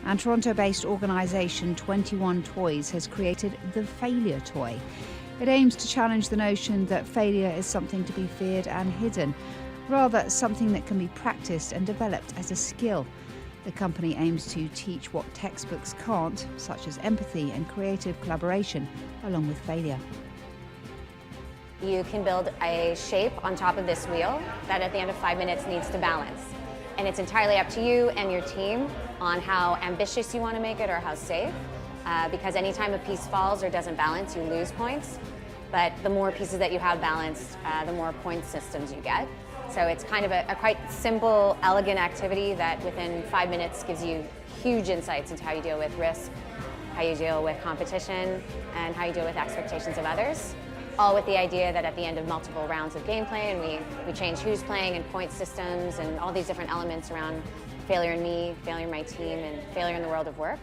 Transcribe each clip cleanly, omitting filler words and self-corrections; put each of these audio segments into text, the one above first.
And Toronto-based organisation 21 Toys has created the Failure Toy. It aims to challenge the notion that failure is something to be feared and hidden, rather something that can be practiced and developed as a skill. The company aims to teach what textbooks can't, such as empathy and creative collaboration, along with failure. You can build a shape on top of this wheel that at the end of 5 minutes needs to balance. And it's entirely up to you and your team on how ambitious you want to make it or how safe, because anytime a piece falls or doesn't balance, you lose points. But the more pieces that you have balanced, the more point systems you get. So it's kind of a quite simple, elegant activity that within 5 minutes gives you huge insights into how you deal with risk, how you deal with competition, and how you deal with expectations of others. All with the idea that at the end of multiple rounds of gameplay, and we change who's playing and point systems and all these different elements around failure in me, failure in my team, and failure in the world of work.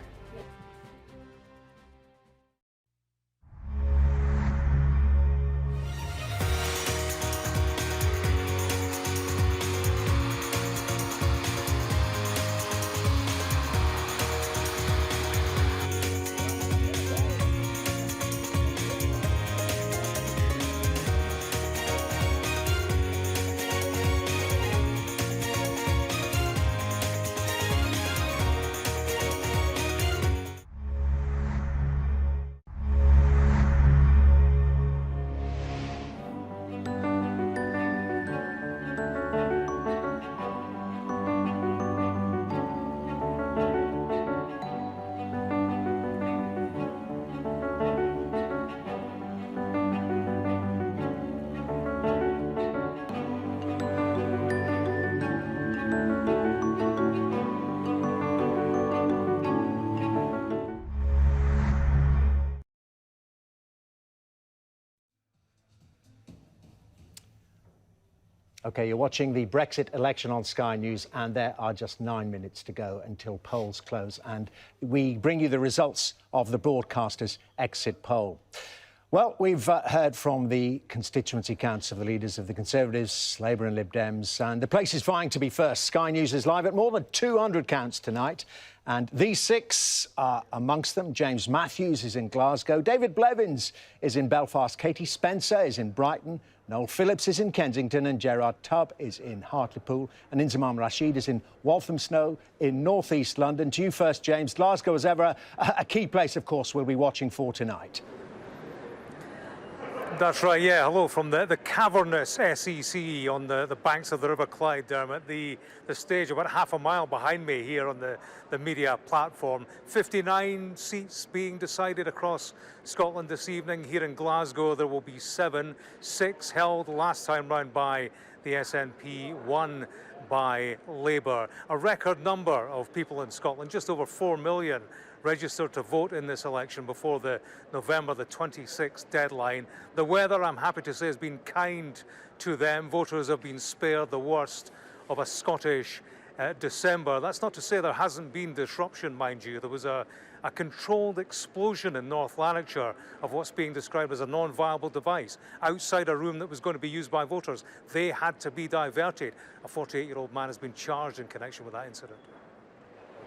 OK, you're watching the Brexit election on Sky News, and there are just 9 minutes to go until polls close. And we bring you the results of the broadcaster's exit poll. Well, we've heard from the constituency counts of the leaders of the Conservatives, Labour and Lib Dems, and the place is vying to be first. Sky News is live at more than 200 counts tonight. And these six are amongst them. James Matthews is in Glasgow. David Blevins is in Belfast. Katie Spencer is in Brighton. Noel Phillips is in Kensington, and Gerard Tubb is in Hartlepool, and Inzamam Rashid is in Walthamstow in North East London. To you first, James. Glasgow, as ever, a key place, of course, we'll be watching for tonight. That's right, yeah. Hello from the cavernous SEC on the banks of the River Clyde, Dermot. The stage about half a mile behind me here on the media platform. 59 seats being decided across Scotland this evening. Here in Glasgow there will be 7, 6 held last time round by the SNP, 1 by Labour. A record number of people in Scotland, just over 4 million, registered to vote in this election before the November the 26th deadline. The weather, I'm happy to say, has been kind to them. Voters have been spared the worst of a Scottish December. That's not to say there hasn't been disruption, mind you. There was a controlled explosion in North Lanarkshire of what's being described as a non-viable device outside a room that was going to be used by voters. They had to be diverted. A 48-year-old man has been charged in connection with that incident.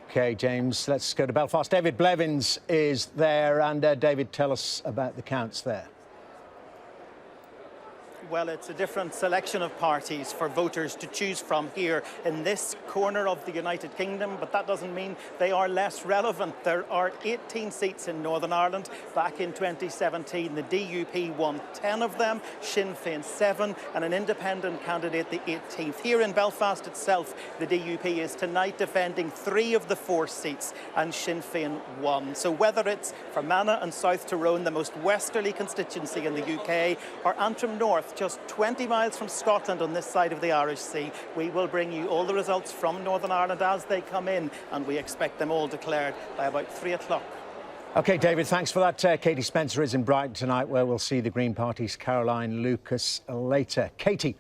OK, James, let's go to Belfast. David Blevins is there. And David, tell us about the counts there. Well, it's a different selection of parties for voters to choose from here in this corner of the United Kingdom, but that doesn't mean they are less relevant. There are 18 seats in Northern Ireland. Back in 2017, the DUP won 10 of them, Sinn Féin 7, and an independent candidate the 18th. Here in Belfast itself, the DUP is tonight defending 3 of the 4 seats, and Sinn Féin 1. So whether it's Fermanagh and South Tyrone, the most westerly constituency in the UK, or Antrim North, just 20 miles from Scotland on this side of the Irish Sea, we will bring you all the results from Northern Ireland as they come in, and we expect them all declared by about 3 o'clock. OK, David, thanks for that. Katie Spencer is in Brighton tonight, where we'll see the Green Party's Caroline Lucas later. Katie.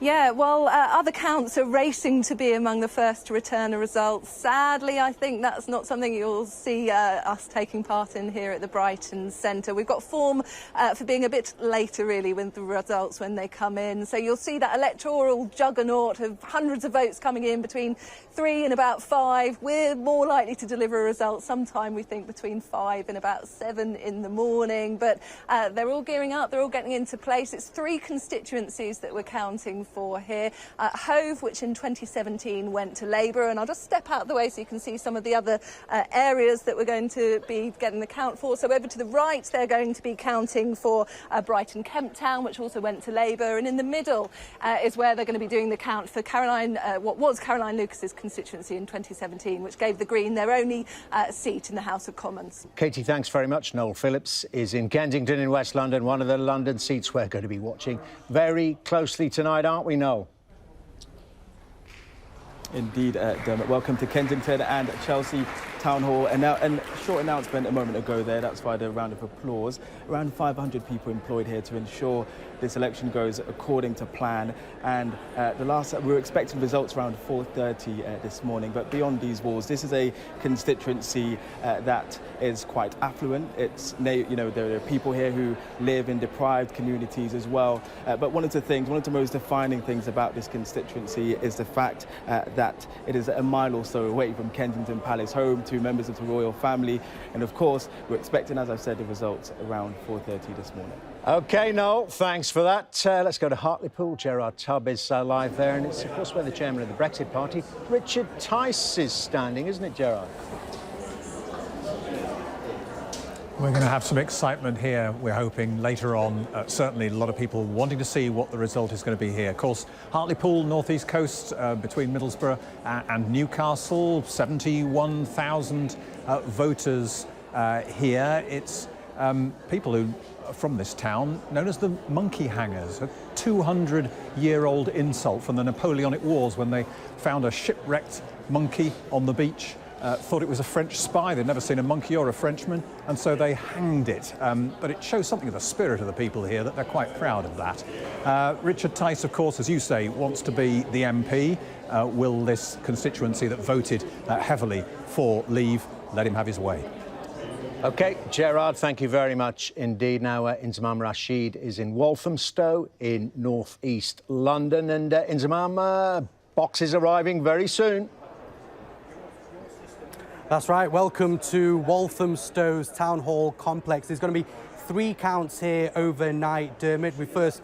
Yeah, well, other counts are racing to be among the first to return a result. Sadly, I think that's not something you'll see us taking part in here at the Brighton Centre. We've got form for being a bit later, really, with the results when they come in. So you'll see that electoral juggernaut of hundreds of votes coming in between 3 and about 5. We're more likely to deliver a result sometime, we think, between 5 and about 7 in the morning. But they're all gearing up. They're all getting into place. It's 3 constituencies that we're counting for here. Hove, which in 2017 went to Labour, and I'll just step out of the way so you can see some of the other areas that we're going to be getting the count for. So over to the right, they're going to be counting for Brighton Kemp Town, which also went to Labour, and in the middle is where they're going to be doing the count for what was Caroline Lucas's constituency in 2017, which gave the Green their only seat in the House of Commons. Katie, thanks very much. Noel Phillips is in Kensington in West London, one of the London seats we're going to be watching very closely tonight, aren't we, Noel? Indeed, Dermot. Welcome to Kensington and Chelsea Town Hall. And now, a short announcement a moment ago there. That's why the round of applause. Around 500 people employed here to ensure this election goes according to plan. And we were expecting results around 4:30 this morning. But beyond these walls, this is a constituency that is quite affluent. It's, there are people here who live in deprived communities as well. But one of the most defining things about this constituency is the fact that it is a mile or so away from Kensington Palace, home to members of the royal family. And of course, we're expecting, as I've said, the results around 4:30 this morning. OK, Noel, thanks for that. Let's go to Hartlepool. Gerard Tubb is live there, and it's, of course, where the chairman of the Brexit Party, Richard Tice, is standing, isn't it, Gerard? We're going to have some excitement here, we're hoping, later on. Certainly a lot of people wanting to see what the result is going to be here. Of course, Hartlepool, northeast coast, between Middlesbrough and Newcastle, 71,000 voters here. It's people who are from this town, known as the monkey hangers, a 200-year-old insult from the Napoleonic Wars when they found a shipwrecked monkey on the beach. Thought it was a French spy. They'd never seen a monkey or a Frenchman, and so they hanged it. But it shows something of the spirit of the people here, that they're quite proud of that. Richard Tice, of course, as you say, wants to be the MP. Will this constituency that voted heavily for Leave let him have his way? OK, Gerard, thank you very much indeed. Now, Inzamam Rashid is in Walthamstow in north-east London. And Inzamam, boxes arriving very soon. That's right. Welcome to Walthamstow's Town Hall complex. There's going to be 3 counts here overnight, Dermot. We first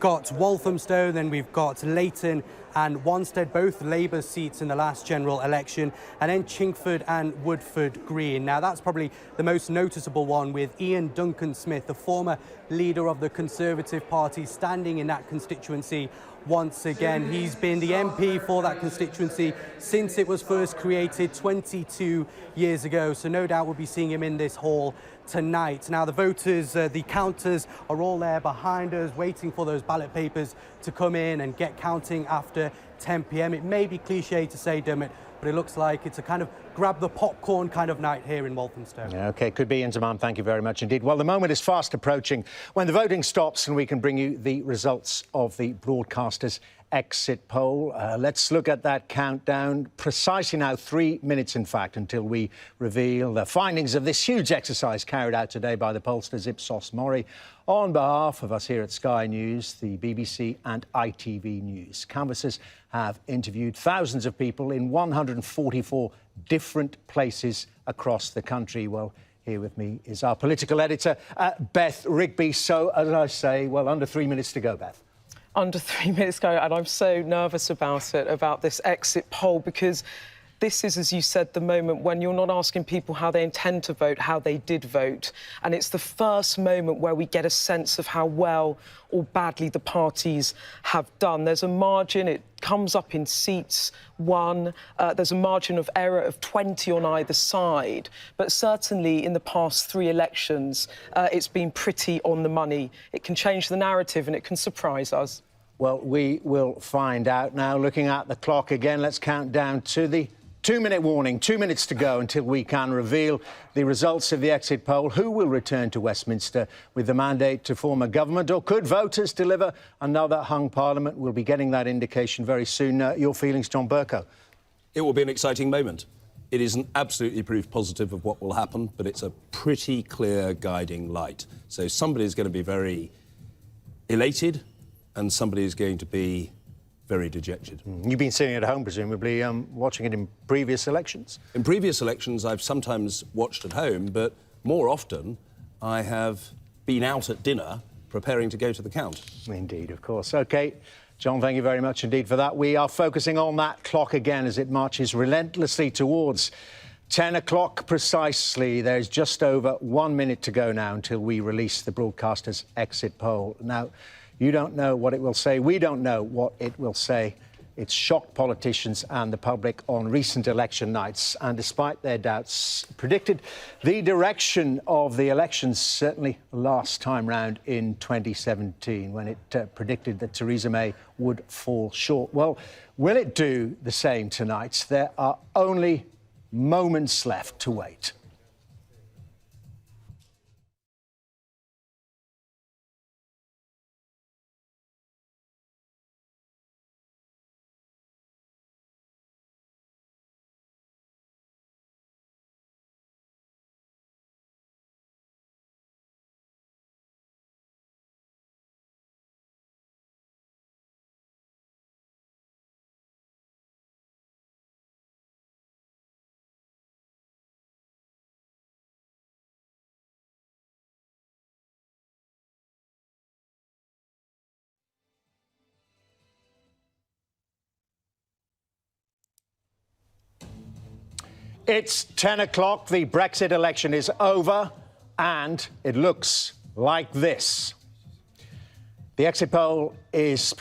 got Walthamstow, then we've got Leighton and Wanstead, both Labour seats in the last general election, and then Chingford and Woodford Green. Now, that's probably the most noticeable one, with Ian Duncan-Smith, the former leader of the Conservative Party, standing in that constituency once again. He's been the MP for that constituency since it was first created 22 years ago, so no doubt we'll be seeing him in this hall tonight. Now, the voters, the counters are all there behind us, waiting for those ballot papers to come in and get counting after 10 p.m. It may be cliche to say, Dermot, but it looks like it's a kind of grab the popcorn kind of night here in Walthamstow. Yeah, OK, could be, Inzamam. Thank you very much indeed. Well, the moment is fast approaching when the voting stops and we can bring you the results of the broadcaster's exit poll. Let's look at that countdown. Precisely now, 3 minutes, in fact, until we reveal the findings of this huge exercise carried out today by the pollsters Ipsos Mori on behalf of us here at Sky News, the BBC and ITV News. Canvassers have interviewed thousands of people in 144 different places across the country. Well, here with me is our political editor, Beth Rigby. So, as I say, well, under 3 minutes to go, Beth. Under 3 minutes ago, and I'm so nervous about it, about this exit poll, because this is, as you said, the moment when you're not asking people how they intend to vote, how they did vote. And it's the first moment where we get a sense of how well or badly the parties have done. There's a margin, it comes up in seats won. There's a margin of error of 20 on either side. But certainly in the past 3 elections, it's been pretty on the money. It can change the narrative and it can surprise us. Well, we will find out now. Looking at the clock again, let's count down to the 2-minute warning, 2 minutes to go until we can reveal the results of the exit poll. Who will return to Westminster with the mandate to form a government, or could voters deliver another hung parliament? We'll be getting that indication very soon. Your feelings, John Bercow? It will be an exciting moment. It isn't absolutely proof positive of what will happen, but it's a pretty clear guiding light. So somebody's going to be very elated and somebody is going to be very dejected. You've been sitting at home, presumably, watching it in previous elections? In previous elections, I've sometimes watched at home, but more often I have been out at dinner preparing to go to the count. Indeed, of course. OK, John, thank you very much indeed for that. We are focusing on that clock again as it marches relentlessly towards 10 o'clock precisely. There's just over 1 minute to go now until we release the broadcaster's exit poll. Now, you don't know what it will say. We don't know what it will say. It's shocked politicians and the public on recent election nights, and despite their doubts, predicted the direction of the elections, certainly last time round in 2017, when it predicted that Theresa May would fall short. Well, will it do the same tonight? There are only moments left to wait. It's 10 o'clock. The Brexit election is over, and it looks like this. The exit poll is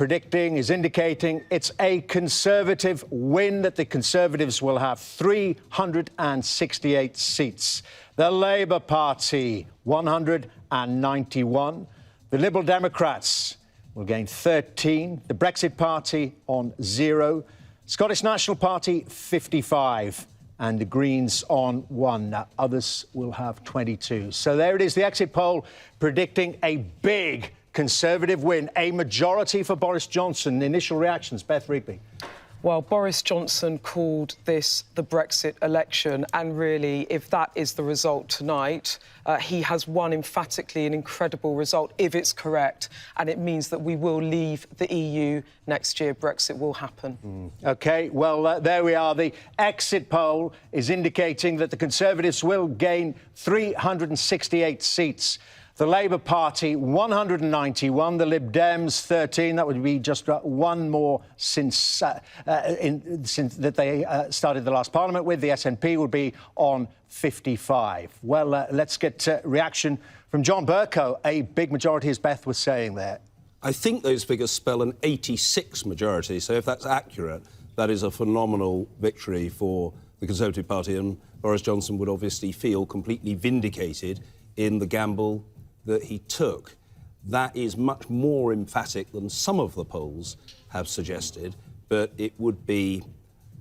indicating it's a Conservative win, that the Conservatives will have 368 seats. The Labour Party, 191. The Liberal Democrats will gain 13. The Brexit Party on 0. Scottish National Party, 55. And the Greens on 1. Now, others will have 22. So there it is, the exit poll predicting a big Conservative win, a majority for Boris Johnson. Initial reactions, Beth Rigby. Well, Boris Johnson called this the Brexit election, and really, if that is the result tonight, he has won emphatically an incredible result, if it's correct, and it means that we will leave the EU next year. Brexit will happen. OK, well, there we are. The exit poll is indicating that the Conservatives will gain 368 seats. The Labour Party, 191. The Lib Dems, 13. That would be just one more since that they started the last Parliament with. The SNP will be on 55. Well, let's get reaction from John Bercow. A big majority, as Beth was saying there. I think those figures spell an 86 majority, so if that's accurate, that is a phenomenal victory for the Conservative Party, and Boris Johnson would obviously feel completely vindicated in the gamble that he took. That is much more emphatic than some of the polls have suggested, but it would be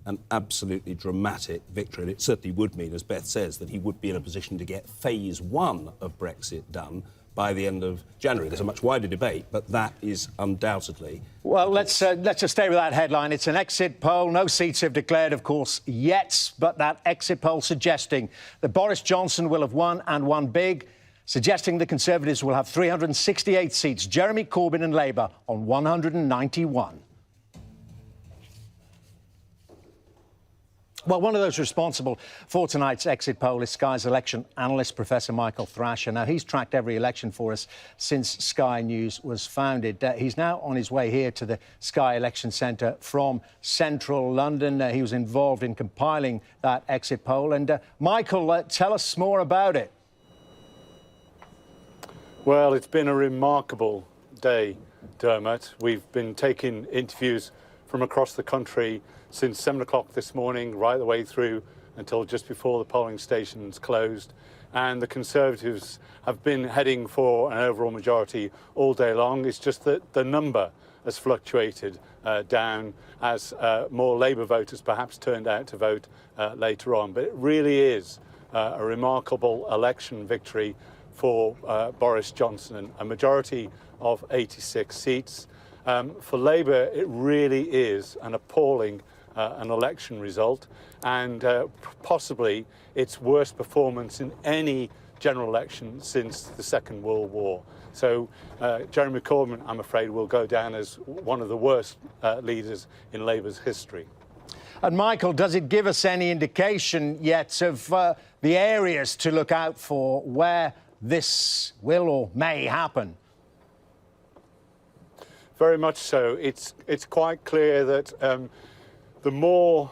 an absolutely dramatic victory. And it certainly would mean, as Beth says, that he would be in a position to get phase 1 of Brexit done by the end of January. There's a much wider debate, but that is undoubtedly... Well, let's just stay with that headline. It's an exit poll. No seats have declared, of course, yet, but that exit poll suggesting that Boris Johnson will have won, and won big, suggesting the Conservatives will have 368 seats. Jeremy Corbyn and Labour on 191. Well, one of those responsible for tonight's exit poll is Sky's election analyst, Professor Michael Thrasher. Now, he's tracked every election for us since Sky News was founded. He's now on his way here to the Sky Election Centre from central London. He was involved in compiling that exit poll. And Michael, tell us more about it. Well, it's been a remarkable day, Dermot. We've been taking interviews from across the country since 7 o'clock this morning, right the way through until just before the polling stations closed. And the Conservatives have been heading for an overall majority all day long. It's just that the number has fluctuated down as more Labour voters perhaps turned out to vote later on. But it really is a remarkable election victory for Boris Johnson, a majority of 86 seats. For Labour, it really is an appalling an election result, and possibly its worst performance in any general election since the Second World War. So Jeremy Corbyn, I'm afraid, will go down as one of the worst leaders in Labour's history. And Michael, does it give us any indication yet of the areas to look out for where this will or may happen? Very much so. It's quite clear that the more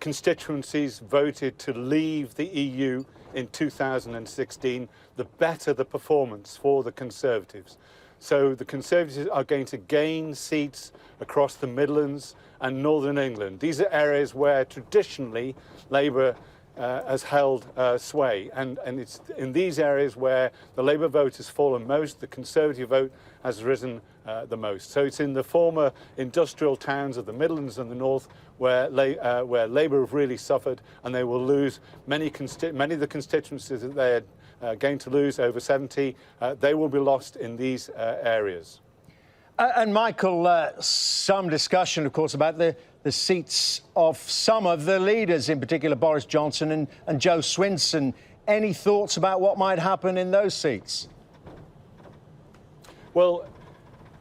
constituencies voted to leave the EU in 2016, the better the performance for the Conservatives. So the Conservatives are going to gain seats across the Midlands and Northern England. These are areas where traditionally Labour has held sway, and it's in these areas where the Labour vote has fallen most, the Conservative vote has risen the most. So it's in the former industrial towns of the Midlands and the North where Labour have really suffered, and they will lose many of the constituencies that they're going to lose, over 70. They will be lost in these areas. And Michael, some discussion, of course, about the seats of some of the leaders, in particular Boris Johnson and Joe Swinson. Any thoughts about what might happen in those seats? Well,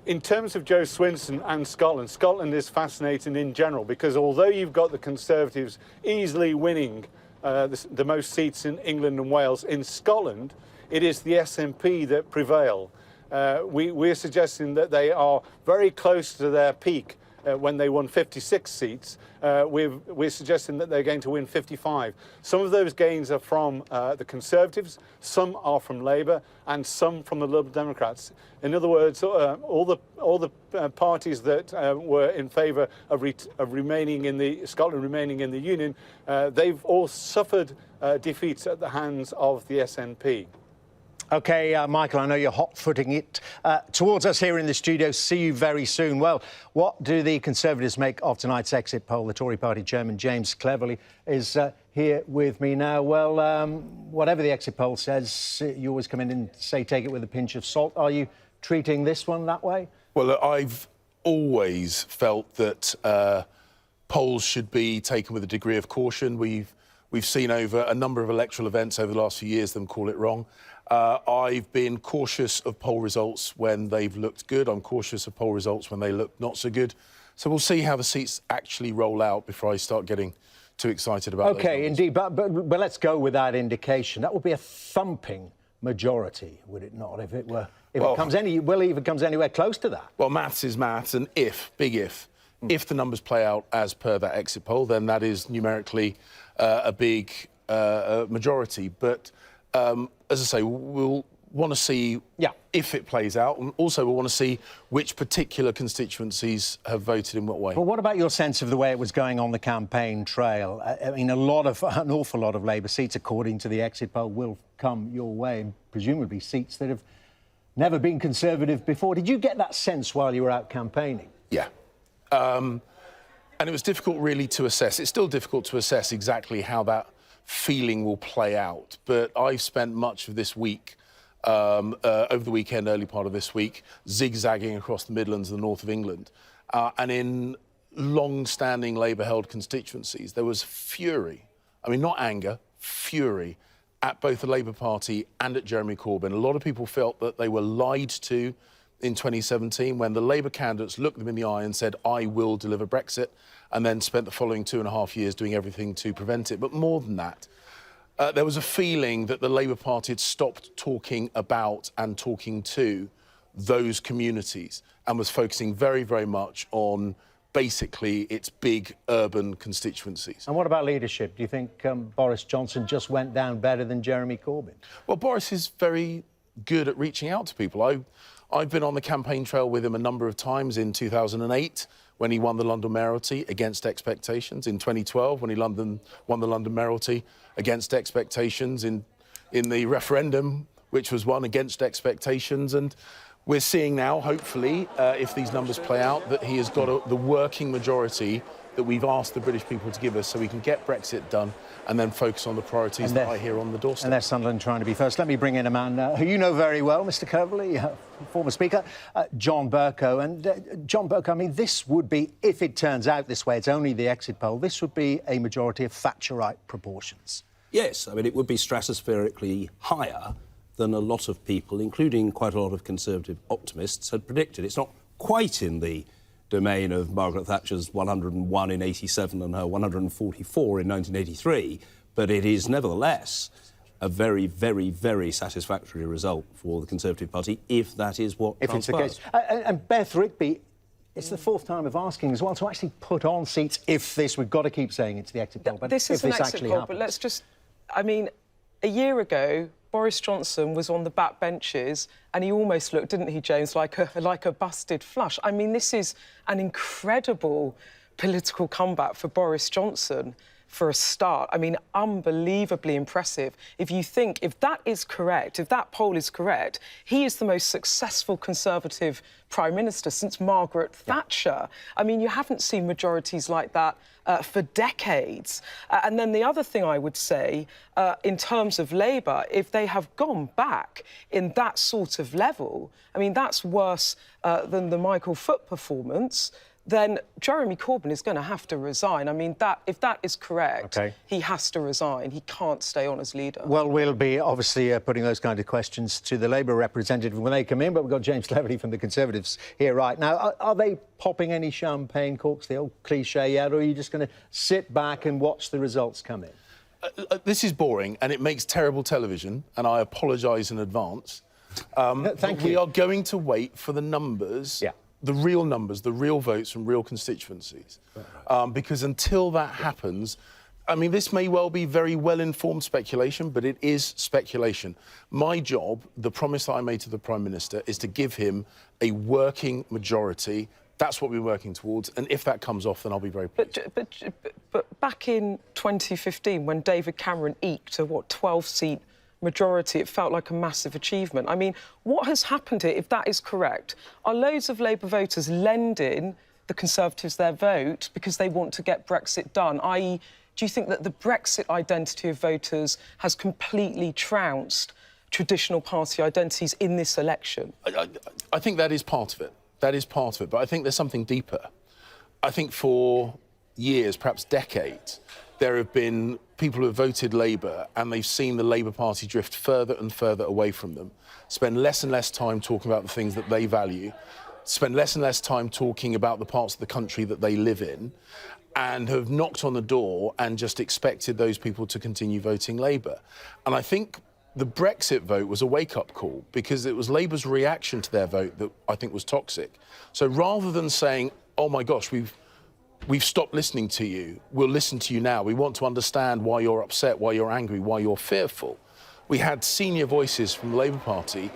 in terms of Joe Swinson and Scotland, Scotland is fascinating in general, because although you've got the Conservatives easily winning the most seats in England and Wales, in Scotland it is the SNP that prevail. We're suggesting that they are very close to their peak when they won 56 seats. We're suggesting that they're going to win 55. Some of those gains are from the Conservatives, some are from Labour, and some from the Liberal Democrats. In other words, all the parties that were in favour of remaining in the Scotland remaining in the Union, they've all suffered defeats at the hands of the SNP. OK, Michael, I know you're hot-footing it towards us here in the studio. See you very soon. Well, what do the Conservatives make of tonight's exit poll? The Tory party chairman, James Cleverly, is here with me now. Well, whatever the exit poll says, you always come in and say take it with a pinch of salt. Are you treating this one that way? Well, I've always felt that polls should be taken with a degree of caution. We've seen over a number of electoral events over the last few years them call it wrong. I've been cautious of poll results when they've looked good. I'm cautious of poll results when they look not so good. So we'll see how the seats actually roll out before I start getting too excited about those numbers. Indeed, but let's go with that indication. That would be a thumping majority, would it not? If it comes anywhere close to that. Well, maths is maths, and if the numbers play out as per that exit poll, then that is numerically a big majority. But as I say, we'll want to see if it plays out, and also we'll want to see which particular constituencies have voted in what way. But what about your sense of the way it was going on the campaign trail? I mean, an awful lot of Labour seats, according to the exit poll, will come your way, and presumably seats that have never been Conservative before. Did you get that sense while you were out campaigning? Yeah. And it was difficult, really, to assess. It's still difficult to assess exactly how that feeling will play out. But I've spent much of this week, over the weekend, early part of this week, zigzagging across the Midlands and the north of England. And in long-standing Labour-held constituencies, there was fury. I mean, not anger, fury at both the Labour Party and at Jeremy Corbyn. A lot of people felt that they were lied to in 2017 when the Labour candidates looked them in the eye and said, I will deliver Brexit, and then spent the following 2.5 years doing everything to prevent it. But more than that, there was a feeling that the Labour Party had stopped talking about and talking to those communities and was focusing very, very much on basically its big urban constituencies. And what about leadership? Do you think Boris Johnson just went down better than Jeremy Corbyn? Well, Boris is very good at reaching out to people. I've been on the campaign trail with him a number of times. In 2008, when he won the London mayoralty against expectations. In 2012, when he won the London mayoralty against expectations. In the referendum, which was won against expectations. And We're seeing now, hopefully, if these numbers play out, that he has got the working majority that we've asked the British people to give us so we can get Brexit done and then focus on the priorities that I hear on the doorstep. And there's Sunderland trying to be first. Let me bring in a man who you know very well, Mr Coverley, former Speaker, John Bercow. And John Bercow, I mean, this would be, if it turns out this way, it's only the exit poll, this would be a majority of Thatcherite proportions. Yes, I mean, it would be stratospherically higher than a lot of people, including quite a lot of Conservative optimists, had predicted. It's not quite in the domain of Margaret Thatcher's 101 in 87 and her 144 in 1983, but it is nevertheless a very, very, very satisfactory result for the Conservative Party, if that is what transpires. It's the case. And Beth Rigby, it's the fourth time of asking as well to actually put on seats if this, we've got to keep saying it's the exit poll, but this is an exit poll, but let's just, I mean, a year ago, Boris Johnson was on the back benches and he almost looked, didn't he, James, like a busted flush. I mean, this is an incredible political comeback for Boris Johnson for a start. I mean, unbelievably impressive. If you think, if that is correct, if that poll is correct, he is the most successful Conservative Prime Minister since Margaret Thatcher. I mean, you haven't seen majorities like that for decades. And then the other thing I would say, in terms of Labour, if they have gone back in that sort of level, I mean, that's worse than the Michael Foot performance, then Jeremy Corbyn is going to have to resign. I mean, if that is correct, he has to resign. He can't stay on as leader. Well, we'll be obviously putting those kind of questions to the Labour representative when they come in, but we've got James Cleverly from the Conservatives here right now. Are they popping any champagne corks, the old cliché yet, or are you just going to sit back and watch the results come in? This is boring and it makes terrible television, and I apologise in advance. Thank you. We are going to wait for the numbers. Yeah. The real numbers, the real votes from real constituencies. Because until that happens, I mean, this may well be very well-informed speculation, but it is speculation. My job, the promise that I made to the Prime Minister, is to give him a working majority. That's what we're working towards, and if that comes off, then I'll be very pleased. But back in 2015, when David Cameron eked a, 12-seat majority, it felt like a massive achievement. I mean, what has happened here, if that is correct? Are loads of Labour voters lending the Conservatives their vote because they want to get Brexit done? I.e., do you think that the Brexit identity of voters has completely trounced traditional party identities in this election? I think that is part of it. That is part of it. But I think there's something deeper. I think for years, perhaps decades, there have been people who have voted Labour and they've seen the Labour Party drift further and further away from them, spend less and less time talking about the things that they value, spend less and less time talking about the parts of the country that they live in, and have knocked on the door and just expected those people to continue voting Labour. And I think the Brexit vote was a wake-up call because it was Labour's reaction to their vote that I think was toxic. So rather than saying, oh my gosh, we've stopped listening to you, we'll listen to you now, we want to understand why you're upset, why you're angry, why you're fearful, we had senior voices from the Labour Party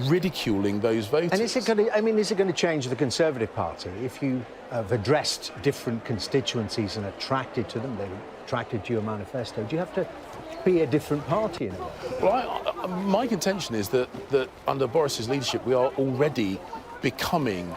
ridiculing those voters. And is it going to change the Conservative Party if you have addressed different constituencies and attracted to them, they attracted to your manifesto? Do you have to be a different party in a way? Well, my contention is that under Boris's leadership, we are already becoming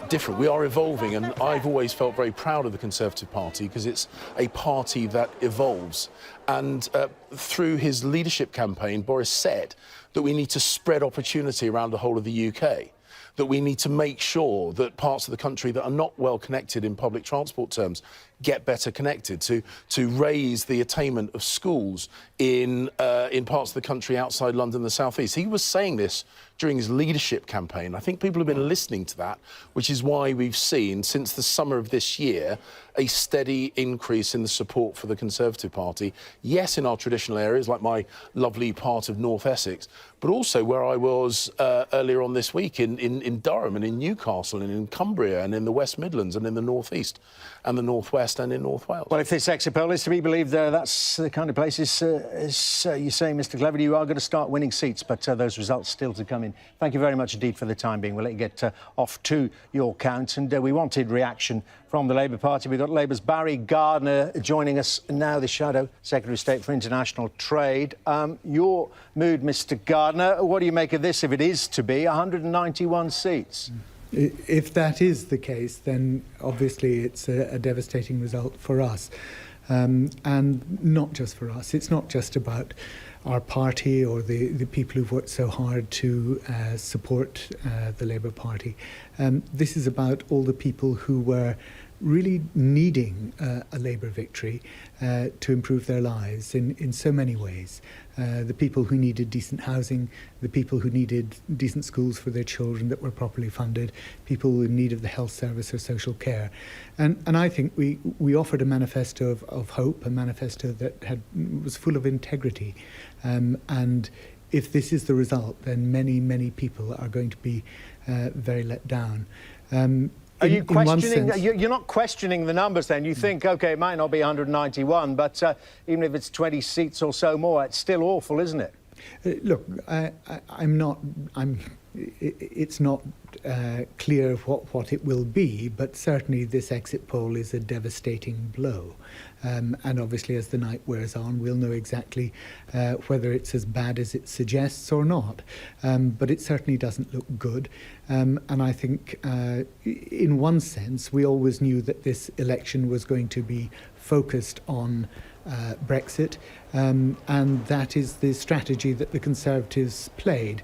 different. We are evolving, and I've always felt very proud of the Conservative Party because it's a party that evolves. And through his leadership campaign, Boris said that we need to spread opportunity around the whole of the UK, that we need to make sure that parts of the country that are not well connected in public transport terms get better connected, to raise the attainment of schools in parts of the country outside London and the South East. He was saying this during his leadership campaign. I think people have been listening to that, which is why we've seen, since the summer of this year, a steady increase in the support for the Conservative Party. Yes, in our traditional areas, like my lovely part of North Essex, but also where I was earlier on this week in Durham and in Newcastle and in Cumbria and in the West Midlands and in the North East. and the North West and in North Wales. Well, if this exit poll is to be believed, that's the kind of places, as you say, Mr Cleverly, you are going to start winning seats, but those results still to come in. Thank you very much indeed for the time being. We'll let you get off to your count, and we wanted reaction from the Labour Party. We've got Labour's Barry Gardiner joining us now, the Shadow Secretary of State for International Trade. Your mood, Mr Gardiner, what do you make of this, if it is to be 191 seats? If that is the case, then obviously it's a devastating result for us. And not just for us. It's not just about our party or the people who've worked so hard to support the Labour Party. This is about all the people who were really needing a Labour victory to improve their lives in so many ways. The people who needed decent housing, the people who needed decent schools for their children that were properly funded, people in need of the health service or social care. And I think we offered a manifesto of hope, a manifesto that was full of integrity. And if this is the result, then many, many people are going to be very let down. Are you questioning? You're not questioning the numbers then? You think, OK, it might not be 191, but even if it's 20 seats or so more, it's still awful, isn't it? Look, it's not clear what it will be, but certainly this exit poll is a devastating blow. And obviously, as the night wears on, we'll know exactly whether it's as bad as it suggests or not. But it certainly doesn't look good. And I think, in one sense, we always knew that this election was going to be focused on Brexit, and that is the strategy that the Conservatives played.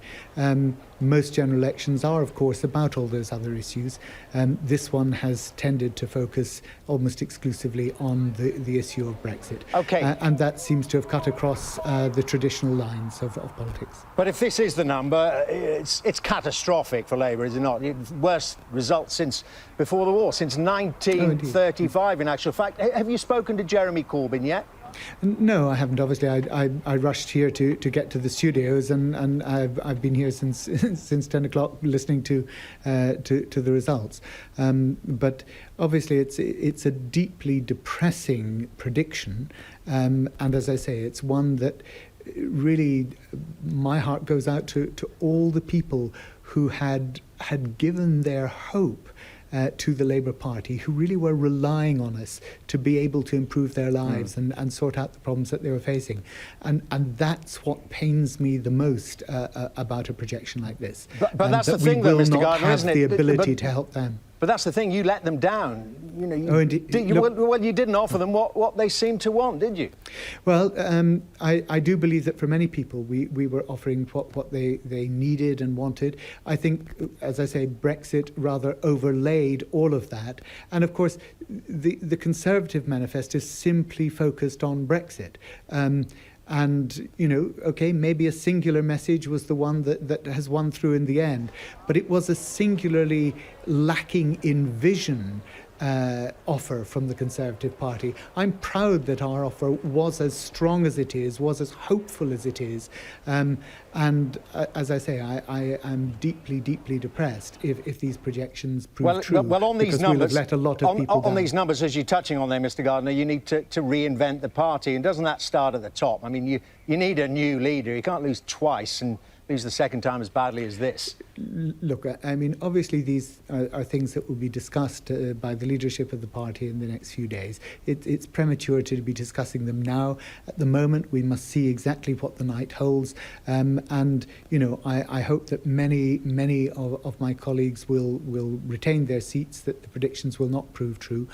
Most general elections are, of course, about all those other issues. This one has tended to focus almost exclusively on the issue of Brexit. OK. And that seems to have cut across the traditional lines of politics. But if this is the number, it's catastrophic for Labour, is it not? Worst result since before the war, since 1935, in actual fact. Have you spoken to Jeremy Corbyn yet? No, I haven't. Obviously, I rushed here to get to the studios, and I've been here since 10 o'clock listening to the results. But obviously, it's a deeply depressing prediction, and as I say, it's one that really my heart goes out to all the people who had given their hope to the Labour Party, who really were relying on us to be able to improve their lives and sort out the problems that they were facing. And that's what pains me the most about a projection like this. But that's the thing, though, Mr Gardiner, isn't it? We will not have the ability to help them. But that's the thing, you let them down. You know, you didn't offer them what they seemed to want, did you? Well, I do believe that for many people we were offering what they needed and wanted. I think, as I say, Brexit rather overlaid all of that. And of course, the Conservative manifesto simply focused on Brexit. And, you know, OK, maybe a singular message was the one that has won through in the end. But it was a singularly lacking in vision offer from the Conservative Party. I'm proud that our offer was as strong as it is, was as hopeful as it is. And as I say, I am deeply, deeply depressed if these projections prove true. Well, on these numbers, we'll have let a lot of people down. On these numbers, as you're touching on there, Mr Gardiner, you need to reinvent the party. And doesn't that start at the top? I mean, you need a new leader. You can't lose twice and lose the second time as badly as this. Look, I mean, obviously these are things that will be discussed by the leadership of the party in the next few days. It's premature to be discussing them now. At the moment, we must see exactly what the night holds. And, you know, I hope that many of my colleagues will retain their seats, that the predictions will not prove true.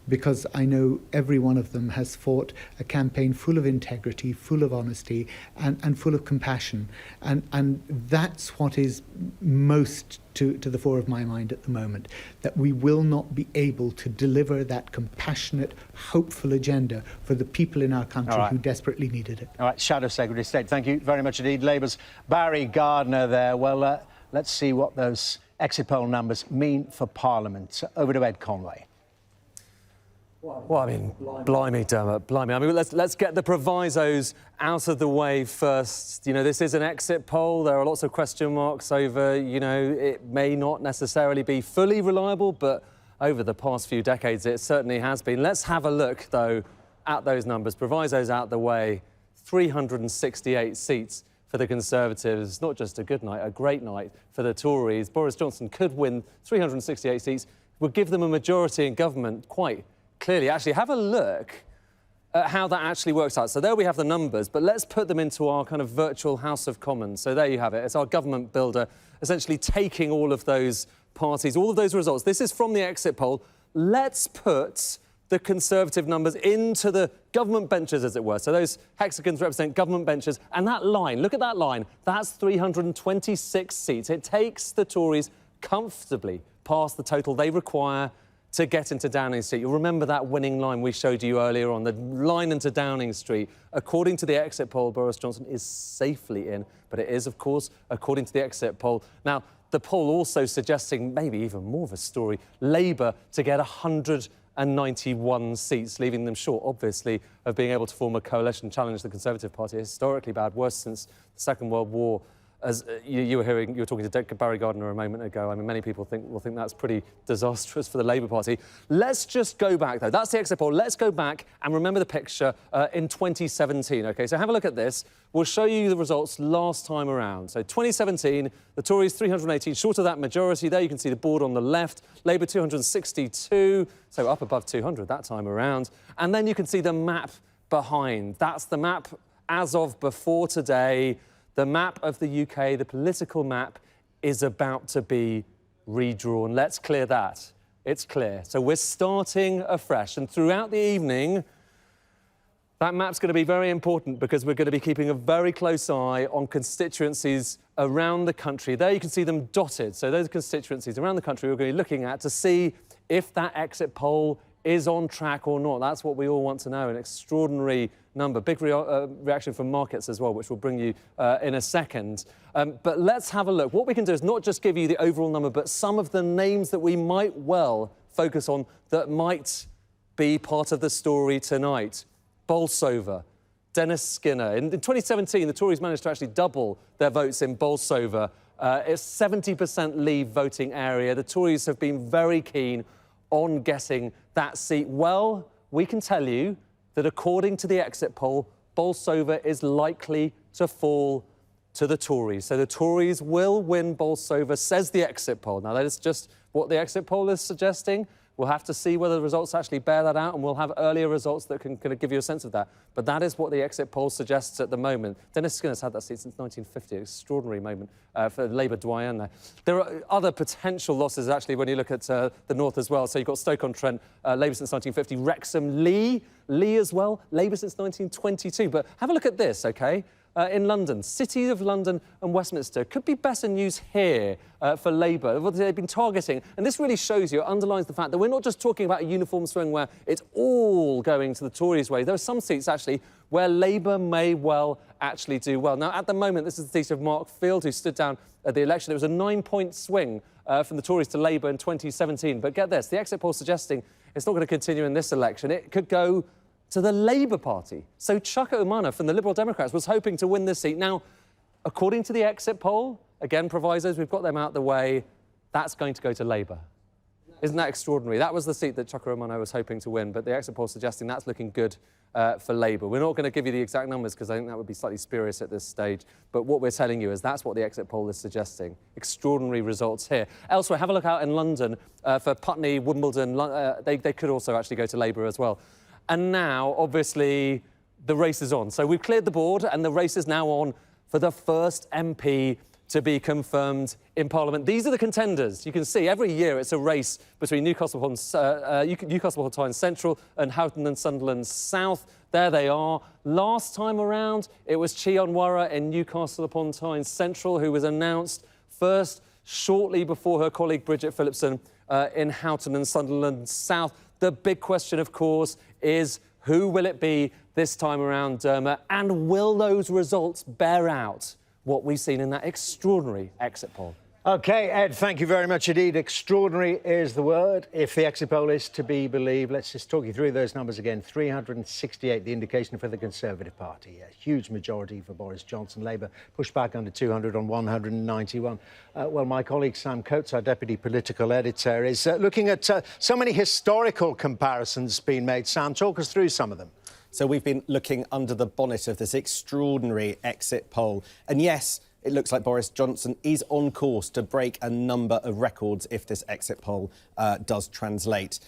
Because I know every one of them has fought a campaign full of integrity, full of honesty, and full of compassion. And that's what is most to the fore of my mind at the moment, that we will not be able to deliver that compassionate, hopeful agenda for the people in our country who desperately needed it. All right, Shadow Secretary of State, thank you very much indeed. Labour's Barry Gardiner there. Well, let's see what those exit poll numbers mean for Parliament. Over to Ed Conway. Well, I mean, blimey, Dermot, blimey. I mean, let's get the provisos out of the way first. You know, this is an exit poll. There are lots of question marks over, you know, it may not necessarily be fully reliable, but over the past few decades. It certainly has been. Let's have a look, though, at those numbers. Provisos out the way, 368 seats for the Conservatives. Not just a good night, a great night for the Tories. Boris Johnson could win 368 seats, would give them a majority in government quite clearly. Actually, have a look at how that actually works out. So there we have the numbers, but let's put them into our kind of virtual House of Commons. So there you have it. It's our government builder, essentially taking all of those parties, all of those results. This is from the exit poll. Let's put the Conservative numbers into the government benches, as it were. So those hexagons represent government benches. And that line, look at that line, that's 326 seats. It takes the Tories comfortably past the total they require to get into Downing Street. You'll remember that winning line we showed you earlier on, the line into Downing Street. According to the exit poll, Boris Johnson is safely in, but it is, of course, according to the exit poll. Now, the poll also suggesting maybe even more of a story, Labour to get 191 seats, leaving them short, obviously, of being able to form a coalition, challenge the Conservative Party. Historically bad, worse since the Second World War. As you were talking to Barry Gardiner a moment ago. I mean, many people will think that's pretty disastrous for the Labour Party. Let's just go back, though. That's the exit poll. Let's go back and remember the picture in 2017, OK? So have a look at this. We'll show you the results last time around. So 2017, the Tories 318, short of that majority. There you can see the board on the left. Labour 262, so up above 200 that time around. And then you can see the map behind. That's the map as of before today. The map of the UK, the political map, is about to be redrawn. Let's clear that. It's clear. So we're starting afresh. And throughout the evening, that map's going to be very important because we're going to be keeping a very close eye on constituencies around the country. There you can see them dotted. So those constituencies around the country we're going to be looking at to see if that exit poll is on track or not. That's what we all want to know. An extraordinary number. Big reaction from markets as well, which we'll bring you in a second. But let's have a look. What we can do is not just give you the overall number, but some of the names that we might well focus on that might be part of the story tonight. Bolsover, Dennis Skinner. In 2017, the Tories managed to actually double their votes in Bolsover. It's 70% Leave voting area. The Tories have been very keen on getting that seat. Well, we can tell you that according to the exit poll, Bolsover is likely to fall to the Tories. So the Tories will win Bolsover, says the exit poll. Now, that is just what the exit poll is suggesting. We'll have to see whether the results actually bear that out, and we'll have earlier results that can kind of give you a sense of that. But that is what the exit poll suggests at the moment. Dennis Skinner's had that seat since 1950. Extraordinary moment for the Labour doyen there. There are other potential losses, actually, when you look at the north as well. So you've got Stoke-on-Trent, Labour since 1950. Wrexham, Lee as well, Labour since 1922. But have a look at this, OK? In London, City of London and Westminster could be better news here for Labour, what they've been targeting. And this really shows you, underlines the fact that we're not just talking about a uniform swing where it's all going to the Tories' way. There are some seats, actually, where Labour may well actually do well. Now, at the moment, this is the seat of Mark Field, who stood down at the election. It was a 9-point swing from the Tories to Labour in 2017. But get this, the exit poll suggesting it's not going to continue in this election. It could go to the Labour Party. So Chuka Umunna from the Liberal Democrats was hoping to win this seat. Now, according to the exit poll, again, provisos, we've got them out the way, that's going to go to Labour. Isn't that extraordinary? That was the seat that Chuka Umunna was hoping to win, but the exit poll suggesting that's looking good for Labour. We're not going to give you the exact numbers because I think that would be slightly spurious at this stage, but what we're telling you is that's what the exit poll is suggesting. Extraordinary results here. Elsewhere, have a look out in London for Putney, Wimbledon. They could also actually go to Labour as well. And now, obviously, the race is on. So we've cleared the board and the race is now on for the first MP to be confirmed in Parliament. These are the contenders. You can see every year it's a race between Newcastle upon Tyne Central and Houghton and Sunderland South. There they are. Last time around, it was Chionwara in Newcastle upon Tyne Central who was announced first shortly before her colleague Bridget Phillipson in Houghton and Sunderland South. The big question, of course, is who will it be this time around, Dermot? And will those results bear out what we've seen in that extraordinary exit poll? OK, Ed, thank you very much indeed. Extraordinary is the word, if the exit poll is to be believed. Let's just talk you through those numbers again. 368, the indication for the Conservative Party. A huge majority for Boris Johnson. Labour pushed back under 200 on 191. Well, my colleague Sam Coates, our Deputy Political Editor, is looking at so many historical comparisons being made. Sam, talk us through some of them. So we've been looking under the bonnet of this extraordinary exit poll. And yes, it looks like Boris Johnson is on course to break a number of records if this exit poll does translate.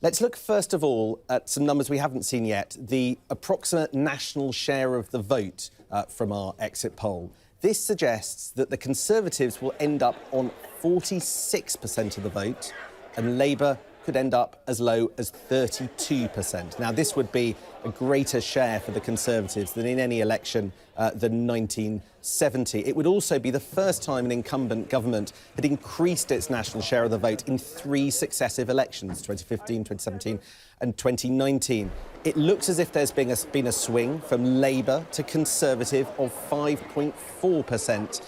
Let's look first of all at some numbers we haven't seen yet. The approximate national share of the vote from our exit poll. This suggests that the Conservatives will end up on 46% of the vote and Labour could end up as low as 32%. Now, this would be a greater share for the Conservatives than in any election than 1970. It would also be the first time an incumbent government had increased its national share of the vote in 3 successive elections, 2015, 2017 and 2019. It looks as if there's been a swing from Labour to Conservative of 5.4%.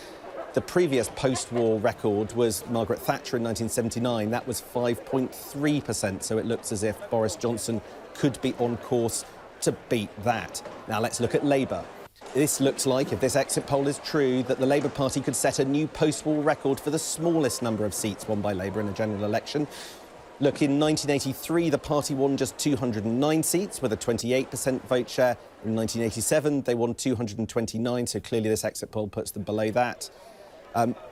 The previous post-war record was Margaret Thatcher in 1979. That was 5.3%, so it looks as if Boris Johnson could be on course to beat that. Now let's look at Labour. This looks like, if this exit poll is true, that the Labour Party could set a new post-war record for the smallest number of seats won by Labour in a general election. Look, in 1983, the party won just 209 seats with a 28% vote share. In 1987, they won 229, so clearly this exit poll puts them below that.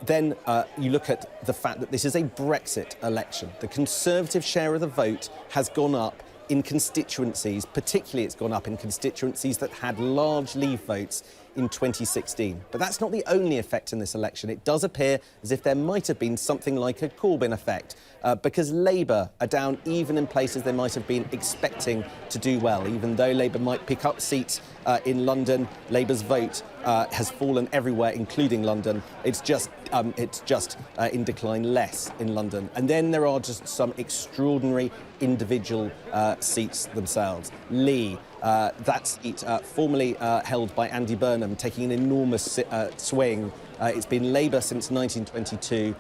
Then you look at the fact that this is a Brexit election. The Conservative share of the vote has gone up in constituencies, particularly it's gone up in constituencies that had large Leave votes in 2016. But that's not the only effect in this election. It does appear as if there might have been something like a Corbyn effect, because Labour are down even in places they might have been expecting to do well. Even though Labour might pick up seats in London, Labour's vote has fallen everywhere, including London. It's just in decline less in London. And then there are just some extraordinary individual seats themselves. Lee, that seat formerly held by Andy Burnham, taking an enormous swing. It's been Labour since 1922.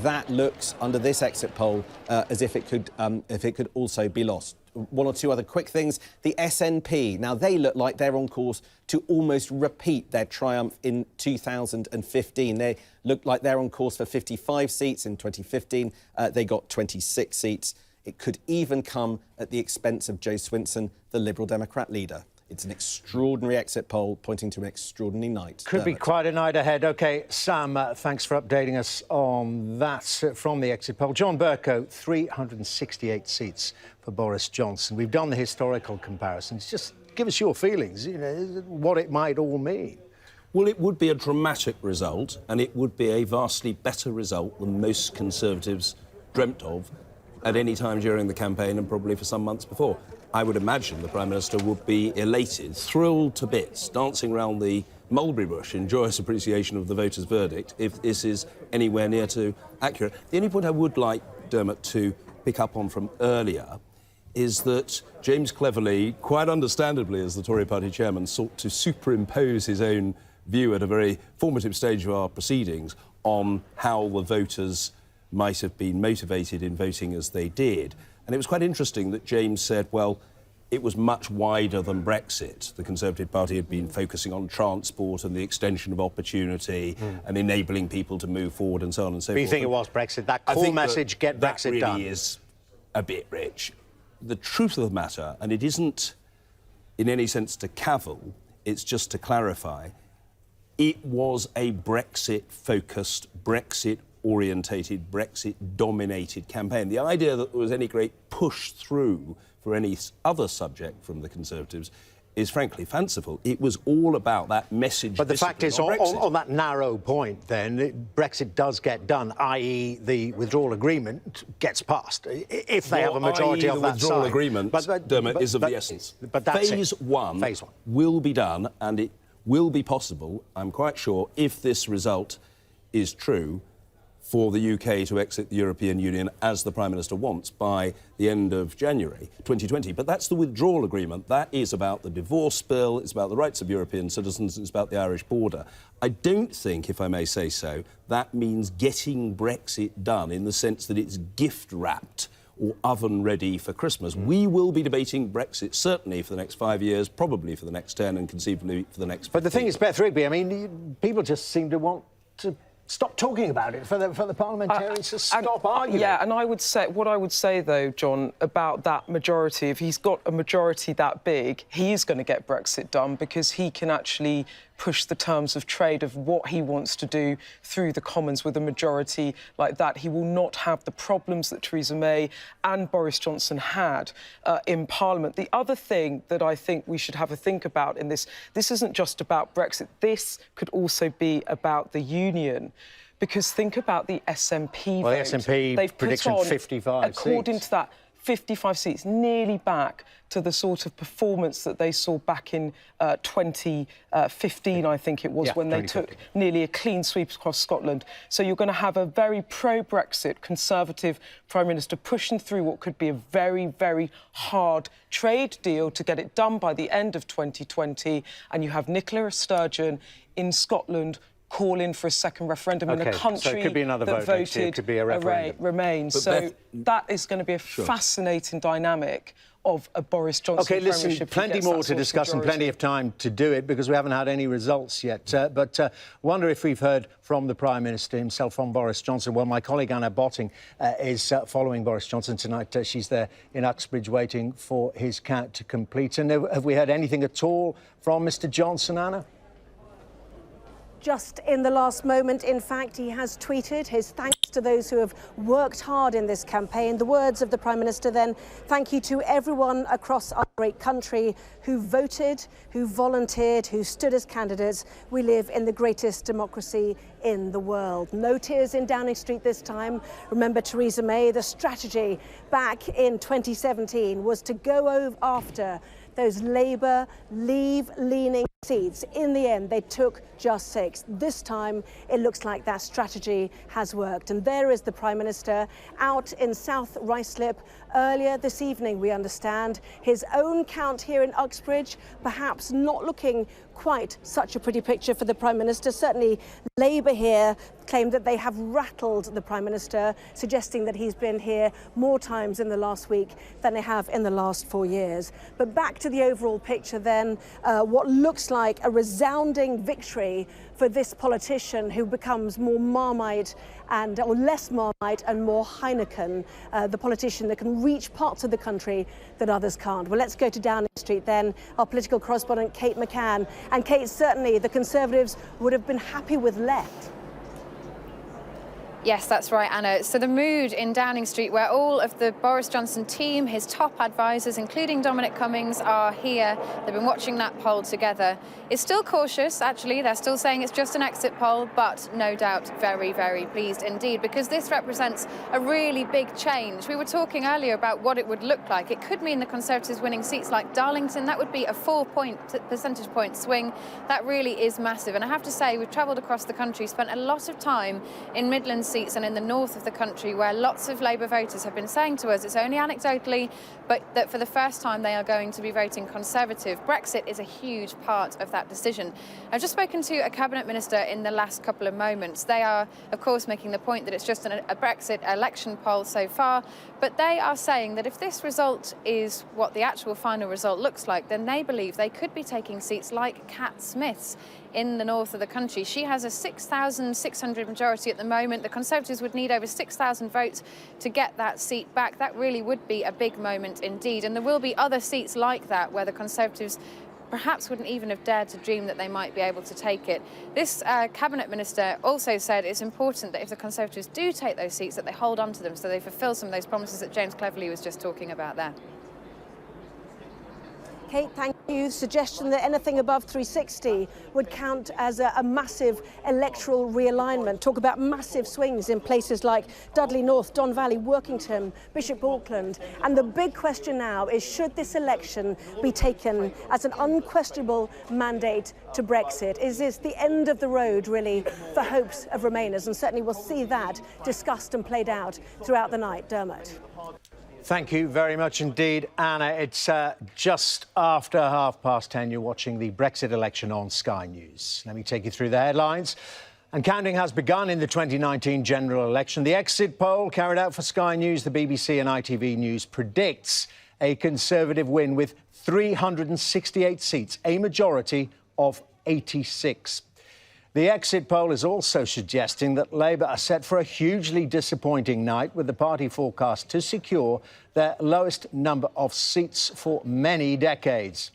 That looks, under this exit poll, as if it could also be lost. One or two other quick things. The SNP, now they look like they're on course to almost repeat their triumph in 2015. They look like they're on course for 55 seats. In 2015, they got 26 seats. It could even come at the expense of Jo Swinson, the Liberal Democrat leader. It's an extraordinary exit poll pointing to an extraordinary night. Could be quite a night ahead. OK, Sam, thanks for updating us on that from the exit poll. John Bercow, 368 seats for Boris Johnson. We've done the historical comparisons. Just give us your feelings, you know, what it might all mean. Well, it would be a dramatic result, and it would be a vastly better result than most Conservatives dreamt of at any time during the campaign and probably for some months before. I would imagine the Prime Minister would be elated, thrilled to bits, dancing around the mulberry bush in joyous appreciation of the voters' verdict, if this is anywhere near to accurate. The only point I would like, Dermot, to pick up on from earlier is that James cleverly, quite understandably as the Tory party chairman, sought to superimpose his own view at a very formative stage of our proceedings on how the voters might have been motivated in voting as they did. And it was quite interesting that James said, well, it was much wider than Brexit. The Conservative Party had been focusing on transport and the extension of opportunity and enabling people to move forward and so on and so forth. Do you think it was Brexit? That core message, get Brexit done? That really is a bit rich. The truth of the matter, and it isn't in any sense to cavil, it's just to clarify, it was a Brexit-focused, Brexit-orientated, Brexit-dominated campaign. The idea that there was any great push through for any other subject from the Conservatives is frankly fanciful. It was all about that message. But the fact is, on that narrow point, then, Brexit does get done, i.e. the withdrawal agreement gets passed, if they have a majority of that side. The withdrawal agreement, Dermot, is of the essence. But that's Phase one will be done, and it will be possible, I'm quite sure, if this result is true, for the UK to exit the European Union, as the Prime Minister wants, by the end of January 2020. But that's the withdrawal agreement. That is about the divorce bill, it's about the rights of European citizens, it's about the Irish border. I don't think, if I may say so, that means getting Brexit done in the sense that it's gift-wrapped or oven-ready for Christmas. We will be debating Brexit, certainly for the next 5 years, probably for the next 10 and conceivably for the next 15. But the thing is, Beth Rigby, I mean, people just seem to want to stop talking about it, for the parliamentarians to stop arguing. Yeah, and what I would say, though, John, about that majority, if he's got a majority that big, he is going to get Brexit done because he can actually push the terms of trade of what he wants to do through the Commons with a majority like that. He will not have the problems that Theresa May and Boris Johnson had in Parliament. The other thing that I think we should have a think about in this isn't just about Brexit. This could also be about the union. Because think about the SNP Well, vote. the SNP They've prediction put on, 55 seats. according to that, 55 seats, nearly back to the sort of performance that they saw back in 2015, I think it was, when they took nearly a clean sweep across Scotland. So you're going to have a very pro-Brexit Conservative Prime Minister pushing through what could be a very, very hard trade deal to get it done by the end of 2020. And you have Nicola Sturgeon in Scotland calling for a second referendum in a country so it could be another that vote next year. It voted could be a referendum. Remains. But So Beth, that is going to be a fascinating dynamic of a Boris Johnson OK, listen, premiership. plenty more to discuss and plenty of time to do it because we haven't had any results yet. But wonder if we've heard from the Prime Minister himself, from Boris Johnson. Well, my colleague Anna Botting is following Boris Johnson tonight. She's there in Uxbridge waiting for his count to complete. And have we heard anything at all from Mr Johnson, Anna? Just in the last moment, in fact, he has tweeted his thanks to those who have worked hard in this campaign. The words of the Prime Minister then, thank you to everyone across our great country who voted, who volunteered, who stood as candidates. We live in the greatest democracy in the world. No tears in Downing Street this time. Remember Theresa May, the strategy back in 2017 was to go after those Labour leave-leaning seats. In the end, they took just 6. This time, it looks like that strategy has worked. And there is the Prime Minister out in South Ruislip earlier this evening, we understand. His own count here in Uxbridge, perhaps not looking quite such a pretty picture for the Prime Minister. Certainly, Labour here claimed that they have rattled the Prime Minister, suggesting that he's been here more times in the last week than they have in the last 4 years. But back to the overall picture then, what looks like a resounding victory for this politician who becomes more Marmite or less Marmite and more Heineken, the politician that can reach parts of the country that others can't. Well, let's go to Downing Street then. Our political correspondent, Kate McCann. And Kate, certainly the Conservatives would have been happy with left. Yes, that's right, Anna. So the mood in Downing Street, where all of the Boris Johnson team, his top advisors, including Dominic Cummings, are here. They've been watching that poll together. It's still cautious, actually. They're still saying it's just an exit poll, but no doubt very, very pleased indeed, because this represents a really big change. We were talking earlier about what it would look like. It could mean the Conservatives winning seats like Darlington. That would be a 4 percentage point swing. That really is massive. And I have to say, we've travelled across the country, spent a lot of time in Midlands seats and in the north of the country, where lots of Labour voters have been saying to us, it's only anecdotally, but that for the first time they are going to be voting Conservative. Brexit is a huge part of that decision. I've just spoken to a Cabinet Minister in the last couple of moments. They are, of course, making the point that it's just a Brexit election poll so far, but they are saying that if this result is what the actual final result looks like, then they believe they could be taking seats like Cat Smith's in the north of the country. She has a 6,600 majority at the moment. The Conservatives would need over 6,000 votes to get that seat back. That really would be a big moment indeed. And there will be other seats like that where the Conservatives perhaps wouldn't even have dared to dream that they might be able to take it. This Cabinet Minister also said it's important that if the Conservatives do take those seats, that they hold on to them so they fulfil some of those promises that James Cleverly was just talking about there. Kate, thank you. Suggestion that anything above 360 would count as a massive electoral realignment. Talk about massive swings in places like Dudley North, Don Valley, Workington, Bishop Auckland. And the big question now is, should this election be taken as an unquestionable mandate to Brexit? Is this the end of the road, really, for hopes of Remainers? And certainly we'll see that discussed and played out throughout the night. Dermot. Thank you very much indeed, Anna. It's just after 10:30. You're watching the Brexit election on Sky News. Let me take you through the headlines. And counting has begun in the 2019 general election. The exit poll carried out for Sky News, the BBC and ITV News predicts a Conservative win with 368 seats, a majority of 86. The exit poll is also suggesting that Labour are set for a hugely disappointing night, with the party forecast to secure their lowest number of seats for many decades.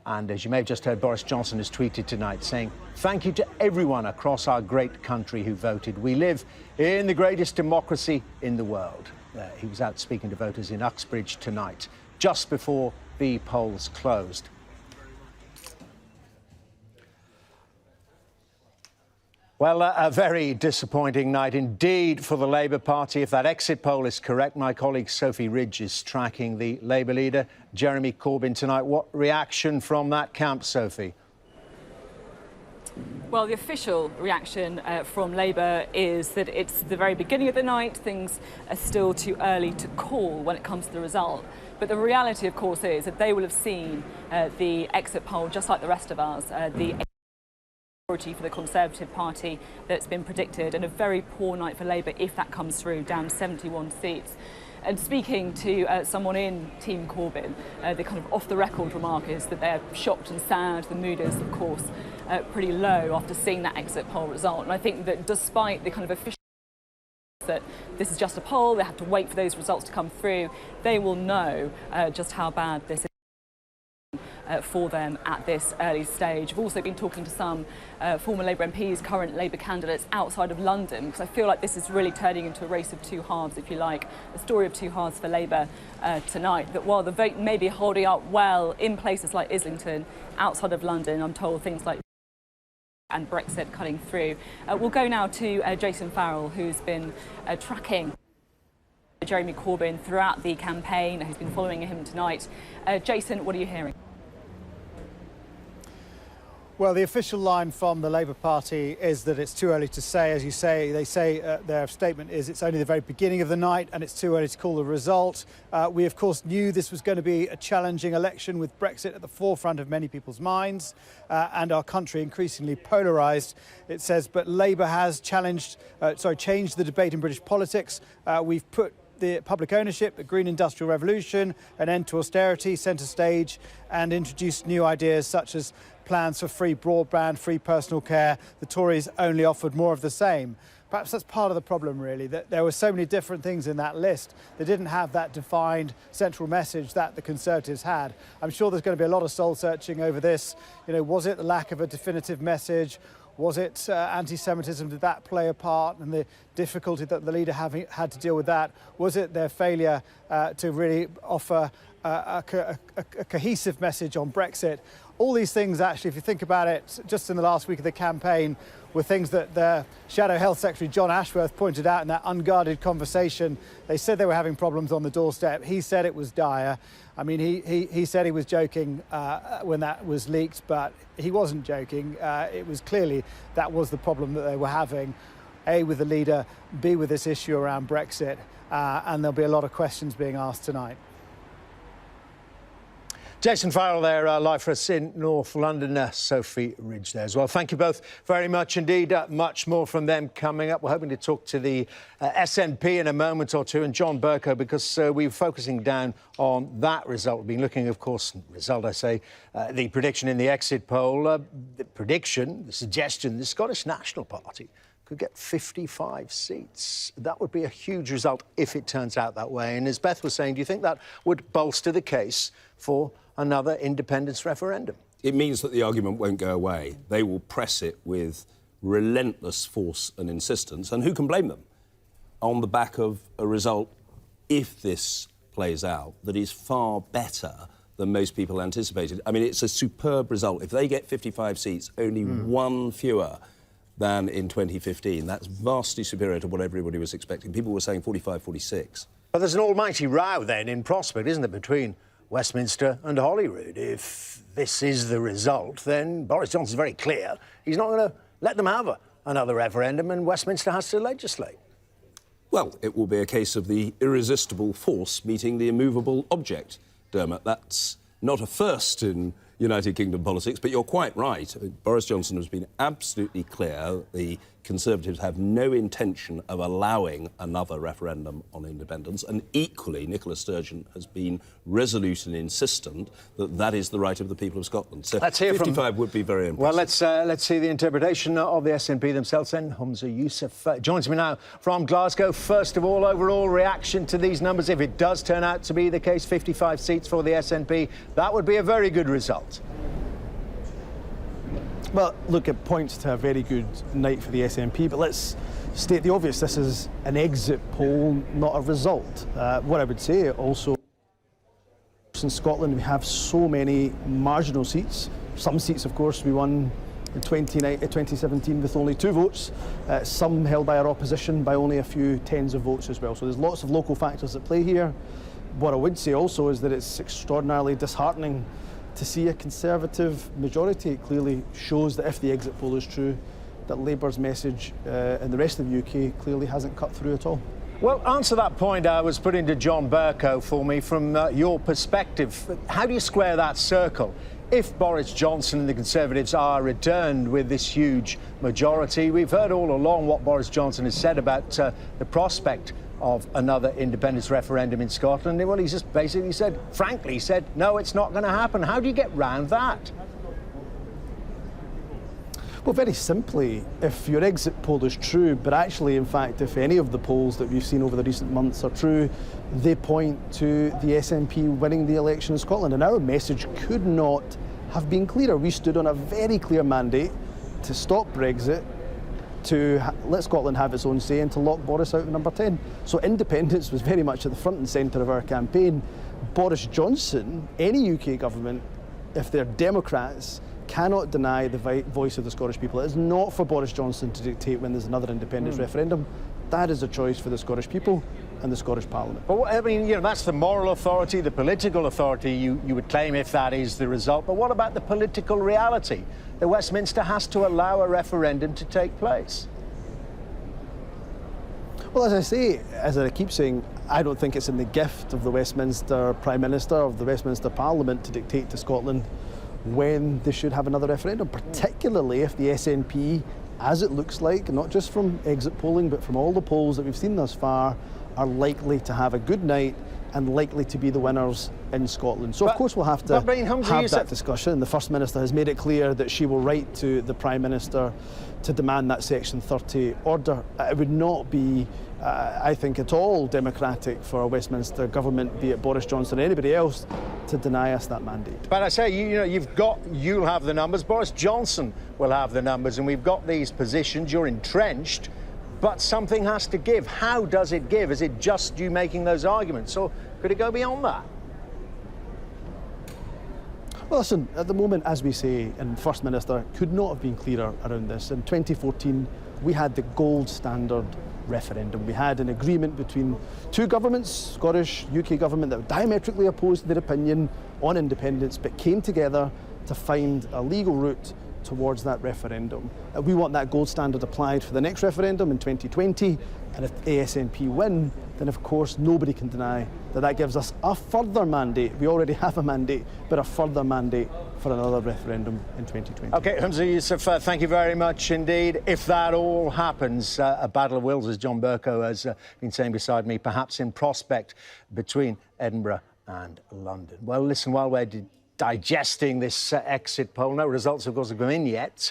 And as you may have just heard, Boris Johnson has tweeted tonight saying, "Thank you to everyone across our great country who voted. We live in the greatest democracy in the world." He was out speaking to voters in Uxbridge tonight, just before the polls closed. Well, a very disappointing night indeed for the Labour Party. If that exit poll is correct, my colleague Sophie Ridge is tracking the Labour leader, Jeremy Corbyn, tonight. What reaction from that camp, Sophie? Well, the official reaction from Labour is that it's the very beginning of the night. Things are still too early to call when it comes to the result. But the reality, of course, is that they will have seen the exit poll just like the rest of us. The majority for the Conservative Party that's been predicted, and a very poor night for Labour if that comes through, down 71 seats. And speaking to someone in Team Corbyn, the kind of off-the-record remark is that they're shocked and sad. The mood is, of course, pretty low after seeing that exit poll result. And I think that despite the kind of official that this is just a poll, they have to wait for those results to come through, they will know just how bad this is for them at this early stage. I've also been talking to some former Labour MPs, current Labour candidates outside of London, because I feel like this is really turning into a race of two halves, if you like, a story of two halves for Labour tonight. That while the vote may be holding up well in places like Islington, outside of London, I'm told things like and Brexit cutting through. We'll go now to Jason Farrell, who's been tracking Jeremy Corbyn throughout the campaign, who's been following him tonight. Jason, what are you hearing? Well, the official line from the Labour Party is that it's too early to say. As you say, they say their statement is it's only the very beginning of the night and it's too early to call the result. We, of course, knew this was going to be a challenging election with Brexit at the forefront of many people's minds and our country increasingly polarised. It says, but Labour has changed the debate in British politics. We've put the public ownership, the green industrial revolution, an end to austerity centre stage, and introduced new ideas such as plans for free broadband, free personal care. The Tories only offered more of the same. Perhaps that's part of the problem, really, that there were so many different things in that list that didn't have that defined central message that the Conservatives had. I'm sure there's going to be a lot of soul-searching over this. You know, was it the lack of a definitive message? Was it anti-Semitism? Did that play a part, and the difficulty that the leader had to deal with that? Was it their failure to really offer a cohesive message on Brexit? All these things, actually, if you think about it, just in the last week of the campaign, were things that the Shadow Health Secretary John Ashworth pointed out in that unguarded conversation. They said they were having problems on the doorstep. He said it was dire. I mean, he said he was joking when that was leaked, but he wasn't joking. It was clearly that was the problem that they were having, A, with the leader, B, with this issue around Brexit, and there'll be a lot of questions being asked tonight. Jason Farrell there, live for us in North London. Sophie Ridge there as well. Thank you both very much indeed. Much more from them coming up. We're hoping to talk to the SNP in a moment or two, and John Bercow, because we're focusing down on that result. We've been looking, of course, the prediction in the exit poll. The suggestion, the Scottish National Party could get 55 seats. That would be a huge result if it turns out that way. And as Beth was saying, do you think that would bolster the case for another independence referendum? It means that the argument won't go away. They will press it with relentless force and insistence. And who can blame them? On the back of a result, if this plays out, that is far better than most people anticipated. I mean, it's a superb result. If they get 55 seats, only one fewer than in 2015. That's vastly superior to what everybody was expecting. People were saying 45, 46. But there's an almighty row then in prospect, isn't there, between Westminster and Holyrood? If this is the result, then Boris Johnson's very clear. He's not going to let them have another referendum, and Westminster has to legislate. Well, it will be a case of the irresistible force meeting the immovable object, Dermot. That's not a first in United Kingdom politics, but you're quite right. Boris Johnson has been absolutely clear. The Conservatives have no intention of allowing another referendum on independence, and equally, Nicola Sturgeon has been resolute and insistent that that is the right of the people of Scotland. So let's hear 55 would be very impressive. Well, let's see the interpretation of the SNP themselves then. Humza Yousaf joins me now from Glasgow. First of all, overall reaction to these numbers. If it does turn out to be the case, 55 seats for the SNP, that would be a very good result. Well, look, it points to a very good night for the SNP, but let's state the obvious. This is an exit poll, not a result. What I would say also, in Scotland, we have so many marginal seats. Some seats, of course, we won in 2017 with only 2 votes. Some held by our opposition by only a few tens of votes as well. So there's lots of local factors at play here. What I would say also is that it's extraordinarily disheartening to see a Conservative majority. It clearly shows that if the exit poll is true, that Labour's message in the rest of the UK clearly hasn't cut through at all. Well, answer that point I was putting to John Bercow for me from your perspective. How do you square that circle? If Boris Johnson and the Conservatives are returned with this huge majority, we've heard all along what Boris Johnson has said about the prospect of another independence referendum in Scotland. Well, he's just basically said, frankly, said, no, it's not going to happen. How do you get round that? Well, very simply, if your exit poll is true, but actually, in fact, if any of the polls that we've seen over the recent months are true, they point to the SNP winning the election in Scotland. And our message could not have been clearer. We stood on a very clear mandate to stop Brexit, to let Scotland have its own say, and to lock Boris out at number 10. So independence was very much at the front and centre of our campaign. Boris Johnson, any UK government, if they're Democrats, cannot deny the voice of the Scottish people. It is not for Boris Johnson to dictate when there's another independence referendum. That is a choice for the Scottish people and the Scottish Parliament. But I mean, that's the moral authority, the political authority you would claim if that is the result. But what about the political reality? That Westminster has to allow a referendum to take place. Well, as I say, as I keep saying, I don't think it's in the gift of the Westminster Prime Minister, of the Westminster Parliament, to dictate to Scotland when they should have another referendum, particularly if the SNP, as it looks like, not just from exit polling, but from all the polls that we've seen thus far, are likely to have a good night and likely to be the winners in Scotland. So, of course, we'll have to have that discussion. The First Minister has made it clear that she will write to the Prime Minister to demand that Section 30 order. It would not be, I think, at all democratic for a Westminster government, be it Boris Johnson or anybody else, to deny us that mandate. But I say, you'll have the numbers, Boris Johnson will have the numbers, and we've got these positions, you're entrenched, but something has to give. How does it give? Is it just you making those arguments, or could it go beyond that? Well, listen, at the moment, as we say, and First Minister could not have been clearer around this. In 2014, we had the gold standard referendum. We had an agreement between 2 governments, Scottish, UK government, that were diametrically opposed to their opinion on independence, but came together to find a legal route towards that referendum. We want that gold standard applied for the next referendum in 2020, and if ASNP win, then of course nobody can deny that that gives us a further mandate. We already have a mandate, but a further mandate for another referendum in 2020. OK, Humza Yousaf, thank you very much indeed. If that all happens, a battle of wills, as John Bercow has been saying beside me, perhaps in prospect between Edinburgh and London. Well, listen, while we're digesting this exit poll, no results, of course, have come in yet.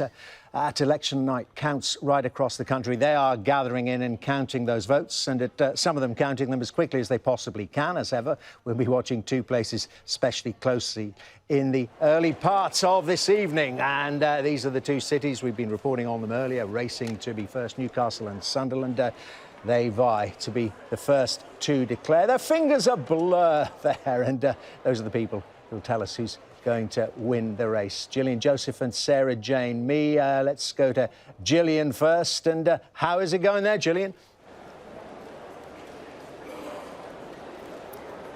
At election night, counts right across the country. They are gathering in and counting those votes, and some of them counting them as quickly as they possibly can. As ever, we'll be watching 2 places especially closely in the early parts of this evening. And these are the 2 cities. We've been reporting on them earlier, racing to be first, Newcastle and Sunderland. They vie to be the first to declare. Their fingers are blur there, and those are the people will tell us who's going to win the race. Gillian Joseph and Sarah Jane Mee. Let's go to Gillian first. And how is it going there, Gillian?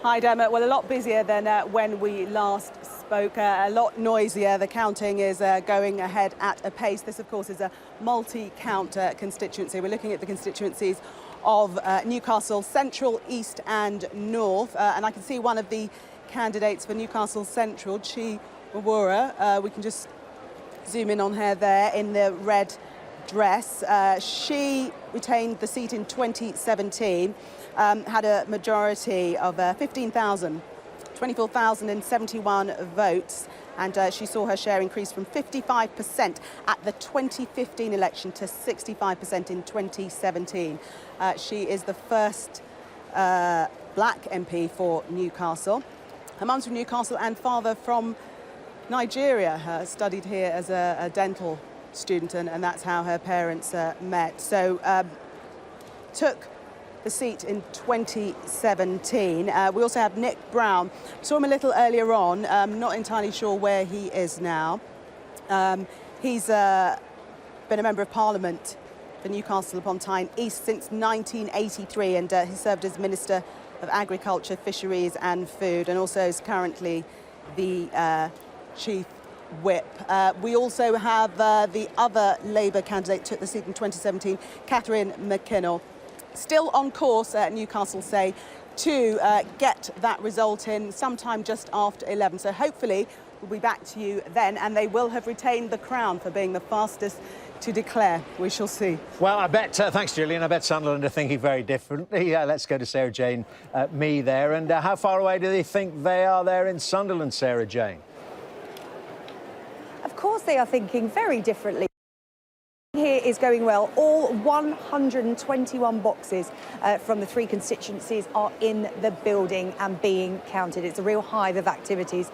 Hi, Dermot. Well, a lot busier than when we last spoke, a lot noisier. The counting is going ahead at a pace. This, of course, is a multi-count constituency. We're looking at the constituencies of Newcastle Central, East and North. And I can see one of the candidates for Newcastle Central, Chi Wawura. We can just zoom in on her there in the red dress. She retained the seat in 2017, had a majority of 24,071 votes, and she saw her share increase from 55% at the 2015 election to 65% in 2017. She is the first black MP for Newcastle. Her mum's from Newcastle and father from Nigeria. Studied here as a dental student, and that's how her parents met. So took the seat in 2017. We also have Nick Brown. Saw him a little earlier on. Not entirely sure where he is now. He's been a Member of Parliament for Newcastle upon Tyne East since 1983, and he served as Minister of Agriculture, Fisheries and Food, and also is currently the Chief Whip. We also have the other Labour candidate took the seat in 2017, Catherine McKinnell. Still on course, Newcastle say, to get that result in sometime just after 11. So hopefully we'll be back to you then, and they will have retained the crown for being the fastest to declare. We shall see. Well, I bet, thanks, Gillian, I bet Sunderland are thinking very differently. Let's go to Sarah Jane Mee there. And how far away do they think they are there in Sunderland, Sarah Jane? Of course they are thinking very differently. Here is going well. All 121 boxes from the three constituencies are in the building and being counted. It's a real hive of activities.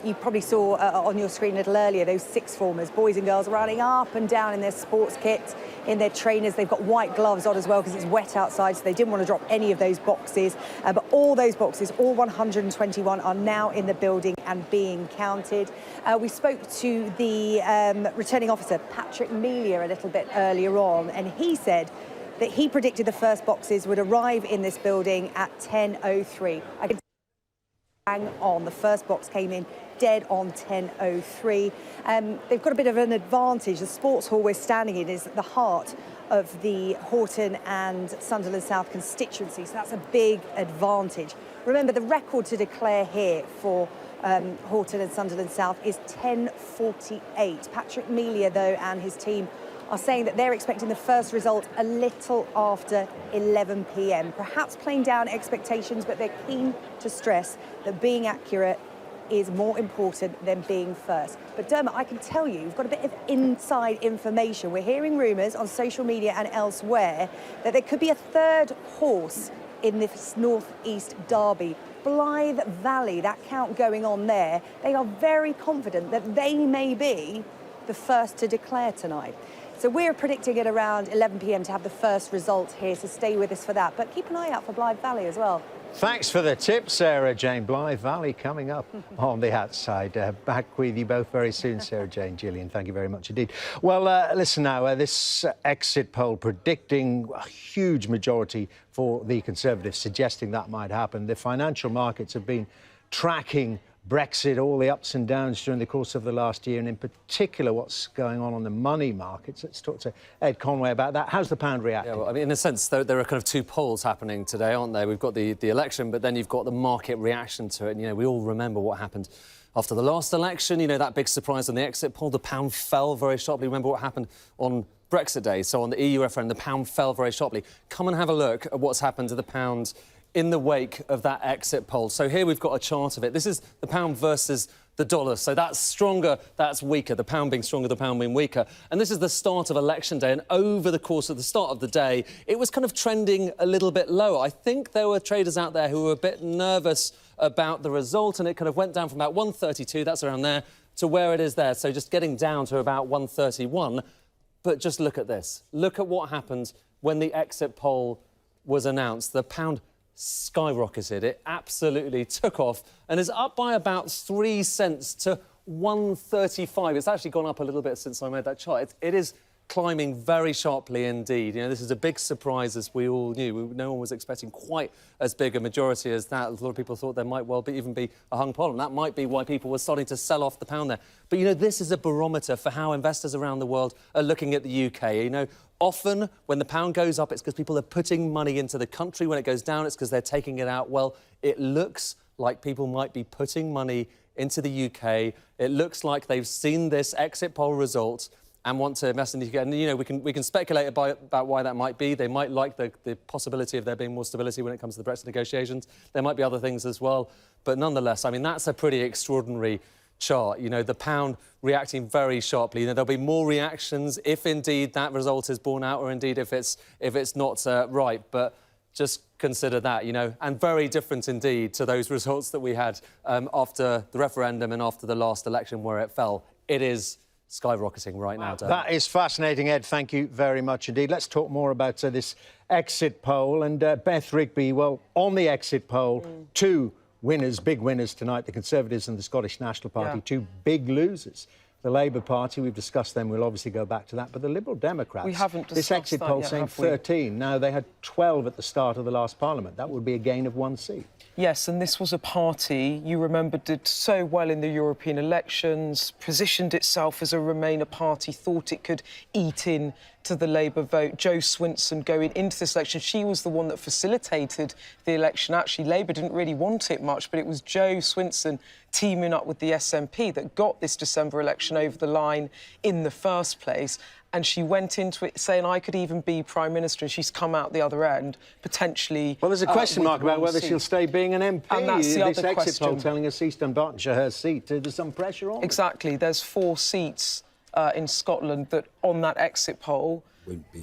You probably saw on your screen a little earlier those sixth formers, boys and girls, running up and down in their sports kits, in their trainers. They've got white gloves on as well because it's wet outside, so they didn't want to drop any of those boxes. But all those boxes, all 121, are now in the building and being counted. We spoke to the returning officer, Patrick Melia, a little bit earlier on, and he said that he predicted the first boxes would arrive in this building at 10:03. I can hang on. The first box came in dead on 10:03. They've got a bit of an advantage. The sports hall we're standing in is at the heart of the Horton and Sunderland South constituency, so that's a big advantage. Remember, the record to declare here for Horton and Sunderland South is 10:48. Patrick Melia, though, and his team are saying that they're expecting the first result a little after 11 p.m. Perhaps playing down expectations, but they're keen to stress that being accurate is more important than being first. But Dermot, I can tell you, we've got a bit of inside information. We're hearing rumours on social media and elsewhere that there could be a third horse in this North-East derby. Blythe Valley, that count going on there, they are very confident that they may be the first to declare tonight. So we're predicting at around 11 p.m. to have the first result here, so stay with us for that. But keep an eye out for Blythe Valley as well. Thanks for the tip, Sarah Jane. Blythe Valley coming up on the outside. Back with you both very soon, Sarah Jane, Gillian. Thank you very much indeed. Well, listen now, this exit poll predicting a huge majority for the Conservatives, suggesting that might happen. The financial markets have been tracking Brexit, all the ups and downs during the course of the last year, and in particular what's going on the money markets. Let's talk to Ed Conway about that. How's the pound reacting? Yeah, well, I mean, in a sense, there are kind of two polls happening today, aren't there? We've got the election, but then you've got the market reaction to it. And, you know, we all remember what happened after the last election. You know, that big surprise on the exit poll, the pound fell very sharply. Remember what happened on Brexit Day? So on the EU referendum, the pound fell very sharply. Come and have a look at what's happened to the pound in the wake of that exit poll. So here we've got a chart of it. This is the pound versus the dollar. So that's stronger, that's weaker. The pound being stronger, the pound being weaker. And this is the start of election day. And over the course of the start of the day, it was kind of trending a little bit lower. I think there were traders out there who were a bit nervous about the result, and it kind of went down from about 132, that's around there, to where it is there. So just getting down to about 131. But just look at this. Look at what happened when the exit poll was announced. The pound skyrocketed. It absolutely took off and is up by about 3 cents to 1.35. It's actually gone up a little bit since I made that chart. It is climbing very sharply indeed. You know, this is a big surprise, as we all knew. No one was expecting quite as big a majority as that. A lot of people thought there might well even be a hung poll, and that might be why people were starting to sell off the pound there. But, you know, this is a barometer for how investors around the world are looking at the UK. You know, often when the pound goes up, it's because people are putting money into the country. When it goes down, it's because they're taking it out. Well, it looks like people might be putting money into the UK. It looks like they've seen this exit poll result and want to invest in the UK. And, you know, we can speculate about why that might be. They might like the possibility of there being more stability when it comes to the Brexit negotiations. There might be other things as well. But nonetheless, I mean, that's a pretty extraordinary chart. You know, the pound reacting very sharply. You know, there'll be more reactions if indeed that result is borne out, or indeed if it's not right. But just consider that, you know, and very different indeed to those results that we had after the referendum and after the last election where it fell. It is skyrocketing right now. That is fascinating, Ed. Thank you very much indeed. Let's talk more about this exit poll. And Beth Rigby, well, on the exit poll, two winners, big winners tonight, the Conservatives and the Scottish National Party, two big losers. The Labour Party, we've discussed them, we'll obviously go back to that, but the Liberal Democrats, we haven't this exit poll yet, saying 13. Now, they had 12 at the start of the last Parliament. That would be a gain of 1 seat. Yes, and this was a party, you remember, did so well in the European elections, positioned itself as a Remainer party, thought it could eat in to the Labour vote. Jo Swinson going into this election, she was the one that facilitated the election. Actually, Labour didn't really want it much, but it was Jo Swinson teaming up with the SNP that got this December election over the line in the first place. And she went into it saying, I could even be Prime Minister, and she's come out the other end, potentially. Well, there's a question mark about whether she'll stay being an MP. And that's the this other exit question. poll telling us East Dunbartonshire, her seat. There's some pressure on. Exactly. There's 4 seats in Scotland that, on that exit poll,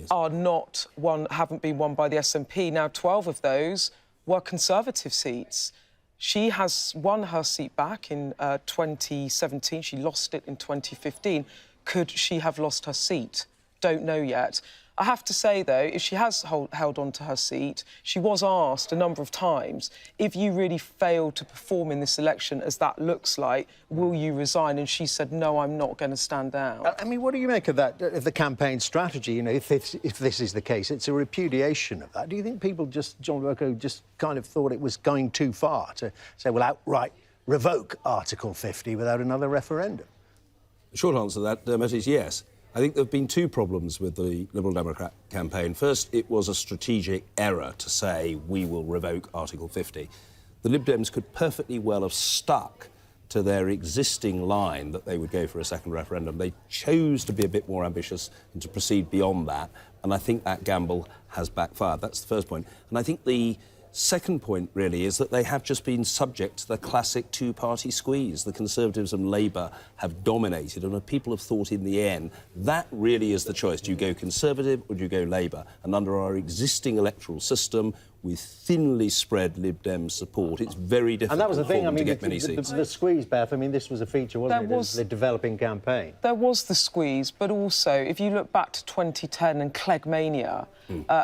haven't been won by the SNP. Now, 12 of those were Conservative seats. She has won her seat back in 2017. She lost it in 2015. Could she have lost her seat? Don't know yet. I have to say, though, if she has held on to her seat, she was asked a number of times, if you really fail to perform in this election, as that looks like, will you resign? And she said, no, I'm not going to stand down. I mean, what do you make of that, of the campaign strategy? You know, if this is the case, it's a repudiation of that. Do you think people John Bercow just kind of thought it was going too far to say, well, outright revoke Article 50 without another referendum? The short answer to that, Dermot, is yes. I think there have been 2 problems with the Liberal Democrat campaign. First, it was a strategic error to say we will revoke Article 50. The Lib Dems could perfectly well have stuck to their existing line that they would go for a second referendum. They chose to be a bit more ambitious and to proceed beyond that, and I think that gamble has backfired. That's the first point. And I think the second point, really, is that they have just been subject to the classic 2-party squeeze. The Conservatives and Labour have dominated, and people have thought in the end that really is the choice. Do you go Conservative or do you go Labour? And under our existing electoral system, with thinly spread Lib Dem support, it's very difficult and that was the thing, I mean, to get many seats. The squeeze, Beth, I mean, this was a feature, wasn't it, of the developing campaign? There was the squeeze, but also, if you look back to 2010 and Cleggmania,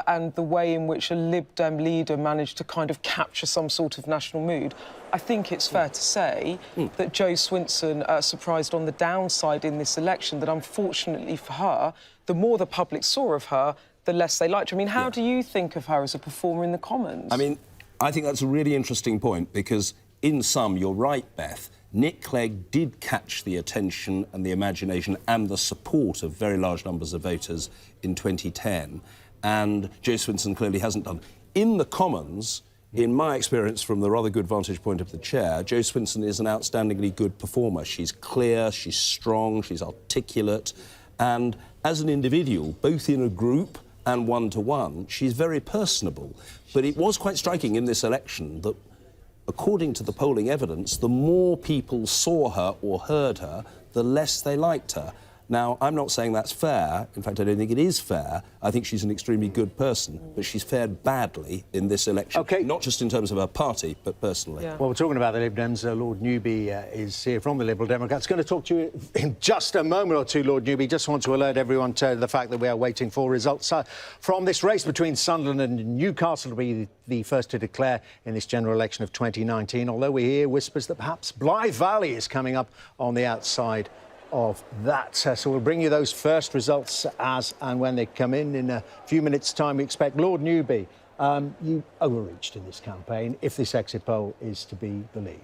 and the way in which a Lib Dem leader managed to kind of capture some sort of national mood, I think it's fair to say that Jo Swinson surprised on the downside in this election, that unfortunately for her, the more the public saw of her, the less they liked her. I mean, how do you think of her as a performer in the Commons? I mean, I think that's a really interesting point, because in sum, you're right, Beth, Nick Clegg did catch the attention and the imagination and the support of very large numbers of voters in 2010, and Jo Swinson clearly hasn't done. In the Commons, in my experience from the rather good vantage point of the chair, Jo Swinson is an outstandingly good performer. She's clear, she's strong, she's articulate, and as an individual, both in a group and one-to-one, she's very personable. But it was quite striking in this election that, according to the polling evidence, the more people saw her or heard her, the less they liked her. Now, I'm not saying that's fair. In fact, I don't think it is fair. I think she's an extremely good person, but she's fared badly in this election. OK. Not just in terms of her party, but personally. Yeah. Well, we're talking about the Lib Dems. Lord Newby is here from the Liberal Democrats. Going to talk to you in just a moment or two, Lord Newby. Just want to alert everyone to the fact that we are waiting for results from this race between Sunderland and Newcastle to be the first to declare in this general election of 2019, although we hear whispers that perhaps Blythe Valley is coming up on the outside of that. So we'll bring you those first results as and when they come in a few minutes' time. We expect. Lord Newby, you overreached in this campaign, if this exit poll is to be believed.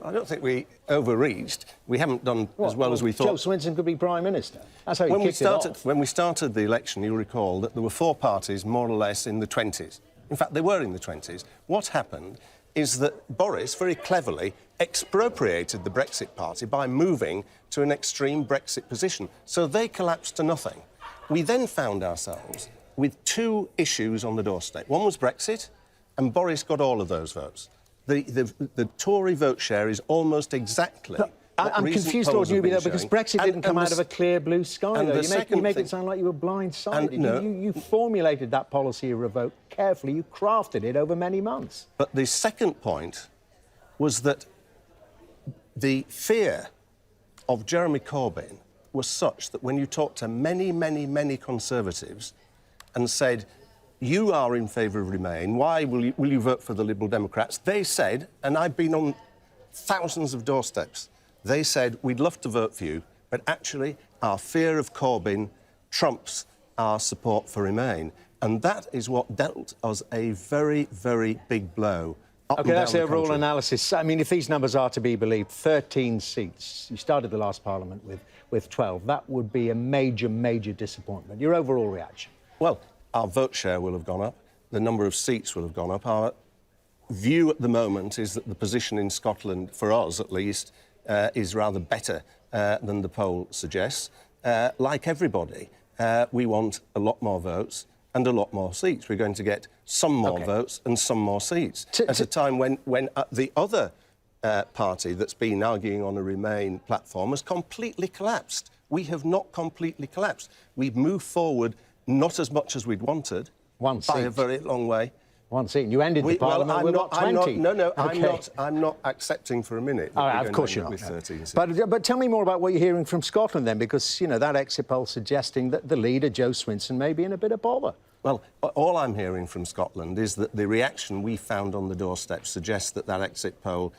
I don't think we overreached. We haven't done as well as we thought. Joe Swinson could be Prime Minister. That's how you kicked it off. When we started the election, you'll recall that there were 4 parties more or less in the 20s. In fact, they were in the 20s. What happened is that Boris very cleverly expropriated the Brexit Party by moving to an extreme Brexit position. So they collapsed to nothing. We then found ourselves with 2 issues on the doorstep. One was Brexit, and Boris got all of those votes. The Tory vote share is almost exactly... I'm confused, Lord Newby, though, because Brexit didn't come out of a clear blue sky, though. You make it sound like you were blindsided. You formulated that policy of revoke carefully. You crafted it over many months. But the second point was that the fear of Jeremy Corbyn was such that when you talked to many, many, many Conservatives and said, you are in favour of Remain, why will you vote for the Liberal Democrats? They said, and I've been on thousands of doorsteps, they said, we'd love to vote for you, but actually our fear of Corbyn trumps our support for Remain. And that is what dealt us a very, very big blow. OK, that's the overall analysis. I mean, if these numbers are to be believed, 13 seats. You started the last Parliament with 12. That would be a major, major disappointment. Your overall reaction? Well, our vote share will have gone up. The number of seats will have gone up. Our view at the moment is that the position in Scotland, for us at least, is rather better than the poll suggests. Like everybody, we want a lot more votes and a lot more seats. We're going to get some more votes and some more seats at a time when the other party that's been arguing on a Remain platform has completely collapsed. We have not completely collapsed. We've moved forward not as much as we'd wanted. One seat. By a very long way. One seat. You ended the Parliament with what, 20? I'm not accepting for a minute. Of course you're not. With 13 seats. But tell me more about what you're hearing from Scotland then, because, you know, that exit poll suggesting that the leader, Joe Swinson, may be in a bit of bother. Well, all I'm hearing from Scotland is that the reaction we found on the doorstep suggests that exit poll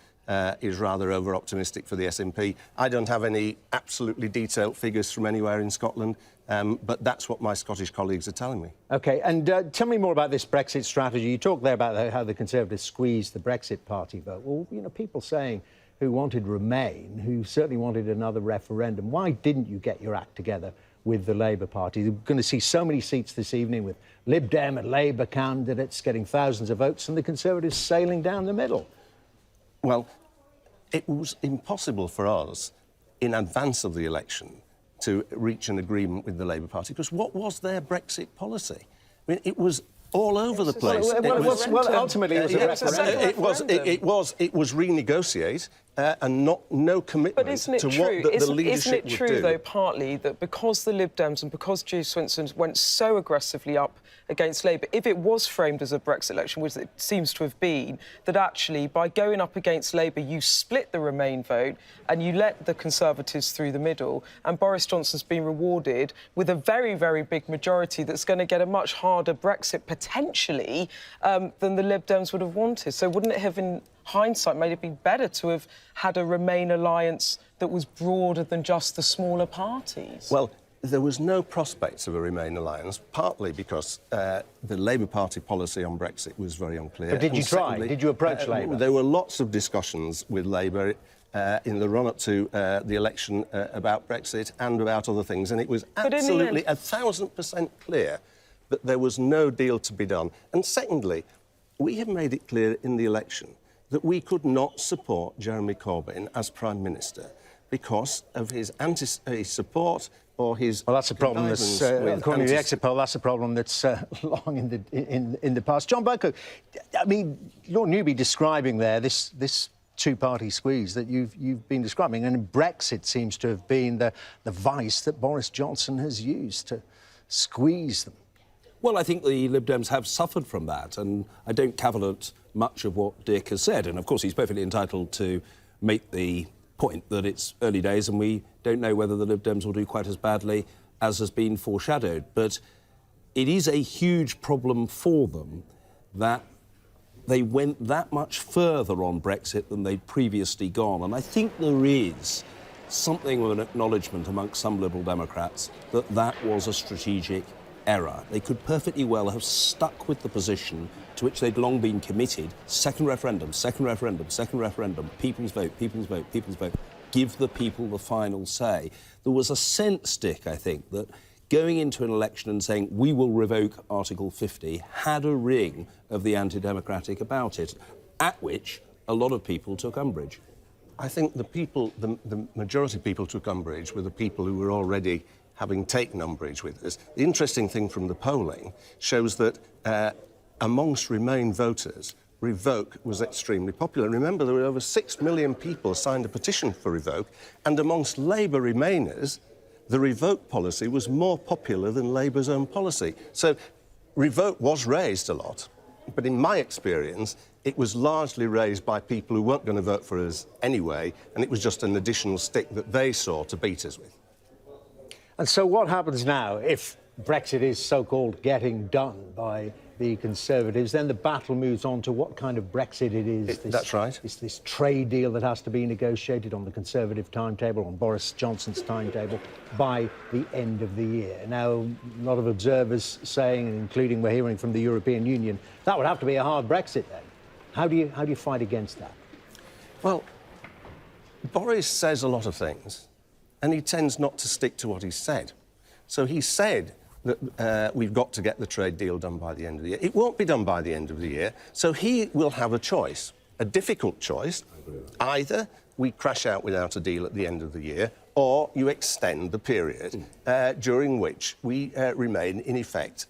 is rather over-optimistic for the SNP. I don't have any absolutely detailed figures from anywhere in Scotland, but that's what my Scottish colleagues are telling me. OK, and tell me more about this Brexit strategy. You talked there about how the Conservatives squeezed the Brexit Party vote. Well, you know, people saying who wanted Remain, who certainly wanted another referendum, why didn't you get your act together with the Labour Party? We're going to see so many seats this evening with Lib Dem and Labour candidates getting thousands of votes and the Conservatives sailing down the middle. Well, it was impossible for us, in advance of the election, to reach an agreement with the Labour Party, because what was their Brexit policy? I mean, it was all over the place. Ultimately, it was a referendum. It was renegotiate and no commitment to what the leadership would do. Isn't it true, though, partly, that because the Lib Dems and because Joe Swinson went so aggressively up against Labour, if it was framed as a Brexit election, which it seems to have been, that actually, by going up against Labour, you split the Remain vote and you let the Conservatives through the middle, and Boris Johnson's been rewarded with a very, very big majority that's going to get a much harder Brexit, potentially, than the Lib Dems would have wanted. So wouldn't it have, in hindsight, made it be better to have had a Remain alliance that was broader than just the smaller parties? Well, there was no prospects of a Remain alliance, partly because the Labour Party policy on Brexit was very unclear. But did you try? Did you approach Labour? There were lots of discussions with Labour in the run-up to the election about Brexit and about other things, and it was absolutely 1,000% clear that there was no deal to be done. And secondly, we have made it clear in the election that we could not support Jeremy Corbyn as Prime Minister because of his support or his... Well, that's a problem that's, according to the exit poll, that's a problem that's long in the past. John Bercow, I mean, Lord Newby describing there this two-party squeeze that you've been describing. And Brexit seems to have been the vice that Boris Johnson has used to squeeze them. Well, I think the Lib Dems have suffered from that, and I don't cavil much of what Dick has said. And, of course, he's perfectly entitled to make the point that it's early days and we don't know whether the Lib Dems will do quite as badly as has been foreshadowed. But it is a huge problem for them that they went that much further on Brexit than they'd previously gone. And I think there is something of an acknowledgement amongst some Liberal Democrats that that was a strategic error. They could perfectly well have stuck with the position to which they'd long been committed. Second referendum, second referendum, second referendum, people's vote, people's vote, people's vote. Give the people the final say. There was a sense, Dick, I think, that going into an election and saying, we will revoke Article 50, had a ring of the anti-democratic about it, at which a lot of people took umbrage. I think the majority of people took umbrage were the people who were already having taken umbrage with us. The interesting thing from the polling shows that amongst Remain voters, revoke was extremely popular. Remember, there were over 6 million people signed a petition for revoke, and amongst Labour Remainers, the revoke policy was more popular than Labour's own policy. So revoke was raised a lot, but in my experience, it was largely raised by people who weren't going to vote for us anyway, and it was just an additional stick that they saw to beat us with. And so what happens now if Brexit is so-called getting done by the Conservatives? Then the battle moves on to what kind of Brexit it is. That's right. It's this trade deal that has to be negotiated on the Conservative timetable, on Boris Johnson's timetable, by the end of the year. Now, a lot of observers saying, including we're hearing from the European Union, that would have to be a hard Brexit then. How do you fight against that? Well, Boris says a lot of things, and he tends not to stick to what he's said. So he said that we've got to get the trade deal done by the end of the year. It won't be done by the end of the year, so he will have a choice, a difficult choice. Either we crash out without a deal at the end of the year, or you extend the period during which we remain, in effect,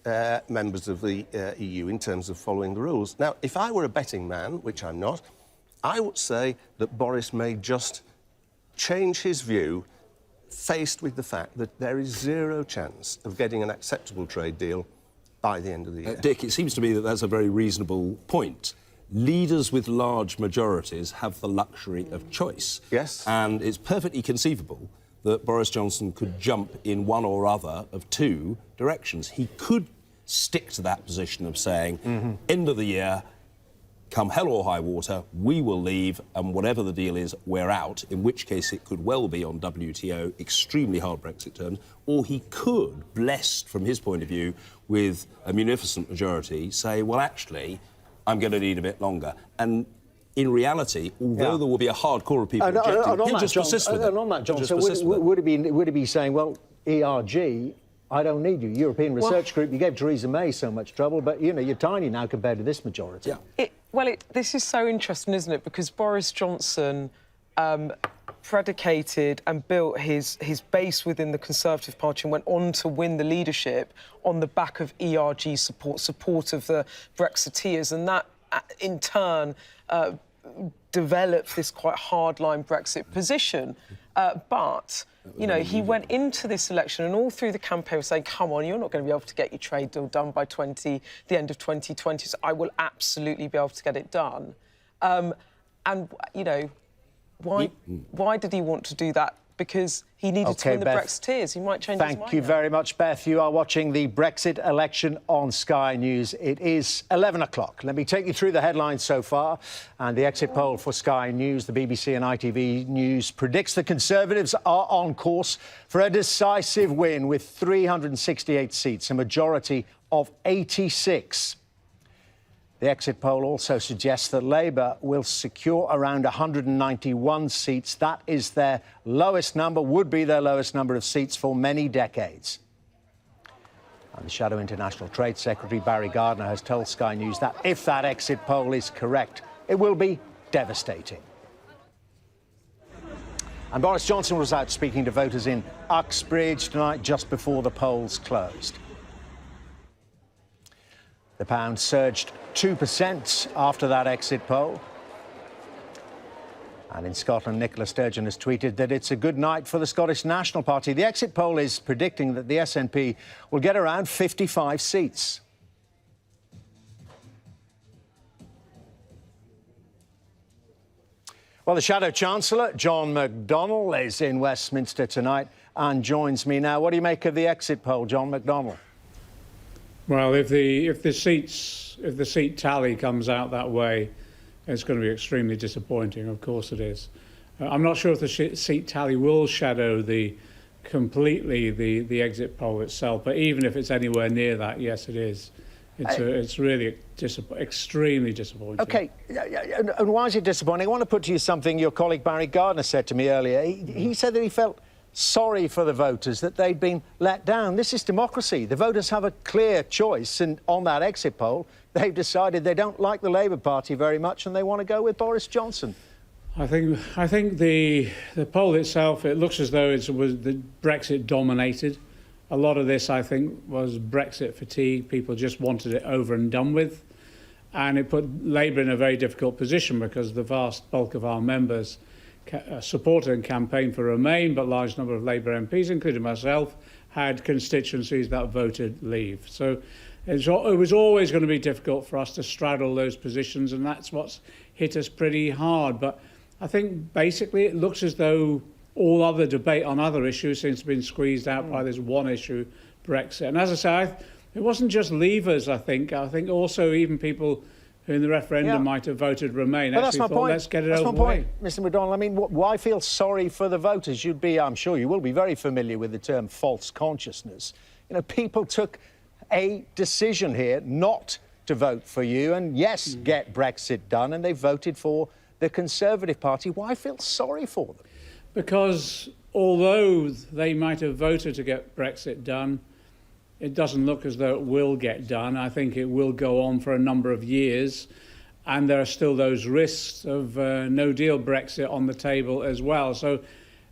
members of the EU in terms of following the rules. Now, if I were a betting man, which I'm not, I would say that Boris may just change his view faced with the fact that there is zero chance of getting an acceptable trade deal by the end of the year. Dick, it seems to me that that's a very reasonable point. Leaders with large majorities have the luxury of choice. Yes. And it's perfectly conceivable that Boris Johnson could jump in one or other of two directions. He could stick to that position of saying, end of the year, come hell or high water, we will leave, and whatever the deal is, we're out, in which case it could well be on WTO, extremely hard Brexit terms, or he could, blessed from his point of view, with a munificent majority, say, well, actually, I'm going to need a bit longer. And in reality, although there will be a hard core of people rejecting, he'll just persist with it. And on that, John, so would it be saying, well, ERG, I don't need you. European Research Group, you gave Theresa May so much trouble, but, you know, you're tiny now compared to this majority. Yeah. This is so interesting, isn't it? Because Boris Johnson predicated and built his base within the Conservative Party and went on to win the leadership on the back of ERG support of the Brexiteers, and that, in turn, developed this quite hardline Brexit position. But, you know, he went into this election and all through the campaign saying, come on, you're not going to be able to get your trade deal done by the end of 2020, so I will absolutely be able to get it done. And, you know, why did he want to do that? Because he needed to win the Brexiteers. He might change his mind. Thank you very much, Beth. You are watching the Brexit election on Sky News. It is 11 o'clock. Let me take you through the headlines so far. And the exit poll for Sky News, the BBC and ITV News, predicts the Conservatives are on course for a decisive win with 368 seats, a majority of 86. The exit poll also suggests that Labour will secure around 191 seats. That is their lowest number, would be their lowest number of seats for many decades. And the Shadow International Trade Secretary, Barry Gardiner, has told Sky News that if that exit poll is correct, it will be devastating. And Boris Johnson was out speaking to voters in Uxbridge tonight, just before the polls closed. The pound surged 2% after that exit poll. And in Scotland, Nicola Sturgeon has tweeted that it's a good night for the Scottish National Party. The exit poll is predicting that the SNP will get around 55 seats. Well, the Shadow Chancellor, John McDonnell, is in Westminster tonight and joins me now. What do you make of the exit poll, John McDonnell? Well, if the seat tally comes out that way, it's going to be extremely disappointing. Of course it is. I'm not sure if the seat tally will shadow completely the exit poll itself, but even if it's anywhere near that, yes, it is. It's really extremely disappointing. OK, and why is it disappointing? I want to put to you something your colleague Barry Gardner said to me earlier. He said that he felt sorry for the voters, that they'd been let down. This is democracy. The voters have a clear choice, and on that exit poll, they've decided they don't like the Labour Party very much and they want to go with Boris Johnson. I think the poll itself, it looks as though it was the Brexit dominated. A lot of this, I think, was Brexit fatigue. People just wanted it over and done with. And it put Labour in a very difficult position because the vast bulk of our members supported and campaigned for Remain, but a large number of Labour MPs, including myself, had constituencies that voted Leave. So it was always going to be difficult for us to straddle those positions, and that's what's hit us pretty hard. But I think basically it looks as though all other debate on other issues seems to have been squeezed out by this one issue, Brexit. And as I say, it wasn't just Leavers, I think also even people who in the referendum might have voted Remain actually thought, let's get it over the way. Mr McDonnell, I mean, why feel sorry for the voters? You'd be, I'm sure you will be very familiar with the term false consciousness. You know, people took a decision here not to vote for you and, yes, get Brexit done, and they voted for the Conservative Party. Why feel sorry for them? Because although they might have voted to get Brexit done, it doesn't look as though it will get done. I think it will go on for a number of years, and there are still those risks of no-deal Brexit on the table as well. So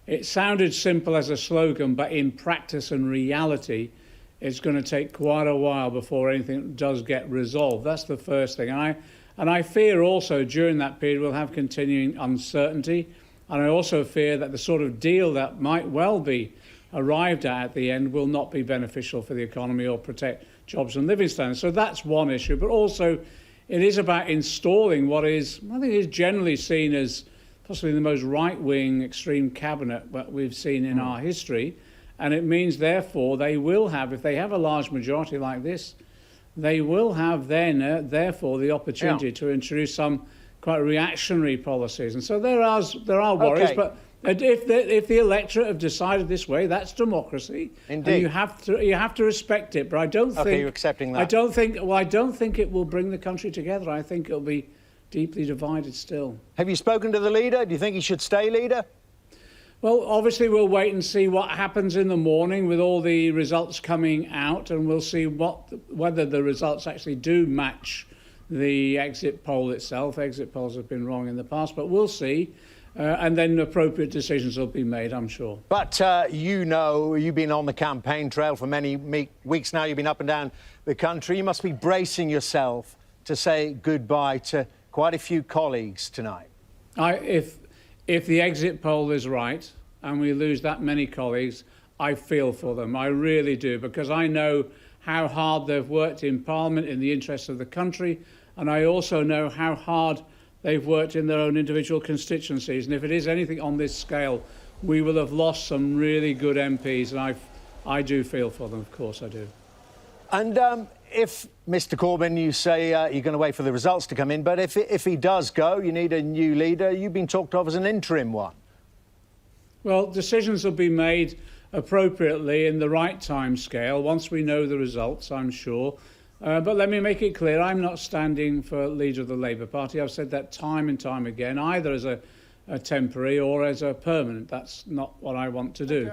it sounded simple as a slogan, but in practice and reality, it's going to take quite a while before anything does get resolved. That's the first thing. And I fear also during that period we'll have continuing uncertainty. And I also fear that the sort of deal that might well be arrived at the end will not be beneficial for the economy or protect jobs and living standards. So that's one issue. But also it is about installing what is, I think, is generally seen as possibly the most right-wing extreme cabinet that we've seen in our history. And it means, therefore, they will have, if they have a large majority like this, they will have then, therefore, the opportunity to introduce some quite reactionary policies. And so there are worries, but if the electorate have decided this way, that's democracy. Indeed. And you have to respect it. But I don't think you're accepting that. I don't think it will bring the country together. I think it'll be deeply divided still. Have you spoken to the leader? Do you think he should stay leader? Well, obviously we'll wait and see what happens in the morning with all the results coming out, and we'll see whether the results actually do match the exit poll itself. Exit polls have been wrong in the past, but we'll see. And then appropriate decisions will be made, I'm sure. But you know, you've been on the campaign trail for many weeks now. You've been up and down the country. You must be bracing yourself to say goodbye to quite a few colleagues tonight. If the exit poll is right and we lose that many colleagues, I feel for them. I really do, because I know how hard they've worked in Parliament in the interests of the country, and I also know how hard they've worked in their own individual constituencies. And if it is anything on this scale, we will have lost some really good MPs, and I do feel for them, of course I do. And if, Mr Corbyn, you say you're going to wait for the results to come in, but if he does go, you need a new leader. You've been talked of as an interim one. Well, decisions will be made appropriately in the right time scale once we know the results, I'm sure. But let me make it clear, I'm not standing for leader of the Labour Party. I've said that time and time again, either as a temporary or as a permanent. That's not what I want to do.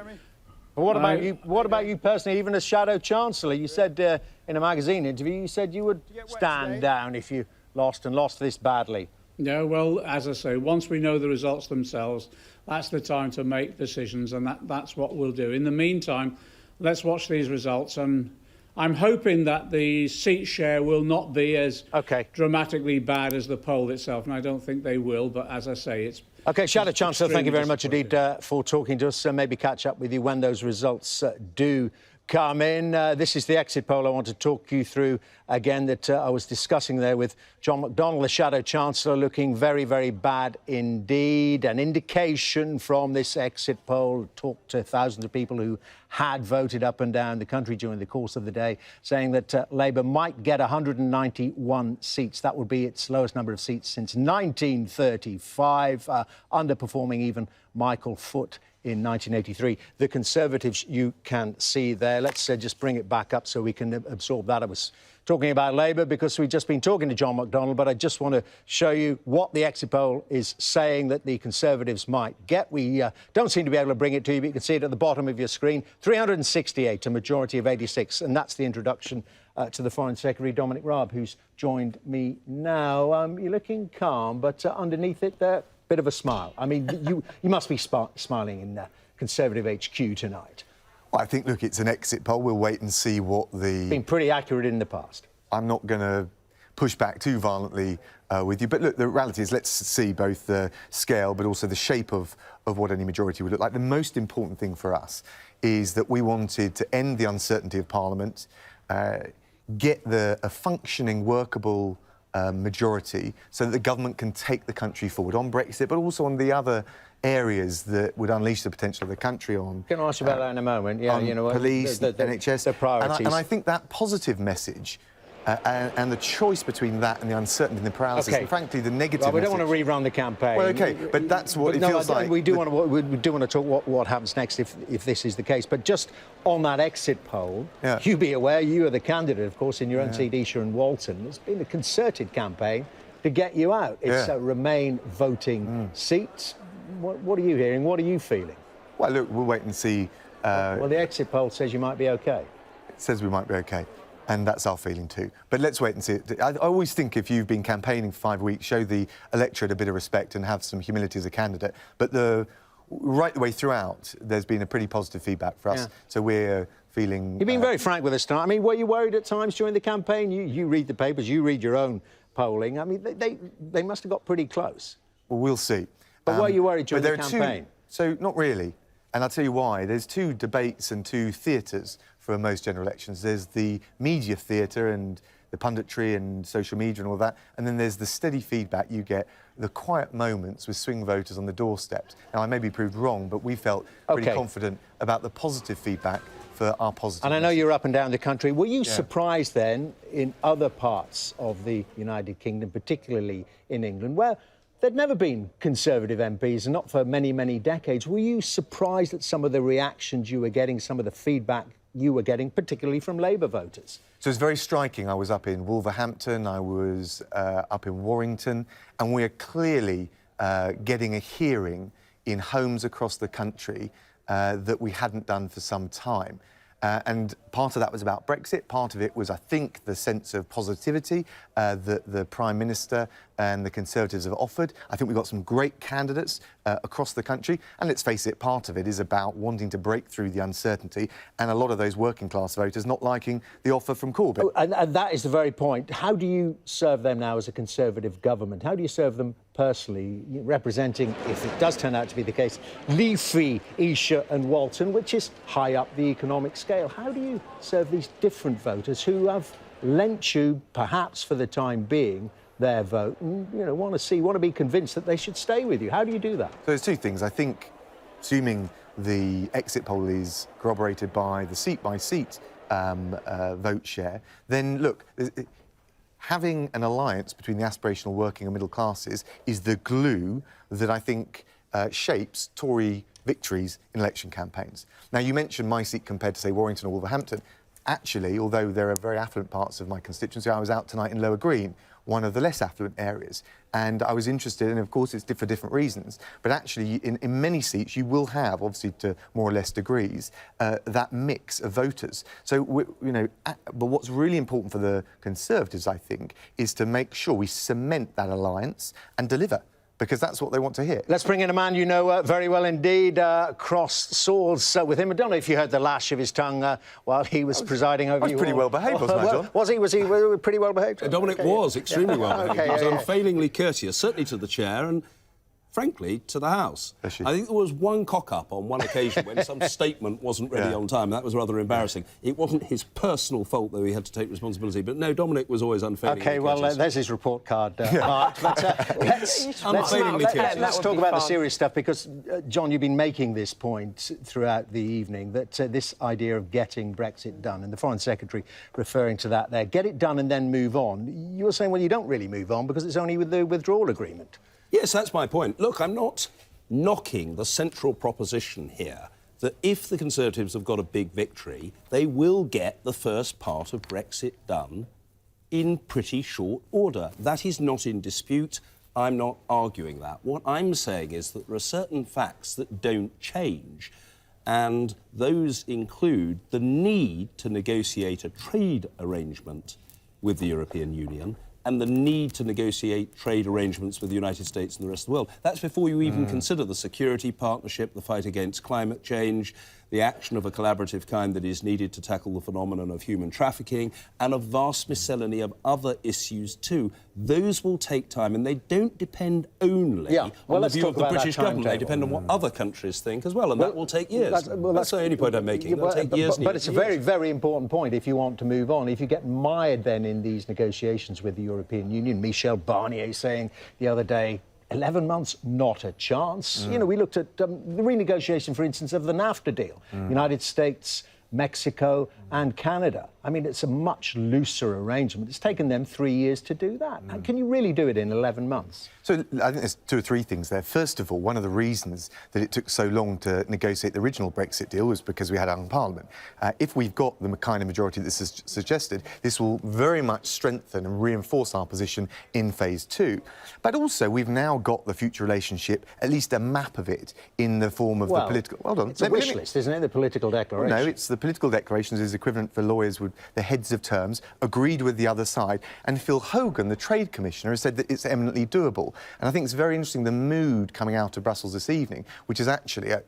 But what about you? What about you personally? Even as Shadow Chancellor, you said in a magazine interview, you said you would stand down if you lost this badly. No, well, as I say, once we know the results themselves, that's the time to make decisions, and that's what we'll do. In the meantime, let's watch these results, and I'm hoping that the seat share will not be as dramatically bad as the poll itself, and I don't think they will, but as I say, OK, Shadow Chancellor, thank you very much indeed for talking to us. Maybe catch up with you when those results do come in. This is the exit poll I want to talk you through again that I was discussing there with John McDonnell, the Shadow Chancellor, looking very, very bad indeed. An indication from this exit poll, talked to thousands of people who had voted up and down the country during the course of the day, saying that Labour might get 191 seats. That would be its lowest number of seats since 1935, underperforming even Michael Foot in 1983. The Conservatives, you can see there. Let's just bring it back up so we can absorb that. I was talking about Labour because we've just been talking to John McDonnell, but I just want to show you what the exit poll is saying that the Conservatives might get. We don't seem to be able to bring it to you, but you can see it at the bottom of your screen. 368, a majority of 86, and that's the introduction to the Foreign Secretary, Dominic Raab, who's joined me now. You're looking calm, but underneath it there, bit of a smile. I mean, you must be smiling in Conservative HQ tonight. Well, I think, look, it's an exit poll. We'll wait and see what the... Been pretty accurate in the past. I'm not going to push back too violently with you. But look, the reality is, let's see both the scale but also the shape of what any majority would look like. The most important thing for us is that we wanted to end the uncertainty of Parliament, get a functioning, workable majority so that the government can take the country forward on Brexit, but also on the other areas that would unleash the potential of the country on... Can I ask you about that in a moment? Yeah, you know, police, the NHS... The priorities. And I think that positive message and the choice between that and the uncertainty and the paralysis, and frankly, the negative well, we don't message... want to rerun the campaign. Well, OK, but that's what it feels like. We do want to talk what happens next if this is the case. But just on that exit poll, you be aware, you are the candidate, of course, in your own seat, Esher and Walton. It's been a concerted campaign to get you out. It's a Remain voting seat. What are you hearing? What are you feeling? Well, look, we'll wait and see. Well, the exit poll says you might be OK. It says we might be OK. And that's our feeling too. But let's wait and see. I always think if you've been campaigning for 5 weeks, show the electorate a bit of respect and have some humility as a candidate. But right the way throughout, there's been a pretty positive feedback for us. Yeah. So we're feeling... You've been very frank with us tonight. I mean, were you worried at times during the campaign? You read the papers, you read your own polling. I mean, they must have got pretty close. Well, we'll see. But were you worried during the campaign? So, not really. And I'll tell you why. There's two debates and two theatres for most general elections. There's the media theatre and the punditry and social media and all that, and then there's the steady feedback you get, the quiet moments with swing voters on the doorsteps. Now, I may be proved wrong, but we felt pretty confident about the positive feedback for our positive. And I know you're up and down the country. Were you surprised then in other parts of the United Kingdom, particularly in England, where there'd never been Conservative MPs, and not for many, many decades? Were you surprised at some of the reactions you were getting, some of the feedback you were getting, particularly from Labour voters? So it's very striking. I was up in Wolverhampton, I was up in Warrington, and we're clearly getting a hearing in homes across the country that we hadn't done for some time. And part of that was about Brexit. Part of it was, I think, the sense of positivity that the Prime Minister and the Conservatives have offered. I think we've got some great candidates across the country. And let's face it, part of it is about wanting to break through the uncertainty and a lot of those working-class voters not liking the offer from Corbyn. Oh, and that is the very point. How do you serve them now as a Conservative government? How do you serve them personally, representing, if it does turn out to be the case, Leafy, Esher and Walton, which is high up the economic scale? How do you serve these different voters who have lent you, perhaps for the time being, their vote and, you know, want to be convinced that they should stay with you? How do you do that? So there's two things. I think, assuming the exit poll is corroborated by the seat-by-seat vote share, then, look, having an alliance between the aspirational working and middle classes is the glue that I think shapes Tory victories in election campaigns. Now, you mentioned my seat compared to, say, Warrington or Wolverhampton. Actually, although there are very affluent parts of my constituency, I was out tonight in Lower Green, one of the less affluent areas. And I was interested, and of course it's for different reasons, but actually in many seats you will have, obviously to more or less degrees, that mix of voters. So, but what's really important for the Conservatives, I think, is to make sure we cement that alliance and deliver, because that's what they want to hear. Let's bring in a man you know very well indeed, cross swords with him. I don't know if you heard the lash of his tongue while he was presiding over you. I was pretty well behaved, wasn't I, John? Was he pretty well behaved? Dominic was extremely well behaved. He was unfailingly courteous, certainly to the chair, and frankly, to the House. I think there was one cock-up on one occasion when some statement wasn't ready on time. That was rather embarrassing. It wasn't his personal fault, though he had to take responsibility. But no, Dominic was always unfairly OK, well, there's his report card, Mark. But let's talk about the serious stuff, because, John, you've been making this point throughout the evening, that this idea of getting Brexit done, and the Foreign Secretary referring to that there, get it done and then move on. You're saying, well, you don't really move on because it's only with the withdrawal agreement. Yes, that's my point. Look, I'm not knocking the central proposition here that if the Conservatives have got a big victory, they will get the first part of Brexit done in pretty short order. That is not in dispute. I'm not arguing that. What I'm saying is that there are certain facts that don't change, and those include the need to negotiate a trade arrangement with the European Union and the need to negotiate trade arrangements with the United States and the rest of the world. That's before you even consider the security partnership, the fight against climate change, the action of a collaborative kind that is needed to tackle the phenomenon of human trafficking, and a vast miscellany of other issues too. Those will take time, and they don't depend only on the view of the British government. They depend on what other countries think as well, and that will take years. That's the only point I'm making. It'll take years. But it's a very, very important point if you want to move on. If you get mired then in these negotiations with the European Union, Michel Barnier saying the other day, 11 months, not a chance. You know, we looked at the renegotiation, for instance, of the NAFTA deal. United States, Mexico and Canada. I mean, it's a much looser arrangement. It's taken them 3 years to do that. Can you really do it in 11 months? So I think there's two or three things there. First of all, one of the reasons that it took so long to negotiate the original Brexit deal was because we had hung Parliament. If we've got the kind of majority this is suggested, this will very much strengthen and reinforce our position in phase two. But also, we've now got the future relationship, at least a map of it, in the form of the political... Hold on. It's a wish list, isn't it, the political declaration? No, it's the political declarations is equivalent for lawyers with the heads of terms, agreed with the other side, and Phil Hogan, the Trade Commissioner, has said that it's eminently doable. And I think it's very interesting, the mood coming out of Brussels this evening, which is actually a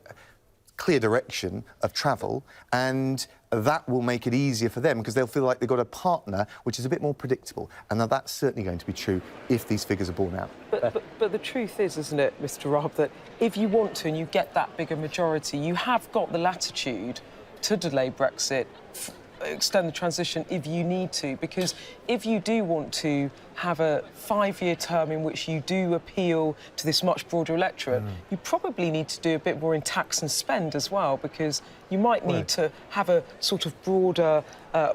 clear direction of travel, and that will make it easier for them because they'll feel like they've got a partner which is a bit more predictable. And now that's certainly going to be true if these figures are borne out. But the truth is, isn't it, Mr. Raab, that if you want to and you get that bigger majority, you have got the latitude to delay Brexit, extend the transition if you need to, because if you do want to have a 5-year term in which you do appeal to this much broader electorate, you probably need to do a bit more in tax and spend as well, because you might need to have a sort of broader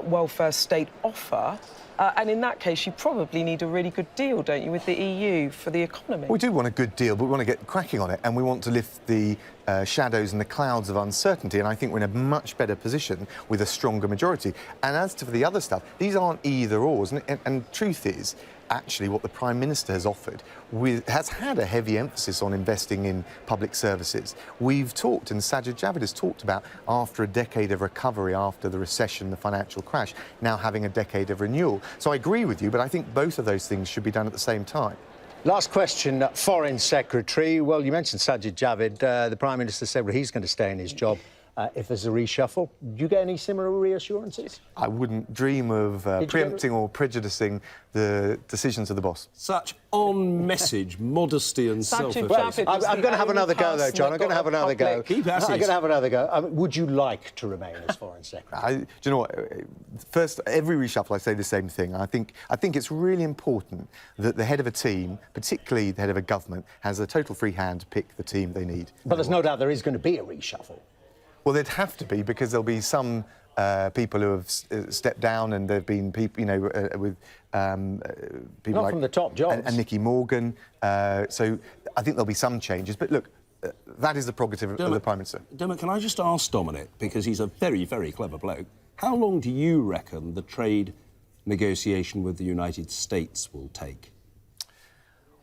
welfare state offer. And in that case, you probably need a really good deal, don't you, with the EU for the economy? We do want a good deal, but we want to get cracking on it, and we want to lift the shadows and the clouds of uncertainty, and I think we're in a much better position with a stronger majority. And as to the other stuff, these aren't either-ors, and truth is, actually what the Prime Minister has offered has had a heavy emphasis on investing in public services. We've talked, and Sajid Javid has talked about, after a decade of recovery, after the recession, the financial crash, now having a decade of renewal. So I agree with you, but I think both of those things should be done at the same time. Last question, Foreign Secretary. Well, you mentioned Sajid Javid. The Prime Minister said, well, he's going to stay in his job if there's a reshuffle. Do you get any similar reassurances? I wouldn't dream of preempting or prejudicing the decisions of the boss. Such on-message modesty and self-effacing. I'm going to have another go, though, John. I'm going to have another go. Keep at it. I'm going to have another go. Would you like to remain as Foreign Secretary? Do you know what? First, every reshuffle, I say the same thing. I think it's really important that the head of a team, particularly the head of a government, has a total free hand to pick the team they need. But there's no doubt there is going to be a reshuffle. Well, there'd have to be, because there'll be some people who have stepped down, and there've been people, you know, with people not from the top jobs. And Nicky Morgan. So I think there'll be some changes. But look, that is the prerogative of the Prime Minister. Dermot, can I just ask Dominic, because he's a very, very clever bloke, how long do you reckon the trade negotiation with the United States will take?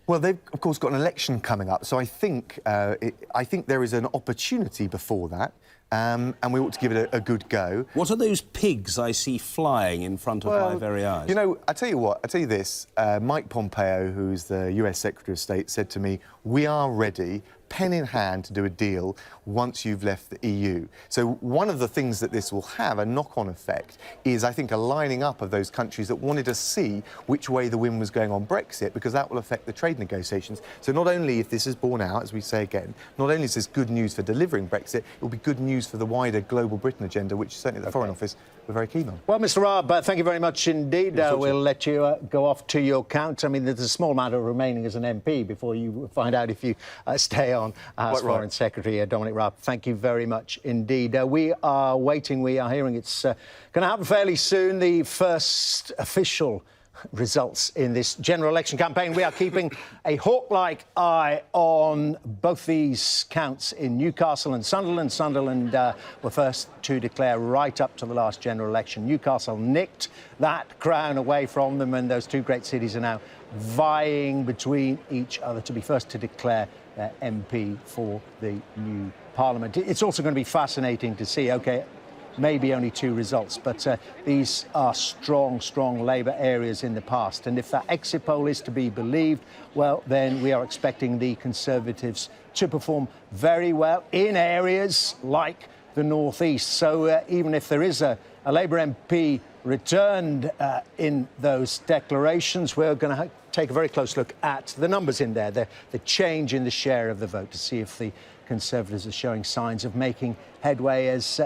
Well, they've, of course, got an election coming up, so I think there is an opportunity before that. And we ought to give it a good go. What are those pigs I see flying in front of my very eyes? You know, I tell you what, I tell you this. Mike Pompeo, who's the US Secretary of State, said to me, we are ready, pen in hand to do a deal once you've left the EU. So one of the things that this will have, a knock-on effect, is, I think, a lining up of those countries that wanted to see which way the wind was going on Brexit, because that will affect the trade negotiations. So not only, if this is borne out, as we say again, not only is this good news for delivering Brexit, it will be good news for the wider global Britain agenda, which certainly the Foreign Office were very keen on. Well, Mr. Raab, thank you very much indeed. We'll let you go off to your count. I mean, there's a small matter remaining as an MP before you find out if you stay on as Foreign Secretary. Dominic Raab, thank you very much indeed. We are waiting. We are hearing it's going to happen fairly soon, the first official results in this general election campaign. We are keeping a hawk-like eye on both these counts in Newcastle and Sunderland. Sunderland were first to declare right up to the last general election. Newcastle nicked that crown away from them, and those two great cities are now vying between each other to be first to declare their MP for the new Parliament. It's also going to be fascinating to see, OK, maybe only two results, but these are strong Labour areas in the past. And if that exit poll is to be believed, well, then we are expecting the Conservatives to perform very well in areas like the North East. So even if there is a Labour MP returned in those declarations, we're going to take a very close look at the numbers in there, the change in the share of the vote, to see if the Conservatives are showing signs of making headway as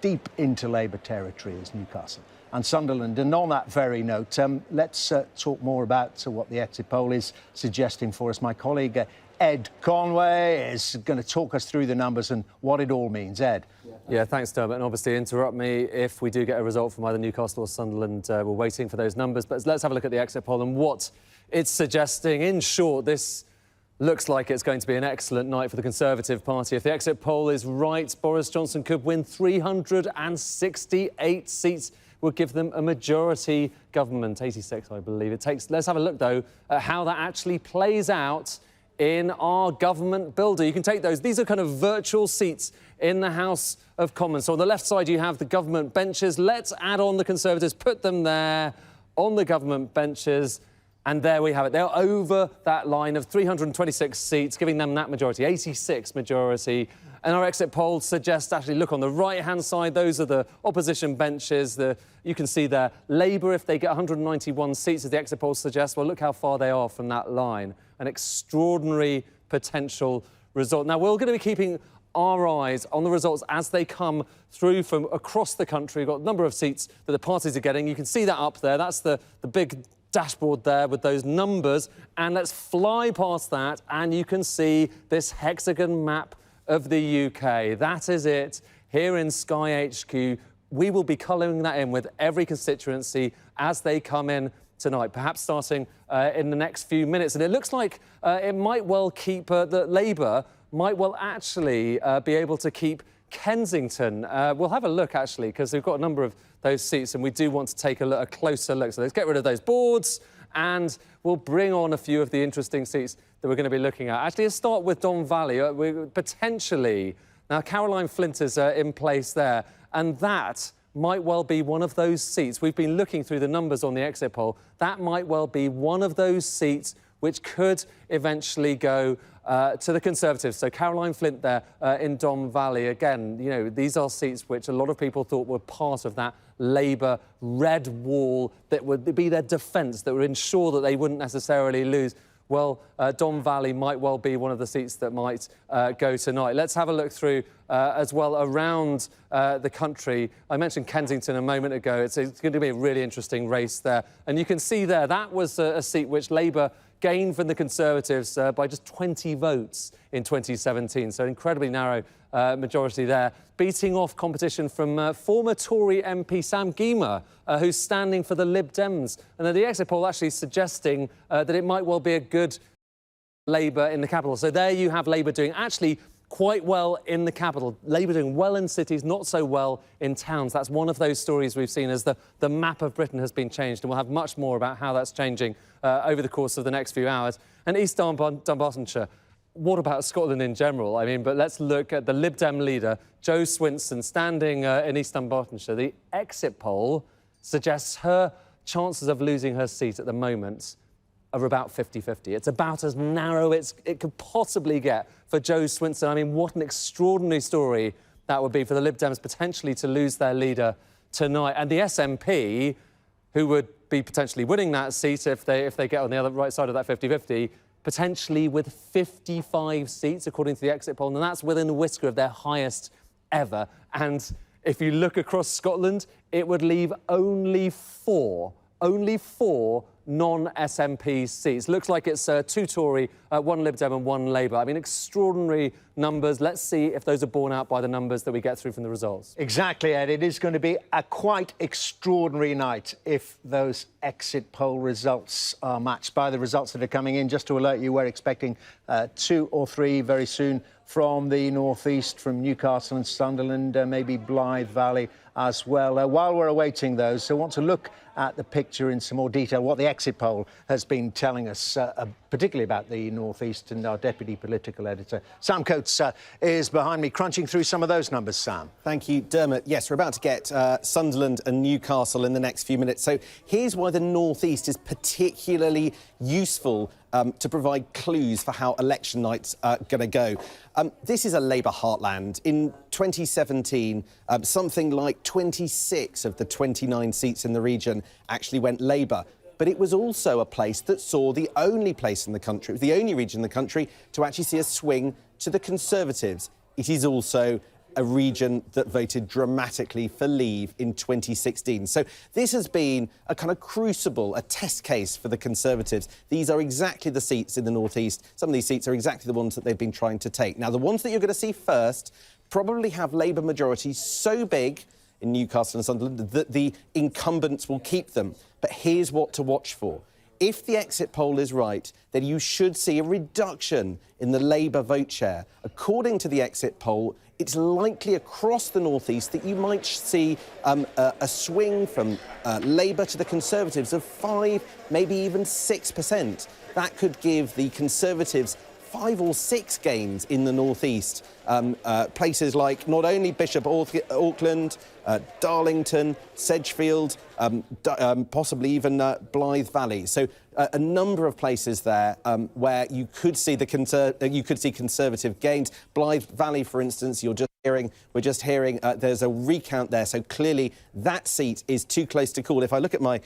deep into Labour territory as Newcastle and Sunderland. And on that very note, let's talk more about what the exit poll is suggesting for us. My colleague Ed Conway is going to talk us through the numbers and what it all means. Ed. Yeah, thanks, Dermot. And obviously interrupt me if we do get a result from either Newcastle or Sunderland. We're waiting for those numbers. But let's have a look at the exit poll and what it's suggesting. In short, this looks like it's going to be an excellent night for the Conservative Party. If the exit poll is right, Boris Johnson could win 368 seats, would give them a majority government, 86, I believe it takes. Let's have a look, though, at how that actually plays out in our government builder. You can take those. These are kind of virtual seats in the House of Commons. So on the left side, you have the government benches. Let's add on the Conservatives, put them there on the government benches. And there we have it. They're over that line of 326 seats, giving them that majority, 86 majority. And our exit poll suggests, actually, look, on the right-hand side, those are the opposition benches. You can see there, Labour, if they get 191 seats, as the exit poll suggests, well, look how far they are from that line. An extraordinary potential result. Now, we're going to be keeping our eyes on the results as they come through from across the country. We've got a number of seats that the parties are getting. You can see that up there. That's the big dashboard there with those numbers, and let's fly past that and you can see this hexagon map of the UK. That is it here in Sky HQ. We will be colouring that in with every constituency as they come in tonight, perhaps starting in the next few minutes. And it looks like it might well keep, that Labour might well actually be able to keep Kensington. We'll have a look, actually, because we've got a number of those seats and we do want to take a closer look. So let's get rid of those boards and we'll bring on a few of the interesting seats that we're going to be looking at. Actually, let's start with Don Valley. Potentially, now Caroline Flint is in place there, and that might well be one of those seats. We've been looking through the numbers on the exit poll. That might well be one of those seats which could eventually go to the Conservatives. So Caroline Flint there in Don Valley. Again, you know, these are seats which a lot of people thought were part of that Labour red wall that would be their defence, that would ensure that they wouldn't necessarily lose. Well, Don Valley might well be one of the seats that might go tonight. Let's have a look through as well around the country. I mentioned Kensington a moment ago. It's going to be a really interesting race there. And you can see there, that was a seat which Labour gained from the Conservatives by just 20 votes in 2017. So incredibly narrow majority there, beating off competition from former Tory MP Sam Gyimah, who's standing for the Lib Dems. And the exit poll actually suggesting that it might well be a good Labour in the capital. So there you have Labour doing actually quite well in the capital. Labour doing well in cities, not so well in towns. That's one of those stories we've seen as the map of Britain has been changed, and we'll have much more about how that's changing over the course of the next few hours. And East Dunbartonshire, what about Scotland in general? I mean, but let's look at the Lib Dem leader, Jo Swinson, standing in East Dunbartonshire. The exit poll suggests her chances of losing her seat at the moment are about 50-50. It's about as narrow as it could possibly get for Jo Swinson. I mean, what an extraordinary story that would be for the Lib Dems potentially to lose their leader tonight. And the SNP, who would be potentially winning that seat if they get on the other right side of that 50-50, potentially with 55 seats, according to the exit poll, and that's within a whisker of their highest ever. And if you look across Scotland, it would leave only four non-SNP seats. Looks like it's 2 Tory, 1 Lib Dem and 1 Labour. I mean, extraordinary numbers. Let's see if those are borne out by the numbers that we get through from the results. Exactly, Ed. It is going to be a quite extraordinary night if those exit poll results are matched by the results that are coming in. Just to alert you, we're expecting 2 or 3 very soon from the northeast, from Newcastle and Sunderland, maybe Blythe Valley as well. While we're awaiting those, so I want to look at the picture in some more detail, what the exit poll has been telling us, particularly about the northeast, and our deputy political editor, Sam Coates, is behind me, crunching through some of those numbers, Sam. Thank you, Dermot. Yes, we're about to get Sunderland and Newcastle in the next few minutes. So here's why the northeast is particularly useful to provide clues for how election night's going to go. This is a Labour heartland. In 2017, something like 26 of the 29 seats in the region actually went Labour. But it was also a place that saw the only place in the country, it was the only region in the country to actually see a swing to the Conservatives. It is also a region that voted dramatically for Leave in 2016. So this has been a kind of crucible, a test case for the Conservatives. These are exactly the seats in the northeast. Some of these seats are exactly the ones that they've been trying to take. Now, the ones that you're going to see first probably have Labour majorities so big in Newcastle and Sunderland that the incumbents will keep them. But here's what to watch for. If the exit poll is right, then you should see a reduction in the Labour vote share. According to the exit poll, it's likely across the northeast that you might see a swing from Labour to the Conservatives of 5, maybe even 6%. That could give the Conservatives 5 or 6 gains in the northeast. Places like not only Bishop Auckland, Darlington, Sedgefield, possibly even Blythe Valley. So a number of places there where you could see Conservative gains. Blythe Valley, for instance, we're just hearing there's a recount there. So clearly that seat is too close to call. If I look at my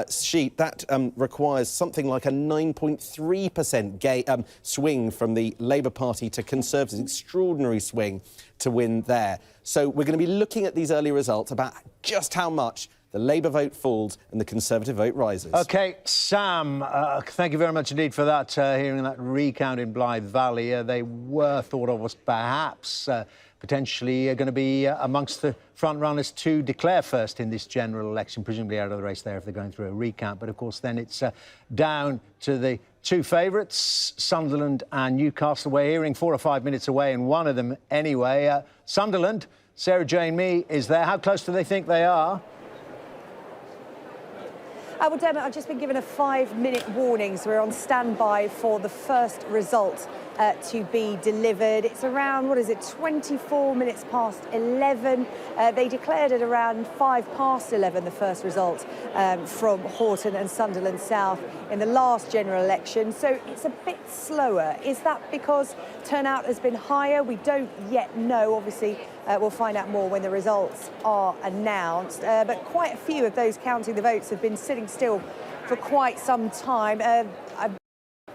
sheet, that requires something like a 9.3% swing from the Labour Party to Conservatives. Extraordinary swing to win there. So we're going to be looking at these early results about just how much the Labour vote falls and the Conservative vote rises. OK, Sam, thank you very much indeed for that, hearing that recount in Blythe Valley. They were thought of as perhaps potentially going to be amongst the front runners to declare first in this general election, presumably out of the race there if they're going through a recount. But of course, then it's down to the 2 favourites, Sunderland and Newcastle. We're hearing 4 or 5 minutes away in one of them anyway. Sunderland, Sarah Jane Mee is there. How close do they think they are? Well, Dermot, I've just been given a 5-minute warning, so we're on standby for the first result to be delivered. It's around, 24 minutes past 11. They declared at around 5 past 11 the first result from Horton and Sunderland South in the last general election. So it's a bit slower. Is that because turnout has been higher? We don't yet know. Obviously, we'll find out more when the results are announced. But quite a few of those counting the votes have been sitting still for quite some time. I've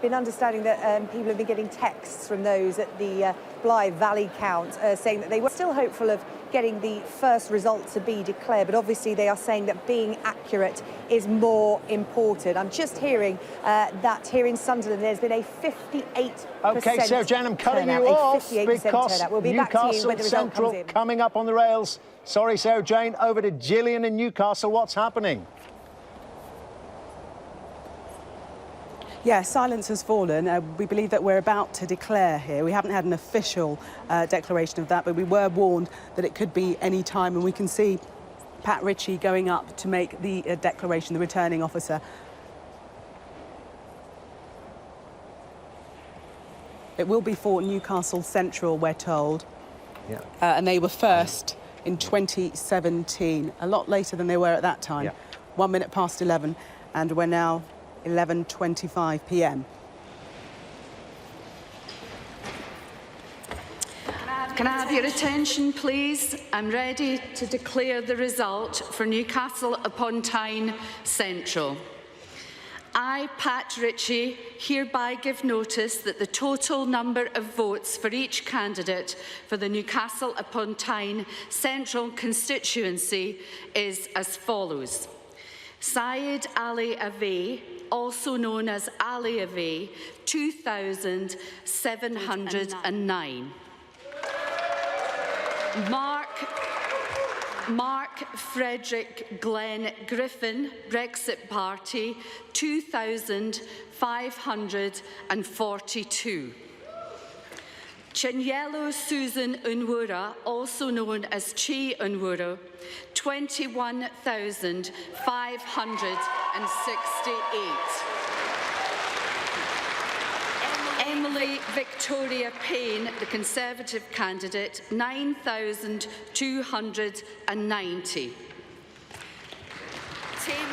been understanding that people have been getting texts from those at the Blythe Valley count saying that they were still hopeful of getting the first result to be declared, but obviously they are saying that being accurate is more important. I'm just hearing that here in Sunderland there's been a 58%. OK, Sarah Jane, I'm cutting you off because we'll be back to you when the result Central comes in. coming up on the rails. Sorry, Sarah Jane, over to Gillian in Newcastle. What's happening? Yeah, silence has fallen. We believe that we're about to declare here. We haven't had an official declaration of that, but we were warned that it could be any time, and we can see Pat Ritchie going up to make the declaration, the returning officer. It will be for Newcastle Central, we're told. Yeah. And they were first in 2017, a lot later than they were at that time. Yeah. 1 minute past 11, and we're now 11:25 p.m. Can I have your attention, please? I'm ready to declare the result for Newcastle upon Tyne Central. I, Pat Ritchie, hereby give notice that the total number of votes for each candidate for the Newcastle upon Tyne Central constituency is as follows. Syed Ali Avey, also known as Ali Avey, 2,709. Mark Frederick Glenn Griffin, Brexit Party, 2,542. Chinyelo Susan Unwura, also known as Chi Unwura, 21,568. Emily Victoria Payne, the Conservative candidate, 9,290.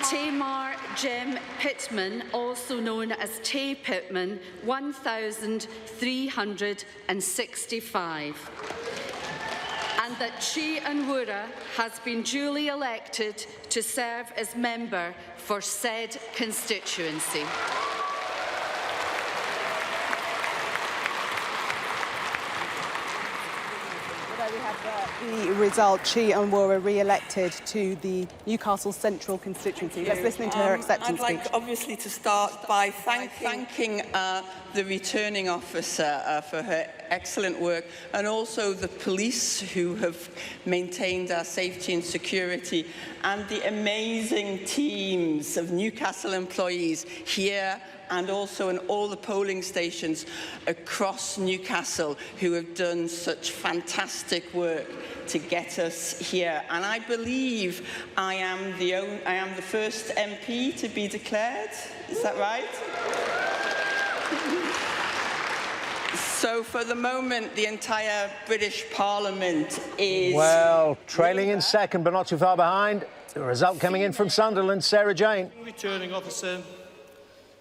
Tamar Jem Pittman, also known as Tay Pittman, 1,365. And that Chi Unwura has been duly elected to serve as member for said constituency. We have the result. Chi Unwura re-elected to the Newcastle Central constituency. Let's listen to her acceptance speech. I'd like obviously to start by thanking the returning officer for her excellent work, and also the police who have maintained our safety and security, and the amazing teams of Newcastle employees here and also in all the polling stations across Newcastle who have done such fantastic work to get us here. And I believe I am the first MP to be declared. Is that right? So for the moment, the entire British Parliament is... Well, trailing in second, but not too far behind. The result coming in from Sunderland, Sarah Jane. Returning officer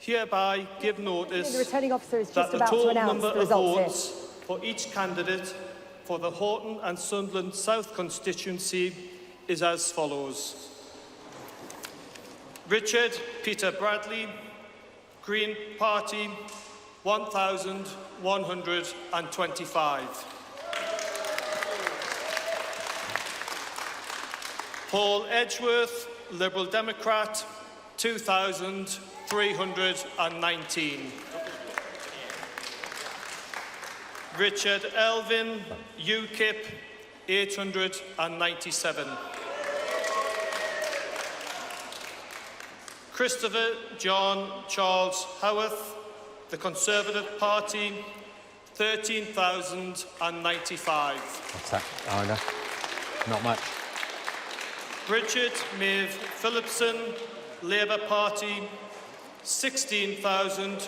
hereby give notice the returning officer is that just the about to total announce number the of results votes for each candidate for the Horton and Sunderland South constituency is as follows. Richard Peter Bradley, Green Party, 1,125. Paul Edgeworth, Liberal Democrat, 2,319. Richard Elvin, UKIP, 897. Christopher John Charles Howarth, the Conservative Party, 13,095. What's that, Ina? Not much. Bridget Maeve Phillipson, Labour Party, 16,210.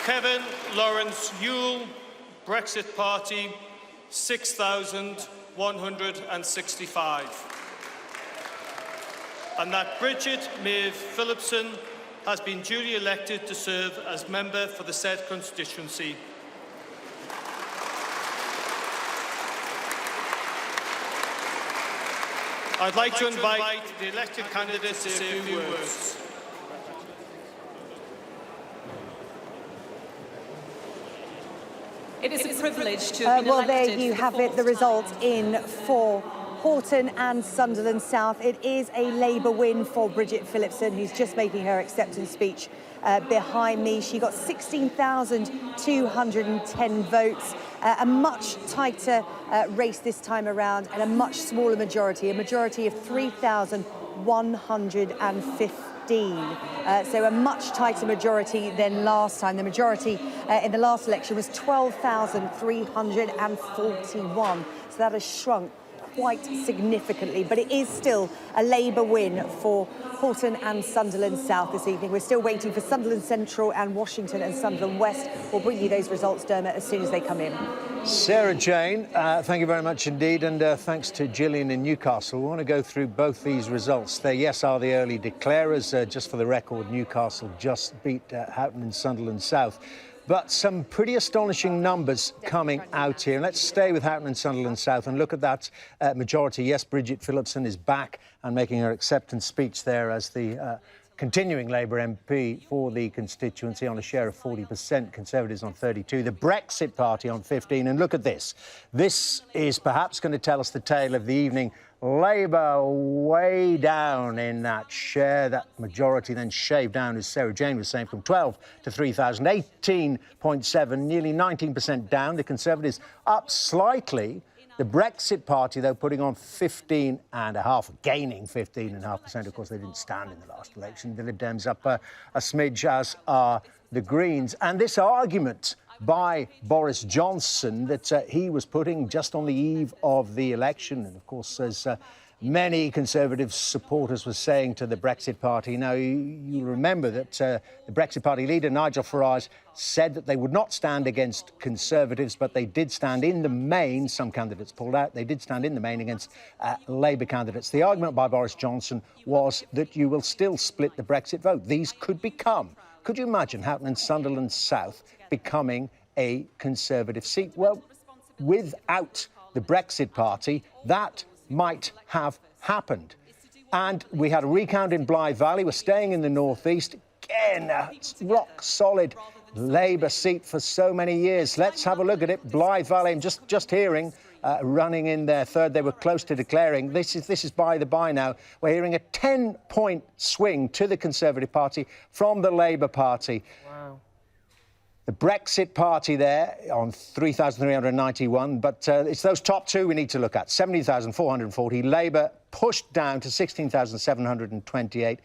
Kevin Lawrence Yule, Brexit Party, 6,165. And that Bridget Maeve Phillipson has been duly elected to serve as member for the said constituency. I'd like to invite the elected candidates to say a few words. It is a privilege to have been well, elected there you for have the it, the result in for Horton and Sunderland South. It is a Labour win for Bridget Phillipson, who's just making her acceptance speech behind me. She got 16,210 votes, a much tighter race this time around, and a much smaller majority, a majority of 3,115. So a much tighter majority than last time. The majority in the last election was 12,341. So that has shrunk quite significantly, but it is still a Labour win for Horton and Sunderland South this evening. We're still waiting for Sunderland Central and Washington and Sunderland West. We'll bring you those results, Dermot, as soon as they come in. Sarah Jane, thank you very much indeed, and thanks to Gillian in Newcastle. We want to go through both these results. They, yes, are the early declarers. Just for the record, Newcastle just beat Houghton and Sunderland South. But some pretty astonishing numbers coming out here. And let's stay with Houghton and Sunderland South and look at that majority. Yes, Bridget Phillipson is back and making her acceptance speech there as the continuing Labour MP for the constituency on a share of 40%, Conservatives on 32%, the Brexit Party on 15%. And look at this. This is perhaps going to tell us the tale of the evening. Labour way down in that share, that majority then shaved down, as Sarah Jane was saying, from 12 to 3,000, 18.7, nearly 19% down. The Conservatives up slightly. The Brexit Party, though, putting on 15.5%, gaining 15.5%. Of course, they didn't stand in the last election. The Lib Dems up a smidge, as are the Greens. And this argument by Boris Johnson that he was putting just on the eve of the election, and of course, as many Conservative supporters were saying to the Brexit Party. Now, you remember that the Brexit Party leader, Nigel Farage, said that they would not stand against Conservatives, but they did stand in the main. Some candidates pulled out. They did stand in the main against Labour candidates. The argument by Boris Johnson was that you will still split the Brexit vote. These could become, could you imagine Houghton and Sunderland South becoming a Conservative seat? Well, without the Brexit Party, that might have happened. And we had a recount in Blythe Valley. We're staying in the northeast. Again, a rock-solid Labour seat for so many years. Let's have a look at it. Blythe Valley, I'm just hearing, running in their third. They were close to declaring. This is by the by now. We're hearing a 10-point swing to the Conservative Party from the Labour Party. Wow. The Brexit Party there on 3,391, but it's those top two we need to look at. 17,440. Labour pushed down to 16,728.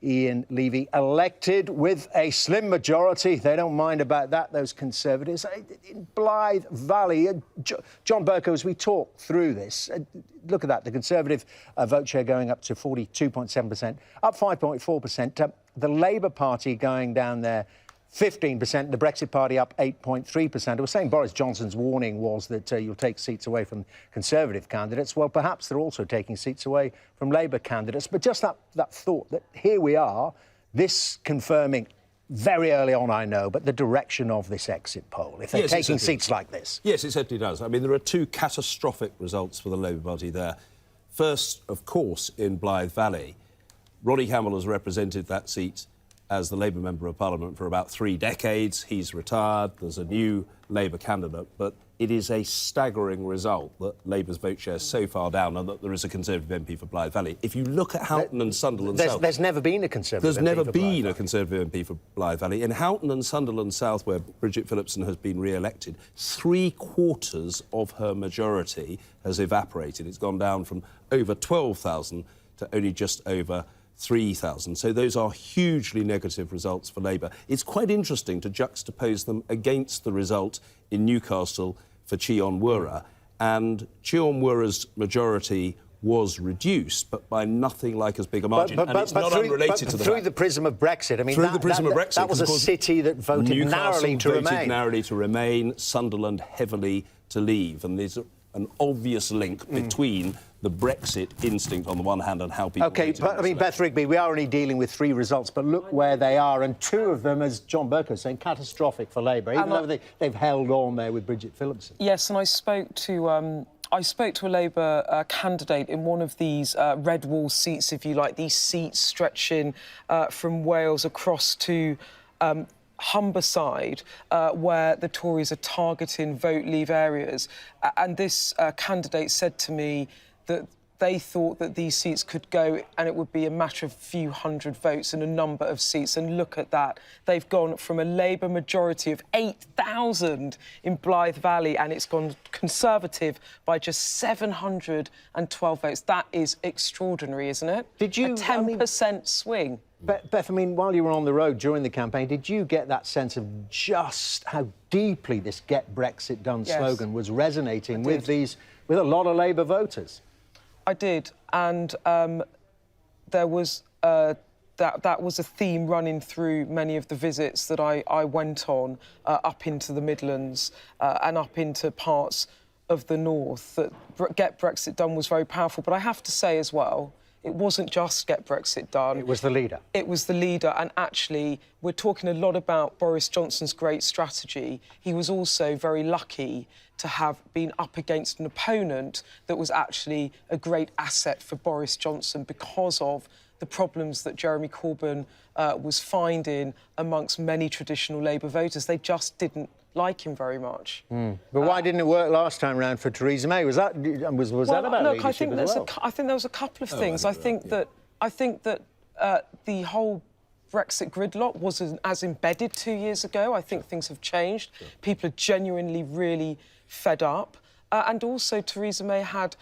Ian Levy elected with a slim majority. They don't mind about that, those Conservatives. In Blythe Valley, John Bercow, as we talk through this, look at that. The Conservative vote share going up to 42.7%, up 5.4%. The Labour Party going down there 15%, the Brexit Party up 8.3%. I was saying Boris Johnson's warning was that you'll take seats away from Conservative candidates. Well, perhaps they're also taking seats away from Labour candidates. But just that thought that here we are, this confirming very early on, I know, but the direction of this exit poll, if they're taking seats like this. Yes, it certainly does. I mean, there are two catastrophic results for the Labour Party there. First, of course, in Blythe Valley, Roddy Campbell has represented that seat as the Labour Member of Parliament for about 3 decades. He's retired. There's a new Labour candidate. But it is a staggering result that Labour's vote share is so far down and that there is a Conservative MP for Blythe Valley. If you look at Houghton and Sunderland South... There's never been a Conservative MP There's never been a Conservative MP for Blythe Valley. In Houghton and Sunderland South, where Bridget Phillipson has been re-elected, 3/4 of her majority has evaporated. It's gone down from over 12,000 to only just over 3,000. So those are hugely negative results for Labour. It's quite interesting to juxtapose them against the result in Newcastle for Cheon Wura. And Cheon Wura's majority was reduced, but by nothing like as big a margin. And it's not unrelated to the through the prism of Brexit. I mean, through the prism of Brexit, that was a city that voted narrowly to remain. voted narrowly to remain, Sunderland heavily to leave. And there's an obvious link between the Brexit instinct on the one hand and how people... OK, but I mean, Beth Rigby, we are only dealing with 3 results, but look where they are, and 2 of them, as John Bercow was saying, catastrophic for Labour, even though they've held on there with Bridget Phillipson. Yes, and I spoke to a Labour candidate in one of these red wall seats, if you like, these seats stretching from Wales across to Humberside, where the Tories are targeting vote leave areas. And this candidate said to me that they thought that these seats could go and it would be a matter of a few hundred votes in a number of seats. And look at that. They've gone from a Labour majority of 8,000 in Blythe Valley and it's gone Conservative by just 712 votes. That is extraordinary, isn't it? Did you... A 10% swing. Beth, I mean, while you were on the road during the campaign, did you get that sense of just how deeply this Get Brexit Done slogan was resonating with a lot of Labour voters? I did, and there was that was a theme running through many of the visits that I went on up into the Midlands and up into parts of the north. That Get Brexit Done was very powerful, but I have to say as well, it wasn't just Get Brexit Done. It was the leader. It was the leader, and actually, we're talking a lot about Boris Johnson's great strategy. He was also very lucky to have been up against an opponent that was actually a great asset for Boris Johnson because of the problems that Jeremy Corbyn was finding amongst many traditional Labour voters. They just didn't like him very much. But why didn't it work last time round for Theresa May? Was that about look, leadership as well? I think there was a couple of things. I think that the whole Brexit gridlock wasn't as embedded 2 years ago. I think things have changed. People are genuinely really fed up. And also Theresa May had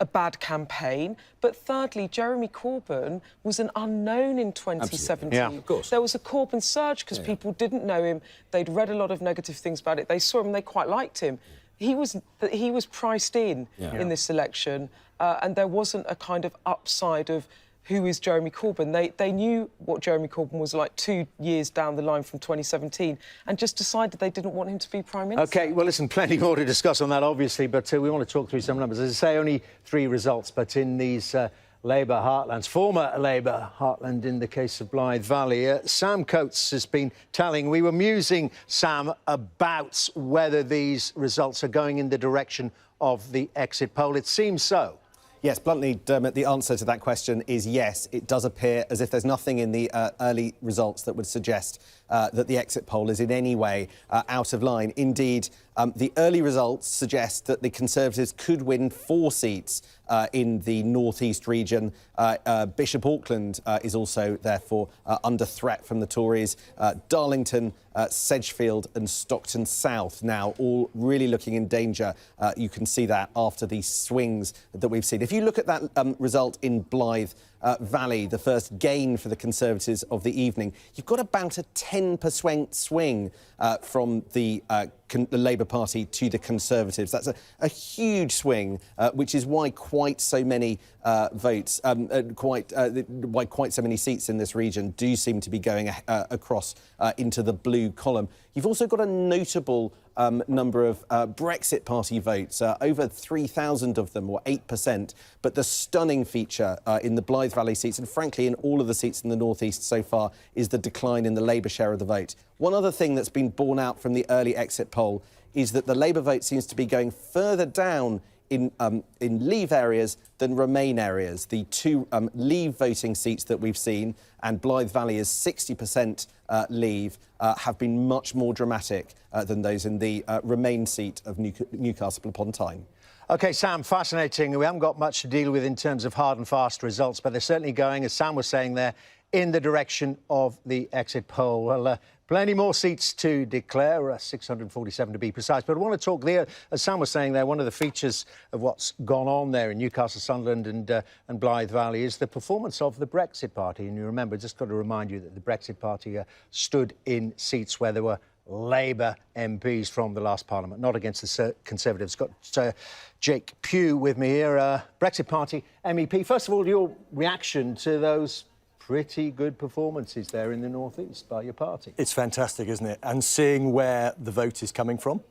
a bad campaign. But thirdly, Jeremy Corbyn was an unknown in 2017. Yeah, of course. There was a Corbyn surge because people didn't know him. They'd read a lot of negative things about it. They saw him and they quite liked him. He was priced in this election, and there wasn't a kind of upside of who is Jeremy Corbyn. They knew what Jeremy Corbyn was like 2 years down the line from 2017 and just decided they didn't want him to be Prime Minister. OK, well, listen, plenty more to discuss on that, obviously, but we want to talk through some numbers. As I say, only 3 results, but in these Labour heartlands, former Labour heartland in the case of Blythe Valley, Sam Coates has been telling, we were musing, Sam, about whether these results are going in the direction of the exit poll. It seems so. Yes, bluntly, Dermot, the answer to that question is yes. It does appear as if there's nothing in the early results that would suggest that the exit poll is in any way out of line. Indeed, the early results suggest that the Conservatives could win 4 seats in the North East region. Bishop Auckland is also, therefore, under threat from the Tories. Darlington, Sedgefield and Stockton South now all really looking in danger. You can see that after the swings that we've seen. If you look at that result in Blythe Valley, the first gain for the Conservatives of the evening, you've got about a 10% swing from the Labour Party to the Conservatives. That's a huge swing, which is why quite so many votes, why quite so many seats in this region do seem to be going across into the blue column. You've also got a notable number of Brexit Party votes, over 3,000 of them, or 8%. But the stunning feature in the Blythe Valley seats, and frankly in all of the seats in the North East so far, is the decline in the Labour share of the vote. One other thing that's been borne out from the early exit poll is that the Labour vote seems to be going further down in Leave areas than Remain areas. The 2 Leave voting seats that we've seen, and Blythe Valley is 60% Leave, have been much more dramatic than those in the Remain seat of Newcastle upon Tyne. OK, Sam, fascinating. We haven't got much to deal with in terms of hard and fast results, but they're certainly going, as Sam was saying there, in the direction of the exit poll. Well, plenty more seats to declare, 647 to be precise. But I want to talk there, as Sam was saying there, one of the features of what's gone on there in Newcastle, Sunderland and Blythe Valley is the performance of the Brexit Party. And you remember, just got to remind you that the Brexit Party stood in seats where there were Labour MPs from the last Parliament, not against the Conservatives. Got Jake Pugh with me here, Brexit Party MEP. First of all, your reaction to those pretty good performances there in the North East by your party. It's fantastic, isn't it? And seeing where the vote is coming from.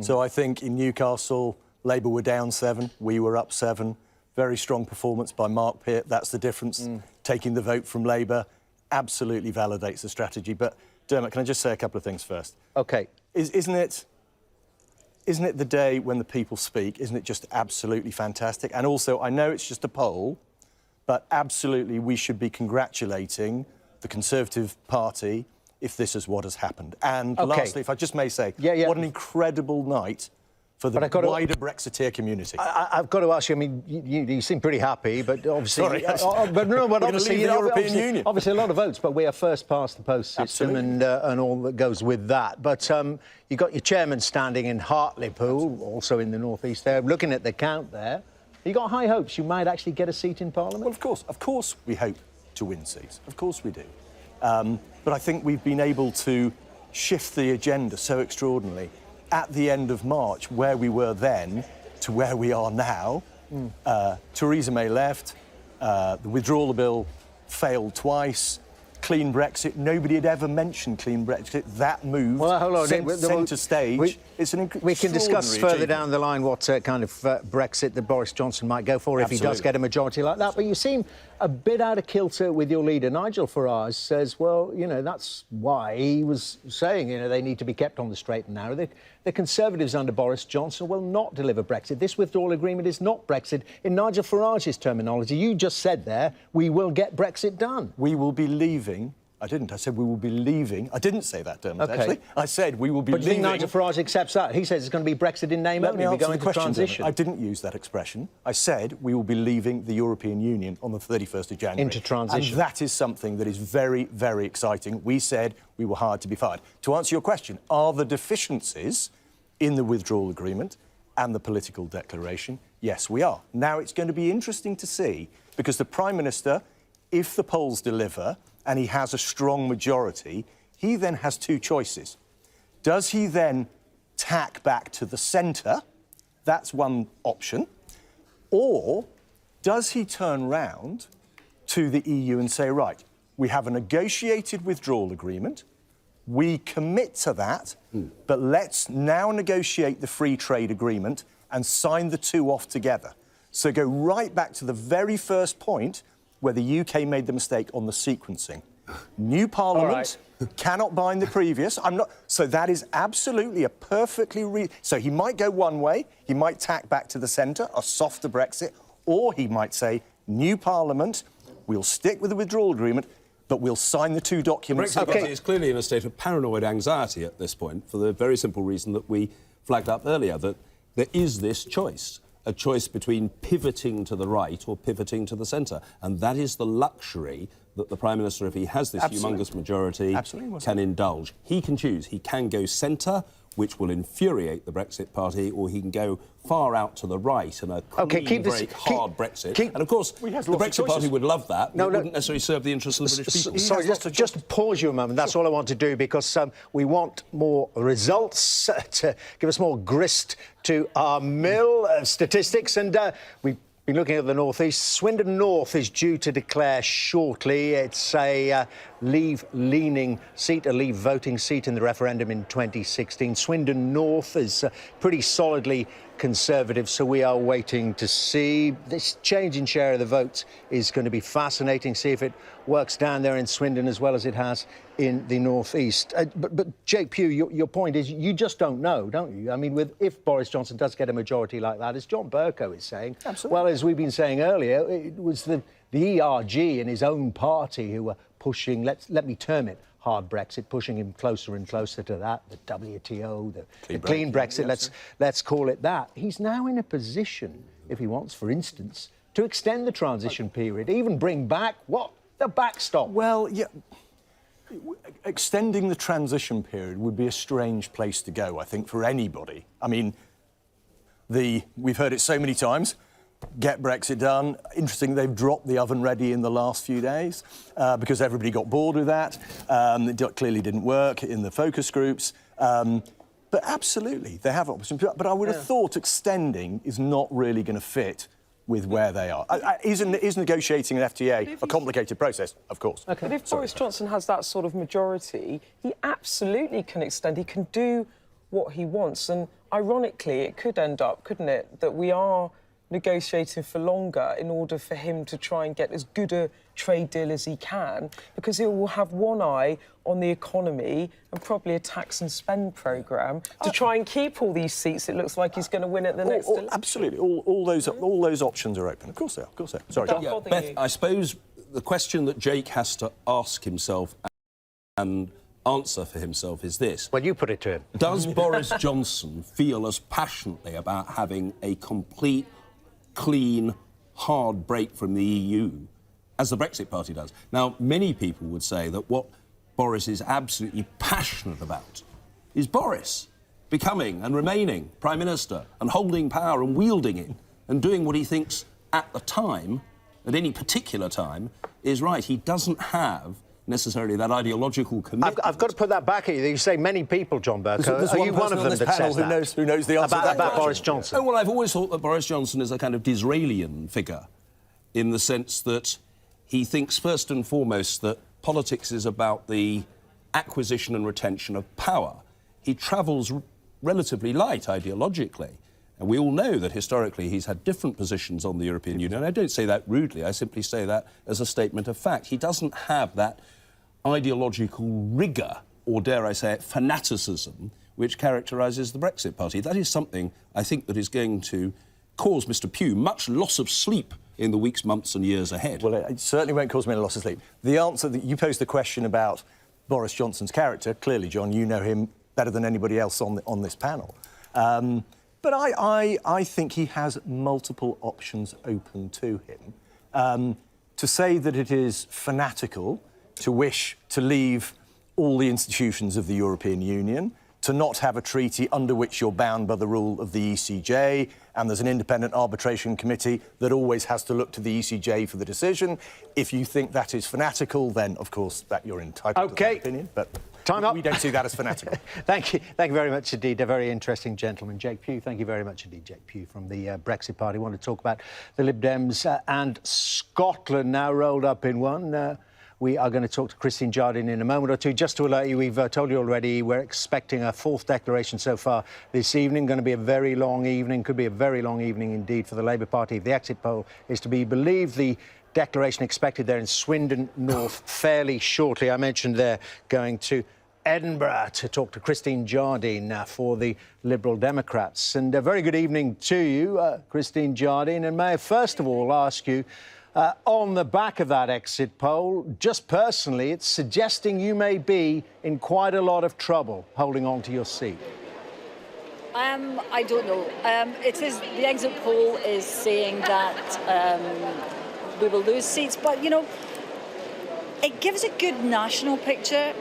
So I think in Newcastle, Labour were down 7, we were up 7. Very strong performance by Mark Pitt. That's the difference. Taking the vote from Labour absolutely validates the strategy. But Dermot, can I just say a couple of things first? OK. Isn't it the day when the people speak? Isn't it just absolutely fantastic? And also, I know it's just a poll, but absolutely we should be congratulating the Conservative Party if this is what has happened. And lastly, if I just may say, what an incredible night for the wider Brexiteer community. I've got to ask you, I mean, you seem pretty happy, but obviously... Sorry. But obviously, the European Union. Obviously, a lot of votes, but we are first past the post system and all that goes with that. But you got your chairman standing in Hartlepool, also in the North East there, looking at the count there. You got high hopes you might actually get a seat in Parliament? Well, of course we hope to win seats. Of course we do. But I think we've been able to shift the agenda so extraordinarily at the end of March, where we were then to where we are now. Theresa May left. The withdrawal bill failed twice. Clean Brexit. Nobody had ever mentioned clean Brexit. That moved centre stage. It's an we can discuss further achievement. down the line what kind of Brexit that Boris Johnson might go for if he does get a majority like that. But you seem a bit out of kilter with your leader. Nigel Farage says, well, you know, that's why he was saying, you know, they need to be kept on the straight and narrow. The Conservatives under Boris Johnson will not deliver Brexit. This withdrawal agreement is not Brexit. In Nigel Farage's terminology, you just said there, we will get Brexit done. We will be leaving. I didn't. I said we will be leaving. I didn't say that, Dermot, actually. I said we will be leaving. But Nigel Farage accepts that. He says it's going to be Brexit in name only. We're going to transition. Dermot. I didn't use that expression. I said we will be leaving the European Union on the 31st of January. Into transition. And that is something that is very, very exciting. We said we were hard to be fired. To answer your question, are the deficiencies in the withdrawal agreement and the political declaration? Yes, we are. Now, it's going to be interesting to see, because the Prime Minister, if the polls deliver and he has a strong majority, he then has two choices. Does he then tack back to the centre? That's one option. Or does he turn round to the EU and say, right, we have a negotiated withdrawal agreement, we commit to that, but let's now negotiate the free trade agreement and sign the two off together. So go right back to the very first point where the UK made the mistake on the sequencing. New Parliament cannot bind the previous. So that is absolutely a perfectly... So he might go one way, he might tack back to the centre, a softer Brexit, or he might say, new Parliament, we'll stick with the withdrawal agreement, but we'll sign the two documents. Brexit Party is clearly in a state of paranoid anxiety at this point for the very simple reason that we flagged up earlier, that there is this choice, a choice between pivoting to the right or pivoting to the centre. And that is the luxury that the Prime Minister, if he has this humongous majority, can indulge. He can choose. He can go centre, which will infuriate the Brexit Party, or he can go far out to the right and a clean break, hard Brexit. And of course, the Brexit Party would love that. It wouldn't necessarily serve the interests of the British people. Sorry, just pause you a moment. That's all I want to do, because we want more results to give us more grist to our mill of statistics. And we've been looking at the North East. Swindon North is due to declare shortly. It's a Leave-leaning seat, a Leave voting seat in the referendum in 2016. Swindon North is pretty solidly Conservative, so we are waiting to see. This change in share of the votes is going to be fascinating. See if it works down there in Swindon as well as it has in the North East. But Jake Pugh, your point is you just don't know, don't you? I mean, if Boris Johnson does get a majority like that, as John Bercow is saying, well, as we've been saying earlier, it was the ERG in his own party who were pushing, let me term it, hard Brexit, pushing him closer and closer to that, the WTO, the clean Brexit, let's call it that. He's now in a position, if he wants, for instance, to extend the transition period, even bring back, what? The backstop. Well, yeah, extending the transition period would be a strange place to go, I think, for anybody. I mean, we've heard it so many times. Get Brexit done. Interesting, they've dropped the oven ready in the last few days because everybody got bored with that. It clearly didn't work in the focus groups. But absolutely, they have options. But I would have thought extending is not really going to fit with where they are. Is negotiating an FTA a complicated process? Of course. But if Boris Johnson has that sort of majority, he absolutely can extend. He can do what he wants. And ironically, it could end up, couldn't it, that we are negotiating for longer in order for him to try and get as good a trade deal as he can, because he will have one eye on the economy and probably a tax and spend programme to try and keep all these seats. It looks like he's going to win at the next election. Absolutely. All those options are open. Of course they are. Of course they are. Sorry. Beth, I suppose the question that Jake has to ask himself and answer for himself is this. Well, you put it to him. Does Boris Johnson feel as passionately about having a complete, clean, hard break from the EU as the Brexit Party does? Now, many people would say that what Boris is absolutely passionate about is Boris becoming and remaining Prime Minister and holding power and wielding it and doing what he thinks at the time, at any particular time, is right. He doesn't have necessarily that ideological commitment. I've got to put that back at you. You say many people, John Bercow. There's Are one you one person of on them this that panel says who knows the answer to that about question. Boris Johnson? Oh, well, I've always thought that Boris Johnson is a kind of Disraelian figure, in the sense that he thinks first and foremost that politics is about the acquisition and retention of power. He travels relatively light ideologically. And we all know that historically he's had different positions on the European Union. I don't say that rudely, I simply say that as a statement of fact. He doesn't have that ideological rigour, or dare I say it, fanaticism, which characterises the Brexit Party. That is something, I think, that is going to cause Mr Pugh much loss of sleep in the weeks, months and years ahead. Well, it certainly won't cause me a loss of sleep. The answer that you posed the question about Boris Johnson's character, clearly, John, you know him better than anybody else on this panel. But I think he has multiple options open to him. To say that it is fanatical to wish to leave all the institutions of the European Union, to not have a treaty under which you're bound by the rule of the ECJ, and there's an independent arbitration committee that always has to look to the ECJ for the decision. If you think that is fanatical, then, of course, that you're entitled to that opinion. But time up. We don't see that as fanatical. Thank you very much indeed. A very interesting gentleman. Jake Pugh, thank you very much indeed, Jake Pugh from the Brexit Party. I want to talk about the Lib Dems and Scotland now rolled up in one. We are going to talk to Christine Jardine in a moment or two. Just to alert you, we've told you already, we're expecting a fourth declaration so far this evening. Going to be a very long evening, could be a very long evening indeed for the Labour Party. If the exit poll is to be believed, the declaration expected there in Swindon North fairly shortly. I mentioned they're going to Edinburgh to talk to Christine Jardine for the Liberal Democrats. And a very good evening to you, Christine Jardine. And may I first of all ask you, on the back of that exit poll, just personally, it's suggesting you may be in quite a lot of trouble holding on to your seat. I don't know. It is the exit poll is saying that we will lose seats, but you know, it gives a good national picture,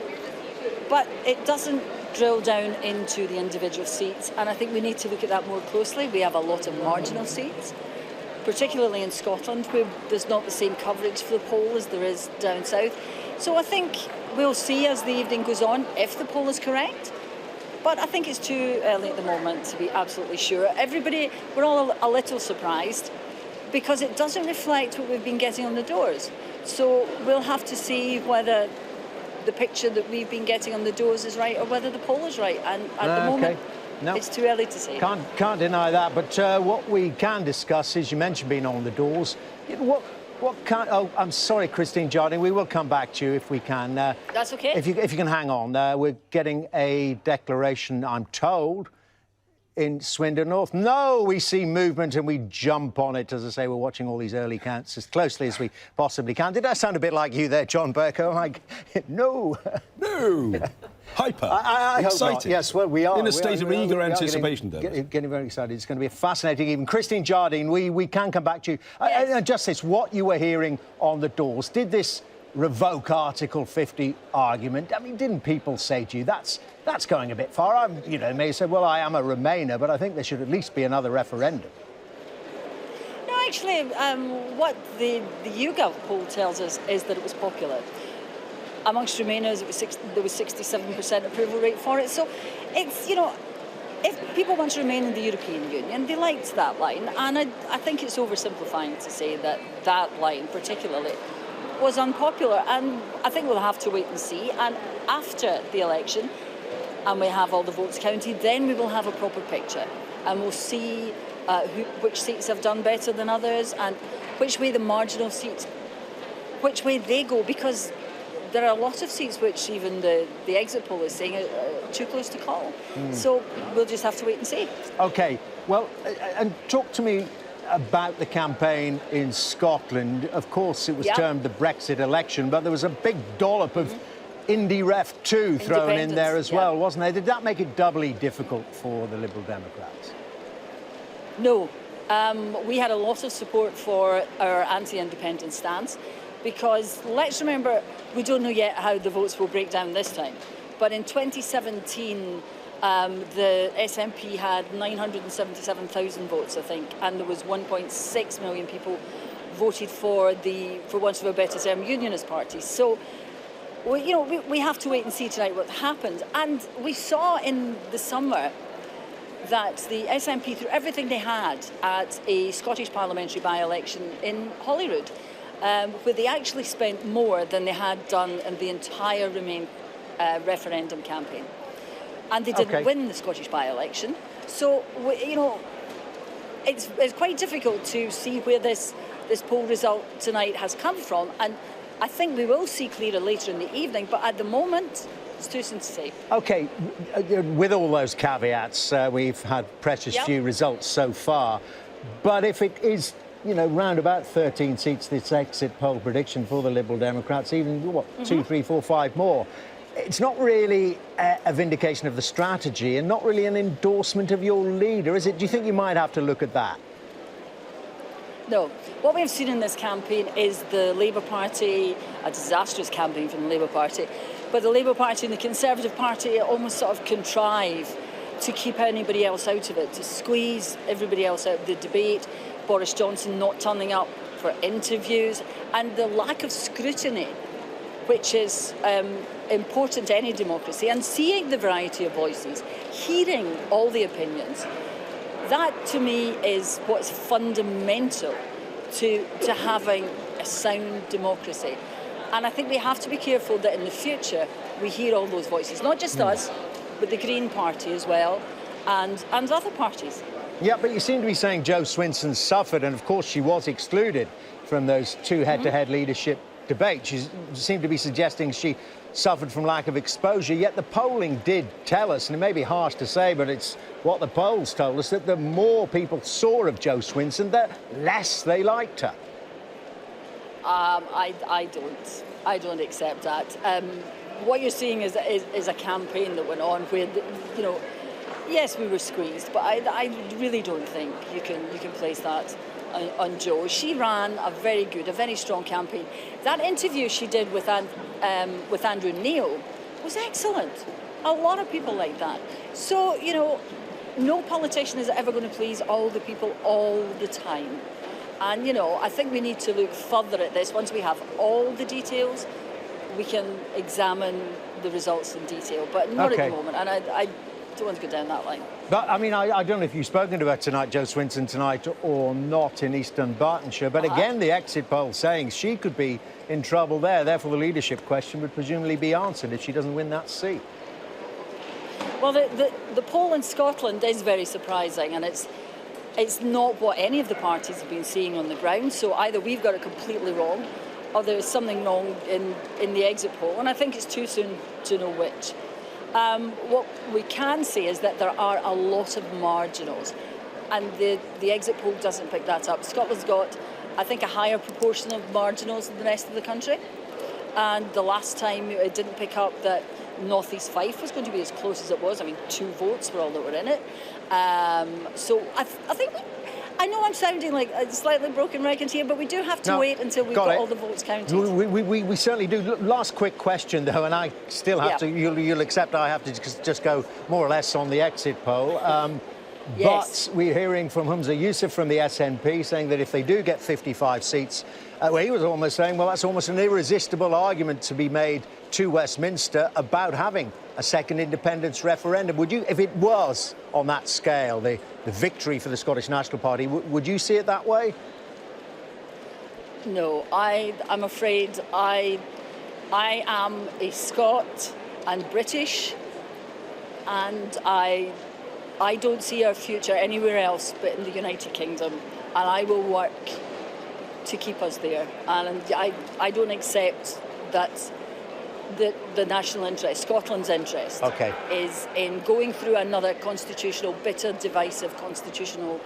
but it doesn't drill down into the individual seats, and I think we need to look at that more closely. We have a lot of marginal seats, particularly in Scotland, where there's not the same coverage for the poll as there is down south. So I think we'll see as the evening goes on if the poll is correct. But I think it's too early at the moment to be absolutely sure. Everybody, we're all a little surprised because it doesn't reflect what we've been getting on the doors. So we'll have to see whether the picture that we've been getting on the doors is right or whether the poll is right. And at the moment, no, it's too early to say. Can't deny that, but what we can discuss is, you mentioned being on the doors. What kind? Oh, I'm sorry, Christine Jardine. We will come back to you if we can. That's okay. If you can hang on, we're getting a declaration, I'm told, in Swindon North. No, we see movement and we jump on it. As I say, we're watching all these early counts as closely as we possibly can. Did that sound a bit like you there, John Bercow? Like, no. No. Hyper. I hope excited. not. Yes, well, we are. In a state of eager anticipation, getting very excited. It's going to be a fascinating evening. Christine Jardine, we can come back to you. Yes. Just this, what you were hearing on the doors, did this revoke Article 50 argument? I mean, didn't people say to you, that's going a bit far? You know, may say, well, I am a Remainer, but I think there should at least be another referendum. No, actually, what the YouGov poll tells us is that it was popular. Amongst Remainers, there was 67% approval rate for it. So it's, you know, if people want to remain in the European Union, they liked that line. And I think it's oversimplifying to say that that line particularly was unpopular. And I think we'll have to wait and see. And after the election, and we have all the votes counted, then we will have a proper picture. And we'll see which seats have done better than others and which way the marginal seats, which way they go. Because there are a lot of seats which even the exit poll is saying are too close to call. So we'll just have to wait and see. OK. Well, and talk to me about the campaign in Scotland. Of course, it was termed the Brexit election, but there was a big dollop of Indie Ref 2 thrown in there as well, wasn't there? Did that make it doubly difficult for the Liberal Democrats? No. We had a lot of support for our anti-independence stance because, let's remember, we don't know yet how the votes will break down this time. But in 2017, the SNP had 977,000 votes, I think, and there was 1.6 million people voted for want of a better term, Unionist Party. So Well, you know, we have to wait and see tonight what happens. And we saw in the summer that the SNP threw everything they had at a Scottish parliamentary by-election in Holyrood, where they actually spent more than they had done in the entire Remain referendum campaign. And they didn't win the Scottish by-election. So, you know, it's quite difficult to see where this poll result tonight has come from. And I think we will see clearer later in the evening, but at the moment, it's too soon to say. OK, with all those caveats, we've had precious few results so far. But if it is, you know, round about 13 seats, this exit poll prediction for the Liberal Democrats, even, what, 2, 3, 4, 5 more, it's not really a vindication of the strategy and not really an endorsement of your leader, is it? Do you think you might have to look at that? No. What we've seen in this campaign is the Labour Party, a disastrous campaign from the Labour Party, but the Labour Party and the Conservative Party almost sort of contrive to keep anybody else out of it, to squeeze everybody else out of the debate. Boris Johnson not turning up for interviews, and the lack of scrutiny, which is important to any democracy, and seeing the variety of voices, hearing all the opinions. That, to me, is what's fundamental to having a sound democracy. And I think we have to be careful that in the future we hear all those voices, not just us, but the Green Party as well, and other parties. Yeah, but you seem to be saying Jo Swinson suffered, and of course she was excluded from those two head-to-head leadership debates. You seem to be suggesting she suffered from lack of exposure, yet the polling did tell us, and it may be harsh to say, but it's what the polls told us, that the more people saw of Jo Swinson, the less they liked her. I don't accept that. What you're seeing is a campaign that went on where, you know, yes, we were squeezed, but I really don't think you can place that on Jo. She ran a very good, a very strong campaign. That interview she did with Andrew Neil was excellent. A lot of people like that. So, you know, no politician is ever going to please all the people all the time. And, you know, I think we need to look further at this. Once we have all the details, we can examine the results in detail, but not at the moment. And I don't want to go down that line. But, I mean, I don't know if you've spoken to her tonight, Jo Swinson, tonight or not in East Dunbartonshire, but again, the exit poll saying she could be in trouble there. Therefore, the leadership question would presumably be answered if she doesn't win that seat. Well, the poll in Scotland is very surprising, and it's not what any of the parties have been seeing on the ground. So either we've got it completely wrong, or there's something wrong in the exit poll, and I think it's too soon to know which. What we can say is that there are a lot of marginals, and the exit poll doesn't pick that up. Scotland's got, I think, a higher proportion of marginals than the rest of the country, and the last time it didn't pick up that North East Fife was going to be as close as it was. I mean, 2 votes were all that were in it. So I think I know I'm sounding like a slightly broken record here, but we do have to wait until we've got all the votes counted. We certainly do. Last quick question, though, and I still have to, you'll accept I have to just go more or less on the exit poll. But we're hearing from Humza Yousaf from the SNP saying that if they do get 55 seats, well, he was almost saying, well, that's almost an irresistible argument to be made to Westminster about having a second independence referendum. Would you, if it was on that scale, the victory for the Scottish National Party, would you see it that way? No, I'm afraid I am a Scot and British, and I don't see our future anywhere else but in the United Kingdom, and I will work to keep us there. And I don't accept that the national interest, Scotland's interest, is in going through another constitutional, bitter, divisive constitutional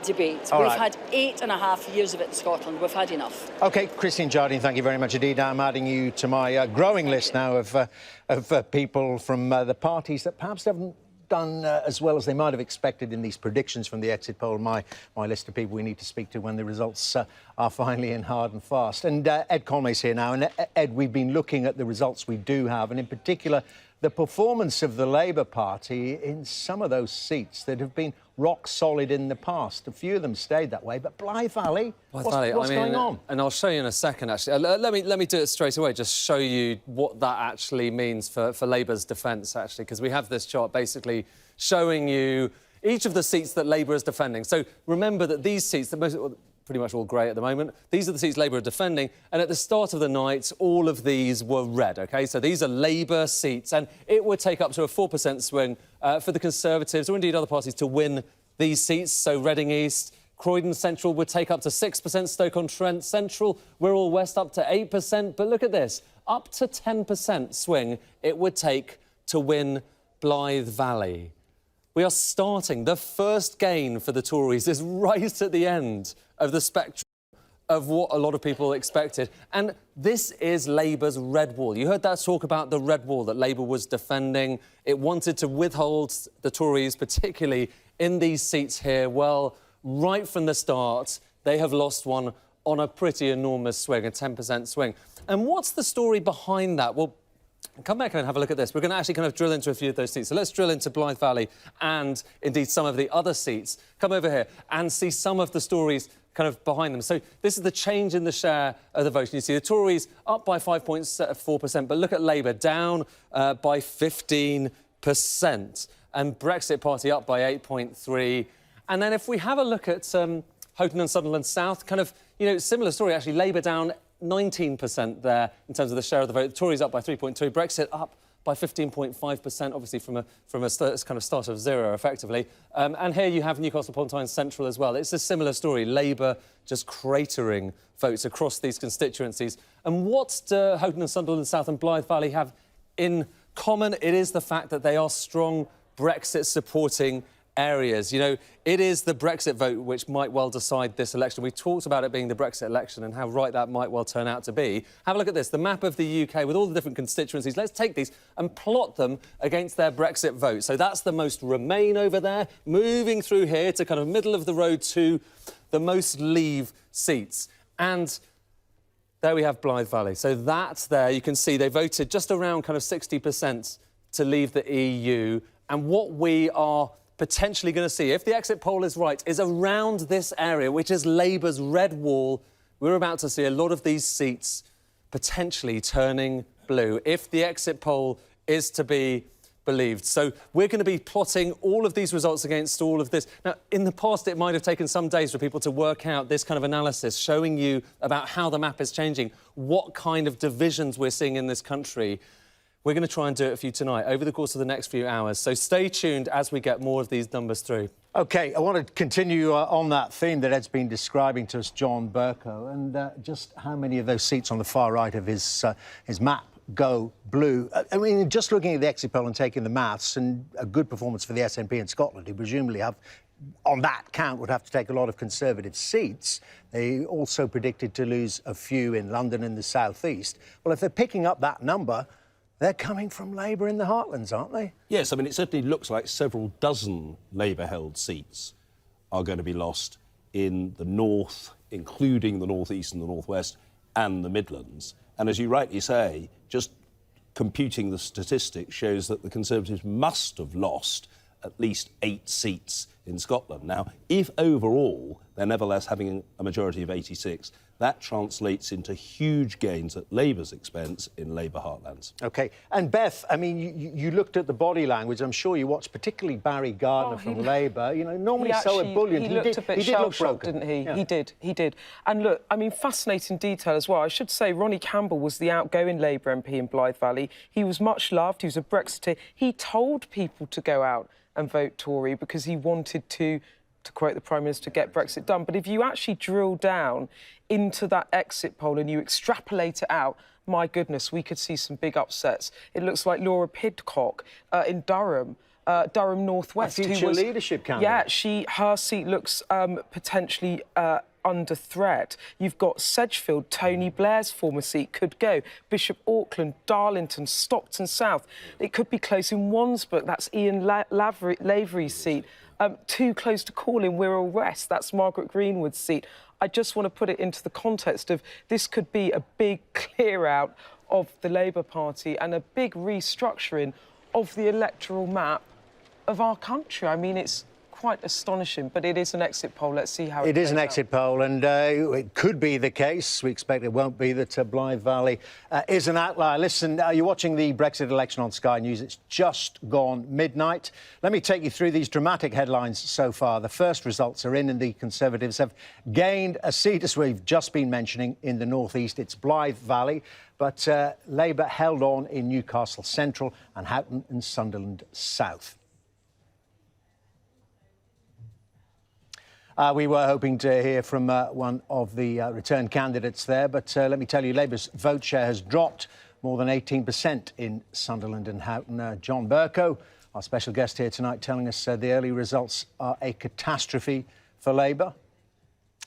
debate. We've had 8.5 years of it in Scotland. We've had enough. OK, Christine Jardine, thank you very much indeed. I'm adding you to my growing list now of people from the parties that perhaps haven't done as well as they might have expected in these predictions from the exit poll. My list of people we need to speak to when the results are finally in hard and fast. And Ed Conway's here now. And Ed, we've been looking at the results we do have, and in particular the performance of the Labour Party in some of those seats that have been rock solid in the past. A few of them stayed that way, but Blythe Valley, what's going on? And I'll show you in a second, actually. Let me do it straight away, just show you what that actually means for Labour's defence, actually, because we have this chart basically showing you each of the seats that Labour is defending. So remember that these seats, pretty much all grey at the moment, these are the seats Labour are defending, and at the start of the night, all of these were red, OK? So these are Labour seats, and it would take up to a 4% swing for the Conservatives, or indeed other parties, to win these seats. So Reading East, Croydon Central would take up to 6%, Stoke-on-Trent Central, Wirral West up to 8%, but look at this, up to 10% swing it would take to win Blythe Valley. We are starting. The first gain for the Tories is right at the end of the spectrum of what a lot of people expected. And this is Labour's red wall. You heard that talk about the red wall that Labour was defending. It wanted to withhold the Tories, particularly in these seats here. Well, right from the start, they have lost one on a pretty enormous swing, a 10% swing. And what's the story behind that? Well, come back and have a look at this. We're going to actually kind of drill into a few of those seats. So let's drill into Blythe Valley and, indeed, some of the other seats. Come over here and see some of the stories kind of behind them. So this is the change in the share of the vote. You see the Tories up by 5.4%, but look at Labour down by 15%. And Brexit Party up by 8.3%. And then if we have a look at Houghton and Sutherland South, kind of, similar story, actually. Labour down 19% there in terms of the share of the vote. The Tories up by 3.2%, Brexit up by 15.5%, obviously from a kind of start of zero, effectively. And here you have Newcastle upon Tyne Central as well. It's a similar story. Labour just cratering votes across these constituencies. And what do Houghton and Sunderland South and Blythe Valley have in common? It is the fact that they are strong Brexit-supporting areas. It is the Brexit vote which might well decide this election. We talked about it being the Brexit election and how right that might well turn out to be. Have a look at this, the map of the UK with all the different constituencies. Let's take these and plot them against their Brexit vote. So that's the most Remain over there, moving through here to kind of middle of the road to the most Leave seats. And there we have Blythe Valley. So that's there. You can see they voted just around kind of 60% to leave the EU. And what we are potentially going to see, if the exit poll is right, is around this area, which is Labour's red wall. We're about to see a lot of these seats potentially turning blue, if the exit poll is to be believed. So we're going to be plotting all of these results against all of this. Now, in the past, it might have taken some days for people to work out this kind of analysis, showing you about how the map is changing, what kind of divisions we're seeing in this country. We're going to try and do it for you tonight over the course of the next few hours. So stay tuned as we get more of these numbers through. OK, I want to continue on that theme that Ed's been describing to us, John Bercow, and just how many of those seats on the far right of his map go blue. I mean, just looking at the exit poll and taking the maths, and a good performance for the SNP in Scotland, who presumably have, on that count, would have to take a lot of Conservative seats. They also predicted to lose a few in London and the South East. Well, if they're picking up that number, they're coming from Labour in the heartlands, aren't they? Yes, I mean, it certainly looks like several dozen Labour-held seats are going to be lost in the north, including the northeast and the northwest and the Midlands. And as you rightly say, just computing the statistics shows that the Conservatives must have lost at least 8 seats in Scotland. Now, if overall they're nevertheless having a majority of 86, that translates into huge gains at Labour's expense in Labour heartlands. OK. And Beth, I mean, you looked at the body language. I'm sure you watched particularly Barry Gardiner from Labour. Normally so ebullient. He looked a bit shell-shocked, didn't he? Yeah. He did. And look, I mean, fascinating detail as well. I should say Ronnie Campbell was the outgoing Labour MP in Blythe Valley. He was much loved. He was a Brexiteer. He told people to go out and vote Tory because he wanted to quote the Prime Minister, get Brexit done. But if you actually drill down into that exit poll and you extrapolate it out, my goodness, we could see some big upsets. It looks like Laura Pidcock in Durham, Durham North West. A future leadership candidate. Yeah, her seat looks potentially under threat. You've got Sedgefield, Tony Blair's former seat, could go. Bishop Auckland, Darlington, Stockton South. It could be close in Wandsbrook. That's Ian Lavery's seat. Too close to call in Wirral West. That's Margaret Greenwood's seat. I just want to put it into the context of this could be a big clear-out of the Labour Party and a big restructuring of the electoral map of our country. I mean, it's quite astonishing, but it is an exit poll. Let's see how it It is an plays exit out. poll, and it could be the case. We expect it won't be that Blythe Valley is an outlier. Listen, you're watching the Brexit election on Sky News. It's just gone midnight. Let me take you through these dramatic headlines so far. The first results are in, and the Conservatives have gained a seat, as we've just been mentioning, in the northeast. It's Blythe Valley, but Labour held on in Newcastle Central and Houghton and Sunderland South. We were hoping to hear from one of the returned candidates there, but let me tell you, Labour's vote share has dropped more than 18% in Sunderland and Houghton. John Bercow, our special guest here tonight, telling us the early results are a catastrophe for Labour.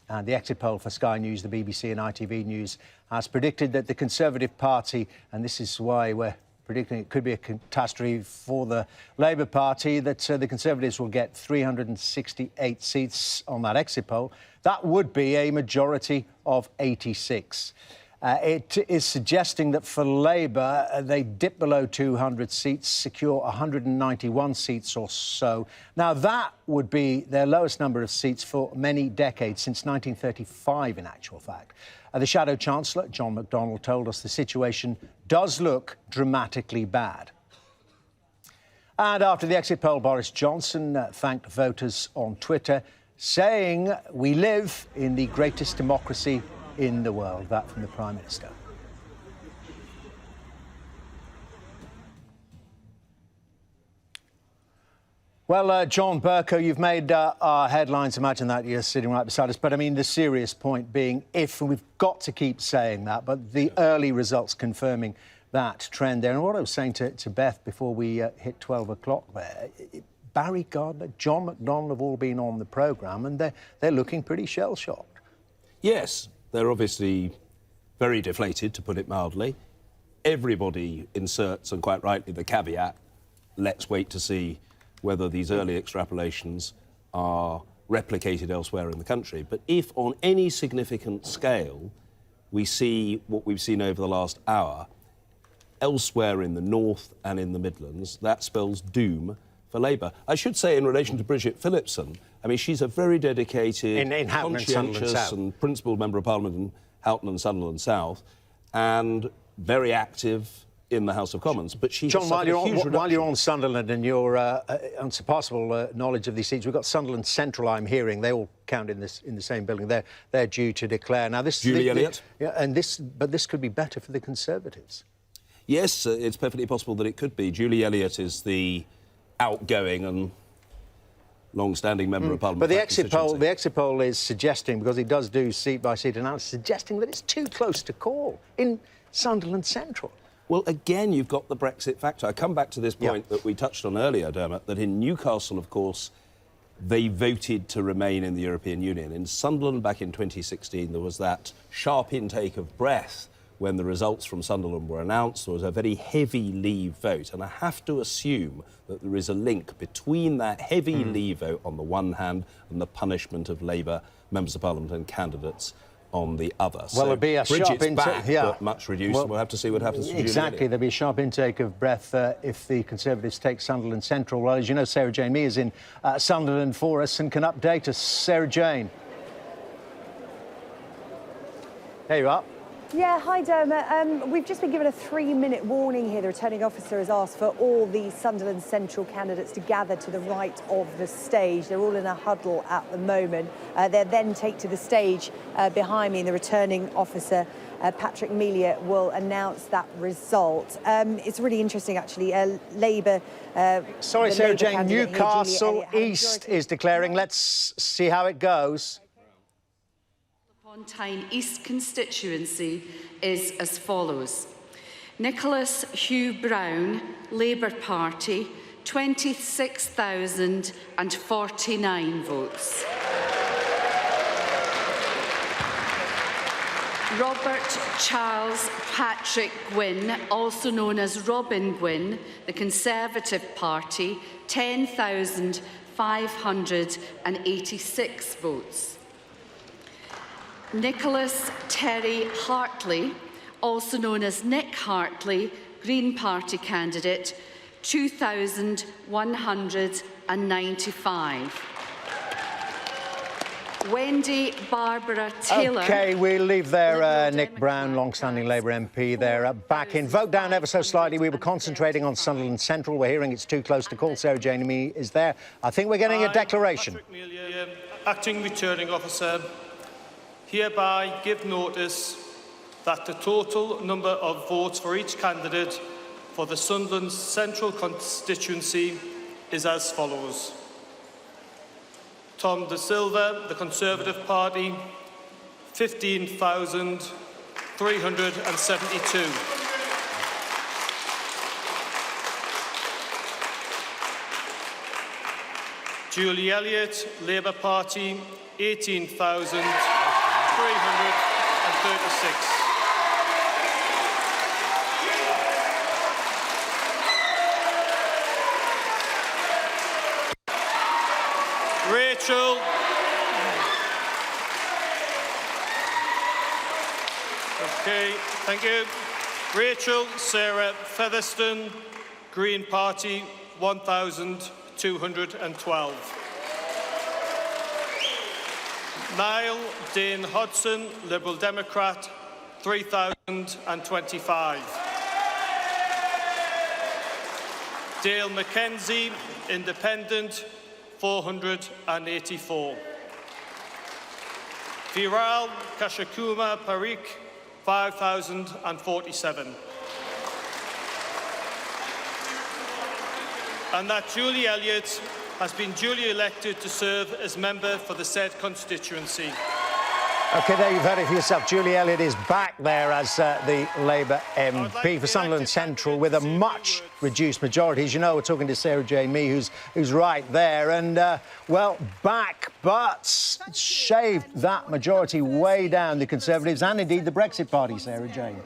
And the exit poll for Sky News, the BBC and ITV News has predicted that the Conservative Party, and this is why we're predicting it could be a catastrophe for the Labour Party, that the Conservatives will get 368 seats on that exit poll. That would be a majority of 86. It is suggesting that for Labour, they dip below 200 seats, secure 191 seats or so. Now, that would be their lowest number of seats for many decades, since 1935, in actual fact. The Shadow Chancellor, John McDonnell, told us the situation does look dramatically bad. And after the exit poll, Boris Johnson thanked voters on Twitter, saying we live in the greatest democracy in the world. That from the Prime Minister. Well, John Bercow, you've made our headlines. Imagine that you're sitting right beside us. But I mean, the serious point being, if, and we've got to keep saying that, but the early results confirming that trend there. And what I was saying to Beth before we hit 12 o'clock there, Barry Gardner, John McDonnell have all been on the programme, and they're looking pretty shell-shocked. Yes, they're obviously very deflated, to put it mildly. Everybody inserts, and quite rightly, the caveat, let's wait to see whether these early extrapolations are replicated elsewhere in the country. But if on any significant scale we see what we've seen over the last hour, elsewhere in the North and in the Midlands, that spells doom for Labour. I should say, in relation to Bridget Phillipson, I mean, she's a very dedicated, conscientious and principled Member of Parliament in Houghton and Sunderland South, and very active in the House of Commons, but she John, has while you're on huge Sunderland and your unsurpassable knowledge of these seats, we've got Sunderland Central. I'm hearing they all count in the same building. They're due to declare now. This Julie Elliott. Yeah, and this could be better for the Conservatives. Yes, it's perfectly possible that it could be. Julie Elliott is the outgoing and long-standing Member of Parliament. But the exit poll is suggesting, because it does do seat-by-seat analysis, suggesting that it's too close to call in Sunderland Central. Well, again, you've got the Brexit factor. I come back to this point that we touched on earlier, Dermot, that in Newcastle, of course, they voted to remain in the European Union. In Sunderland back in 2016, there was that sharp intake of breath when the results from Sunderland were announced. There was a very heavy Leave vote, and I have to assume that there is a link between that heavy Leave vote on the one hand and the punishment of Labour members of Parliament and candidates on the other. Well, so there'll be a Bridget's sharp intake, but much reduced, and we'll have to see what happens to Julie Exactly, Elliott. there'll be a sharp intake of breath if the Conservatives take Sunderland Central. Well, as you know, Sarah Jane Mee is in Sunderland for us and can update us. Sarah Jane. There you are. Yeah, hi Dermot. We've just been given a 3-minute warning here. The returning officer has asked for all the Sunderland Central candidates to gather to the right of the stage. They're all in a huddle at the moment. They'll then take to the stage behind me, and the returning officer, Patrick Melia, will announce that result. It's really interesting, actually. Labour... Sorry, Sarah Jane, Newcastle East is declaring. Let's see how it goes. Tyne East constituency is as follows. Nicholas Hugh Brown, Labour Party, 26,049 votes. Robert Charles Patrick Gwynn, also known as Robin Gwynn, the Conservative Party, 10,586 votes. Nicholas Terry Hartley, also known as Nick Hartley, Green Party candidate, 2,195. Wendy Barbara Taylor. OK, we'll leave there Nick Brown, long-standing Labour MP, there back in. Vote down ever so slightly. We were concentrating on Sunderland Central. We're hearing it's too close to call. Sarah Jane Mee is there. I think we're getting a declaration. Acting Returning Officer, hereby give notice that the total number of votes for each candidate for the Sunderland Central constituency is as follows. Tom De Silva, the Conservative Party, 15,372. Julie Elliott, Labour Party, 18,336. Rachel. Okay, thank you. Rachel Sarah Featherstone, Green Party, 1,212. Niall Dane Hodson, Liberal Democrat, 3,025. Dale Mackenzie, Independent, 484. Viral Kashakuma Parikh, 5,047. And that Julie Elliott has been duly elected to serve as member for the said constituency. OK, there you've heard it for yourself. Julie Elliott is back there as the Labour MP for Sunderland Central with a much reduced majority. As you know, we're talking to Sarah Jane Mee, who's right there. And, well, back, but shaved that majority way down, the Conservatives and, indeed, the Brexit Party, Sarah Jane.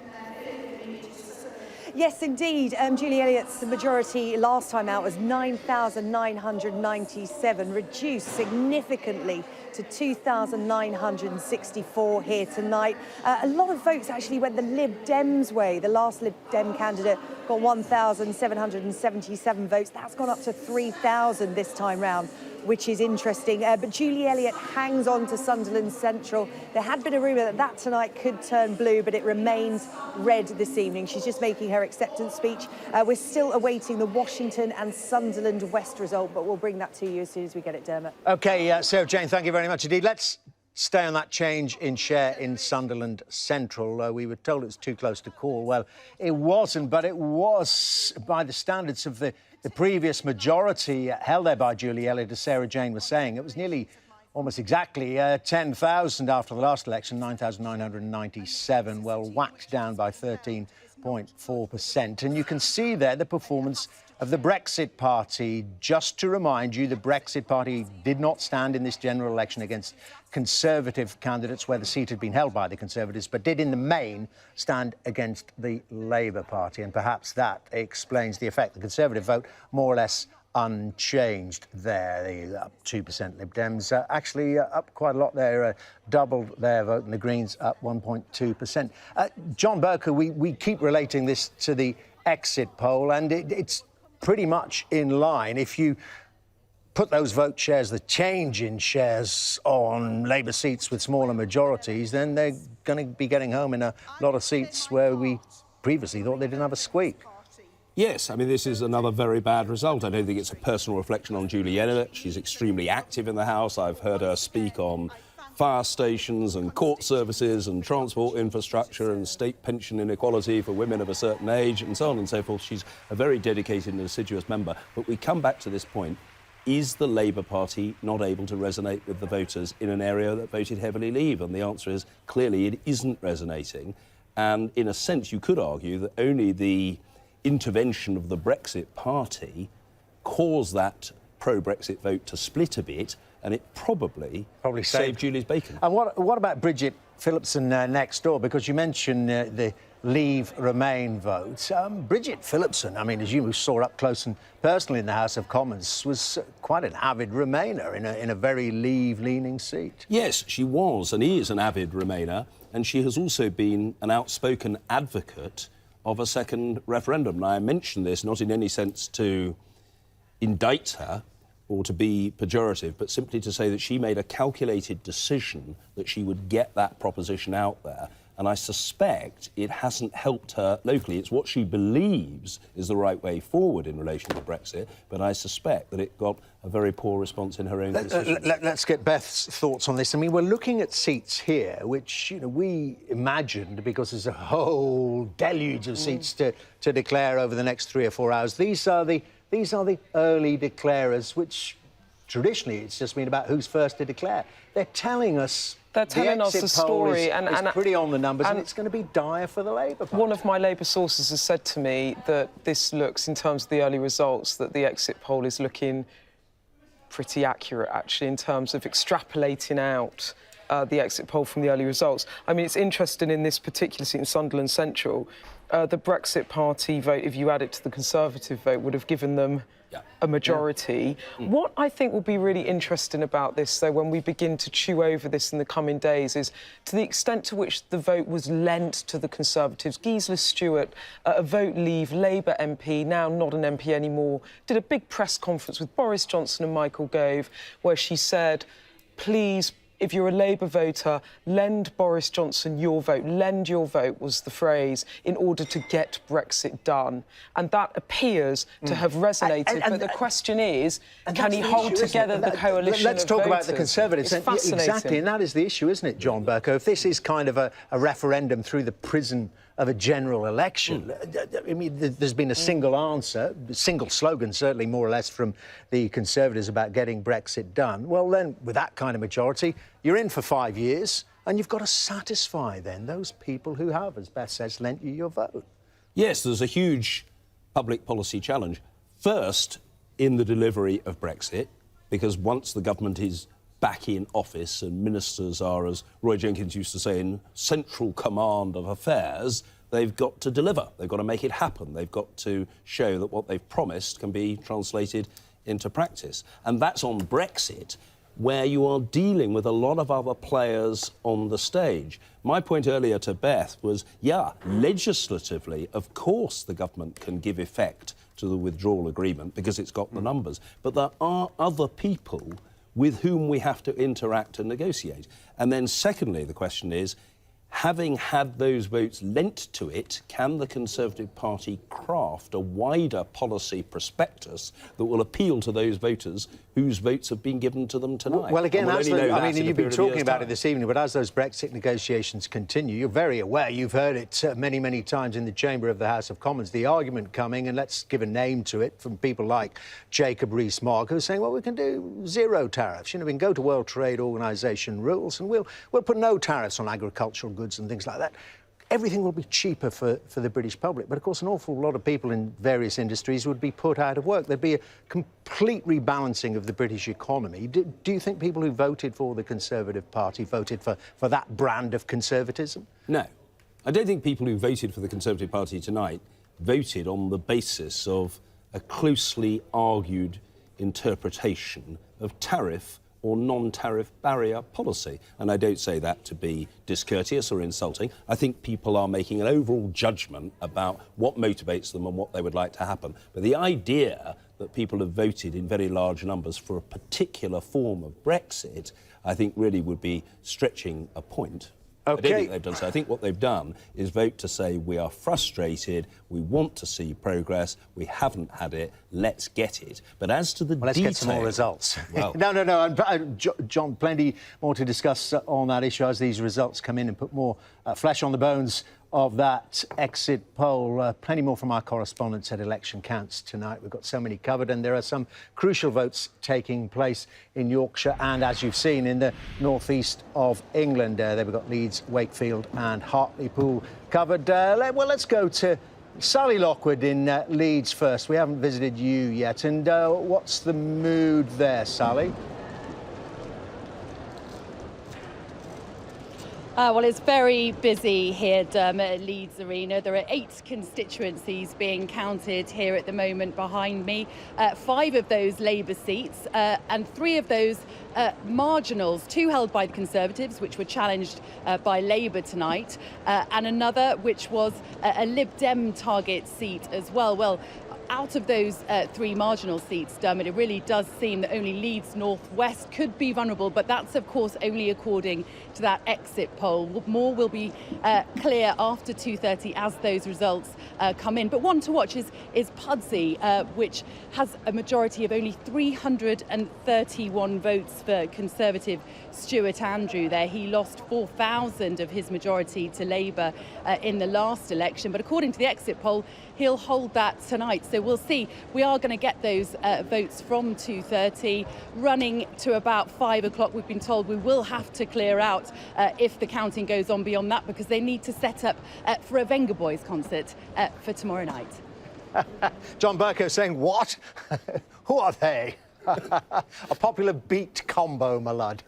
Yes, indeed. Julie Elliott's majority last time out was 9,997, reduced significantly to 2,964 here tonight. A lot of votes actually went the Lib Dems way. The last Lib Dem candidate got 1,777 votes. That's gone up to 3,000 this time round, which is interesting. But Julie Elliott hangs on to Sunderland Central. There had been a rumour that tonight could turn blue, but it remains red this evening. She's just making her acceptance speech. We're still awaiting the Washington and Sunderland West result, but we'll bring that to you as soon as we get it, Dermot. OK, Sarah Jane, thank you very much indeed. Let's stay on that change in share in Sunderland Central. We were told it was too close to call. Well, it wasn't, but it was, by the standards of the previous majority held there by Julie Elliott, as Sarah Jane was saying. It was nearly, almost exactly, 10,000 after the last election, 9,997, well, whacked down by 13.4%. And you can see there the performance of the Brexit Party. Just to remind you, the Brexit Party did not stand in this general election against Conservative candidates where the seat had been held by the Conservatives, but did in the main stand against the Labour Party. And perhaps that explains the effect. The Conservative vote more or less unchanged there. The up 2% Lib Dems, actually up quite a lot there, doubled their vote, and the Greens up 1.2%. John Burker, we keep relating this to the exit poll, and it's pretty much in line. If you put those vote shares, the change in shares on Labour seats with smaller majorities, then they're going to be getting home in a lot of seats where we previously thought they didn't have a squeak. Yes, I mean, this is another very bad result. I don't think it's a personal reflection on Julie Elliott. She's extremely active in the House. I've heard her speak on fire stations and court services and transport infrastructure and state pension inequality for women of a certain age and so on and so forth. She's a very dedicated and assiduous member. But we come back to this point. Is the Labour Party not able to resonate with the voters in an area that voted heavily Leave? And the answer is clearly it isn't resonating. And in a sense, you could argue that only the intervention of the Brexit Party caused that pro-Brexit vote to split a bit, and it probably saved Julie's bacon. And what about Bridget Phillipson next door? Because you mentioned the Leave Remain vote. Bridget Phillipson, I mean, as you saw up close and personal in the House of Commons, was quite an avid Remainer in a very Leave-leaning seat. Yes, she was and is an avid Remainer, and she has also been an outspoken advocate of a second referendum. Now, I mention this not in any sense to indict her or to be pejorative, but simply to say that she made a calculated decision that she would get that proposition out there. And I suspect it hasn't helped her locally. It's what she believes is the right way forward in relation to Brexit, but I suspect that it got a very poor response in her own constituency. Let's get Beth's thoughts on this. I mean, we're looking at seats here, which, you know, we imagined, because there's a whole deluge of seats to declare over the next 3 or 4 hours. These are the early declarers, which traditionally it's just been about who's first to declare. They're telling us the story, and it's pretty on the numbers, and it's going to be dire for the Labour Party. One of my Labour sources has said to me that this looks, in terms of the early results, that the exit poll is looking pretty accurate, actually, in terms of extrapolating out the exit poll from the early results. I mean, it's interesting in this particular seat in Sunderland Central, the Brexit Party vote, if you add it to the Conservative vote, would have given them a majority. What I think will be really interesting about this, though, when we begin to chew over this in the coming days, is to the extent to which the vote was lent to the Conservatives. Gisela Stewart, a vote Leave Labour MP, now not an MP anymore, did a big press conference with Boris Johnson and Michael Gove, where she said, please, if you're a Labour voter, lend Boris Johnson your vote. Lend your vote was the phrase, in order to get Brexit done. And that appears to have resonated. But the question is, can he hold together the coalition Let's of talk voters? about the Conservatives. It's fascinating. Exactly, and that is the issue, isn't it, John Bercow? If this is kind of a referendum through the prism of a general election. I mean, there's been a single answer, a single slogan, certainly more or less, from the Conservatives about getting Brexit done. Well, then, with that kind of majority, you're in for 5 years, and you've got to satisfy, then, those people who have, as Beth says, lent you your vote. Yes, there's a huge public policy challenge. First, in the delivery of Brexit, because once the government is back in office and ministers are, as Roy Jenkins used to say, in central command of affairs, they've got to deliver. They've got to make it happen. They've got to show that what they've promised can be translated into practice. And that's on Brexit, where you are dealing with a lot of other players on the stage. My point earlier to Beth was, legislatively, of course the government can give effect to the withdrawal agreement because it's got the numbers. But there are other people with whom we have to interact and negotiate. And then secondly, the question is, having had those votes lent to it, can the Conservative Party craft a wider policy prospectus that will appeal to those voters whose votes have been given to them tonight? Well, again, you've been talking about it this evening, but as those Brexit negotiations continue, you're very aware, you've heard it many, many times in the chamber of the House of Commons, the argument coming, and let's give a name to it, from people like Jacob Rees-Mogg, who's saying, well, we can do zero tariffs. You know, we can go to World Trade Organization rules, and we'll put no tariffs on agricultural goods and things like that. Everything will be cheaper for the British public. But, of course, an awful lot of people in various industries would be put out of work. There'd be a complete rebalancing of the British economy. Do you think people who voted for the Conservative Party voted for that brand of conservatism? No. I don't think people who voted for the Conservative Party tonight voted on the basis of a closely argued interpretation of tariff or non-tariff barrier policy. And I don't say that to be discourteous or insulting. I think people are making an overall judgment about what motivates them and what they would like to happen. But the idea that people have voted in very large numbers for a particular form of Brexit, I think really would be stretching a point. I don't think they've done so. I think what they've done is vote to say we are frustrated, we want to see progress, we haven't had it, let's get it. But as to the let's get some more results. Well, No. John, plenty more to discuss on that issue as these results come in and put more flesh on the bones of that exit poll. Plenty more from our correspondents at Election Counts tonight. We've got so many covered, and there are some crucial votes taking place in Yorkshire and, as you've seen, in the northeast of England. They've got Leeds, Wakefield and Hartlepool covered. Well, let's go to Sally Lockwood in Leeds first. We haven't visited you yet. And what's the mood there, Sally? Well, it's very busy here, Dermot, at Leeds Arena. There are 8 constituencies being counted here at the moment behind me. 5 of those Labour seats and 3 of those marginals, 2 held by the Conservatives, which were challenged by Labour tonight, and another which was a Lib Dem target seat as well. Well, out of those 3 marginal seats, Dermot, it really does seem that only Leeds North West could be vulnerable, but that's of course only according to that exit poll. More will be clear after 2:30 as those results come in. But one to watch is Pudsey, which has a majority of only 331 votes for Conservative Stuart Andrew there. He lost 4,000 of his majority to Labour in the last election, but according to the exit poll, he'll hold that tonight. So we'll see. We are going to get those votes from 2:30, running to about 5 o'clock. We've been told we will have to clear out if the counting goes on beyond that, because they need to set up for a Venga Boys concert for tomorrow night. John Bercow saying, what? Who are they? A popular beat combo, my lad.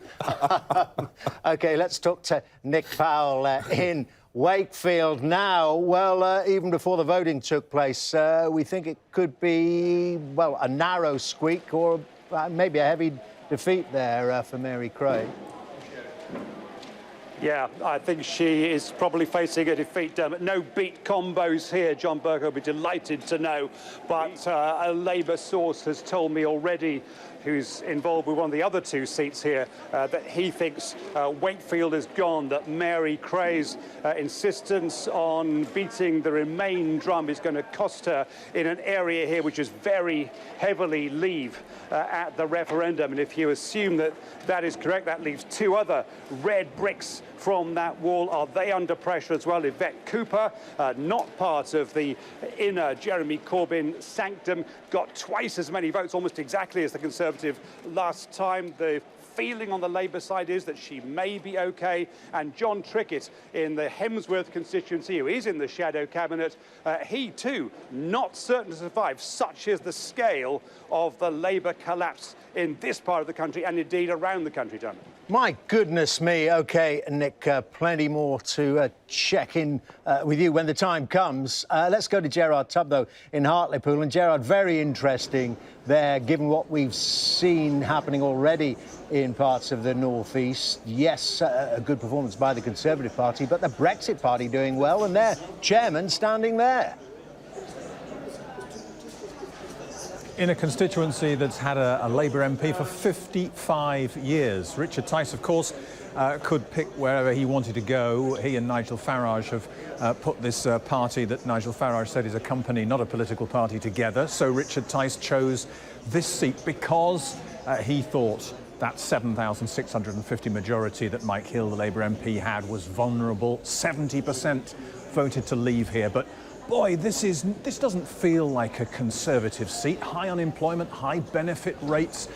OK, let's talk to Nick Powell in Wakefield now. Well, even before the voting took place, we think it could be, well, a narrow squeak or maybe a heavy defeat there for Mary Craig. Yeah, I think she is probably facing a defeat. No beat combos here, John Bercow will be delighted to know. But a Labour source has told me already, who's involved with one of the other 2 seats here, that he thinks Wakefield is gone, that Mary Craig's insistence on beating the Remain drum is going to cost her in an area here which is very heavily Leave at the referendum. And if you assume that that is correct, that leaves 2 other red bricks from that wall. Are they under pressure as well? Yvette Cooper, not part of the inner Jeremy Corbyn sanctum, got twice as many votes, almost exactly as the Conservative last time. The feeling on the Labour side is that she may be OK. And John Trickett in the Hemsworth constituency, who is in the shadow cabinet, he too not certain to survive. Such is the scale of the Labour collapse in this part of the country and indeed around the country, John. My goodness me. OK, Nick, plenty more to check in with you when the time comes. Let's go to Gerard Tubb, though, in Hartlepool. And Gerard, very interesting there, given what we've seen happening already in parts of the northeast. Yes, a good performance by the Conservative Party, but the Brexit Party doing well, and their chairman standing there. In a constituency that's had a Labour MP for 55 years. Richard Tice, of course, could pick wherever he wanted to go. He and Nigel Farage have put this party that Nigel Farage said is a company, not a political party, together. So Richard Tice chose this seat because he thought that 7,650 majority that Mike Hill, the Labour MP, had was vulnerable. 70% voted to leave here. But boy, this doesn't feel like a Conservative seat. High unemployment, high benefit rates,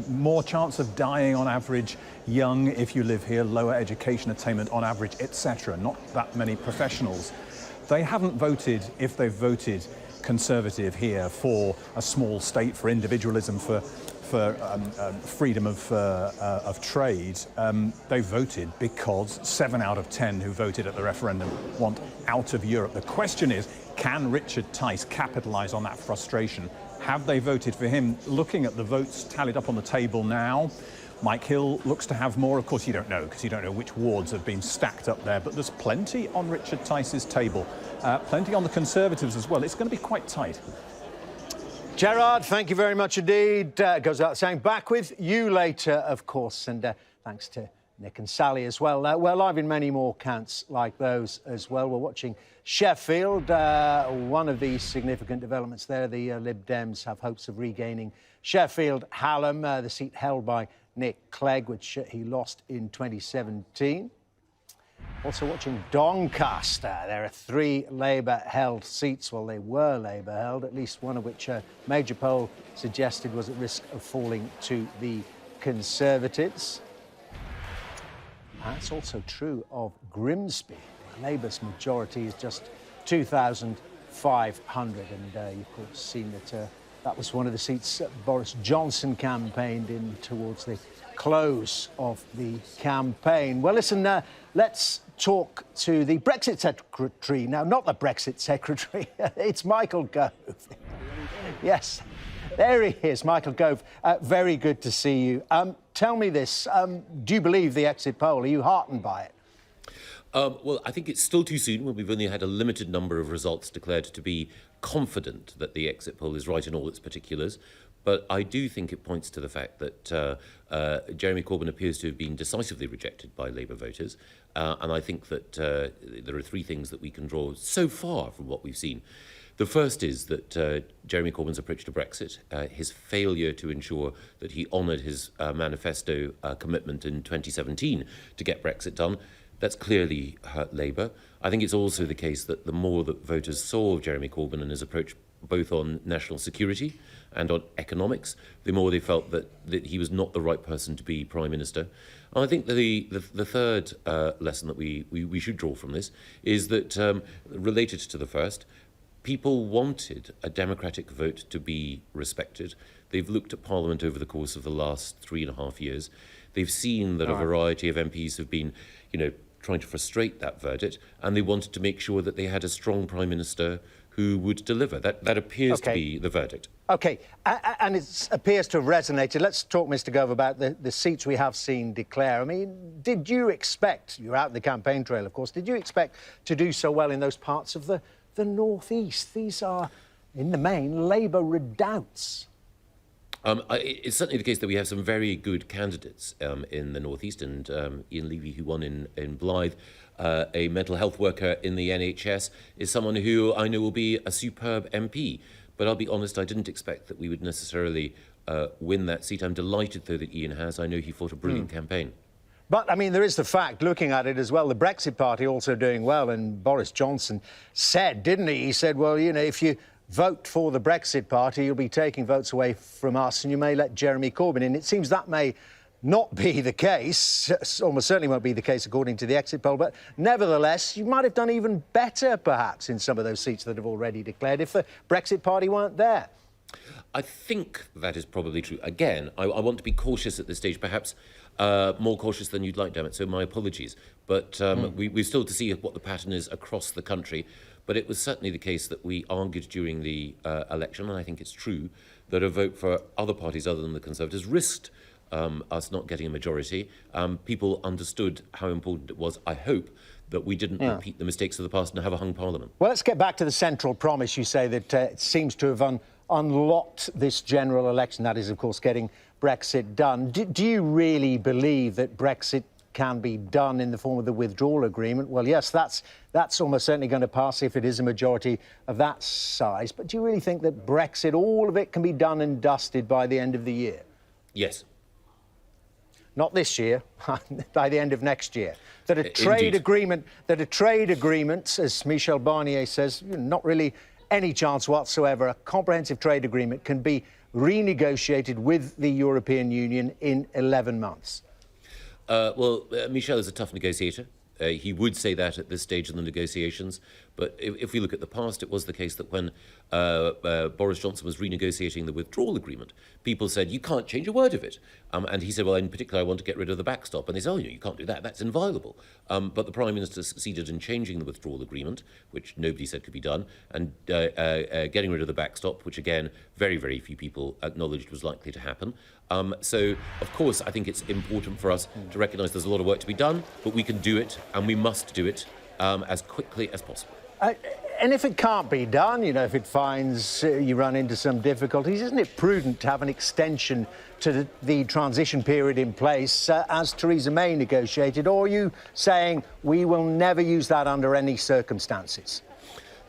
more chance of dying on average young if you live here, lower education attainment on average, etc. Not that many professionals. They haven't voted, if they've voted Conservative here, for a small state, for individualism, for freedom of trade. They voted because 7 out of 10 who voted at the referendum want out of Europe. The question is, can Richard Tice capitalise on that frustration? Have they voted for him? Looking at the votes tallied up on the table now, Mike Hill looks to have more. Of course, you don't know, because you don't know which wards have been stacked up there, but there's plenty on Richard Tice's table, plenty on the Conservatives as well. It's going to be quite tight. Gerard, thank you very much indeed. Goes without saying, back with you later, of course, and thanks to Nick and Sally as well. We're live in many more counts like those as well. We're watching Sheffield. One of the significant developments there, the Lib Dems have hopes of regaining Sheffield Hallam, the seat held by Nick Clegg, which he lost in 2017. Also watching Doncaster. There are 3 Labour-held seats. Well, they were Labour-held, at least one of which a major poll suggested was at risk of falling to the Conservatives. That's also true of Grimsby. Labour's majority is just 2,500, and you've of course seen that That was one of the seats Boris Johnson campaigned in towards the close of the campaign. Well, listen, let's talk to the Brexit Secretary. Now, not the Brexit Secretary, it's Michael Gove. Yes, there he is, Michael Gove. Very good to see you. Tell me this, do you believe the exit poll? Are you heartened by it? Well, I think it's still too soon when we've only had a limited number of results declared to be confident that the exit poll is right in all its particulars. But I do think it points to the fact that Jeremy Corbyn appears to have been decisively rejected by Labour voters. And I think that there are three things that we can draw so far from what we've seen. The first is that Jeremy Corbyn's approach to Brexit, his failure to ensure that he honoured his manifesto commitment in 2017 to get Brexit done, that's clearly hurt Labour. I think it's also the case that the more that voters saw of Jeremy Corbyn and his approach both on national security and on economics, the more they felt that he was not the right person to be Prime Minister. And I think the third lesson that we should draw from this is that, related to the first, people wanted a democratic vote to be respected. They've looked at Parliament over the course of the last 3.5 years. They've seen that a variety of MPs have been, trying to frustrate that verdict, and they wanted to make sure that they had a strong Prime Minister who would deliver. That appears to be the verdict. OK, and it appears to have resonated. Let's talk, Mr Gove, about the seats we have seen declare. I mean, did you expect, you're out in the campaign trail, of course, did you expect to do so well in those parts of the North East? These are, in the main, Labour redoubts. It's certainly the case that we have some very good candidates in the North East, and Ian Levy, who won in Blyth, a mental health worker in the NHS, is someone who I know will be a superb MP. But I'll be honest, I didn't expect that we would necessarily win that seat. I'm delighted, though, that Ian has. I know he fought a brilliant campaign. But, I mean, there is the fact, looking at it as well, the Brexit Party also doing well, and Boris Johnson said, didn't he? He said, well, if you vote for the Brexit Party, you'll be taking votes away from us and you may let Jeremy Corbyn in. It seems that may not be the case, almost certainly won't be the case according to the exit poll, but nevertheless, you might have done even better, perhaps, in some of those seats that have already declared if the Brexit Party weren't there. I think that is probably true. Again, I want to be cautious at this stage, perhaps more cautious than you'd like, damn it, so my apologies. But we're still to see what the pattern is across the country. But it was certainly the case that we argued during the election, and I think it's true, that a vote for other parties other than the Conservatives risked us not getting a majority. People understood how important it was, I hope, that we didn't repeat the mistakes of the past and have a hung parliament. Well, let's get back to the central promise. You say that it seems to have unlocked this general election. That is, of course, getting Brexit done. Do you really believe that Brexit can be done in the form of the withdrawal agreement? Well, yes, that's almost certainly going to pass if it is a majority of that size. But do you really think that Brexit, all of it, can be done and dusted by the end of the year? Yes. Not this year, by the end of next year. That a trade agreement, as Michel Barnier says, not really any chance whatsoever, a comprehensive trade agreement can be renegotiated with the European Union in 11 months. Michel is a tough negotiator. He would say that at this stage in the negotiations. But if we look at the past, it was the case that when Boris Johnson was renegotiating the withdrawal agreement, people said, you can't change a word of it. And he said, well, in particular, I want to get rid of the backstop. And they said, oh, you can't do that. That's inviolable. But the Prime Minister succeeded in changing the withdrawal agreement, which nobody said could be done, and getting rid of the backstop, which, again, very, very few people acknowledged was likely to happen. So, of course, I think it's important for us to recognise there's a lot of work to be done, but we can do it, and we must do it as quickly as possible. And if it can't be done, if it finds you run into some difficulties, isn't it prudent to have an extension to the transition period in place as Theresa May negotiated? Or are you saying we will never use that under any circumstances?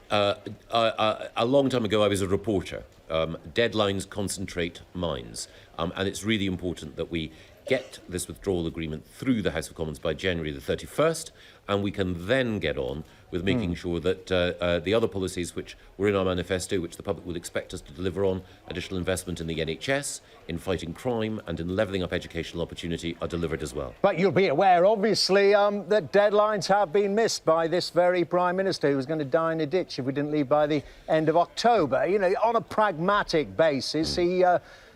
A long time ago, I was a reporter. Deadlines concentrate minds. And it's really important that we get this withdrawal agreement through the House of Commons by January the 31st, and we can then get on with making sure that the other policies which were in our manifesto, which the public would expect us to deliver on, additional investment in the NHS, in fighting crime and in levelling up educational opportunity, are delivered as well. But you'll be aware, obviously, that deadlines have been missed by this very Prime Minister who was going to die in a ditch if we didn't leave by the end of October. You know, on a pragmatic basis, he...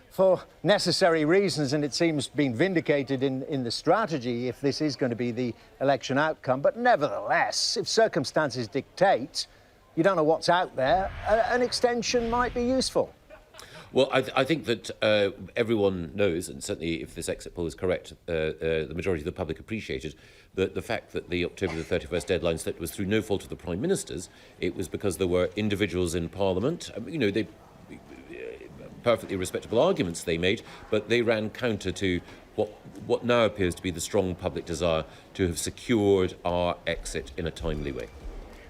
for necessary reasons, and it seems been vindicated in the strategy if this is going to be the election outcome. But nevertheless, if circumstances dictate, you don't know what's out there, an extension might be useful. Well, I think that everyone knows, and certainly if this exit poll is correct, the majority of the public appreciated, that the fact that the October the 31st deadline slipped was through no fault of the Prime Minister's. It was because there were individuals in Parliament, you know, they perfectly respectable arguments they made, but they ran counter to what now appears to be the strong public desire to have secured our exit in a timely way.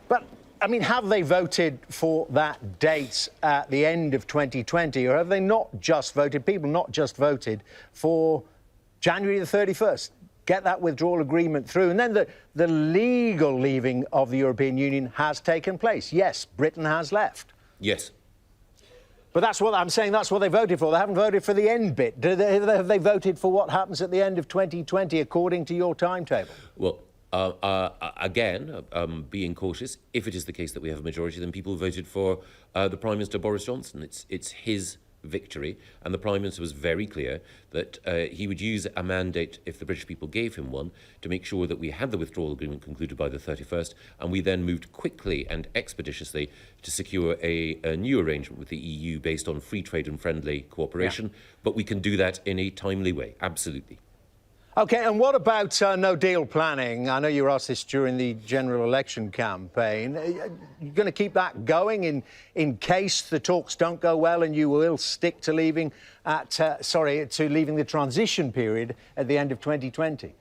But, I mean, have they voted for that date at the end of 2020, or have they not just voted, people not just voted for January the 31st? Get that withdrawal agreement through, and then the legal leaving of the European Union has taken place. Yes, Britain has left. Yes. But that's what I'm saying, that's what they voted for. They haven't voted for the end bit. Have they voted for what happens at the end of 2020 according to your timetable? Well, again, being cautious, if it is the case that we have a majority, then people voted for the Prime Minister Boris Johnson. It's his victory, and the Prime Minister was very clear that he would use a mandate, if the British people gave him one, to make sure that we had the withdrawal agreement concluded by the 31st, and we then moved quickly and expeditiously to secure a new arrangement with the EU based on free trade and friendly cooperation. Yeah. But we can do that in a timely way, absolutely. OK, and what about no-deal planning? I know you were asked this during the general election campaign. Are you going to keep that going in case the talks don't go well and you will stick to leaving leaving the transition period at the end of 2020?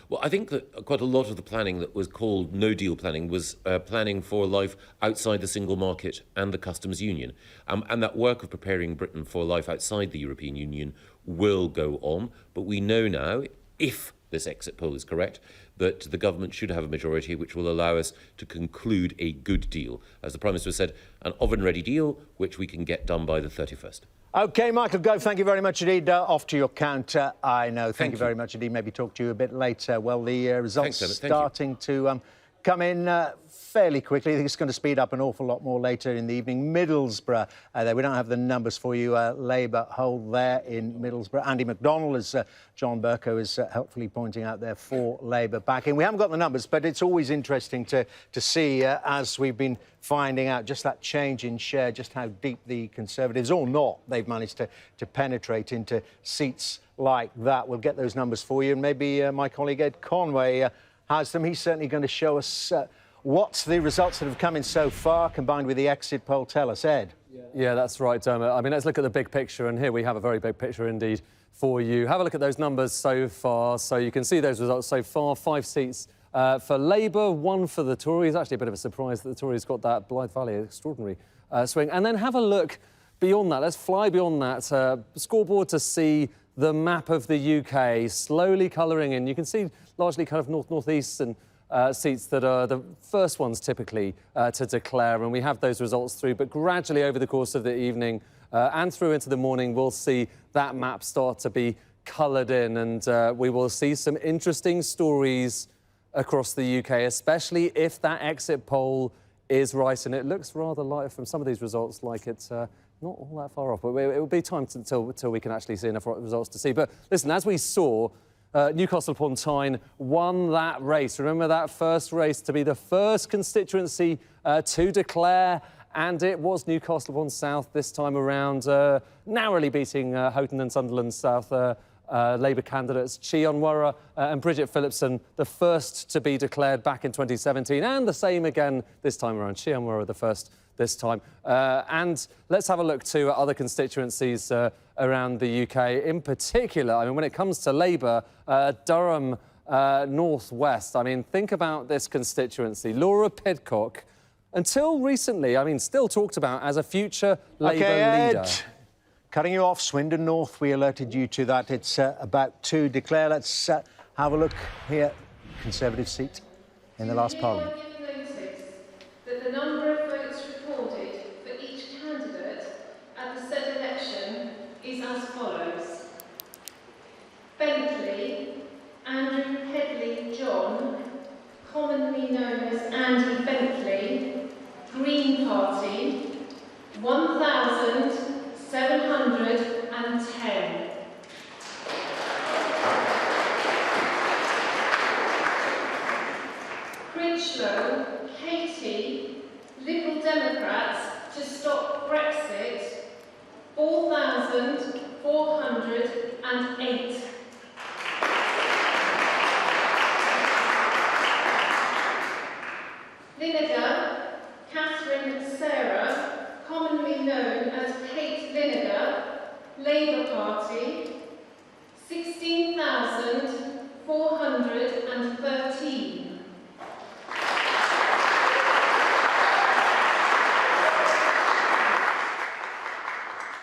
Well, I think that quite a lot of the planning that was called no-deal planning was planning for life outside the single market and the customs union. And that work of preparing Britain for life outside the European Union will go on. But we know now, if this exit poll is correct, that the government should have a majority which will allow us to conclude a good deal. As the Prime Minister said, an oven-ready deal which we can get done by the 31st. OK, Michael Gove, thank you very much indeed. Off to your counter, I know. Thank you very much indeed. Maybe talk to you a bit later. Well, the results starting to come in fairly quickly. I think it's going to speed up an awful lot more later in the evening. Middlesbrough, we don't have the numbers for you. Labour hold there in Middlesbrough. Andy McDonnell, as John Bercow is helpfully pointing out there, for Labour back in. We haven't got the numbers, but it's always interesting to see, as we've been finding out, just that change in share, just how deep the Conservatives, or not, they've managed to penetrate into seats like that. We'll get those numbers for you, and maybe my colleague Ed Conway has them. He's certainly going to show us what the results that have come in so far, combined with the exit poll, tell us. Ed? Yeah, that's right, Dermot. I mean, let's look at the big picture, and here we have a very big picture indeed for you. Have a look at those numbers so far. So you can see those results so far. 5 seats for Labour, 1 for the Tories. Actually, a bit of a surprise that the Tories got that Blythe Valley extraordinary swing. And then have a look beyond that. Let's fly beyond that scoreboard to see the map of the UK slowly colouring in. You can see largely kind of north-northeast and seats that are the first ones typically to declare, and we have those results through. But gradually over the course of the evening and through into the morning, we'll see that map start to be coloured in, and we will see some interesting stories across the UK, especially if that exit poll is right. And it looks rather like, from some of these results, like it's not all that far off. But it will be time until we can actually see enough results to see. But listen, as we saw, Newcastle upon Tyne won that race. Remember that first race to be the first constituency to declare, and it was Newcastle upon South this time around, narrowly beating Houghton and Sunderland South Labour candidates Chi Onwurah and Bridget Phillipson, the first to be declared back in 2017, and the same again this time around. Chi Onwurah the first this time. And let's have a look to other constituencies around the UK. In particular, I mean, when it comes to Labour, Durham North West, I mean, think about this constituency. Laura Pidcock, until recently, I mean, still talked about as a future Labour leader. Cutting you off, Swindon North, we alerted you to that. It's about to declare. Let's have a look here. Conservative seat in the last Parliament. Notice that the number of votes recorded for each candidate at the said election is as follows. Bentley, Andrew Headley John, commonly known as Andy Bentley, Green Party, 1,710. Critchlow, Katie, Liberal Democrats to stop Brexit, 4,408. Vinegar, Catherine Sarah, commonly known as Kate Vinegar, Labour Party, 16,413.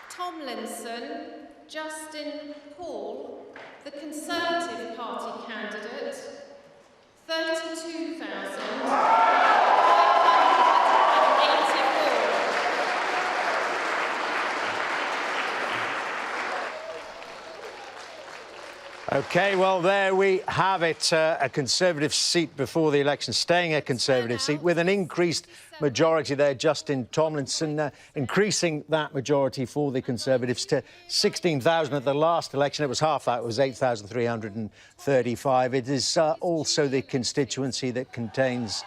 Tomlinson, Justin Paul, the Conservative Party candidate, 32,584. OK, well, there we have it. A Conservative seat before the election, staying a Conservative seat with an increased majority there. Justin Tomlinson increasing that majority for the Conservatives to 16,000 at the last election. It was half that. It was 8,335. It is also the constituency that contains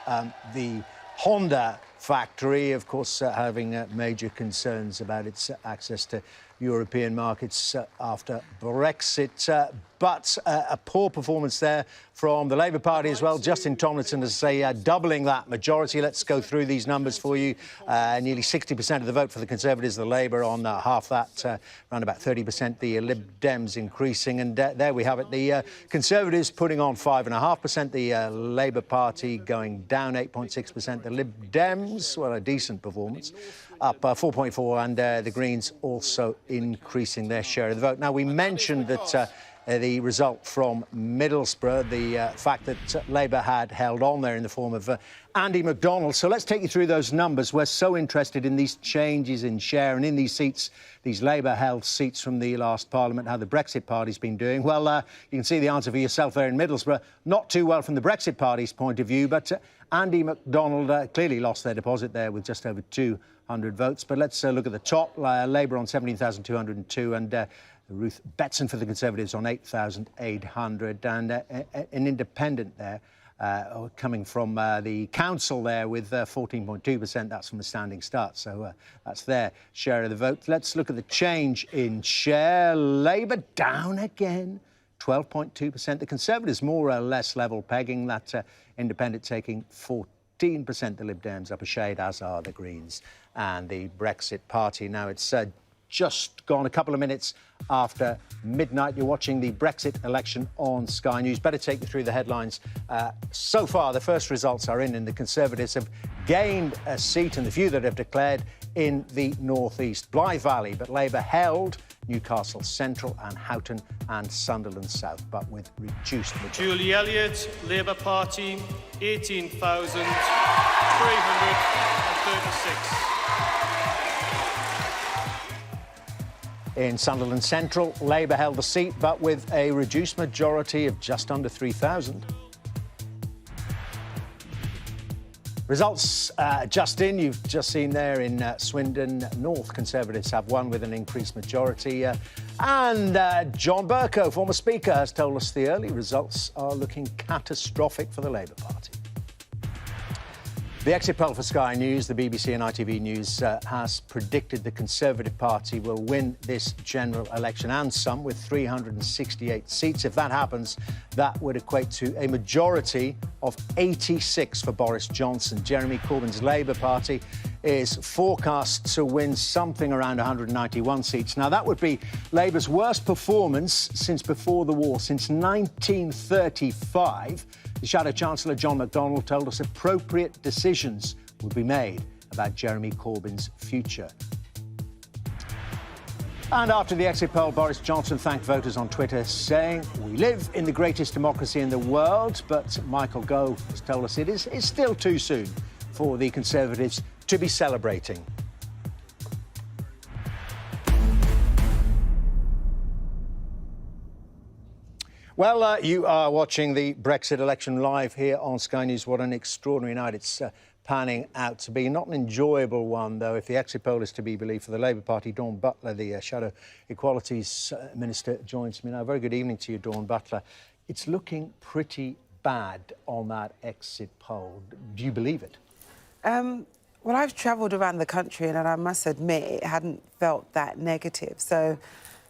the Honda factory, of course, having major concerns about its access to European markets after Brexit. But a poor performance there from the Labour Party as well. Justin Tomlinson, as I say, doubling that majority. Let's go through these numbers for you. Nearly 60% of the vote for the Conservatives, the Labour on half that, around about 30%, the Lib Dems increasing. And there we have it. The Conservatives putting on 5.5%, the Labour Party going down 8.6%, the Lib Dems, well, a decent performance, up 4.4%, and the Greens also increasing their share of the vote. Now, we mentioned that the result from Middlesbrough, the fact that Labour had held on there in the form of Andy McDonald. So let's take you through those numbers. We're so interested in these changes in share and in these seats, these Labour-held seats from the last Parliament, how the Brexit Party's been doing. Well, you can see the answer for yourself there in Middlesbrough. Not too well from the Brexit Party's point of view, but Andy McDonald clearly lost their deposit there with just over 200 votes. But let's look at the top. Labour on 17,202 and Ruth Betson for the Conservatives on 8,800, and an independent there coming from the council there with 14.2%. That's from a standing start, so that's their share of the vote. Let's look at the change in share. Labour down again, 12.2%. The Conservatives more or less level pegging. That independent taking 14%. The Lib Dems up a shade, as are the Greens and the Brexit Party. Now it's just gone a couple of minutes after midnight. You're watching the Brexit election on Sky News. Better take you through the headlines. So far, the first results are in, and the Conservatives have gained a seat, and the few that have declared in the North East. Blythe Valley, but Labour held Newcastle Central and Houghton and Sunderland South, but with reduced majority. Julie Elliott, Labour Party, 18,336. In Sunderland Central, Labour held the seat, but with a reduced majority of just under 3,000. Results just in, you've just seen there in Swindon North. Conservatives have won with an increased majority. And John Bercow, former Speaker, has told us the early results are looking catastrophic for the Labour Party. The exit poll for Sky News, the BBC and ITV News has predicted the Conservative Party will win this general election and some, with 368 seats. If that happens, that would equate to a majority of 86 for Boris Johnson. Jeremy Corbyn's Labour Party is forecast to win something around 191 seats. Now, that would be Labour's worst performance since before the war, since 1935. The Shadow Chancellor, John McDonnell, told us appropriate decisions would be made about Jeremy Corbyn's future. And after the exit poll, Boris Johnson thanked voters on Twitter, saying, "We live in the greatest democracy in the world." But Michael Gove has told us it's still too soon for the Conservatives to be celebrating. Well, you are watching the Brexit election live here on Sky News. What an extraordinary night it's panning out to be. Not an enjoyable one, though, if the exit poll is to be believed, for the Labour Party. Dawn Butler, the Shadow Equalities Minister, joins me now. Very good evening to you, Dawn Butler. It's looking pretty bad on that exit poll. Do you believe it? Well, I've travelled around the country and I must admit it hadn't felt that negative. So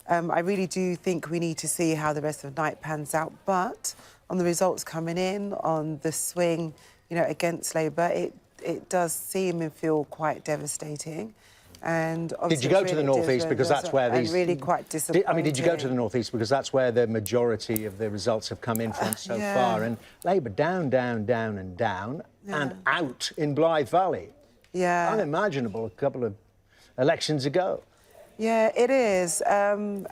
I really do think we need to see how the rest of the night pans out. But on the results coming in, on the swing, against Labour, it does seem and feel quite devastating. And did you go to the northeast because that's where these? Really quite disappointing. Did you go to the northeast because that's where the majority of the results have come in from so far? And Labour down, down, down, and down, and out in Blythe Valley. Yeah, unimaginable a couple of elections ago. Yeah, it is, and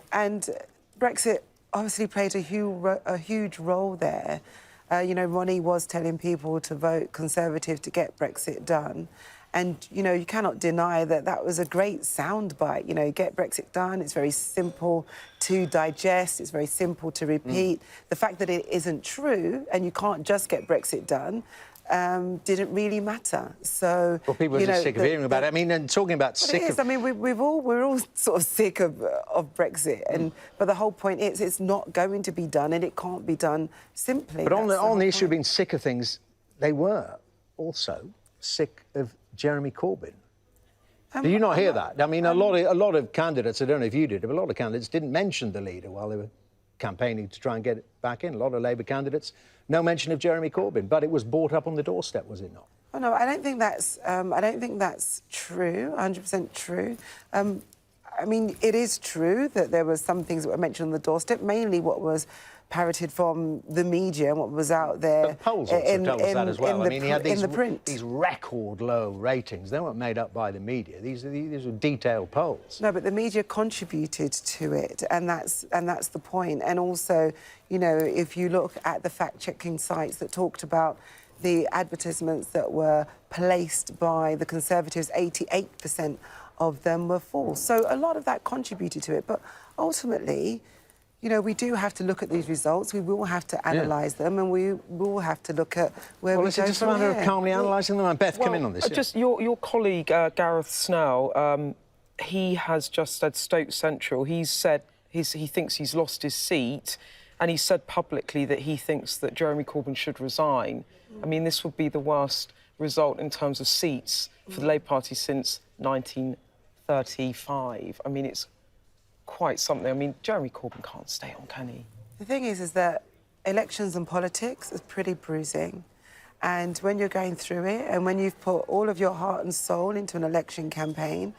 Brexit obviously played a huge role there. Ronnie was telling people to vote Conservative to get Brexit done. And, you cannot deny that that was a great soundbite. Get Brexit done. It's very simple to digest. It's very simple to repeat. The fact that it isn't true and you can't just get Brexit done didn't really matter. So, well, people are just sick of hearing about it. I mean, and talking about sick of... I mean, we're all sort of sick of Brexit. But the whole point is it's not going to be done and it can't be done simply. But on the issue of being sick of things, they were also sick of Jeremy Corbyn. Do you not hear that? I mean, a lot of candidates, I don't know if you did, but a lot of candidates didn't mention the leader while they were campaigning to try and get it back in. A lot of Labour candidates, no mention of Jeremy Corbyn, but it was brought up on the doorstep, was it not? Oh, no, I don't think that's true, 100% true. I mean, it is true that there were some things that were mentioned on the doorstep, mainly what was parroted from the media and what was out there. The polls also tell us that as well. I mean, he had these record low ratings. They weren't made up by the media. These were detailed polls. No, but the media contributed to it, and that's the point. And also, if you look at the fact-checking sites that talked about the advertisements that were placed by the Conservatives, 88% of them were false. So a lot of that contributed to it. But ultimately, we do have to look at these results. We will have to analyse them, and we will have to look at where we go from here. Well, it's just a matter of calmly analysing them. And Beth, come in on this. Just your colleague, Gareth Snell, he has just said Stoke Central. He's said he thinks he's lost his seat, and he said publicly that he thinks that Jeremy Corbyn should resign. I mean, this would be the worst result in terms of seats for the Labour Party since 1935. I mean, it's quite something. I mean, Jeremy Corbyn can't stay on, can he? The thing is that elections and politics is pretty bruising. And when you're going through it and when you've put all of your heart and soul into an election campaign,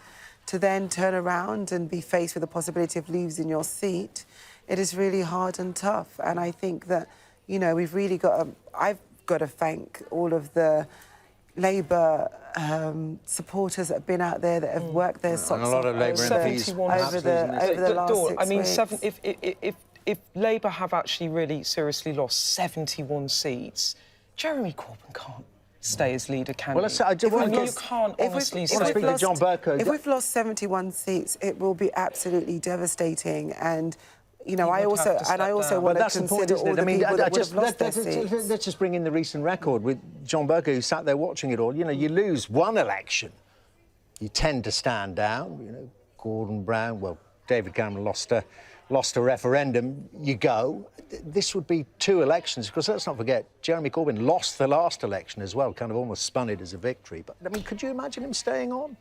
to then turn around and be faced with the possibility of losing your seat, it is really hard and tough. And I think that, we've really I've got to thank all of the Labour supporters that have been out there that have worked their socks off over the last 6 weeks. If Labour have actually really seriously lost 71 seats, Jeremy Corbyn can't stay as leader, can he? Well, you can't honestly say... If we've lost 71 seats, it will be absolutely devastating. And I also want to consider all the people that would have lost their seats. Let's just bring in the recent record with John Bercow, who sat there watching it all. You lose one election, you tend to stand down. Gordon Brown, well, David Cameron lost a referendum, you go. This would be 2 elections, because let's not forget, Jeremy Corbyn lost the last election as well, kind of almost spun it as a victory. But, I mean, could you imagine him staying on?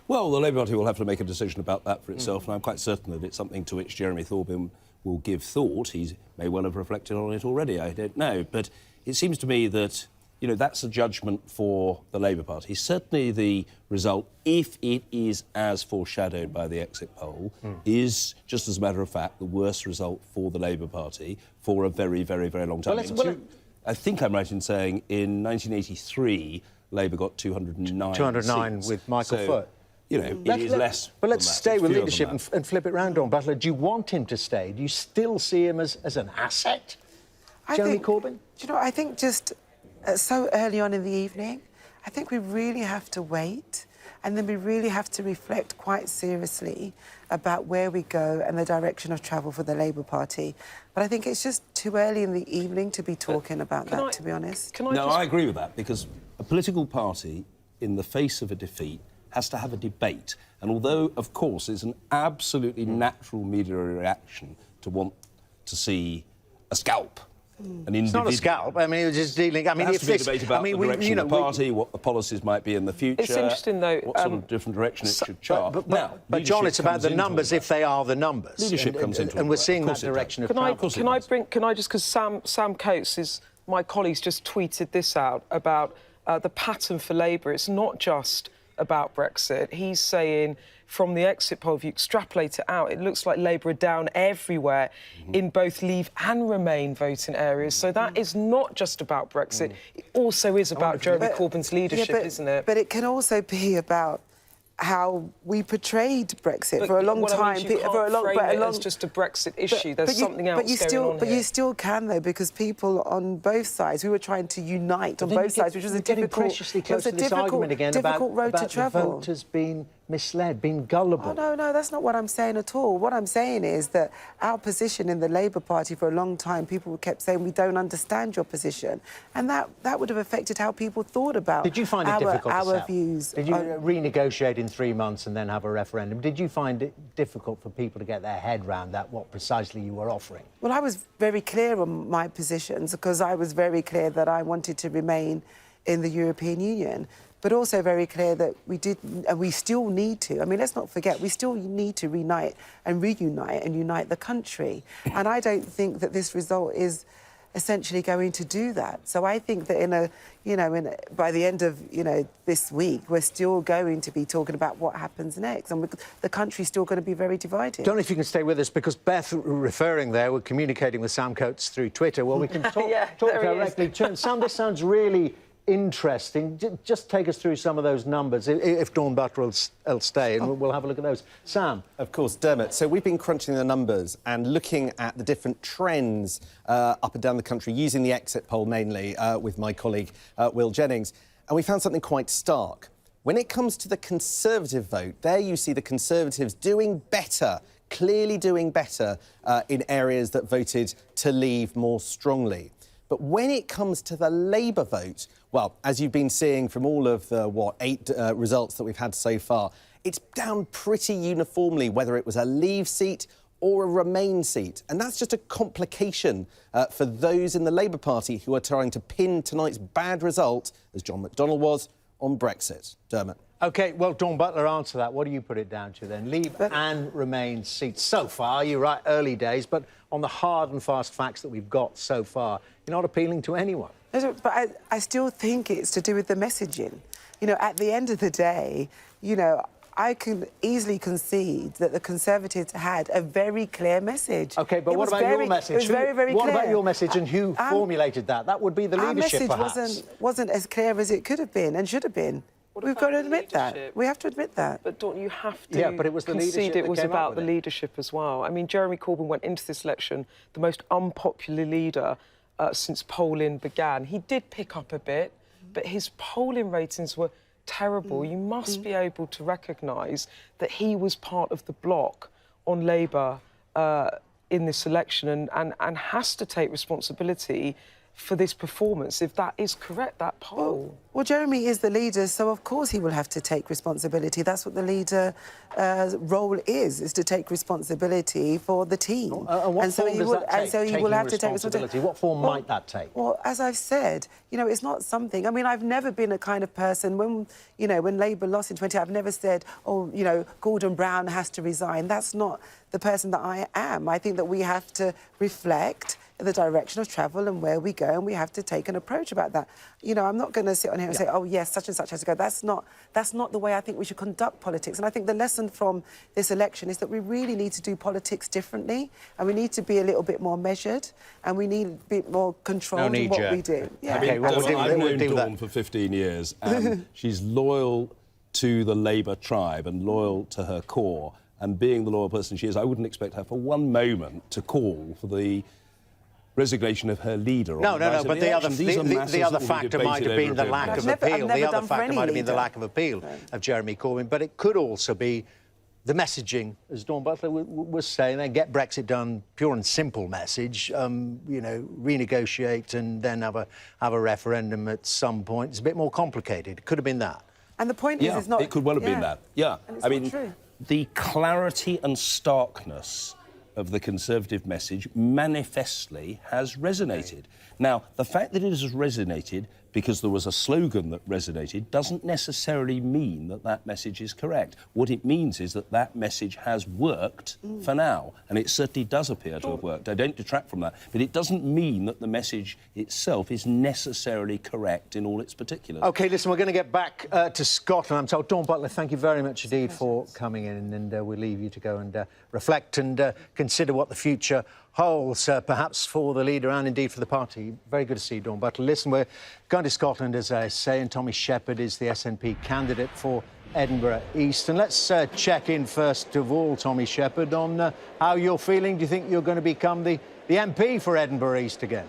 Well, the Labour Party will have to make a decision about that for itself, and I'm quite certain that it's something to which Jeremy Corbyn will give thought. He may well have reflected on it already, I don't know. But it seems to me that, that's a judgment for the Labour Party. Certainly the result, if it is as foreshadowed by the exit poll, is, just as a matter of fact, the worst result for the Labour Party for a very, very, very long time. I think I'm right in saying in 1983, Labour got 209 209 seats. with Michael Foot. you know, it is less. But let's than that. stay It's with fewer leadership than that. and flip it round, Dawn Butler. Do you want him to stay? Do you still see him as an asset, Jeremy Corbyn? Do you know, I think just so early on in the evening, I think we really have to wait, and then we really have to reflect quite seriously about where we go and the direction of travel for the Labour Party. But I think it's just too early in the evening to be talking about that, to be honest. I agree with that, because a political party, in the face of a defeat, has to have a debate. And although, of course, it's an absolutely natural media reaction to want to see a scalp, an individual. It's not a scalp. I mean, it was just dealing. I mean, there has if to be a this, debate about I mean, the direction of the party, what the policies might be in the future. It's interesting, though. What sort of different direction it should chart. But John, it's about the numbers if they are the numbers. Leadership comes into it. And we're seeing that direction of travel. Can I just, because Sam Coates, my colleagues, just tweeted this out about the pattern for Labour. It's not just about Brexit. He's saying, from the exit poll, if you extrapolate it out, it looks like Labour are down everywhere in both Leave and Remain voting areas. So that is not just about Brexit. It also is about Jeremy Corbyn's leadership, isn't it? But it can also be about how we portrayed Brexit for a long time. It's just a Brexit issue. There's something else going on But here. you still can, though, because people on both sides, we were trying to unite on both sides, which was a difficult, preciously close to this argument again difficult road to about travel. the voters being misled, being gullible. Oh, no, that's not what I'm saying at all. What I'm saying is that our position in the Labour Party for a long time, people kept saying, we don't understand your position. And that would have affected how people thought about Did you find it difficult to our sell? views. Did you renegotiate in 3 months and then have a referendum? Did you find it difficult for people to get their head round that, what precisely you were offering? Well, I was very clear on my positions because I was very clear that I wanted to remain in the European Union, but also very clear that we did, and we still need to. I mean, let's not forget, we still need to reunite and reunite and unite the country. And I don't think that this result is essentially going to do that. So I think that by the end of, this week, we're still going to be talking about what happens next. And the country's still going to be very divided. Don't know if you can stay with us, because Beth, referring there, we're communicating with Sam Coates through Twitter. Well, we can talk directly to him. Sam, this sounds really interesting. Just take us through some of those numbers, if Dawn Butler will stay, and we'll have a look at those. Sam. Of course, Dermot. So we've been crunching the numbers and looking at the different trends up and down the country, using the exit poll mainly with my colleague Will Jennings, and we found something quite stark. When it comes to the Conservative vote, there you see the Conservatives doing better, clearly doing better in areas that voted to leave more strongly. But when it comes to the Labour vote, well, as you've been seeing from all of the, 8 results that we've had so far, it's down pretty uniformly, whether it was a Leave seat or a Remain seat. And that's just a complication for those in the Labour Party who are trying to pin tonight's bad result, as John McDonnell was, on Brexit. Dermot. OK, well, Dawn Butler, answer that. What do you put it down to, then? Leave and Remain seats. So far, you're right, early days, but on the hard and fast facts that we've got so far, you're not appealing to anyone. But I still think it's to do with the messaging. At the end of the day, I can easily concede that the Conservatives had a very clear message. OK, but what about your message? It was very, very clear. What about your message and who formulated that? That would be the leadership, our message wasn't as clear as it could have been and should have been. We've got to admit that. We have to admit that. But don't you have to but it was the concede leadership it was about the leadership as well? I mean, Jeremy Corbyn went into this election the most unpopular leader since polling began. He did pick up a bit, but his polling ratings were terrible. You must be able to recognise that he was part of the bloc on Labour in this election and has to take responsibility for this performance, if that is correct, that poll. Well, Jeremy is the leader, so of course he will have to take responsibility. That's what the leader role is to take responsibility for the team. And what form does that take? And so he will have to take responsibility. What form might that take? Well, as I've said, it's not something... I mean, I've never been a kind of person, when Labour lost in 20, I've never said, Gordon Brown has to resign. That's not the person that I am. I think that we have to reflect the direction of travel and where we go, and we have to take an approach about that. I'm not going to sit on here and say, oh, yes, such and such has to go. That's not the way I think we should conduct politics. And I think the lesson from this election is that we really need to do politics differently, and we need to be a little bit more measured, and we need a bit more control in what we do. I've known Dawn for 15 years, and she's loyal to the Labour tribe and loyal to her core, and being the loyal person she is, I wouldn't expect her for one moment to call for the resignation of her leader. No, but the other factor might have been the lack of appeal. The other factor might have been the lack of appeal of Jeremy Corbyn, but it could also be the messaging, as Dawn Butler was saying, they get Brexit done, pure and simple message, renegotiate and then have a referendum at some point. It's a bit more complicated. It could have been that. And the point is, it's not... it could well have been that, yeah. I mean, the clarity and starkness of the Conservative message manifestly has resonated. Now, the fact that it has resonated because there was a slogan that resonated doesn't necessarily mean that that message is correct. What it means is that that message has worked for now, and it certainly does appear to have worked. I don't detract from that, but it doesn't mean that the message itself is necessarily correct in all its particulars. OK, listen, we're going to get back to Scotland. I'm told. Dawn Butler, thank you very much indeed for coming in, and we'll leave you to go and reflect and consider what the future holds, perhaps for the leader and indeed for the party. Very good to see you, Dawn Butler. Listen, we're going to Scotland, as I say, and Tommy Shepherd is the SNP candidate for Edinburgh East. And let's check in first of all, Tommy Shepherd, on how you're feeling. Do you think you're going to become the MP for Edinburgh East again?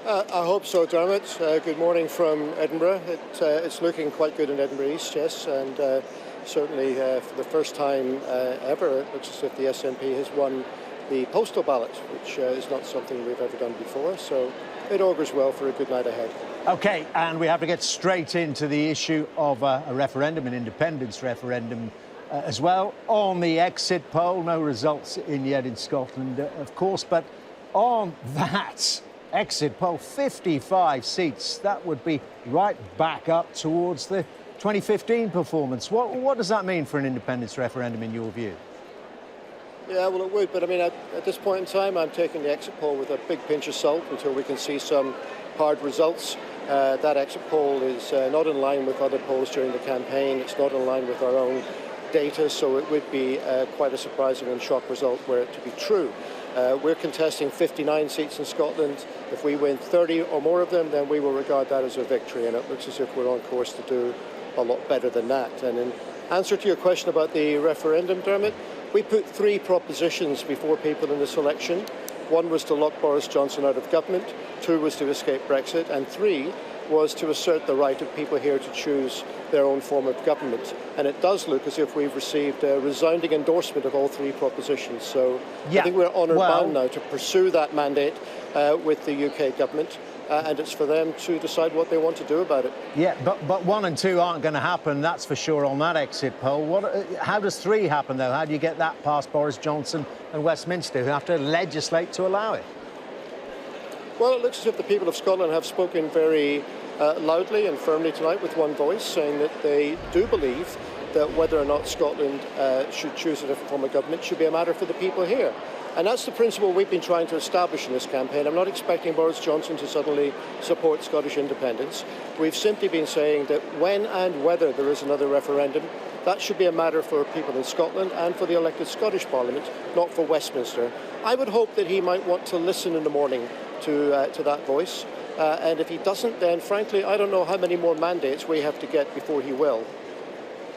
I hope so, Dermot. Good morning from Edinburgh. It's looking quite good in Edinburgh East, yes, and certainly for the first time ever, it looks as if the SNP has won the postal ballot, which is not something we've ever done before, so it augurs well for a good night ahead. OK, and we have to get straight into the issue of a referendum, an independence referendum as well. On the exit poll, no results in yet in Scotland, of course, but on that exit poll, 55 seats, that would be right back up towards the 2015 performance. What does that mean for an independence referendum in your view? Yeah, well, it would, but I mean, at this point in time, I'm taking the exit poll with a big pinch of salt until we can see some hard results. That exit poll is not in line with other polls during the campaign. It's not in line with our own data, so it would be quite a surprising and shock result were it to be true. We're contesting 59 seats in Scotland. If we win 30 or more of them, then we will regard that as a victory, and it looks as if we're on course to do a lot better than that. And in answer to your question about the referendum, Dermot, we put 3 propositions before people in this election. 1 was to lock Boris Johnson out of government, 2 was to escape Brexit, and 3 was to assert the right of people here to choose their own form of government. And it does look as if we've received a resounding endorsement of all 3 propositions. So I think we're honour bound now to pursue that mandate with the UK government. And it's for them to decide what they want to do about it. Yeah, but 1 and 2 aren't going to happen, that's for sure, on that exit poll. How does 3 happen, though? How do you get that past Boris Johnson and Westminster, who have to legislate to allow it? Well, it looks as if the people of Scotland have spoken very loudly and firmly tonight with one voice, saying that they do believe that whether or not Scotland should choose a different form of government should be a matter for the people here. And that's the principle we've been trying to establish in this campaign. I'm not expecting Boris Johnson to suddenly support Scottish independence. We've simply been saying that when and whether there is another referendum, that should be a matter for people in Scotland and for the elected Scottish Parliament, not for Westminster. I would hope that he might want to listen in the morning to that voice. And if he doesn't, then frankly, I don't know how many more mandates we have to get before he will.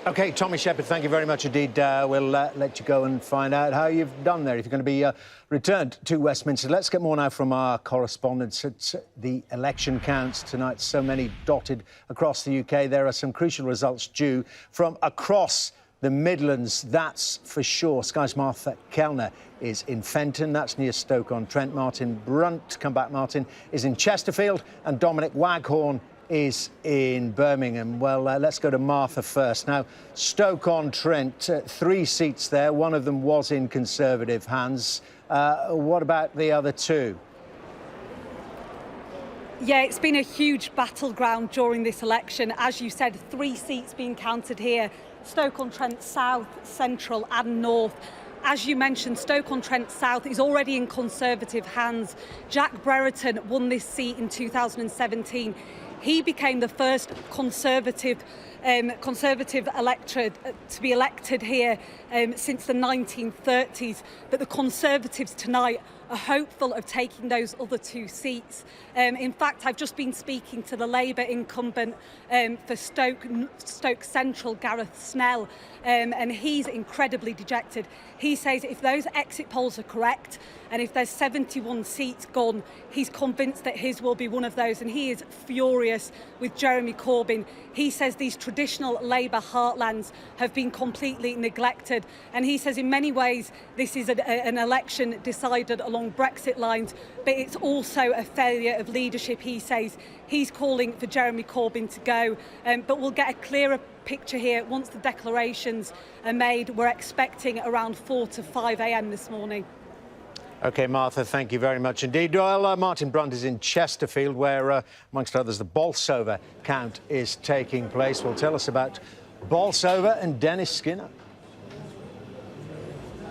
OK, Tommy Shepherd, thank you very much indeed. We'll let you go and find out how you've done there, if you're going to be returned to Westminster. Let's get more now from our correspondents. It's the election counts tonight, so many dotted across the UK. There are some crucial results due from across the Midlands, that's for sure. Sky's Martha Kellner is in Fenton, that's near Stoke-on-Trent. Martin Brunt, come back Martin, is in Chesterfield, and Dominic Waghorn is in Birmingham. Well, let's go to Martha first. Now, Stoke-on-Trent, 3 seats there. One of them was in Conservative hands. What about the other 2? Yeah, it's been a huge battleground during this election. As you said, 3 seats being counted here. Stoke-on-Trent South, Central and North. As you mentioned, Stoke-on-Trent South is already in Conservative hands. Jack Brereton won this seat in 2017. He became the first Conservative electorate to be elected here since the 1930s. But the Conservatives tonight are hopeful of taking those other 2 seats. In fact, I've just been speaking to the Labour incumbent for Stoke Central, Gareth Snell, and he's incredibly dejected. He says if those exit polls are correct and if there's 71 seats gone, he's convinced that his will be one of those, and he is furious with Jeremy Corbyn. He says these traditional Labour heartlands have been completely neglected, and he says in many ways this is an election decided along Brexit lines, but it's also a failure of leadership. He says he's calling for Jeremy Corbyn to go, but we'll get a clearer picture here once the declarations are made. We're expecting around 4 to 5 a.m. this morning. OK, Martha, thank you very much indeed. Well, Martin Brunt is in Chesterfield, where, amongst others, the Bolsover count is taking place. Well, tell us about Bolsover and Dennis Skinner.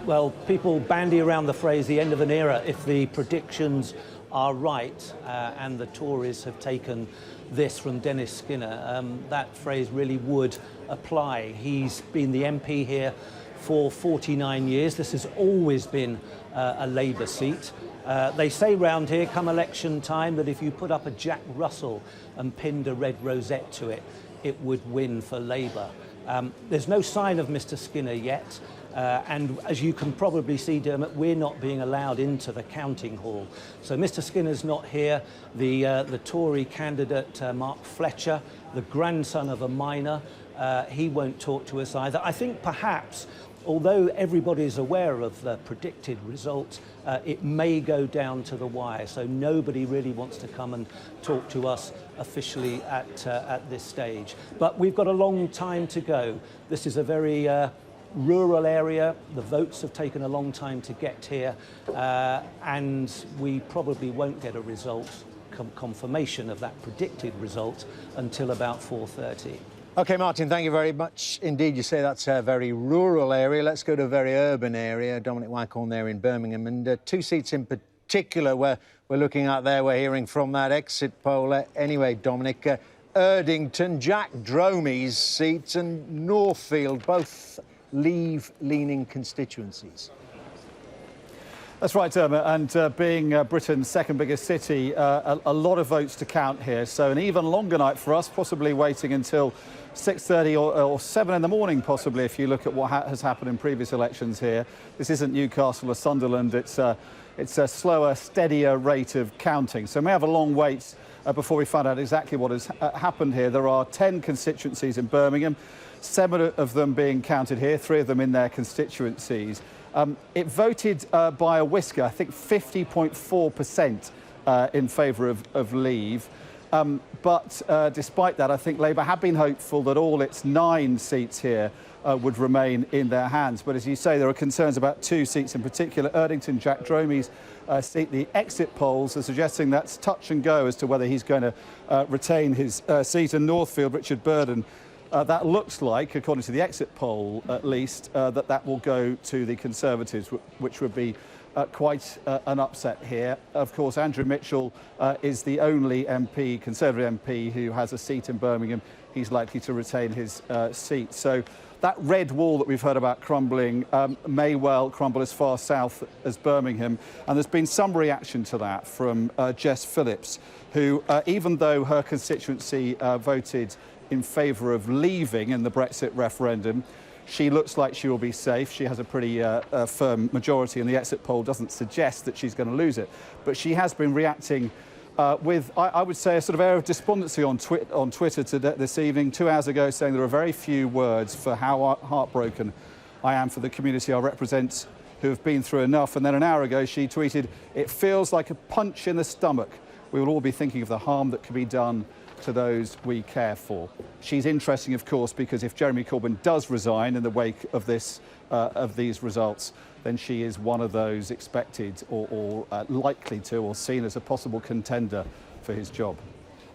Well, people bandy around the phrase the end of an era if the predictions are right, and the Tories have taken this from Dennis Skinner. That phrase really would apply. He's been the MP here for 49 years. This has always been a Labour seat. They say round here, come election time, that if you put up a Jack Russell and pinned a red rosette to it, it would win for Labour. There's no sign of Mr. Skinner yet. And as you can probably see, Dermot, we're not being allowed into the counting hall. So Mr. Skinner's not here. The Tory candidate, Mark Fletcher, the grandson of a miner, he won't talk to us either. I think perhaps, although everybody is aware of the predicted results, it may go down to the wire. So nobody really wants to come and talk to us officially at this stage. But we've got a long time to go. This is a very rural area. The votes have taken a long time to get here, and we probably won't get a result, confirmation of that predicted result, until about 4:30. OK, Martin, thank you very much indeed. You say that's a very rural area. Let's go to a very urban area. Dominic Wycorn there in Birmingham, and 2 seats in particular where we're looking at there. We're hearing from that exit poll. Anyway, Dominic, Erdington, Jack Dromey's seats, and Northfield, both Leave-leaning constituencies. That's right, Dermot, and being Britain's second biggest city, a lot of votes to count here, so an even longer night for us, possibly waiting until 6:30 or 7 in the morning, possibly, if you look at what has happened in previous elections here. This isn't Newcastle or Sunderland. It's a slower, steadier rate of counting, so we may have a long wait before we find out exactly what has happened here. There are 10 constituencies in Birmingham, 7 of them being counted here, 3 of them in their constituencies. It voted by a whisker, I think 50.4% in favour of Leave. But despite that, I think Labour have been hopeful that all its 9 seats here would remain in their hands. But as you say, there are concerns about 2 seats in particular. Erdington, Jack Dromey's seat. The exit polls are suggesting that's touch and go as to whether he's going to retain his seat. In Northfield, Richard Burden, that looks like, according to the exit poll at least, that will go to the Conservatives, which would be quite an upset here. Of course, Andrew Mitchell is the only MP, Conservative MP, who has a seat in Birmingham. He's likely to retain his seat. So that red wall that we've heard about crumbling may well crumble as far south as Birmingham. And there's been some reaction to that from Jess Phillips, who, even though her constituency voted in favour of leaving in the Brexit referendum, she looks like she will be safe. She has a pretty firm majority, and the exit poll doesn't suggest that she's going to lose it. But she has been reacting with, I would say, a sort of air of despondency on Twitter this evening, 2 hours ago, saying there are very few words for how heartbroken I am for the community I represent, who have been through enough. And then an hour ago, she tweeted, "It feels like a punch in the stomach. We will all be thinking of the harm that could be done to those we care for." She's interesting, of course, because if Jeremy Corbyn does resign in the wake of these results, then she is one of those expected or likely to, or seen as a possible contender for his job.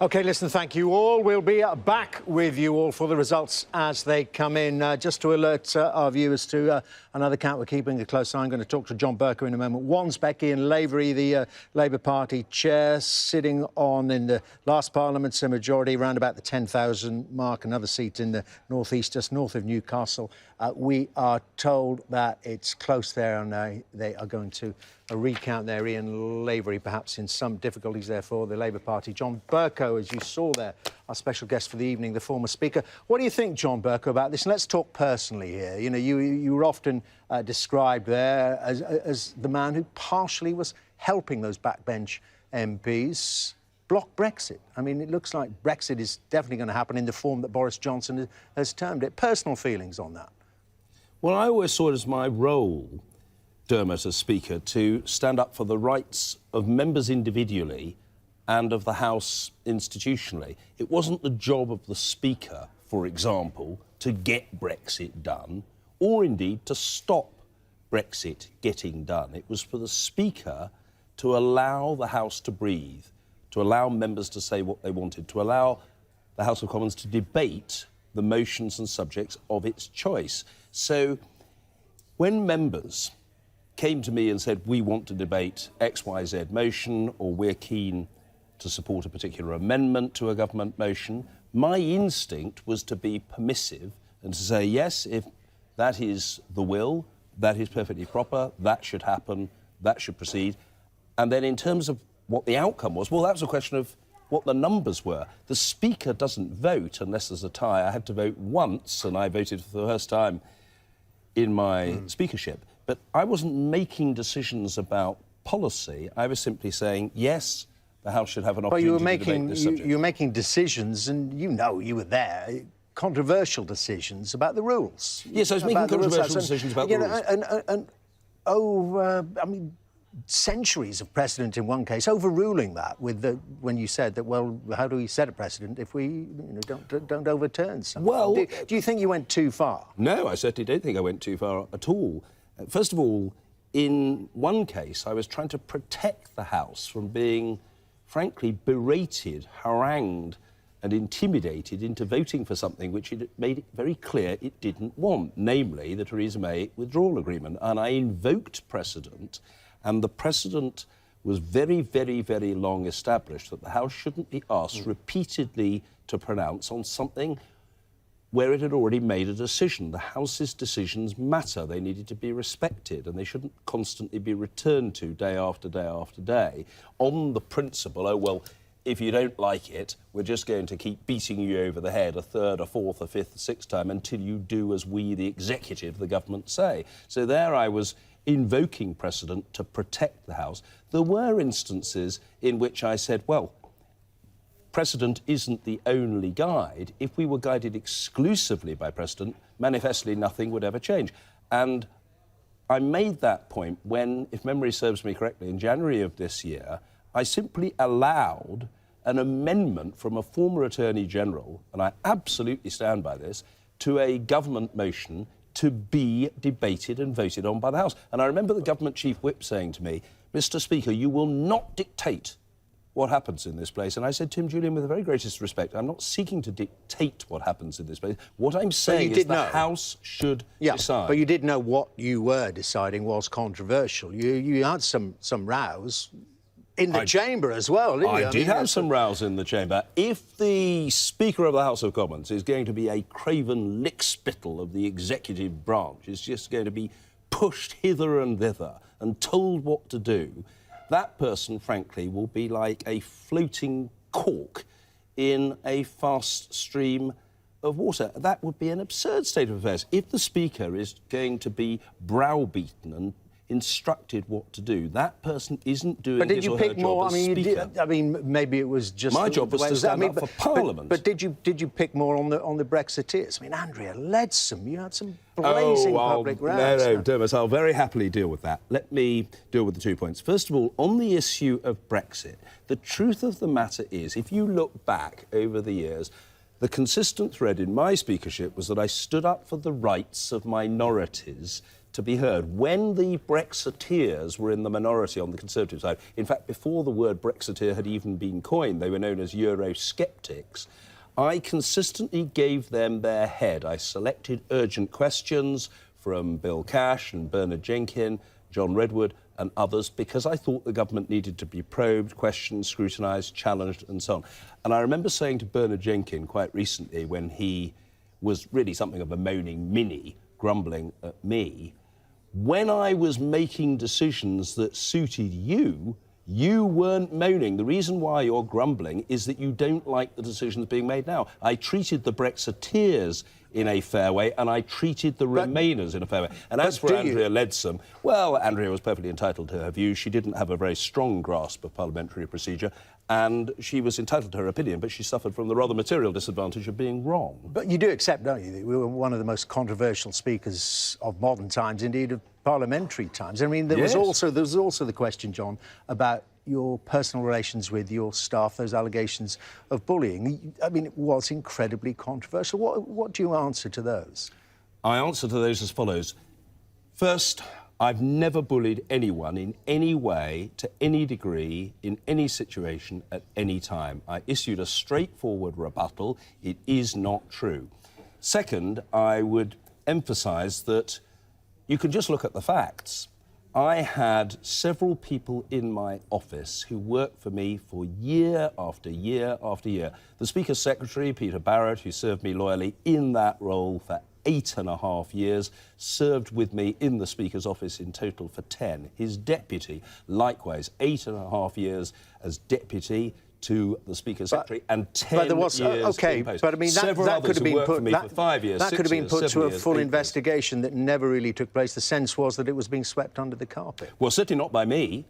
OK, listen, thank you all. We'll be back with you all for the results as they come in. Just to alert our viewers to another count we're keeping a close eye. I'm going to talk to John Bercow in a moment. One's Becky and Lavery, the Labour Party chair, sitting on, in the last Parliament's majority, around about the 10,000 mark, another seat in the northeast, just north of Newcastle. We are told that it's close there, and they are going to recount there. Ian Lavery, perhaps in some difficulties there for the Labour Party. John Bercow, as you saw there, our special guest for the evening, the former Speaker. What do you think, John Bercow, about this? And let's talk personally here. You know, you were often described there as the man who partially was helping those backbench MPs block Brexit. I mean, it looks like Brexit is definitely going to happen in the form that Boris Johnson has termed it. Personal feelings on that? Well, I always saw it as my role, Dermot, as Speaker, to stand up for the rights of members individually and of the House institutionally. It wasn't the job of the Speaker, for example, to get Brexit done, or indeed to stop Brexit getting done. It was for the Speaker to allow the House to breathe, to allow members to say what they wanted, to allow the House of Commons to debate the motions and subjects of its choice. So when members came to me and said, we want to debate XYZ motion, or we're keen to support a particular amendment to a government motion, my instinct was to be permissive and to say, yes, if that is the will, that is perfectly proper, that should happen, that should proceed. And then in terms of what the outcome was, well, that was a question of what the numbers were. The Speaker doesn't vote unless there's a tie. I had to vote once, and I voted for the first time in my speakership. But I wasn't making decisions about policy. I was simply saying, yes, the House should have an opportunity to debate this subject. You were making decisions, and you know, you were there, controversial decisions about the rules. Yes, I was making controversial decisions about the rules. I mean, centuries of precedent in one case, overruling that with when you said that, well, how do we set a precedent if we don't overturn something? Well, do you think you went too far? No, I certainly don't think I went too far at all. First of all, in one case, I was trying to protect the House from being, frankly, berated, harangued and intimidated into voting for something which it made it very clear it didn't want, namely the Theresa May withdrawal agreement. And I invoked precedent, and the precedent was very, very, very long established that the House shouldn't be asked repeatedly to pronounce on something where it had already made a decision. The House's decisions matter. They needed to be respected, and they shouldn't constantly be returned to day after day after day on the principle, oh, well, if you don't like it, we're just going to keep beating you over the head a third, a fourth, a fifth, a sixth time until you do as we, the executive, the government, say. So there I was invoking precedent to protect the House. There were instances in which I said, well, precedent isn't the only guide. If we were guided exclusively by precedent, manifestly nothing would ever change. And I made that point when, if memory serves me correctly, in January of this year, I simply allowed an amendment from a former Attorney General, and I absolutely stand by this, to a government motion to be debated and voted on by the House. And I remember the government chief whip saying to me, Mr. Speaker, you will not dictate what happens in this place. And I said to him, Julian, with the very greatest respect, I'm not seeking to dictate what happens in this place. What I'm saying is the House should decide. But you did know what you were deciding was controversial. You had some rows in the chamber as well, didn't you? I did have some rows in the chamber. If the Speaker of the House of Commons is going to be a craven lickspittle of the executive branch, is just going to be pushed hither and thither and told what to do, that person, frankly, will be like a floating cork in a fast stream of water. That would be an absurd state of affairs. If the Speaker is going to be browbeaten and instructed what to do, that person isn't doing his or her job as Speaker. But did you pick more? I mean, I mean, maybe it was just my job was to stand up for Parliament. But did you pick more on the Brexiteers? I mean, Andrea Leadsom, you had some blazing public rows. No, Dermot, I'll very happily deal with that. Let me deal with the 2 points. First of all, on the issue of Brexit, the truth of the matter is, if you look back over the years, the consistent thread in my speakership was that I stood up for the rights of minorities to be heard. When the Brexiteers were in the minority on the Conservative side, in fact, before the word Brexiteer had even been coined, they were known as Eurosceptics, I consistently gave them their head. I selected urgent questions from Bill Cash and Bernard Jenkin, John Redwood and others, because I thought the government needed to be probed, questioned, scrutinised, challenged and so on. And I remember saying to Bernard Jenkin quite recently, when he was really something of a moaning mini, grumbling at me, when I was making decisions that suited you, you weren't moaning. The reason why you're grumbling is that you don't like the decisions being made now. I treated the Brexiteers in a fair way, and I treated the Remainers in a fair way. And as for Andrea Leadsom, well, Andrea was perfectly entitled to her view. She didn't have a very strong grasp of parliamentary procedure, and she was entitled to her opinion, but she suffered from the rather material disadvantage of being wrong. But you do accept, don't you, that we were one of the most controversial speakers of modern times, indeed of parliamentary times. I mean, there was also the question, John, about your personal relations with your staff, those allegations of bullying. I mean, it was incredibly controversial. What do you answer to those? I answer to those as follows. First, I've never bullied anyone in any way, to any degree, in any situation, at any time. I issued a straightforward rebuttal. It is not true. Second, I would emphasise that you can just look at the facts. I had several people in my office who worked for me for year after year after year. The Speaker's Secretary, Peter Barrett, who served me loyally in that role for 8.5 years, served with me in the Speaker's office in total for 10. His deputy, likewise, 8.5 years as deputy to the Speaker's Secretary, and 10 years in post. But I mean, that could have been put, for 5 years, that could have been put to a full 8 investigation that never really took place. The sense was that it was being swept under the carpet. Well, certainly not by me.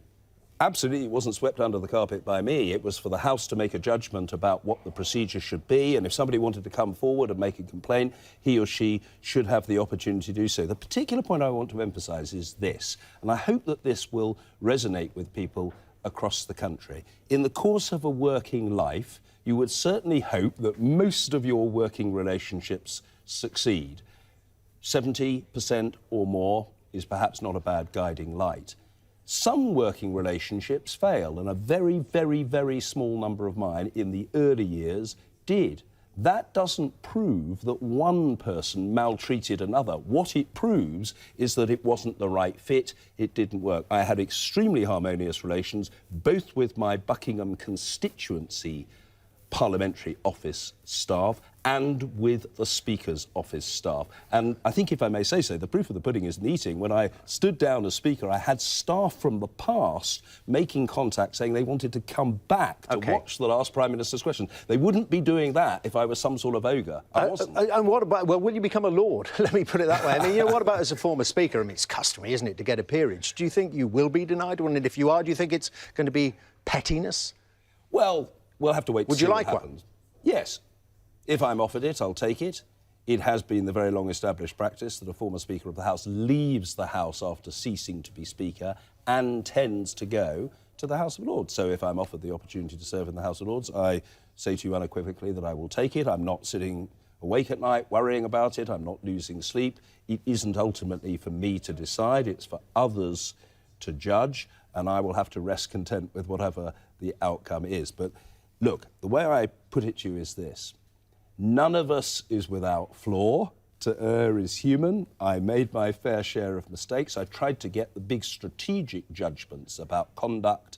Absolutely, it wasn't swept under the carpet by me. It was for the House to make a judgment about what the procedure should be, and if somebody wanted to come forward and make a complaint, he or she should have the opportunity to do so. The particular point I want to emphasise is this, and I hope that this will resonate with people across the country. In the course of a working life, you would certainly hope that most of your working relationships succeed. 70% or more is perhaps not a bad guiding light. Some working relationships fail, and a very, very, very small number of mine in the early years did. That doesn't prove that one person maltreated another. What it proves is that it wasn't the right fit, it didn't work. I had extremely harmonious relations, both with my Buckingham constituency parliamentary office staff and with the Speaker's office staff. And I think, if I may say so, the proof of the pudding is in the eating. When I stood down as Speaker, I had staff from the past making contact saying they wanted to come back to watch the last Prime Minister's question. They wouldn't be doing that if I was some sort of ogre. I wasn't. And what about, well, will you become a Lord? Let me put it that way. I mean, you know, what about as a former Speaker? I mean, it's customary, isn't it, to get a peerage? Do you think you will be denied one? And if you are, do you think it's going to be pettiness? Well, we'll have to wait to see what happens. Would you like one? Yes. If I'm offered it, I'll take it. It has been the very long-established practice that a former Speaker of the House leaves the House after ceasing to be Speaker and tends to go to the House of Lords. So if I'm offered the opportunity to serve in the House of Lords, I say to you unequivocally that I will take it. I'm not sitting awake at night worrying about it. I'm not losing sleep. It isn't ultimately for me to decide. It's for others to judge, and I will have to rest content with whatever the outcome is. But look, the way I put it to you is this. None of us is without flaw. To err is human. I made my fair share of mistakes. I tried to get the big strategic judgments about conduct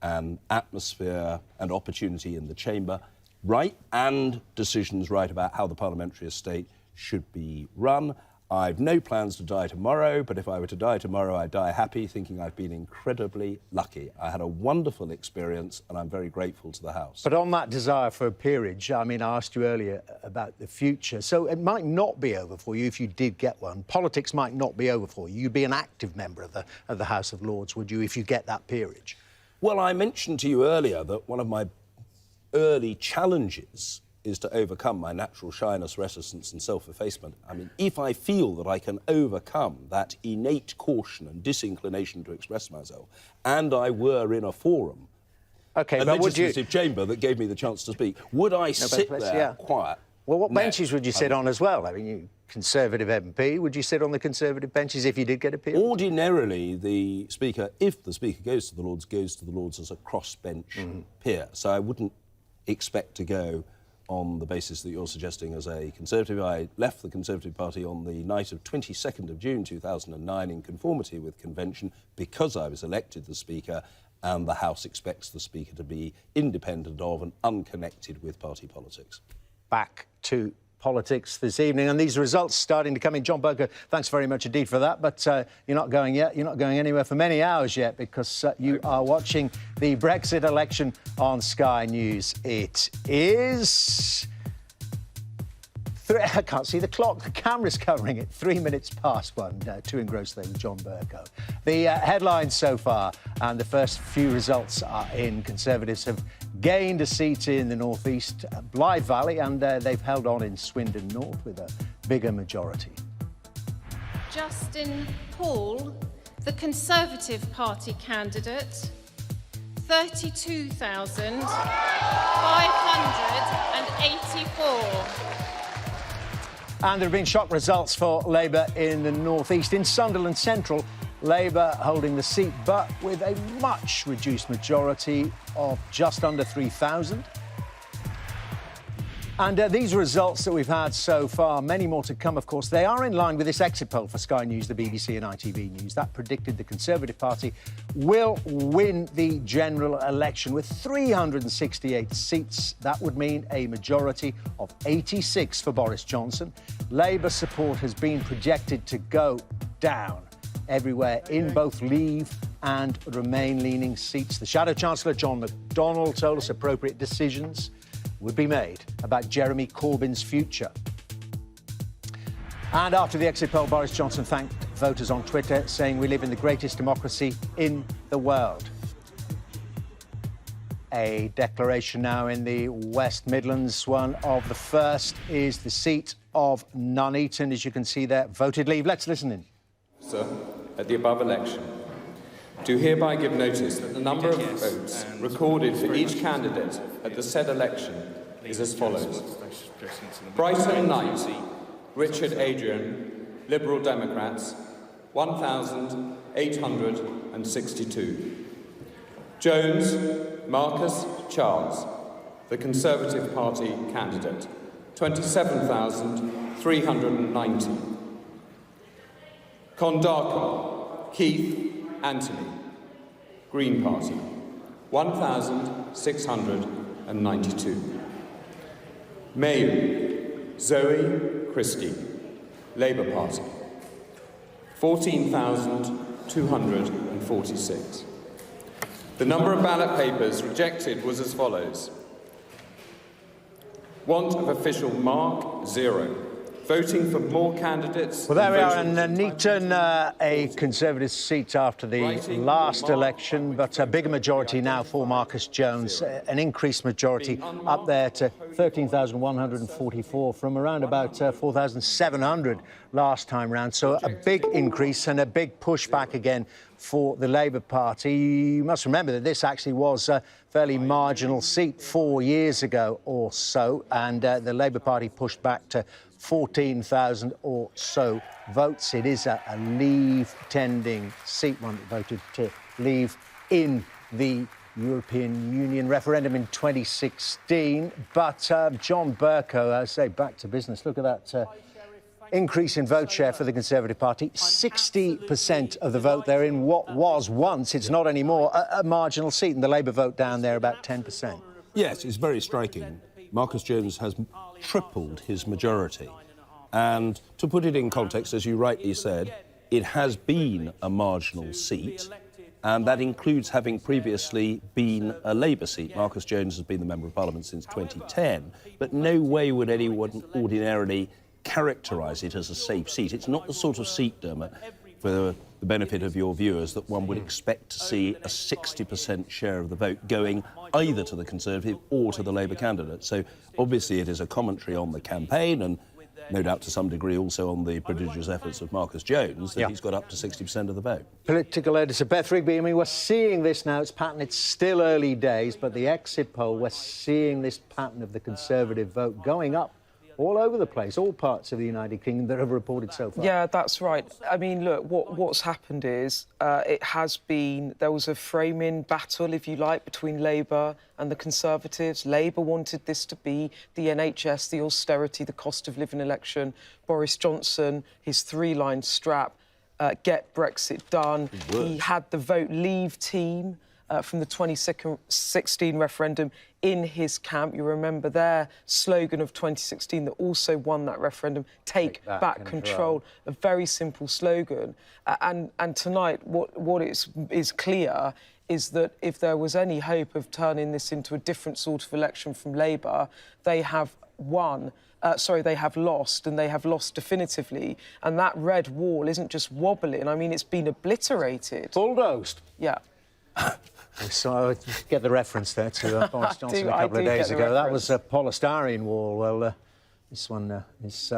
and atmosphere and opportunity in the chamber right, and decisions right about how the parliamentary estate should be run. I've no plans to die tomorrow, but if I were to die tomorrow, I'd die happy, thinking I've been incredibly lucky. I had a wonderful experience, and I'm very grateful to the House. But on that desire for a peerage, I mean, I asked you earlier about the future. So it might not be over for you if you did get one. Politics might not be over for you. You'd be an active member of the House of Lords, would you, if you get that peerage? Well, I mentioned to you earlier that one of my early challenges is to overcome my natural shyness, reticence and self-effacement. I mean, if I feel that I can overcome that innate caution and disinclination to express myself, and I were in a forum, a legislative chamber that gave me the chance to speak, would I sit there quiet? Well, what benches would you sit on as well? I mean, you Conservative MP. Would you sit on the Conservative benches if you did get a peer? Ordinarily, the Speaker, if the Speaker goes to the Lords as a cross-bench peer. So I wouldn't expect to go on the basis that you're suggesting as a Conservative. I left the Conservative Party on the night of 22nd of June 2009 in conformity with convention because I was elected the Speaker, and the House expects the Speaker to be independent of and unconnected with party politics. Back to politics this evening, and these results starting to come in. John Berger, thanks very much indeed for that, but you're not going yet. You're not going anywhere for many hours yet because you are watching the Brexit election on Sky News. It is... I can't see the clock. The camera's covering it. 3 minutes past one. Too engrossed there with John Bercow. The headlines so far and the first few results are in. Conservatives have gained a seat in the North East, Blythe Valley, and they've held on in Swindon North with a bigger majority. Justin Paul, the Conservative Party candidate, 32,584. And there have been shock results for Labour in the North East. In Sunderland Central, Labour holding the seat, but with a much reduced majority of just under 3,000. And these results that we've had so far, many more to come, of course, they are in line with this exit poll for Sky News, the BBC and ITV News. That predicted the Conservative Party will win the general election with 368 seats. That would mean a majority of 86 for Boris Johnson. Labour support has been projected to go down everywhere in both Leave and Remain-leaning seats. The Shadow Chancellor, John McDonnell, told us appropriate decisions would be made about Jeremy Corbyn's future. And after the exit poll, Boris Johnson thanked voters on Twitter, saying we live in the greatest democracy in the world. A declaration now in the West Midlands. One of the first is the seat of Nuneaton, as you can see there, voted Leave. Let's listen in. Sir, at the above election, do hereby give notice that the number of votes recorded for each candidate at the said election is as follows. Brighton Knight, Richard Adrian, Liberal Democrats, 1,862. Jones, Marcus Charles, the Conservative Party candidate, 27,390. Kondarkar, Keith Anthony, Green Party, 1,692. Mayu, Zoe Christie, Labour Party, 14,246. The number of ballot papers rejected was as follows. Want of official mark, 0. Voting for more candidates. Well, there we are in Nuneaton, a Conservative seat after the last election, but a bigger majority now for Marcus Jones, an increased majority up there to 13,144 from around about 4,700 last time round. So a big increase and a big pushback again for the Labour Party. You must remember that this actually was a fairly marginal seat 4 years ago or so, and the Labour Party pushed back to 14,000 or so votes. It is a Leave-tending seat, one that voted to leave in the European Union referendum in 2016. But John Bercow, I say, back to business. Look at that increase in vote share for the Conservative Party. 60% of the vote there in what was once, it's not anymore, a marginal seat, and the Labour vote down there about 10%. Yes, it's very striking. Marcus Jones has tripled his majority. And to put it in context, as you rightly said, it has been a marginal seat, and that includes having previously been a Labour seat. Marcus Jones has been the Member of Parliament since 2010, but no way would anyone ordinarily characterise it as a safe seat. It's not the sort of seat, Dermot, for the benefit of your viewers, that one would expect to see a 60% share of the vote going either to the Conservative or to the Labour candidate. So obviously it is a commentary on the campaign and no doubt to some degree also on the prodigious efforts of Marcus Jones that he's got up to 60% of the vote. Political editor Beth Rigby, I mean, we're seeing this now, it's pattern, it's still early days, but the exit poll, we're seeing this pattern of the Conservative vote going up all over the place, all parts of the United Kingdom that have reported so far. Yeah, that's right. I mean, look, what's happened is there was a framing battle, if you like, between Labour and the Conservatives. Labour wanted this to be the NHS, the austerity, the cost of living election. Boris Johnson, his three-line strap, get Brexit done. He had the Vote Leave team from the 2016 referendum in his camp. You remember their slogan of 2016 that also won that referendum, take back control. A very simple slogan. And tonight, what is clear is that if there was any hope of turning this into a different sort of election from Labour, they have they have lost, and they have lost definitively. And that red wall isn't just wobbling. I mean, it's been obliterated. Bulldozed. Yeah. So I get the reference there to Boris Johnson a couple of days ago. That was a polystyrene wall. Well, this one is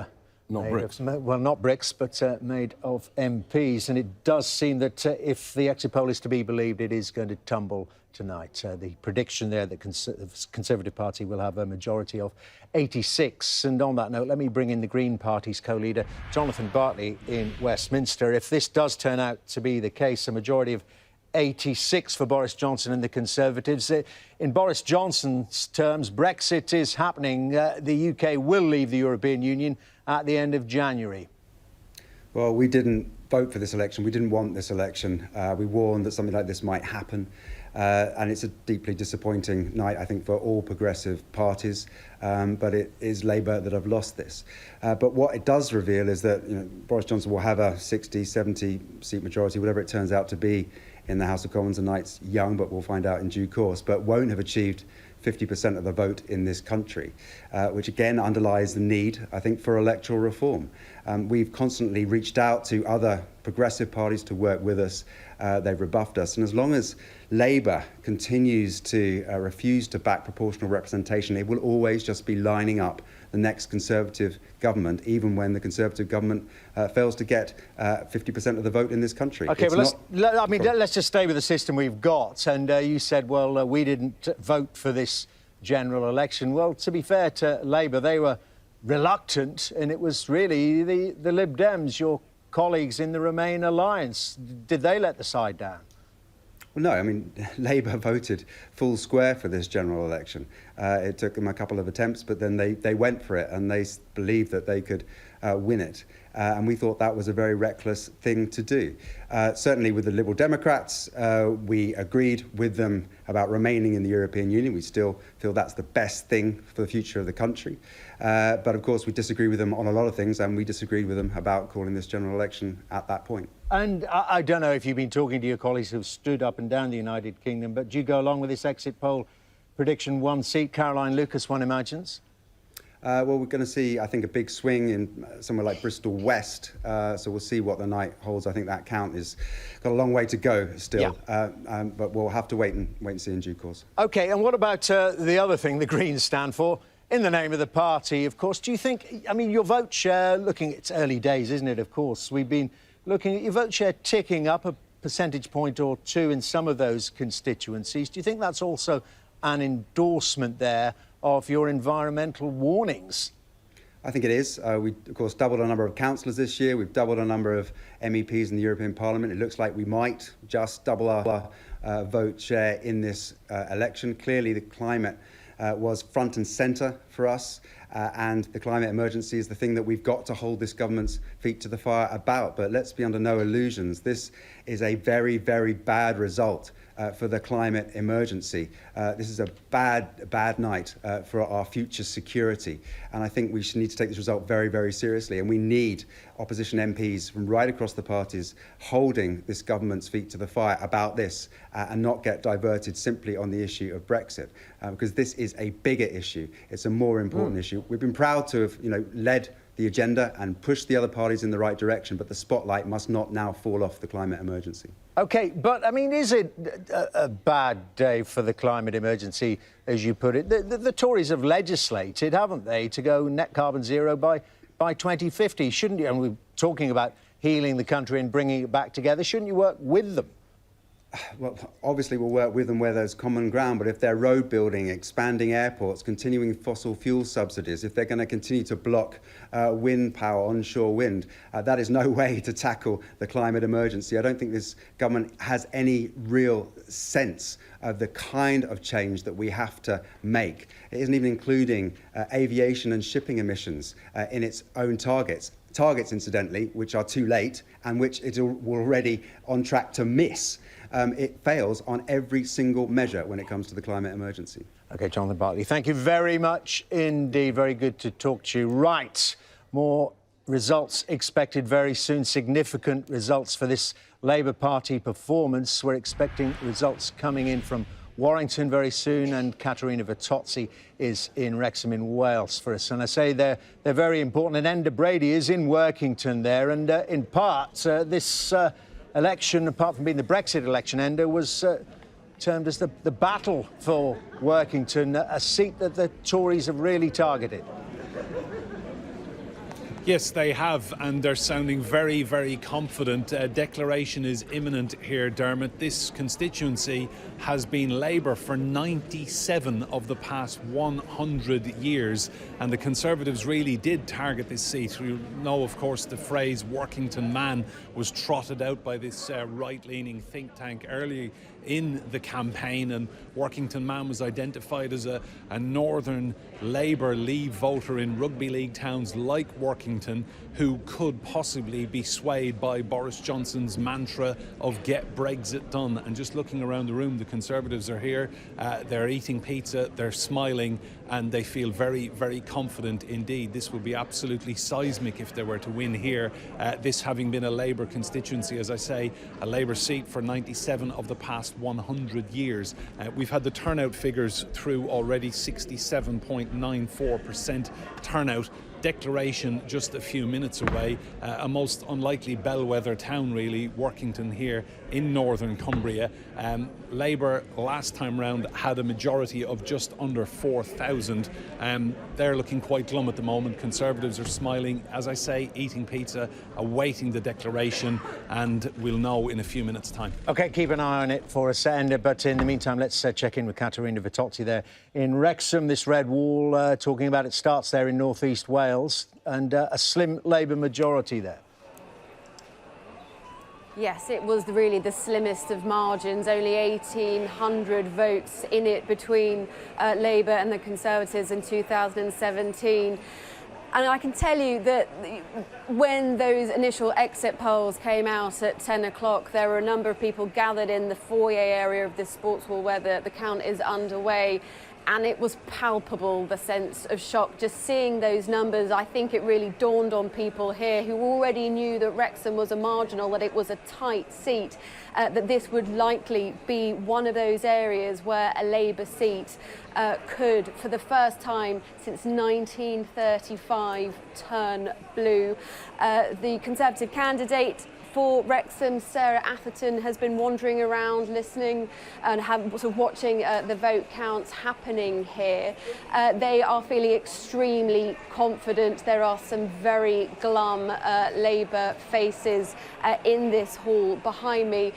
not bricks. Not bricks, but made of MPs. And it does seem that if the exit poll is to be believed, it is going to tumble tonight. The prediction there that the Conservative Party will have a majority of 86. And on that note, let me bring in the Green Party's co-leader, Jonathan Bartley, in Westminster. If this does turn out to be the case, a majority of 86 for Boris Johnson and the Conservatives. In Boris Johnson's terms, Brexit is happening. The UK will leave the European Union at the end of January. Well, we didn't vote for this election. We didn't want this election. We warned that something like this might happen. And it's a deeply disappointing night, I think, for all progressive parties. But it is Labour that have lost this. But what it does reveal is that Boris Johnson will have a 60, 70 seat majority, whatever it turns out to be, in the House of Commons. And night's young, but we'll find out in due course, but won't have achieved 50% of the vote in this country, which again underlies the need, I think, for electoral reform. We've constantly reached out to other progressive parties to work with us. They've rebuffed us. And as long as Labour continues to refuse to back proportional representation, it will always just be lining up the next Conservative government, even when the Conservative government fails to get 50% of the vote in this country. OK, well, let's just stay with the system we've got. And you said, well, we didn't vote for this general election. Well, to be fair to Labour, they were reluctant, and it was really the Lib Dems, your colleagues in the Remain alliance. Did they let the side down? Well, no, I mean, Labour voted full square for this general election. It took them a couple of attempts, but then they went for it, and they believed that they could win it. And we thought that was a very reckless thing to do. Certainly with the Liberal Democrats, we agreed with them about remaining in the European Union. We still feel that's the best thing for the future of the country. But of course, we disagree with them on a lot of things, and we disagreed with them about calling this general election at that point. And I don't know if you've been talking to your colleagues who've stood up and down the United Kingdom, but do you go along with this exit poll prediction? One seat, Caroline Lucas, one imagines? Well, we're going to see, I think, a big swing in somewhere like Bristol West. So we'll see what the night holds. I think that count is got a long way to go still. Yeah. But we'll have to wait and see in due course. OK, and what about the other thing the Greens stand for? In the name of the party, of course. Do you think, I mean, your vote share, looking, it's early days, isn't it, of course? We've been looking at your vote share ticking up a percentage point or two in some of those constituencies. Do you think that's also an endorsement there of your environmental warnings? I think it is. We, of course, doubled our number of councillors this year. We've doubled our number of MEPs in the European Parliament. It looks like we might just double our vote share in this election. Clearly, the climate was front and centre for us, and the climate emergency is the thing that we've got to hold this government's feet to the fire about. But let's be under no illusions. This is a very, very bad result for the climate emergency. This is a bad night for our future security. And I think we should need to take this result very, very seriously. And we need opposition MPs from right across the parties holding this government's feet to the fire about this and not get diverted simply on the issue of Brexit, because this is a bigger issue. It's a more important issue. We've been proud to have, led the agenda and push the other parties in the right direction, but the spotlight must not now fall off the climate emergency. OK, but, I mean, is it a bad day for the climate emergency, as you put it? The Tories have legislated, haven't they, to go net carbon zero by 2050. Shouldn't you, and we're talking about healing the country and bringing it back together, shouldn't you work with them? well, obviously we'll work with them where there's common ground, but if they're road building, expanding airports, continuing fossil fuel subsidies, if they're going to continue to block wind power, onshore wind, that is no way to tackle the climate emergency. I don't think this government has any real sense of the kind of change that we have to make. It isn't even including aviation and shipping emissions in its own targets. Targets, incidentally, which are too late and which it's already on track to miss. It fails on every single measure when it comes to the climate emergency. OK, Jonathan Bartley, thank you very much indeed. Very good to talk to you. Right, more results expected very soon. Significant results for this Labour Party performance. We're expecting results coming in from Warrington very soon, and Caterina Vitozzi is in Wrexham in Wales for us. And I say they're very important. And Enda Brady is in Workington there. And in part, this election, apart from being the Brexit election, Enda, was termed as the battle for Workington, a seat that the Tories have really targeted. Yes, they have, and they're sounding very, very confident. A declaration is imminent here, Dermot. This constituency has been Labour for 97 of the past 100 years, and the Conservatives really did target this seat. You know, of course, the phrase Workington man was trotted out by this right-leaning think tank early in the campaign, and Workington man was identified as a Northern Labour Leave voter in rugby league towns like Workington who could possibly be swayed by Boris Johnson's mantra of get Brexit done. And just looking around the room, the Conservatives are here, they're eating pizza, they're smiling, and they feel very, very confident indeed. This will be absolutely seismic if they were to win here. This having been a Labour constituency, as I say, a Labour seat for 97 of the past 100 years. We've had the turnout figures through already, 67.94% turnout. Declaration just a few minutes away. A most unlikely bellwether town, really, Workington here in northern Cumbria. Labour last time round had a majority of just under 4,000. They're looking quite glum at the moment. Conservatives are smiling, as I say, eating pizza, awaiting the declaration, and we'll know in a few minutes' time. OK, keep an eye on it for us, but in the meantime, let's check in with Caterina Vitozzi there in Wrexham. This red wall, talking about it, starts there in North East Wales, and a slim Labour majority there. Yes, it was really the slimmest of margins, only 1,800 votes in it between Labour and the Conservatives in 2017. And I can tell you that when those initial exit polls came out at 10 o'clock, there were a number of people gathered in the foyer area of this sports hall where the count is underway. And it was palpable, the sense of shock. Just seeing those numbers, I think it really dawned on people here who already knew that Wrexham was a marginal, that it was a tight seat, that this would likely be one of those areas where a Labour seat could, for the first time since 1935, turn blue. The Conservative candidate for Wrexham, Sarah Atherton, has been wandering around listening and sort of watching the vote counts happening here. They are feeling extremely confident. There are some very glum Labour faces in this hall behind me.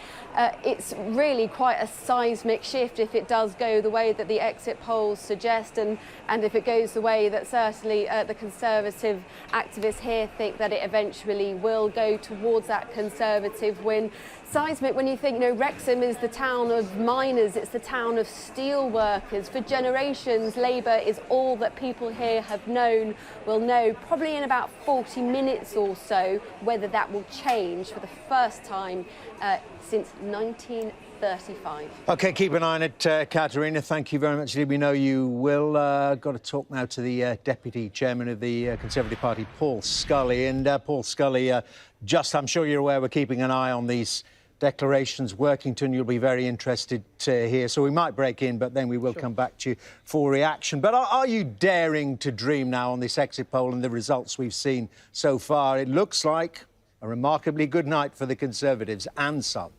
It's really quite a seismic shift if it does go the way that the exit polls suggest, and if it goes the way that certainly the Conservative activists here think that it eventually will go towards that Conservative win. Seismic when you think, you know, Wrexham is the town of miners, it's the town of steel workers. For generations, Labour is all that people here have known, will know probably in about 40 minutes or so whether that will change for the first time since 1935. OK, keep an eye on it, Caterina. Thank you very much. We know you will. Got to talk now to the Deputy Chairman of the Conservative Party, Paul Scully. And Paul Scully, I'm sure you're aware we're keeping an eye on these declarations. Workington, you'll be very interested to hear. So we might break in, but then we will come back to you for reaction. But are you daring to dream now on this exit poll and the results we've seen so far? It looks like a remarkably good night for the Conservatives and some.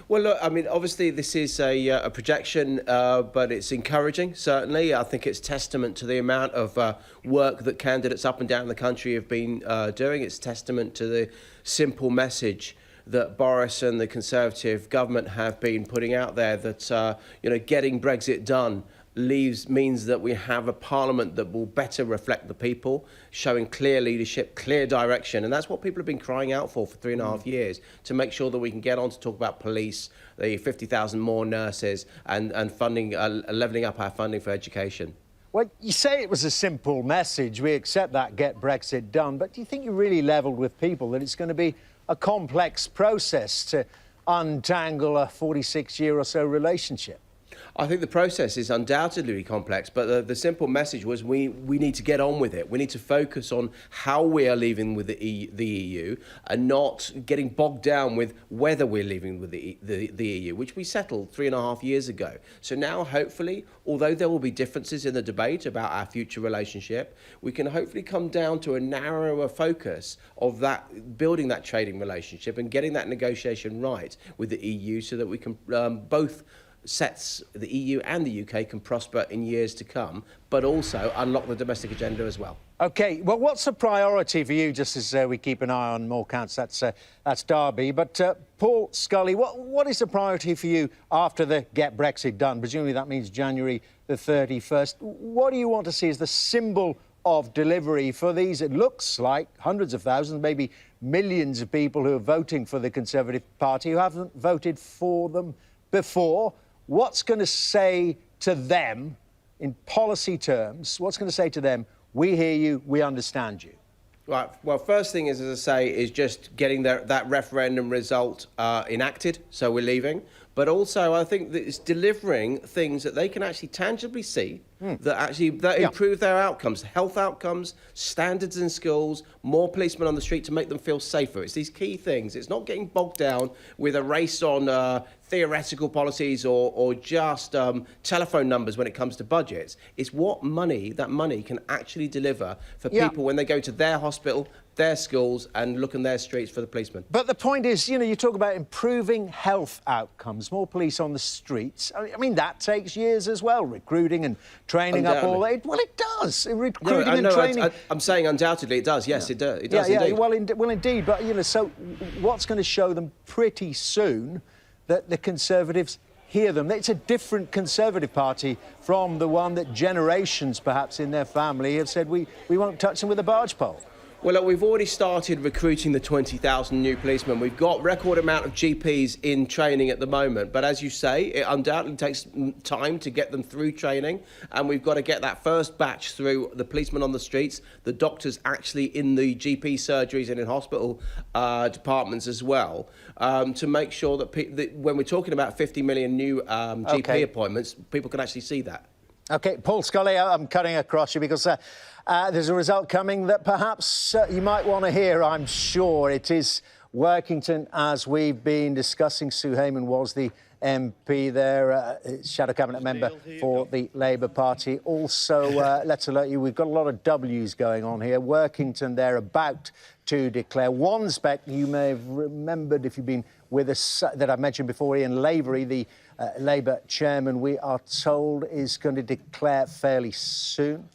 Well, look, I mean, obviously this is a projection, but it's encouraging, certainly. I think it's testament to the amount of work that candidates up and down the country have been doing. It's testament to the simple message that Boris and the Conservative government have been putting out there, that getting Brexit done means that we have a parliament that will better reflect the people, showing clear leadership, clear direction. And that's what people have been crying out for 3.5 years, to make sure that we can get on to talk about police, the 50,000 more nurses, and funding, levelling up our funding for education. Well, you say it was a simple message, we accept that, get Brexit done, but do you think you really levelled with people that it's going to be a complex process to untangle a 46-year or so relationship? I think the process is undoubtedly complex, but the simple message was we need to get on with it. We need to focus on how we are leaving with the EU and not getting bogged down with whether we're leaving with the EU, which we settled 3.5 years ago. So now, hopefully, although there will be differences in the debate about our future relationship, we can hopefully come down to a narrower focus of that, building that trading relationship and getting that negotiation right with the EU, so that we can both sets the EU and the UK can prosper in years to come, but also unlock the domestic agenda as well. OK, well, what's a priority for you, just as we keep an eye on more counts? That's Derby. But Paul Scully, what is the priority for you after the Get Brexit Done? Presumably that means January the 31st. What do you want to see as the symbol of delivery for these, it looks like, hundreds of thousands, maybe millions of people who are voting for the Conservative Party who haven't voted for them before? What's going to say to them, in policy terms, what's going to say to them, we hear you, we understand you? Right. Well, first thing is, as I say, is just getting that referendum result enacted, so we're leaving. But also, I think that it's delivering things that they can actually tangibly see, that improve their outcomes, health outcomes, standards in schools, more policemen on the street to make them feel safer. It's these key things. It's not getting bogged down with a race on theoretical policies or just telephone numbers when it comes to budgets. It's what that money can actually deliver for people when they go to their hospital, their schools, and look in their streets for the policemen. But the point is, you talk about improving health outcomes, more police on the streets. I mean, that takes years as well, recruiting and training up all that. Well, it does. Recruiting and training. I'm saying undoubtedly it does. Yes, it does. It does indeed. Well, indeed. But, so what's going to show them pretty soon that the Conservatives hear them? It's a different Conservative Party from the one that generations, perhaps, in their family have said, we won't touch them with a barge pole. Well, look, we've already started recruiting the 20,000 new policemen. We've got record amount of GPs in training at the moment. But as you say, it undoubtedly takes time to get them through training. And we've got to get that first batch through, the policemen on the streets, the doctors actually in the GP surgeries and in hospital departments as well, to make sure that when we're talking about 50 million new GP appointments, people can actually see that. OK, Paul Scully, I'm cutting across you because there's a result coming that perhaps you might want to hear, I'm sure. It is Workington, as we've been discussing. Sue Hayman was the MP there, Shadow Cabinet member for the Labour Party. Also, let's alert you, we've got a lot of W's going on here. Workington, they're about to declare. Wansbeck, you may have remembered if you've been with us, that I've mentioned before, Ian Lavery, the Labour chairman, we are told is going to declare fairly soon.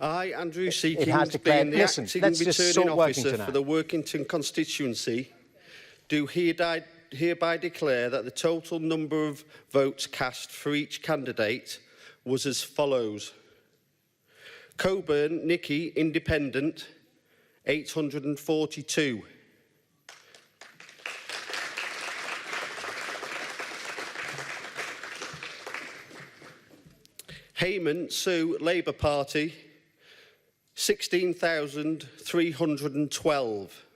I, Andrew Seekings, being the acting returning officer for the Workington constituency, do hereby declare that the total number of votes cast for each candidate was as follows. Coburn, Nicky, Independent, 842. Hayman, Sue, Labour Party, 16,312.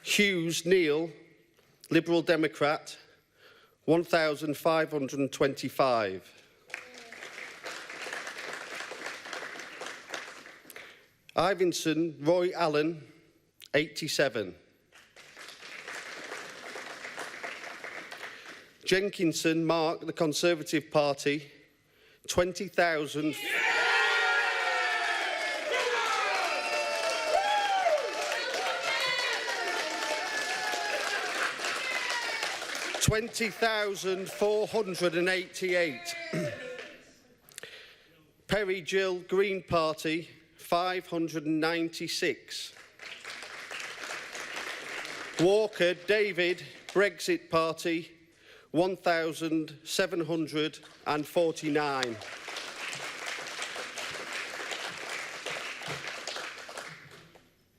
Hughes, Neil, Liberal Democrat, 1,525. Ivinson, Roy Allen, 87. Jenkinson, Mark, the Conservative Party, 20,000. $20,488. Perry Jill, Green Party, 596. Walker David, Brexit Party, 1,749.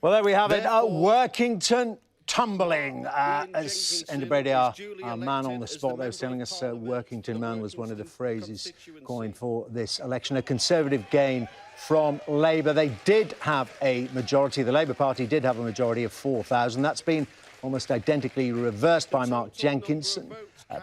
Well, there we have it. Workington tumbling. As Enda Brady, our man on the spot, they was telling us Workington man was one of the phrases coined for this election. A Conservative gain from Labour. They did have a majority. The Labour Party did have a majority of 4,000. That's been almost identically reversed by Mark Jenkinson,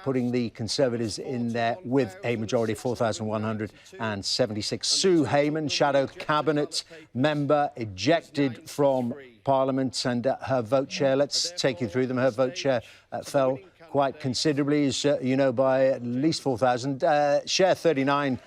putting the Conservatives in there with a majority of 4,176. Sue Hayman, shadow cabinet member, ejected from Parliament, and her vote share, let's take you through them. Her vote share fell quite considerably, as you know, by at least 4,000. Share 39%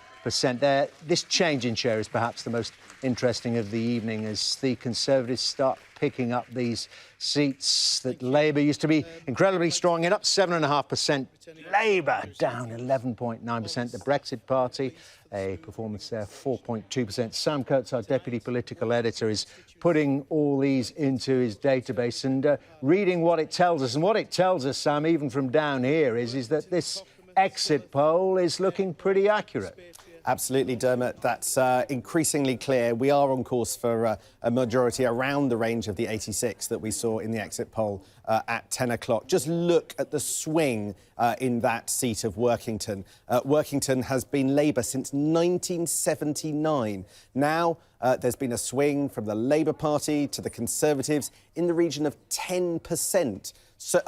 there. This change in share is perhaps the most interesting of the evening as the Conservatives start picking up these seats that Labour used to be incredibly strong in, up 7.5%. Labour down 11.9%. The Brexit Party, a performance there, 4.2%. Sam Coates, our deputy political editor, is putting all these into his database and reading what it tells us. And what it tells us, Sam, even from down here, is that this exit poll is looking pretty accurate. Absolutely, Dermot. That's increasingly clear. We are on course for a majority around the range of the 86 that we saw in the exit poll at 10 o'clock. Just look at the swing in that seat of Workington. Workington has been Labour since 1979. Now, there's been a swing from the Labour Party to the Conservatives in the region of 10%. So,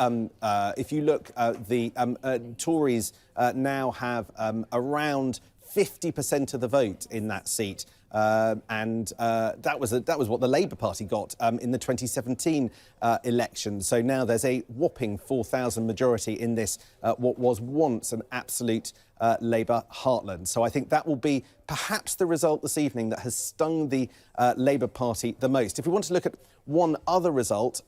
if you look, the Tories now have around 50% of the vote in that seat, and that was what the Labour Party got in the 2017 election. So now there's a whopping 4,000 majority in this what was once an absolute Labour heartland. So I think that will be perhaps the result this evening that has stung the Labour Party the most. If we want to look at one other result,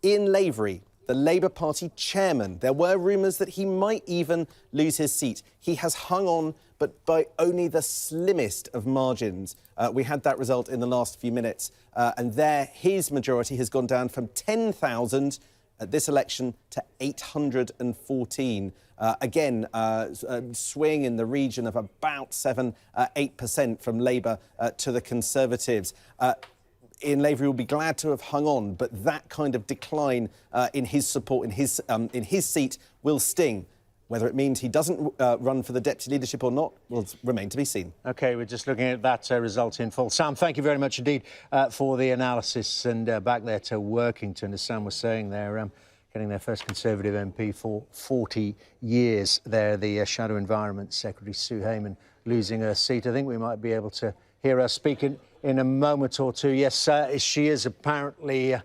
Ian Lavery, the Labour Party chairman, there were rumours that he might even lose his seat. He has hung on, but by only the slimmest of margins. We had that result in the last few minutes, and there his majority has gone down from 10,000 at this election to 814. Again, swing in the region of about 8% from Labour to the Conservatives. Ian Lavery will be glad to have hung on, but that kind of decline in his support in his seat will sting. Whether it means he doesn't run for the deputy leadership or not will remain to be seen. OK, we're just looking at that result in full. Sam, thank you very much indeed for the analysis. And back there to Workington, as Sam was saying there, getting their first Conservative MP for 40 years there. The Shadow Environment Secretary, Sue Hayman, losing her seat. I think we might be able to hear her speaking in a moment or two. Yes, she is apparently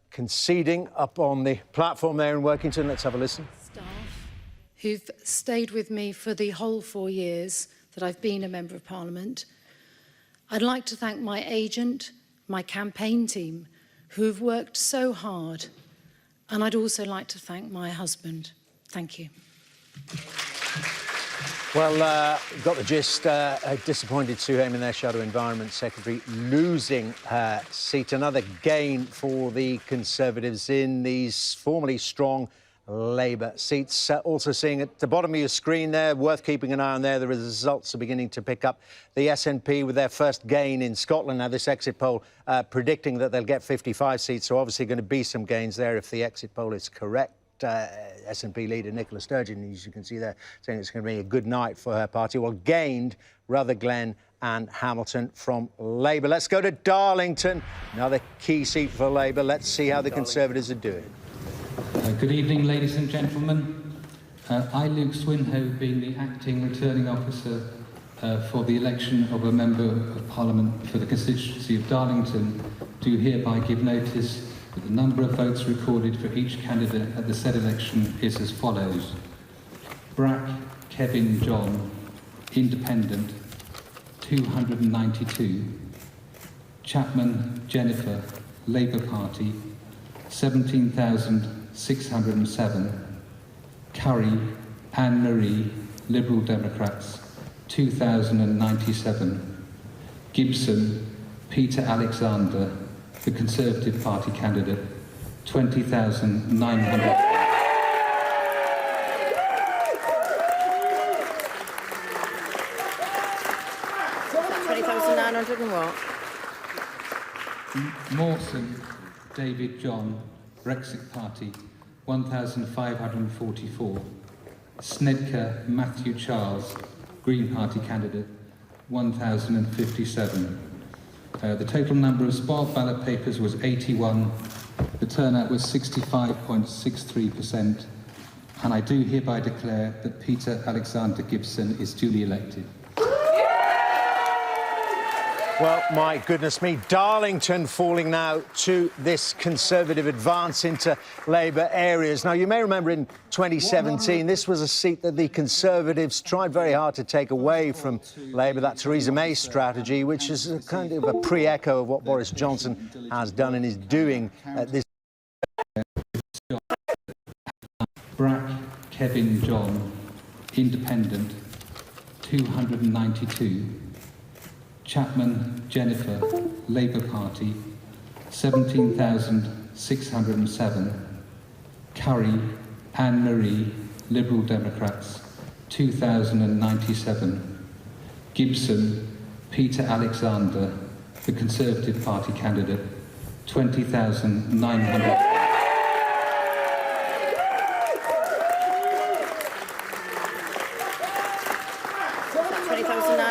conceding up on the platform there in Workington. Let's have a listen. Staff who've stayed with me for the whole 4 years that I've been a Member of Parliament. I'd like to thank my agent, my campaign team, who have worked so hard. And I'd also like to thank my husband. Thank you. Well, we've got the gist. Disappointed Sue Hayman, their Shadow Environment Secretary, losing her seat. Another gain for the Conservatives in these formerly strong Labour seats. Also seeing at the bottom of your screen there, worth keeping an eye on there, the results are beginning to pick up. The SNP with their first gain in Scotland. Now, this exit poll predicting that they'll get 55 seats, so obviously going to be some gains there if the exit poll is correct. SNP leader Nicola Sturgeon, as you can see there, saying it's going to be a good night for her party. Well, gained Rutherglen and Hamilton from Labour. Let's go to Darlington, another key seat for Labour. Let's see how the Conservatives are doing. Good evening, ladies and gentlemen. I, Luke Swinhoe, being the acting returning officer for the election of a Member of Parliament for the constituency of Darlington, do hereby give notice that the number of votes recorded for each candidate at the said election is as follows. Brack Kevin John, Independent, 292. Chapman Jennifer, Labour Party, 17,607. Curry Anne-Marie, Liberal Democrats, 2,097. Gibson Peter Alexander, the Conservative Party candidate, 20,900. And what? Mawson David John, Brexit Party, 1,544. Snedker Matthew Charles, Green Party candidate, 1,057. The total number of spoiled ballot papers was 81. The turnout was 65.63%. And I do hereby declare that Peter Alexander Gibson is duly elected. Well, my goodness me, Darlington falling now to this Conservative advance into Labour areas. Now, you may remember in 2017, this was a seat that the Conservatives tried very hard to take away from Labour, that Theresa May strategy, which is a kind of a pre-echo of what Boris Johnson has done and is doing at this. Brack Kevin John, Independent, 292. Chapman Jennifer, Labour Party, 17,607. Curry Anne-Marie, Liberal Democrats, 2,097. Gibson Peter Alexander, the Conservative Party candidate, 20,900.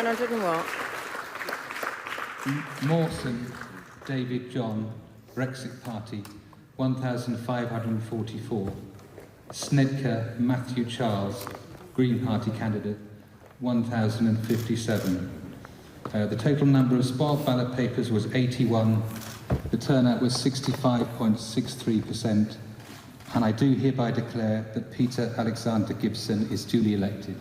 And what? Mawson David John, Brexit Party, 1,544. Snedker Matthew Charles, Green Party candidate, 1,057. The total number of spoiled ballot papers was 81. The turnout was 65.63%. And I do hereby declare that Peter Alexander Gibson is duly elected.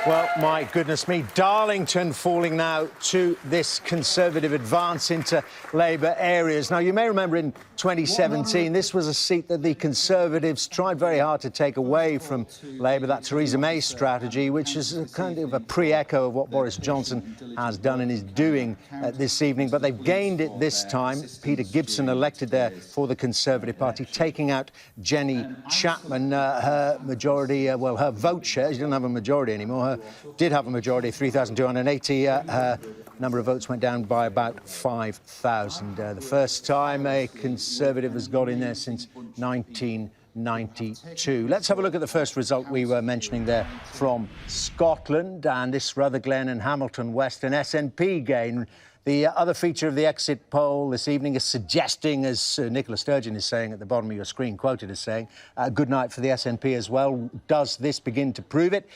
Well, my goodness me, Darlington falling now to this Conservative advance into Labour areas. Now, you may remember in 2017, this was a seat that the Conservatives tried very hard to take away from Labour, that Theresa May strategy, which is a kind of a pre-echo of what Boris Johnson has done and is doing this evening. But they've gained it this time. Peter Gibson elected there for the Conservative Party, taking out Jenny Chapman. Her majority, well, her vote share, she doesn't have a majority anymore. Her did have a majority, 3,280. Her number of votes went down by about 5,000. The first time a Conservative has got in there since 1992. Let's have a look at the first result we were mentioning there from Scotland, and this Rutherglen and Hamilton West, an SNP gain. The other feature of the exit poll this evening is suggesting, as Nicola Sturgeon is saying at the bottom of your screen, quoted as saying, good night for the SNP as well. Does this begin to prove it?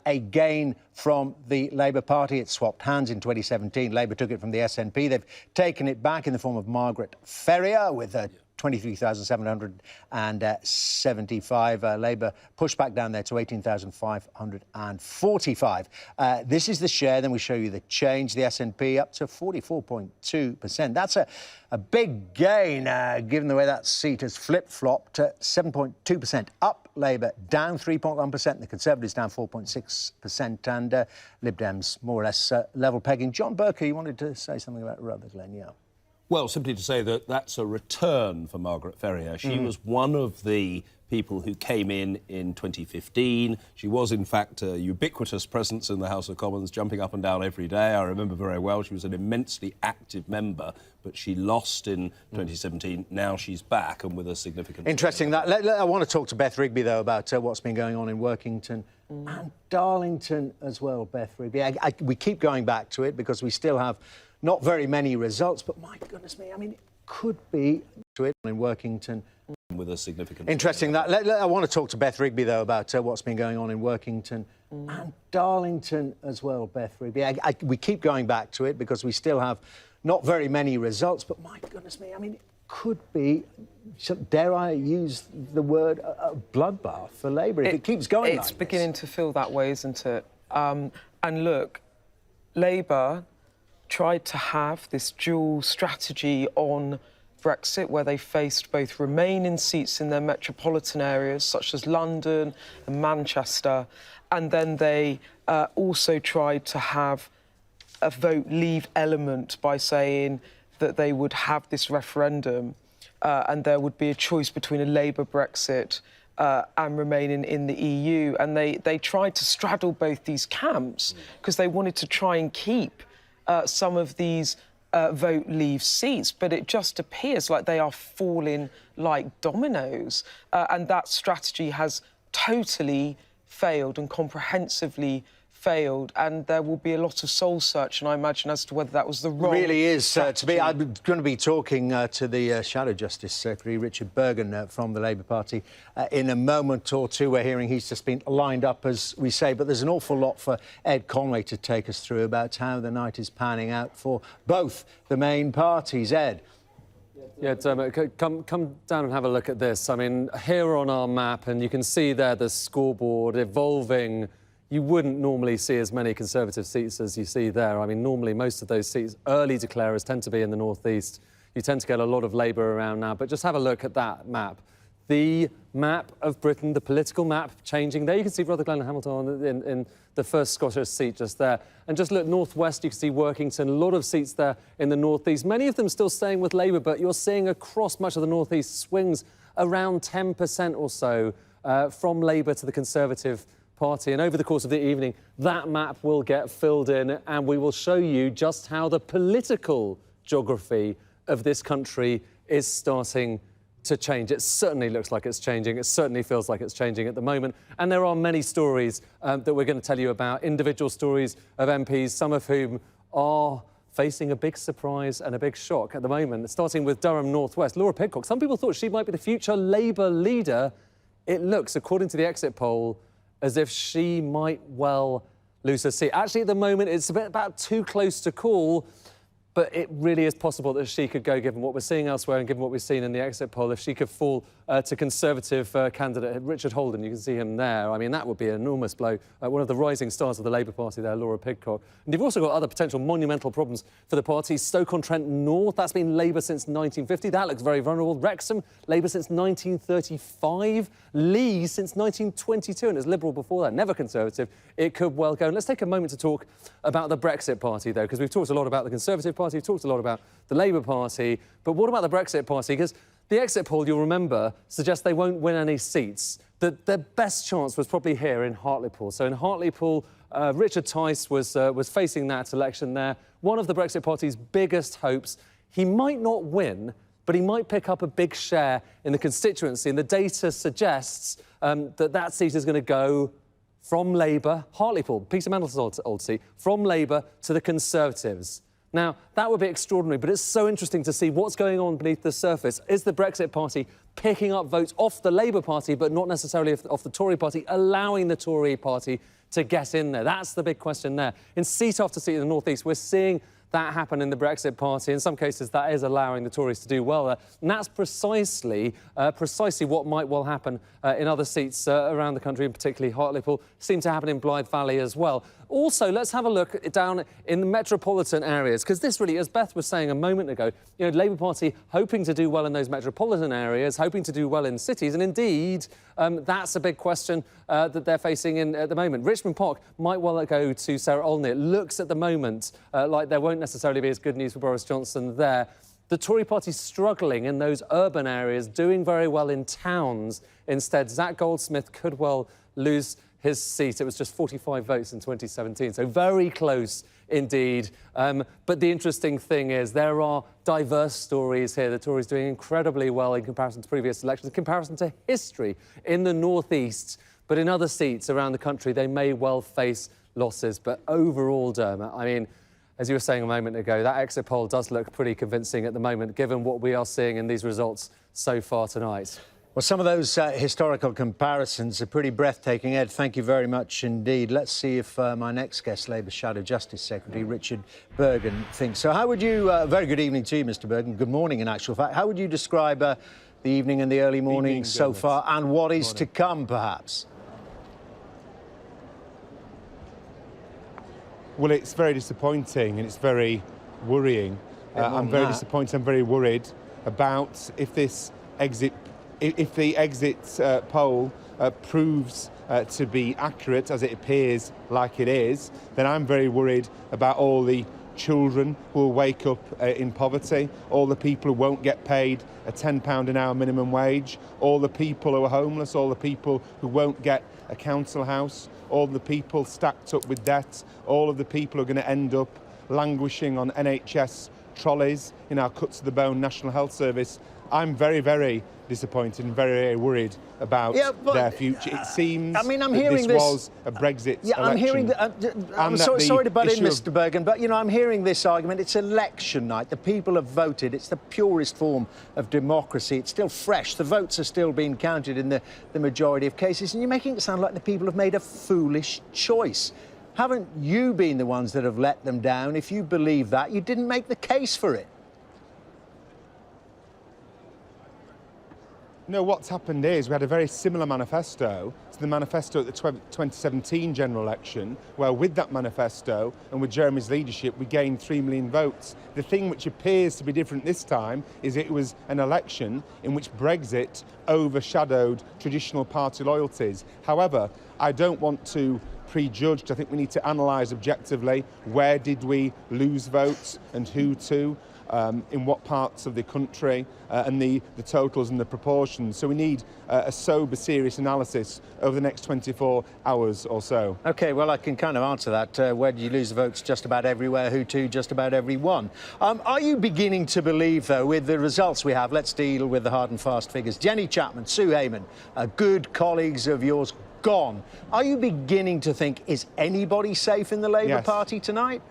A gain from the Labour Party. It swapped hands in 2017. Labour took it from the SNP. They've taken it back in the form of Margaret Ferrier with 23,775. Labour pushed back down there to 18,545. This is the share. Then we show you the change. The SNP up to 44.2%. That's a big gain, given the way that seat has flip-flopped to 7.2% up. Labour down 3.1%. The Conservatives down 4.6%. And Lib Dems more or less level pegging. John Burker, you wanted to say something about Rutherglen, yeah? Well, simply to say that that's a return for Margaret Ferrier. She was one of the people who came in 2015. She was, in fact, a ubiquitous presence in the House of Commons, jumping up and down every day. I remember very well. She was an immensely active member, but she lost in 2017. Now she's back and with a significant... Interesting. That. I want to talk to Beth Rigby, though, about what's been going on in Workington and Darlington as well, Beth Rigby. We keep going back to it because we still have not very many results, but my goodness me, I mean, it could be to it in Workington. With a significant... Interesting. That. I want to talk to Beth Rigby, though, about what's been going on in Workington and Darlington as well, Beth Rigby. We keep going back to it because we still have not very many results, but my goodness me, I mean, it could be, dare I use the word, a bloodbath for Labour if it keeps going like this. It's beginning to feel that way, isn't it? And look, Labour tried to have this dual strategy on Brexit, where they faced both remaining seats in their metropolitan areas, such as London and Manchester, and then they also tried to have a vote leave element by saying that they would have this referendum and there would be a choice between a Labour Brexit and remaining in the EU. And they tried to straddle both these camps because they wanted to try and keep some of these vote leave seats, but it just appears like they are falling like dominoes. And that strategy has totally failed and comprehensively failed, and there will be a lot of soul search, and I imagine, as to whether that was the wrong... It really is. strategy. To be, I'm going to be talking to the Shadow Justice Secretary, Richard Bergen, from the Labour Party, in a moment or two. We're hearing he's just been lined up, as we say, but there's an awful lot for Ed Conway to take us through about how the night is panning out for both the main parties. Ed? Yeah, Dermot, come down and have a look at this. I mean, here on our map, and you can see there the scoreboard evolving. You wouldn't normally see as many Conservative seats as you see there. I mean, normally most of those seats, early declarers, tend to be in the North East. You tend to get a lot of Labour around now, but just have a look at that map. The map of Britain, the political map, changing. There you can see Rutherglen and Hamilton in the first Scottish seat just there. And just look northwest, you can see Workington, a lot of seats there in the North East. Many of them still staying with Labour, but you're seeing across much of the North East swings around 10% or so from Labour to the Conservative Party. And over the course of the evening, that map will get filled in, and we will show you just how the political geography of this country is starting to change. It certainly looks like it's changing. It certainly feels like it's changing at the moment. And there are many stories that we're going to tell you about, individual stories of MPs, some of whom are facing a big surprise and a big shock at the moment, starting with Durham North West. Laura Pidcock, some people thought she might be the future Labour leader. It looks, according to the exit poll, as if she might well lose her seat. Actually, at the moment, it's about too close to call, but it really is possible that she could go, given what we're seeing elsewhere and given what we've seen in the exit poll, if she could fall to Conservative candidate Richard Holden. You can see him there. I mean, that would be an enormous blow. One of the rising stars of the Labour Party there, Laura Pidcock. And you've also got other potential monumental problems for the party. Stoke-on-Trent North, that's been Labour since 1950. That looks very vulnerable. Wrexham, Labour since 1935. Leeds since 1922, and it's Liberal before that, never Conservative. It could well go. And let's take a moment to talk about the Brexit Party, though, because we've talked a lot about the Conservative Party, we've talked a lot about the Labour Party, but what about the Brexit Party? Because the exit poll, you'll remember, suggests they won't win any seats. Their best chance was probably here in Hartlepool. So in Hartlepool, Richard Tice was facing that election there. One of the Brexit Party's biggest hopes. He might not win, but he might pick up a big share in the constituency. And the data suggests that seat is going to go from Labour, Hartlepool, Peter Mantle's old seat, from Labour to the Conservatives. Now, that would be extraordinary, but it's so interesting to see what's going on beneath the surface. Is the Brexit Party picking up votes off the Labour Party, but not necessarily off the Tory Party, allowing the Tory Party to get in there? That's the big question there. In seat after seat in the North East, we're seeing that happen in the Brexit Party. In some cases, that is allowing the Tories to do well there. And that's precisely what might well happen in other seats around the country, and particularly Hartlepool. Seemed to happen in Blythe Valley as well. Also, let's have a look down in the metropolitan areas, because this really, as Beth was saying a moment ago, you know, Labour Party hoping to do well in those metropolitan areas, hoping to do well in cities, and indeed, that's a big question that they're facing at the moment. Richmond Park might well go to Sarah Olney. It looks at the moment like there won't necessarily be as good news for Boris Johnson there. The Tory party's struggling in those urban areas, doing very well in towns instead. Zach Goldsmith could well lose his seat. It was just 45 votes in 2017, so very close indeed. But the interesting thing is there are diverse stories here. The Tories doing incredibly well in comparison to previous elections, in comparison to history in the North East. But in other seats around the country, they may well face losses. But overall, Dermot, I mean, as you were saying a moment ago, that exit poll does look pretty convincing at the moment, given what we are seeing in these results so far tonight. Well, some of those historical comparisons are pretty breathtaking. Ed, thank you very much indeed. Let's see if my next guest, Labour Shadow Justice Secretary Richard Bergen, thinks. So how would you... very good evening to you, Mr Bergen. Good morning, in actual fact. How would you describe the evening and the early morning so far, and what is to come, perhaps? Well, it's very disappointing and it's very worrying. I'm very disappointed, I'm very worried about if the exit poll proves to be accurate, as it appears like it is, then I'm very worried about all the children who will wake up in poverty, all the people who won't get paid a £10 an hour minimum wage, all the people who are homeless, all the people who won't get a council house, all the people stacked up with debt, all of the people who are going to end up languishing on NHS trolleys in our cut to the bone National Health Service. I'm very, very disappointed and very, very worried about their future. It seems I'm that hearing this was a Brexit election. I'm hearing I'm sorry to butt in, Mr. Bergen, but, you know, I'm hearing this argument. It's election night. The people have voted. It's the purest form of democracy. It's still fresh. The votes are still being counted in the majority of cases, and you're making it sound like the people have made a foolish choice. Haven't you been the ones that have let them down? If you believe that, you didn't make the case for it. No, what's happened is we had a very similar manifesto to the manifesto at the 2017 general election, where with that manifesto and with Jeremy's leadership, we gained 3 million votes. The thing which appears to be different this time is it was an election in which Brexit overshadowed traditional party loyalties. However, I don't want to prejudge. I think we need to analyse objectively where did we lose votes and who to. In what parts of the country, and the totals and the proportions. So we need a sober, serious analysis over the next 24 hours or so. OK, well, I can kind of answer that. Where did you lose the votes? Just about everywhere. Who to? Just about everyone. Are you beginning to believe, though, with the results we have, let's deal with the hard and fast figures, Jenny Chapman, Sue Heyman, good colleagues of yours gone. Are you beginning to think, is anybody safe in the Labour Party tonight?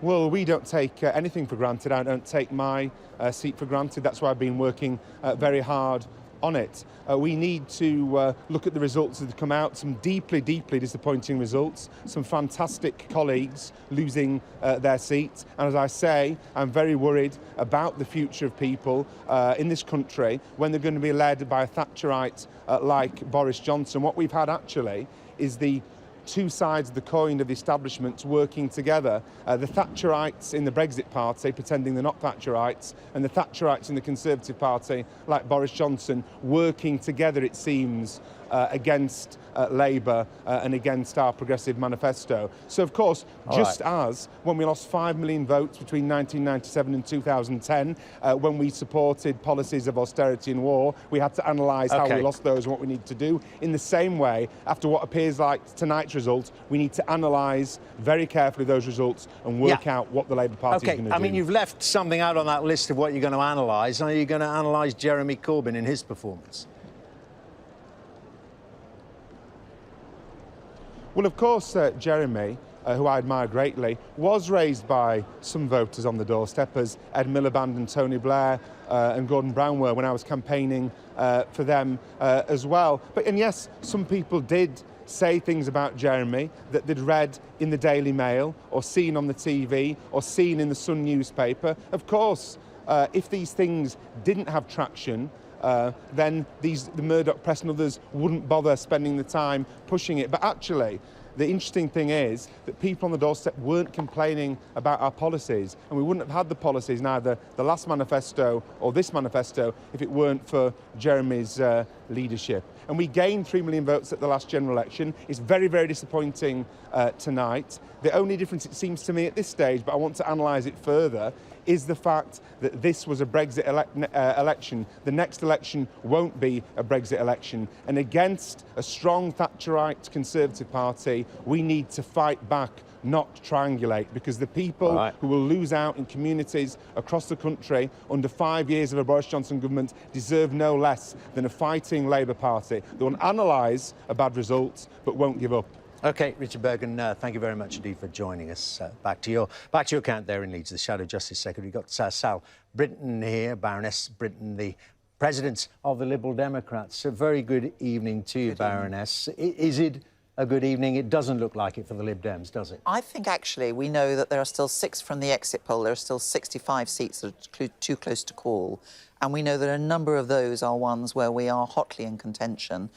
Well, we don't take anything for granted. I don't take my seat for granted. That's why I've been working very hard on it. We need to look at the results that have come out, some deeply, deeply disappointing results, some fantastic colleagues losing their seats. And as I say, I'm very worried about the future of people in this country when they're going to be led by a Thatcherite like Boris Johnson. What we've had actually is the two sides of the coin of the establishment working together. The Thatcherites in the Brexit Party pretending they're not Thatcherites, and the Thatcherites in the Conservative Party, like Boris Johnson, working together, it seems, against Labour and against our Progressive Manifesto. So, of course, as when we lost 5 million votes between 1997 and 2010, when we supported policies of austerity and war, we had to analyse how we lost those and what we need to do. In the same way, after what appears like tonight's result, we need to analyse very carefully those results and work out what the Labour Party is going to do. I mean, you've left something out on that list of what you're going to analyse. Are you going to analyse Jeremy Corbyn in his performance? Well, of course, Jeremy, who I admire greatly, was raised by some voters on the doorstep, as Ed Miliband and Tony Blair and Gordon Brown were when I was campaigning for them as well. And yes, some people did say things about Jeremy that they'd read in the Daily Mail or seen on the TV or seen in the Sun newspaper. Of course, if these things didn't have traction, then the Murdoch press and others wouldn't bother spending the time pushing it. But actually, the interesting thing is that people on the doorstep weren't complaining about our policies, and we wouldn't have had the policies, neither the last manifesto or this manifesto, if it weren't for Jeremy's leadership. And we gained 3 million votes at the last general election. It's very, very disappointing tonight. The only difference, it seems to me at this stage, but I want to analyse it further, is the fact that this was a Brexit election. The next election won't be a Brexit election. And against a strong Thatcherite Conservative Party, we need to fight back, not triangulate, because the people who will lose out in communities across the country under 5 years of a Boris Johnson government deserve no less than a fighting Labour Party that will analyse a bad result but won't give up. OK, Richard Bergen, thank you very much indeed for joining us. Back to your account there in Leeds, the Shadow Justice Secretary. We've got Sal Brinton here, Baroness Brinton, the President of the Liberal Democrats. A very good evening to you, Baroness. Is it a good evening? It doesn't look like it for the Lib Dems, does it? I think, actually, we know that there are still 6 from the exit poll. There are still 65 seats that are too close to call. And we know that a number of those are ones where we are hotly in contention.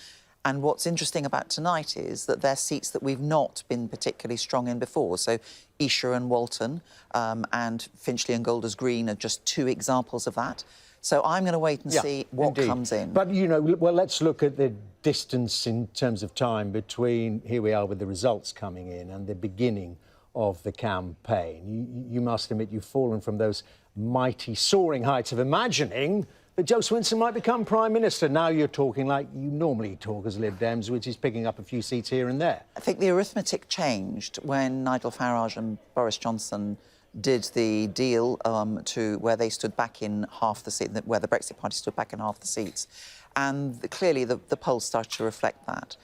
And what's interesting about tonight is that they're seats that we've not been particularly strong in before. So Esher and Walton and Finchley and Golders Green are just 2 examples of that. So I'm going to wait and see what comes in. But, you know, well, let's look at the distance in terms of time between here we are with the results coming in and the beginning of the campaign. You must admit you've fallen from those mighty soaring heights of imagining that Jo Swinson might become Prime Minister. Now you're talking like you normally talk as Lib Dems, which is picking up a few seats here and there. I think the arithmetic changed when Nigel Farage and Boris Johnson did the deal to where they stood back in half the seat, where the Brexit Party stood back in half the seats. And clearly the polls started to reflect that.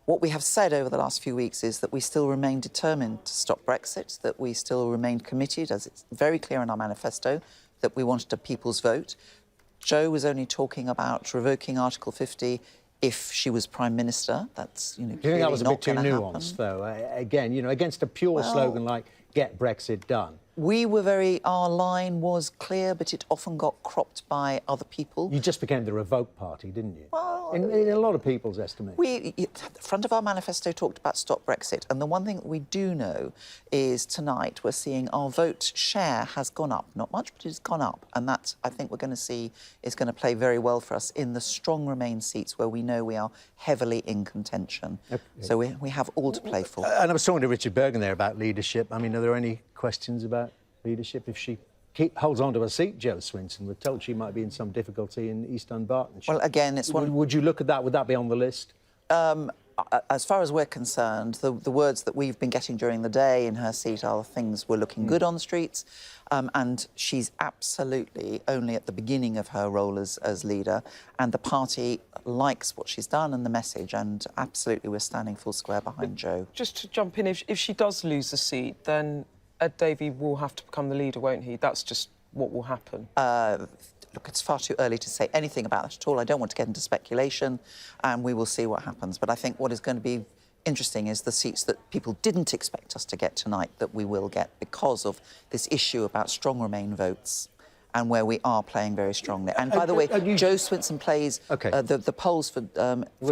What we have said over the last few weeks is that we still remain determined to stop Brexit, that we still remain committed, as it's very clear in our manifesto, that we wanted a people's vote. Jo was only talking about revoking Article 50 if she was Prime Minister. That's, you know, Do you think that was a bit too happen. nuanced, though? Again, you know, against a pure slogan like "Get Brexit Done." We were our line was clear, but it often got cropped by other people. You just became the revoke party, didn't you? Well, in a lot of people's estimate. The front of our manifesto talked about stop Brexit, and the one thing that we do know is tonight we're seeing our vote share has gone up. Not much, but it's gone up, and that, I think, we're going to see is going to play very well for us in the strong Remain seats where we know we are heavily in contention. Okay. So we have all to play for. And I was talking to Richard Bergen there about leadership. I mean, are there any questions about leadership if she holds on to her seat, Jo Swinson? We're told she might be in some difficulty in East Dunbartonshire. Well, again, it's one... Would you look at that? Would that be on the list? As far as we're concerned, the words that we've been getting during the day in her seat are things were looking good on the streets, and she's absolutely only at the beginning of her role as leader, and the party likes what she's done and the message, and absolutely we're standing full square behind Jo. Just to jump in, if she does lose the seat, then Ed Davey will have to become the leader, won't he? That's just what will happen. Look, it's far too early to say anything about that at all. I don't want to get into speculation, and we will see what happens. But I think what is going to be interesting is the seats that people didn't expect us to get tonight that we will get because of this issue about strong Remain votes and where we are playing very strongly. And by the way, Jo Swinson plays... the polls for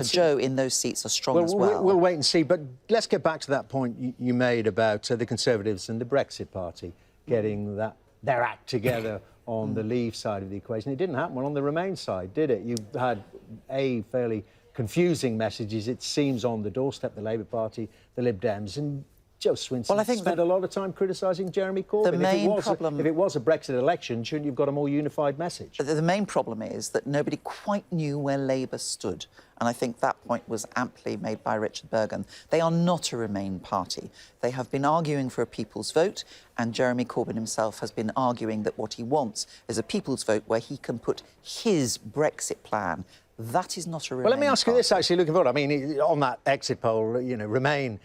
Jo in those seats are strong as well. We'll wait and see. But let's get back to that point you made about the Conservatives and the Brexit Party getting their act together on the Leave side of the equation. It didn't happen well on the Remain side, did it? You had fairly confusing messages, it seems, on the doorstep, the Labour Party, the Lib Dems, and Jo Swinson spent a lot of time criticising Jeremy Corbyn. The main problem... If it was a Brexit election, shouldn't you have got a more unified message? The main problem is that nobody quite knew where Labour stood, and I think that point was amply made by Richard Bergen. They are not a Remain party. They have been arguing for a people's vote, and Jeremy Corbyn himself has been arguing that what he wants is a people's vote where he can put his Brexit plan. That is not a Remain Well, let me ask you this, party. actually, looking forward. I mean, on that exit poll, you know, Remain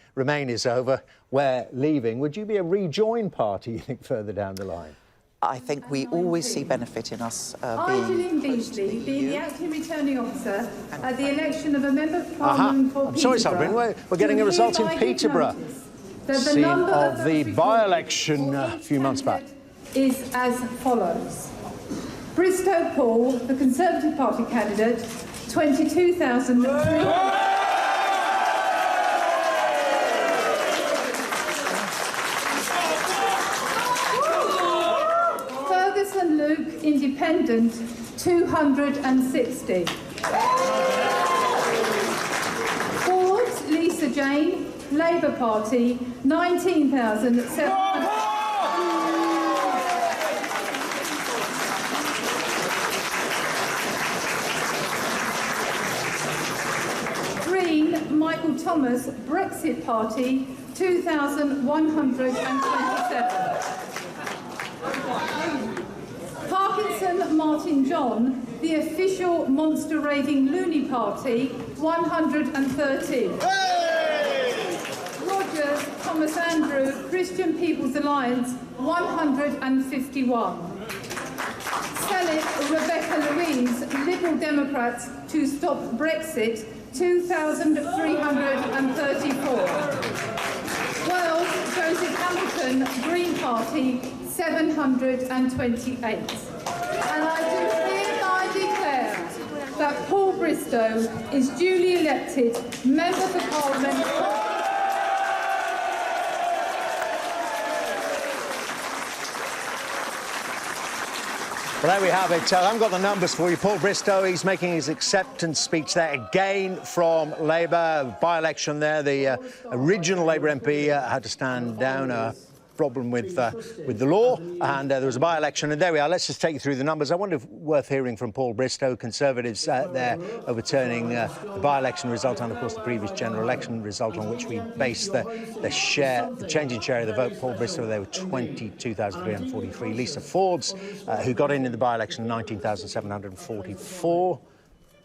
is over, we're leaving. Would you be a rejoin party, you think, further down the line? I think we always see benefit in us being Beasley, being the acting returning officer at the election of a member of Parliament for I'm sorry, Sabine, we're getting a result in Peterborough. Scene of the by-election a few months back. Is as follows. Bristow Paul, the Conservative Party candidate, 22,300. Ferguson Luke, Independent, 260. Ford Lisa Jane, Labour Party, 19,700. Green, Michael Thomas, Brexit Party, 2,127. Parkinson Martin John, the official monster raving loony party, 113. Rogers Thomas Andrew, Christian People's Alliance, 151. Selleck Rebecca Louise, Liberal Democrats to stop Brexit, 2,334. Wells Joseph Hamilton, Green Party, 728. And I do hereby declare that Paul Bristow is duly elected Member for Parliament. Well, there we have it. I haven't got the numbers for you. Paul Bristow, he's making his acceptance speech there again from Labour. By-election there, the original Labour MP had to stand down. A problem with the law, and there was a by-election, and there we are. Let's just take you through the numbers. I wonder if worth hearing from Paul Bristow. Conservatives there overturning the by-election result and, of course, the previous general election result on which we base the change in share of the vote. Paul Bristow, there were 22,343. Lisa Forbes, who got in the by-election, 19,744.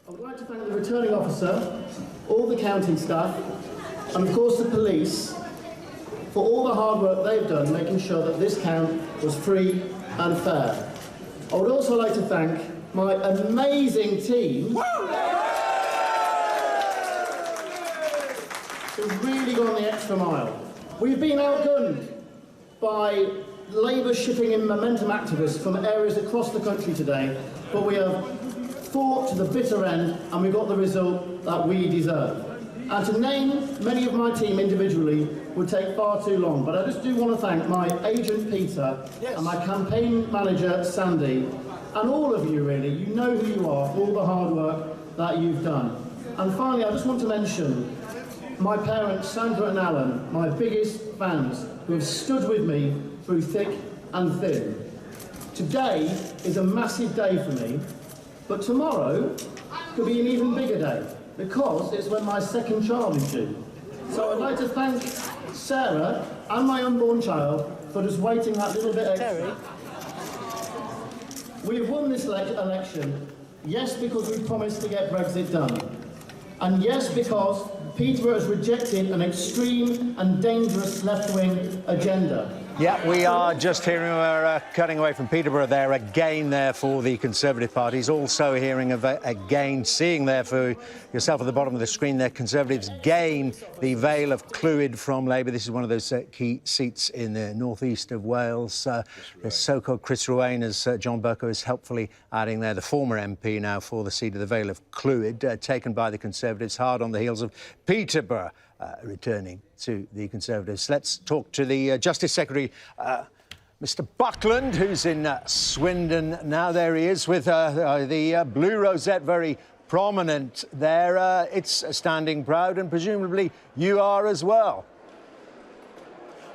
I would like to thank the returning officer, all the county staff, and, of course, the police, for all the hard work they've done making sure that this count was free and fair. I would also like to thank my amazing team who've really gone the extra mile. We've been outgunned by Labour shipping in momentum activists from areas across the country today, but we have fought to the bitter end and we got the result that we deserve. And to name many of my team individually would take far too long, but I just do want to thank my agent Peter and my campaign manager Sandy, and all of you really. You know who you are, all the hard work that you've done. And finally, I just want to mention my parents Sandra and Alan, my biggest fans, who have stood with me through thick and thin. Today is a massive day for me, but tomorrow could be an even bigger day, because it's when my second child is due. So I'd like to thank Sarah and my unborn child for just waiting that little bit extra. We have won this election, yes, because we promised to get Brexit done. And yes, because Peterborough has rejected an extreme and dangerous left-wing agenda. Yeah, we are just hearing we're cutting away from Peterborough there again there for the Conservative Party. He's also hearing of again, seeing there for yourself at the bottom of the screen there, Conservatives gain the Vale of Clwyd from Labour. This is one of those key seats in the northeast of Wales. The so-called Chris Ruane, as John Burko is helpfully adding there, the former MP now for the seat of the Vale of Clwyd, taken by the Conservatives hard on the heels of Peterborough returning to the Conservatives. Let's talk to the Justice Secretary, Mr Buckland, who's in Swindon now. There he is with the blue rosette very prominent there. It's standing proud, and presumably you are as well.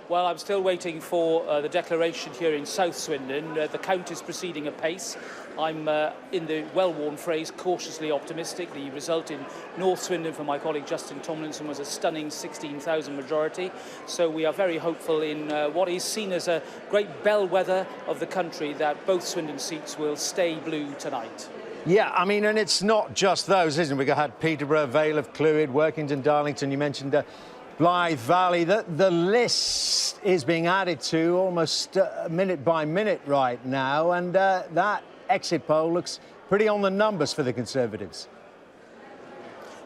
Well, I'm still waiting for the declaration here in South Swindon. The count is proceeding apace. I'm, in the well-worn phrase, cautiously optimistic. The result in North Swindon for my colleague Justin Tomlinson was a stunning 16,000 majority. So we are very hopeful in what is seen as a great bellwether of the country that both Swindon seats will stay blue tonight. Yeah, I mean, and it's not just those, isn't it? We had Peterborough, Vale of Clwyd, Workington, Darlington. You mentioned Blythe Valley. The list is being added to almost minute by minute right now, and that exit poll looks pretty on the numbers for the Conservatives.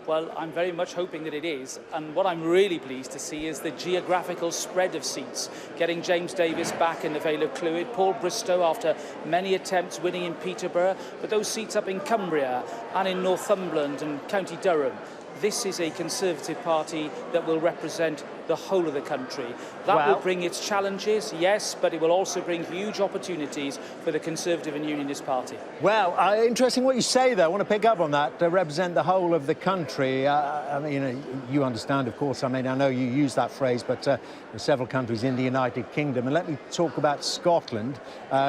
Well, I'm very much hoping that it is, and what I'm really pleased to see is the geographical spread of seats, getting James Davies back in the Vale of Clwyd, Paul Bristow after many attempts winning in Peterborough, but those seats up in Cumbria and in Northumberland and County Durham. This is a Conservative Party that will represent the whole of the country. That will bring its challenges, yes, but it will also bring huge opportunities for the Conservative and Unionist Party. Well, interesting what you say there. I want to pick up on that, to represent the whole of the country. I mean, you understand, of course. I mean, I know you use that phrase, but there are several countries in the United Kingdom. And let me talk about Scotland.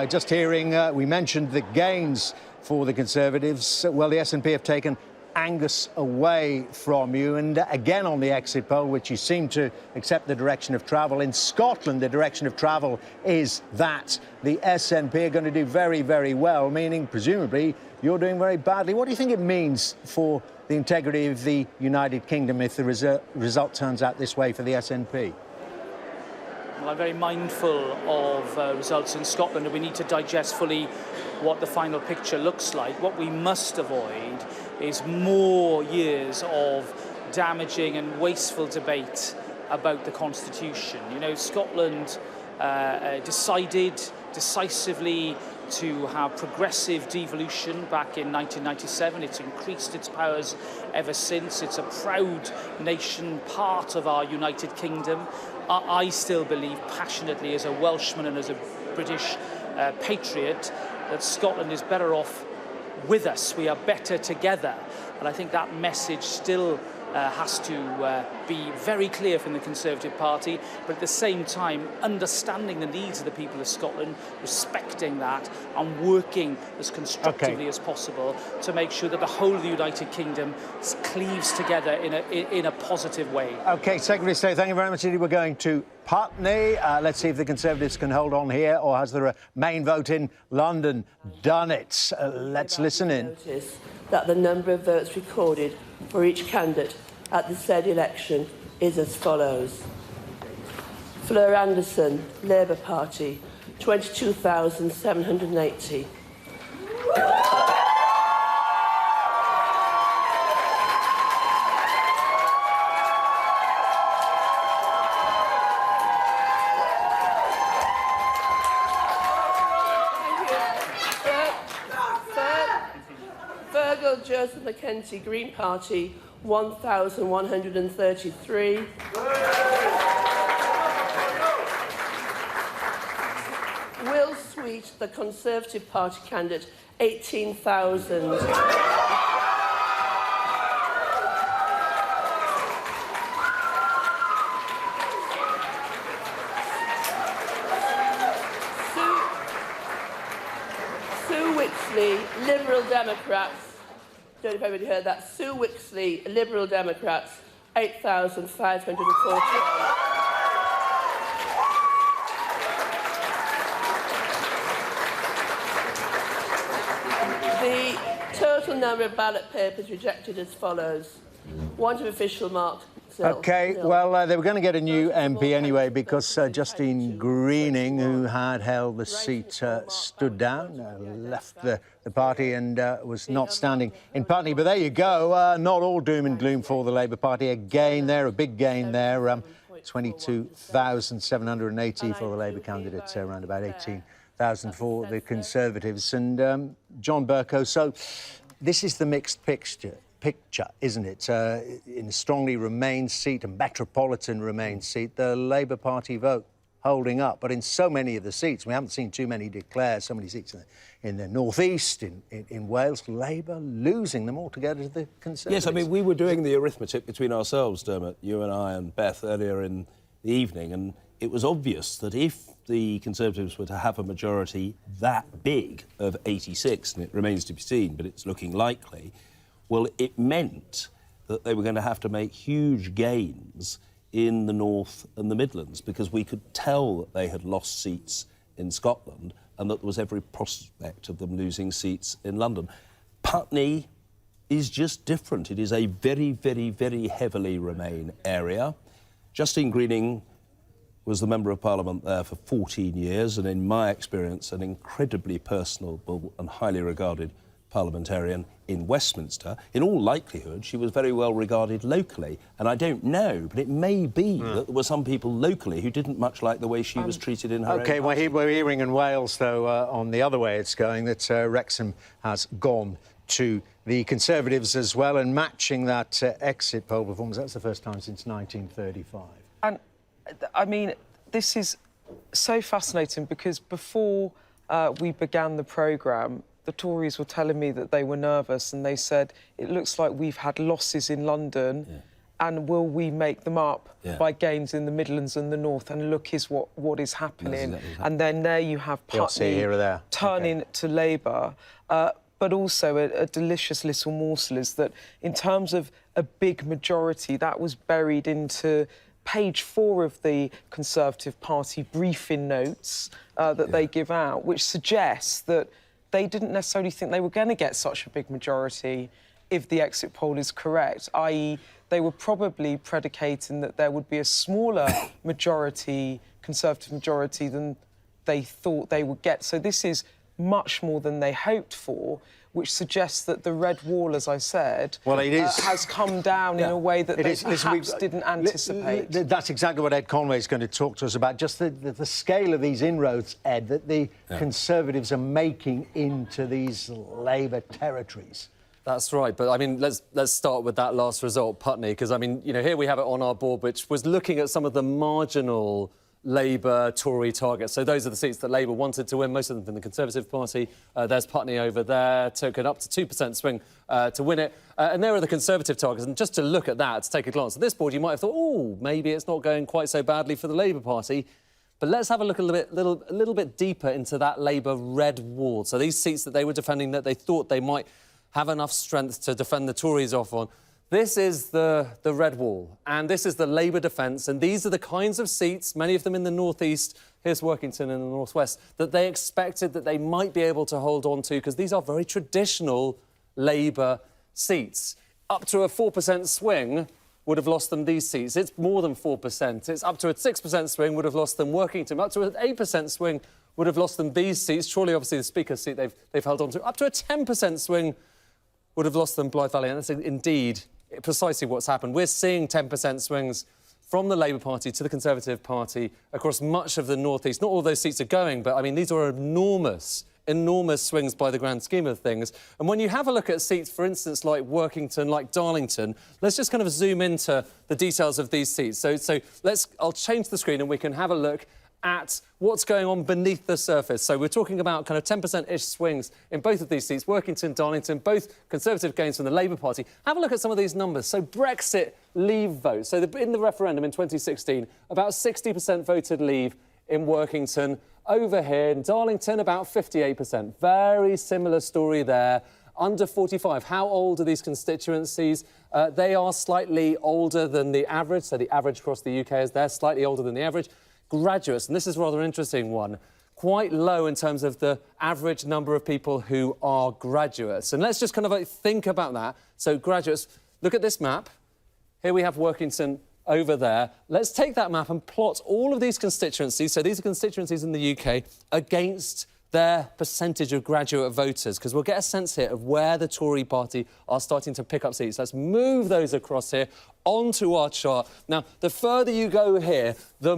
Just hearing, we mentioned the gains for the Conservatives. Well, the SNP have taken Angus away from you, and again on the exit poll, which you seem to accept the direction of travel. In Scotland, the direction of travel is that the SNP are going to do very, very well, meaning presumably you're doing very badly. What do you think it means for the integrity of the United Kingdom if the result turns out this way for the SNP? Well, I'm very mindful of results in Scotland, and we need to digest fully what the final picture looks like. What we must avoid is more years of damaging and wasteful debate about the Constitution. You know, Scotland decided decisively to have progressive devolution back in 1997. It's increased its powers ever since. It's a proud nation, part of our United Kingdom. I still believe passionately as a Welshman and as a British patriot that Scotland is better off with us. We are better together. And I think that message still has to be very clear from the Conservative Party, but at the same time understanding the needs of the people of Scotland, respecting that and working as constructively as possible to make sure that the whole of the United Kingdom cleaves together in a positive way. OK, Secretary of State, thank you very much indeed. We're going to Putney. Let's see if the Conservatives can hold on here, or has the Remain vote in London done it? Let's listen in. Notice that the number of votes recorded for each candidate at the said election is as follows. Fleur Anderson, Labour Party, 22,780. Joseph Mackenzie, Green Party, 1,133. Will Sweet, the Conservative Party candidate, 18,000. Sue Wixley, Liberal Democrats. Don't know if everybody heard that. Sue Wixley, Liberal Democrats, 8,548. The total number of ballot papers rejected as follows. Want of official mark. OK, well, they were going to get a new MP anyway because Justine Greening, who had held the seat, stood down, left the party and was not standing in Putney. But there you go, not all doom and gloom for the Labour Party. A gain there, a big gain there, 22,780 for the Labour candidates, around about 18,000 for the Conservatives. And John Bercow, so this is the mixed picture, isn't it? In a strongly Remain seat, a metropolitan Remain seat, the Labour Party vote holding up. But in so many of the seats, we haven't seen too many declared, so many seats in the North East, in Wales, Labour losing them altogether to the Conservatives. Yes, I mean, we were doing the arithmetic between ourselves, Dermot, you and I and Beth, earlier in the evening, and it was obvious that if the Conservatives were to have a majority that big of 86, and it remains to be seen, but it's looking likely, well, it meant that they were going to have to make huge gains in the North and the Midlands, because we could tell that they had lost seats in Scotland and that there was every prospect of them losing seats in London. Putney is just different. It is a very, very, very heavily Remain area. Justine Greening was the Member of Parliament there for 14 years, and in my experience, an incredibly personable and highly regarded parliamentarian in Westminster. In all likelihood, she was very well regarded locally, and I don't know, but it may be that there were some people locally who didn't much like the way she was treated in her OK, own well, we're hearing in Wales, though, on the other way it's going, that Wrexham has gone to the Conservatives as well, and matching that exit poll performance. That's the first time since 1935. And, I mean, this is so fascinating, because before we began the programme, the Tories were telling me that they were nervous, and they said, it looks like we've had losses in London, and will we make them up by gains in the Midlands and the North? And look is what is happening. And then there you have Putney turning to Labour. But also a delicious little morsel is that in terms of a big majority, that was buried into page 4 of the Conservative Party briefing notes that they give out, which suggests that they didn't necessarily think they were going to get such a big majority if the exit poll is correct, i.e. they were probably predicating that there would be a smaller majority, Conservative majority, than they thought they would get. So this is much more than they hoped for, which suggests that the red wall, as I said, has come down in a way that they perhaps didn't anticipate. That's exactly what Ed Conway is going to talk to us about, just the scale of these inroads, Ed, that the Conservatives are making into these Labour territories. That's right, but I mean, let's start with that last result, Putney, because I mean, you know, here we have it on our board, which was looking at some of the marginal Labour, Tory targets. So those are the seats that Labour wanted to win, most of them from the Conservative Party. There's Putney over there, took an up to 2% swing to win it. And there are the Conservative targets. And just to look at that, to take a glance at this board, you might have thought, oh, maybe it's not going quite so badly for the Labour Party. But let's have a look a little bit deeper into that Labour red wall. So these seats that they were defending, that they thought they might have enough strength to defend the Tories off on. This is the red wall, and this is the Labour defence, and these are the kinds of seats, many of them in the North East, here's Workington in the North West, that they expected that they might be able to hold on to, because these are very traditional Labour seats. Up to a 4% swing would have lost them these seats. It's more than 4%. It's up to a 6% swing would have lost them Workington. Up to an 8% swing would have lost them these seats. Surely, obviously, the Speaker's seat they've held on to. Up to a 10% swing would have lost them Blythe Valley, and that's indeed precisely what's happened. We're seeing 10% swings from the Labour Party to the Conservative Party across much of the North East. Not all those seats are going, but, I mean, these are enormous swings by the grand scheme of things. And when you have a look at seats, for instance, like Workington, like Darlington, let's just kind of zoom into the details of these seats. So I'll change the screen and we can have a look at what's going on beneath the surface. So we're talking about kind of 10%-ish swings in both of these seats, Workington, Darlington, both Conservative gains from the Labour Party. Have a look at some of these numbers. So Brexit Leave votes. So in the referendum in 2016, about 60% voted Leave in Workington. Over here in Darlington, about 58%. Very similar story there. Under 45. How old are these constituencies? They are slightly older than the average. So the average across the UK is they're slightly older than the average. Graduates, and this is a rather interesting one, quite low in terms of the average number of people who are graduates. And let's just kind of think about that. So graduates, look at this map. Here we have Workington over there. Let's take that map and plot all of these constituencies, so these are constituencies in the UK, against their percentage of graduate voters, because we'll get a sense here of where the Tory party are starting to pick up seats. Let's move those across here onto our chart. Now, the further you go here, the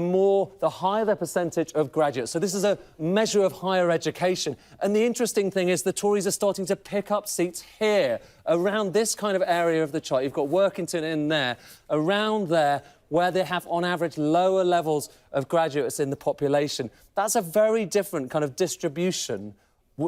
higher the percentage of graduates. So this is a measure of higher education. And the interesting thing is the Tories are starting to pick up seats here, around this kind of area of the chart. You've got Workington in there, around there, where they have, on average, lower levels of graduates in the population. That's a very different kind of distribution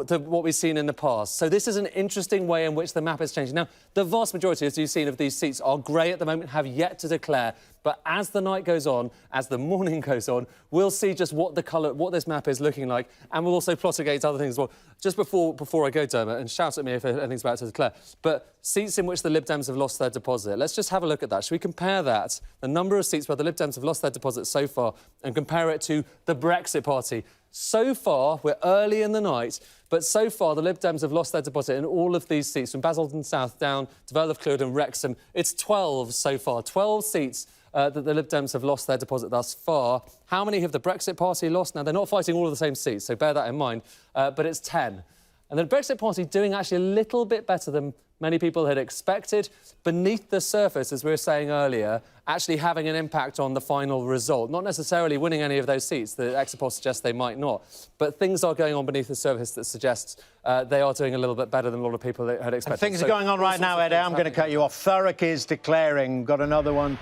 to what we've seen in the past. So this is an interesting way in which the map is changing. Now, the vast majority, as you've seen, of these seats are grey at the moment, have yet to declare. But as the night goes on, as the morning goes on, we'll see just what this map is looking like, and we'll also plot against other things as well. Just before I go, Dermot, and shout at me if anything's about to declare, but seats in which the Lib Dems have lost their deposit. Let's just have a look at that. Should we compare that, the number of seats where the Lib Dems have lost their deposit so far, and compare it to the Brexit Party? So far, we're early in the night, but so far the Lib Dems have lost their deposit in all of these seats, from Basildon South down to Vale of Clwyd and Wrexham. It's 12 so far, 12 seats that the Lib Dems have lost their deposit thus far. How many have the Brexit Party lost? Now, they're not fighting all of the same seats, so bear that in mind, but it's 10. And the Brexit Party doing actually a little bit better than many people had expected, beneath the surface, as we were saying earlier, actually having an impact on the final result. Not necessarily winning any of those seats. The exit poll suggests they might not. But things are going on beneath the surface that suggests they are doing a little bit better than a lot of people had expected. And things are going on right now, Eddie. I'm going to cut you off. Thurrock is declaring. Got another one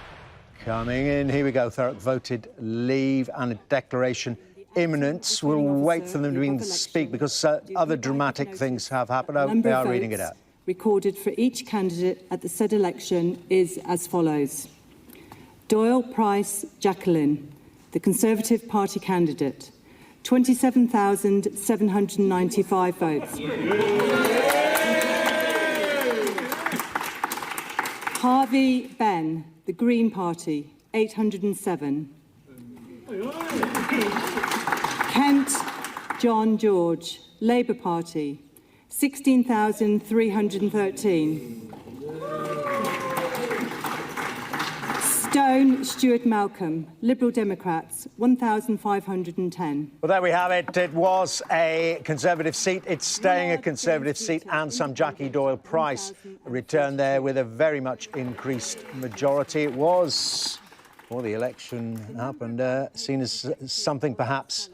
coming in. Here we go. Thurrock voted Leave and a declaration imminent. We'll wait for them to speak because other dramatic things have happened. Oh, they are reading it out. Recorded for each candidate at the said election is as follows. Doyle Price Jacqueline, the Conservative Party candidate, 27,795 votes. Harvey Ben, the Green Party, 807. Kent John George, Labour Party, 16,313. Stone Stuart Malcolm, Liberal Democrats, 1,510. Well, there we have it. It was a Conservative seat. It's staying a Conservative seat, and some Jackie Doyle Price returned there with a very much increased majority. It was, before the election happened, seen as something perhaps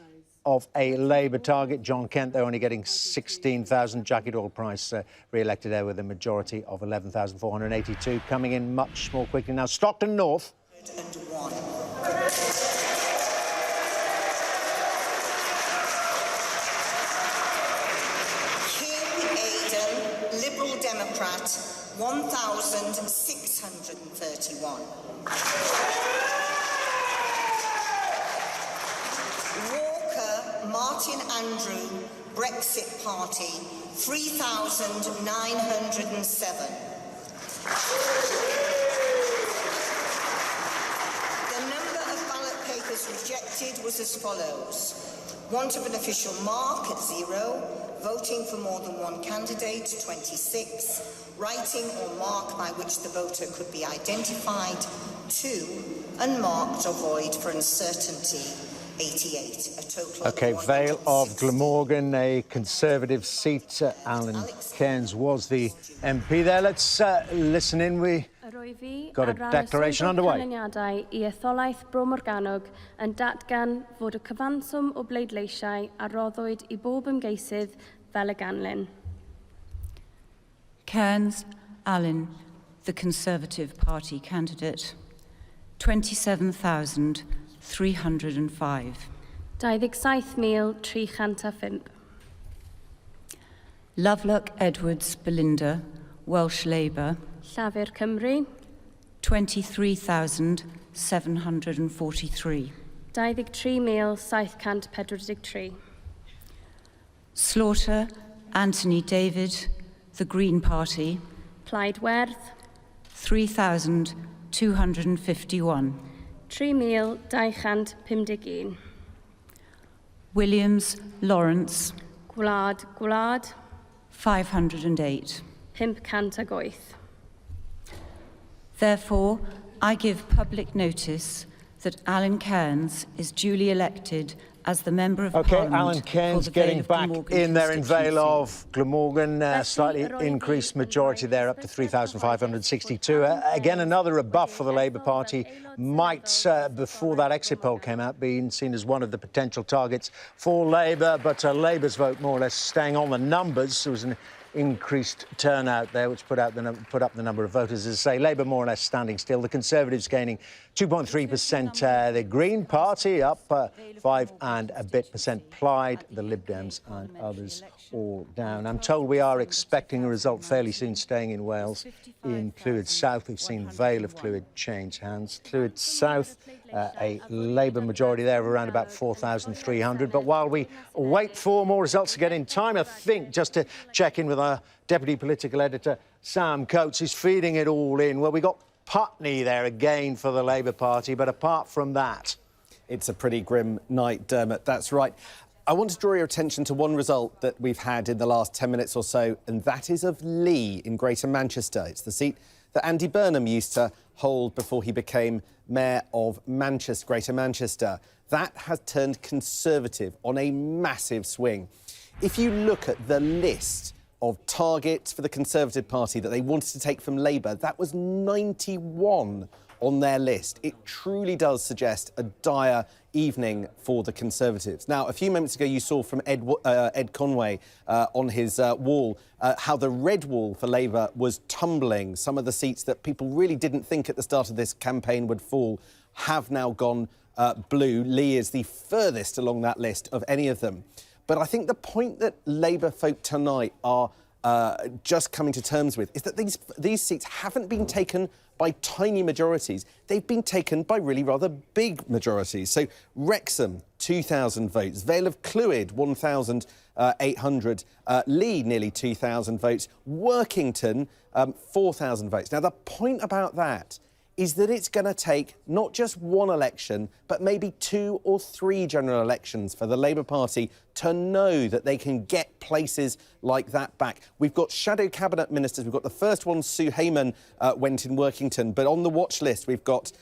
of a Labour target. John Kent, though, only getting 16,000. Jackie Doyle Price re-elected there with a majority of 11,482, coming in much more quickly now. Stockton North. Liberal Democrat 1,631. Walker Martin Andrew, Brexit Party 3,907. The number of ballot papers rejected was as follows: want of an official mark at 0, voting for more than one candidate 26, writing or mark by which the voter could be identified 2, unmarked or void for uncertainty 88. A total OK, of Vale of Glamorgan, a Conservative seat. Alan Cairns was the MP there. Let's listen in. We got a declaration underway. I etholaeth Bro Morgannwg yn datgan fod y cyfanswm o bleidleisiau a roddwyd I bob ymgeisydd fel y ganlyn. Cairns Alan, the Conservative Party candidate, 27,305. 27,305. Lovelock Edwards Belinda, Welsh Labour, Llafur Cymru, 23,743. 23,743. Slaughter Anthony David, the Green Party, Plaid Werth, 3,251. 3,251. Williams Lawrence, Gwlad, 508. 508. Therefore, I give public notice that Alan Cairns is duly elected as the Member of Parliament. Alan Cairns getting back in there in Vale of Glamorgan, slightly increased majority there, up to 3,562. Again, another rebuff for the Labour Party. Might, before that exit poll came out, been seen as one of the potential targets for Labour, but Labour's vote more or less staying on the numbers. There was an increased turnout there, which put up the number of voters. As I say, Labour more or less standing still. The Conservatives gaining 2.3%. The Green Party up 5 and a bit percent. Plaid, the Lib Dems and others all down. I'm told we are expecting a result fairly soon, staying in Wales. In Clwyd South, we've seen Vale of Clwyd change hands. Clwyd South, a Labour majority there of around about 4,300. But while we wait for more results to get in time, I think just to check in with our Deputy Political Editor, Sam Coates, who's feeding it all in. Well, we got Putney there again for the Labour Party, but apart from that... It's a pretty grim night, Dermot, that's right. I want to draw your attention to one result that we've had in the last 10 minutes or so, and that is of Lee in Greater Manchester. It's the seat that Andy Burnham used to hold before he became Mayor of Manchester, Greater Manchester. That has turned Conservative on a massive swing. If you look at the list of targets for the Conservative Party that they wanted to take from Labour, that was 91 on their list. It truly does suggest a dire evening for the Conservatives. Now, a few moments ago, you saw from Ed Conway on his wall how the red wall for Labour was tumbling. Some of the seats that people really didn't think at the start of this campaign would fall have now gone blue. Lee is the furthest along that list of any of them. But I think the point that Labour folk tonight are just coming to terms with is that these seats haven't been taken by tiny majorities. They've been taken by really rather big majorities. So Wrexham, 2,000 votes. Vale of Clwyd, 1,800. Lee, nearly 2,000 votes. Workington, 4,000 votes. Now, the point about that is that it's going to take not just one election, but maybe 2 or 3 general elections for the Labour Party to know that they can get places like that back. We've got shadow cabinet ministers. We've got the first one, Sue Hayman, went in Workington. But on the watch list, we've got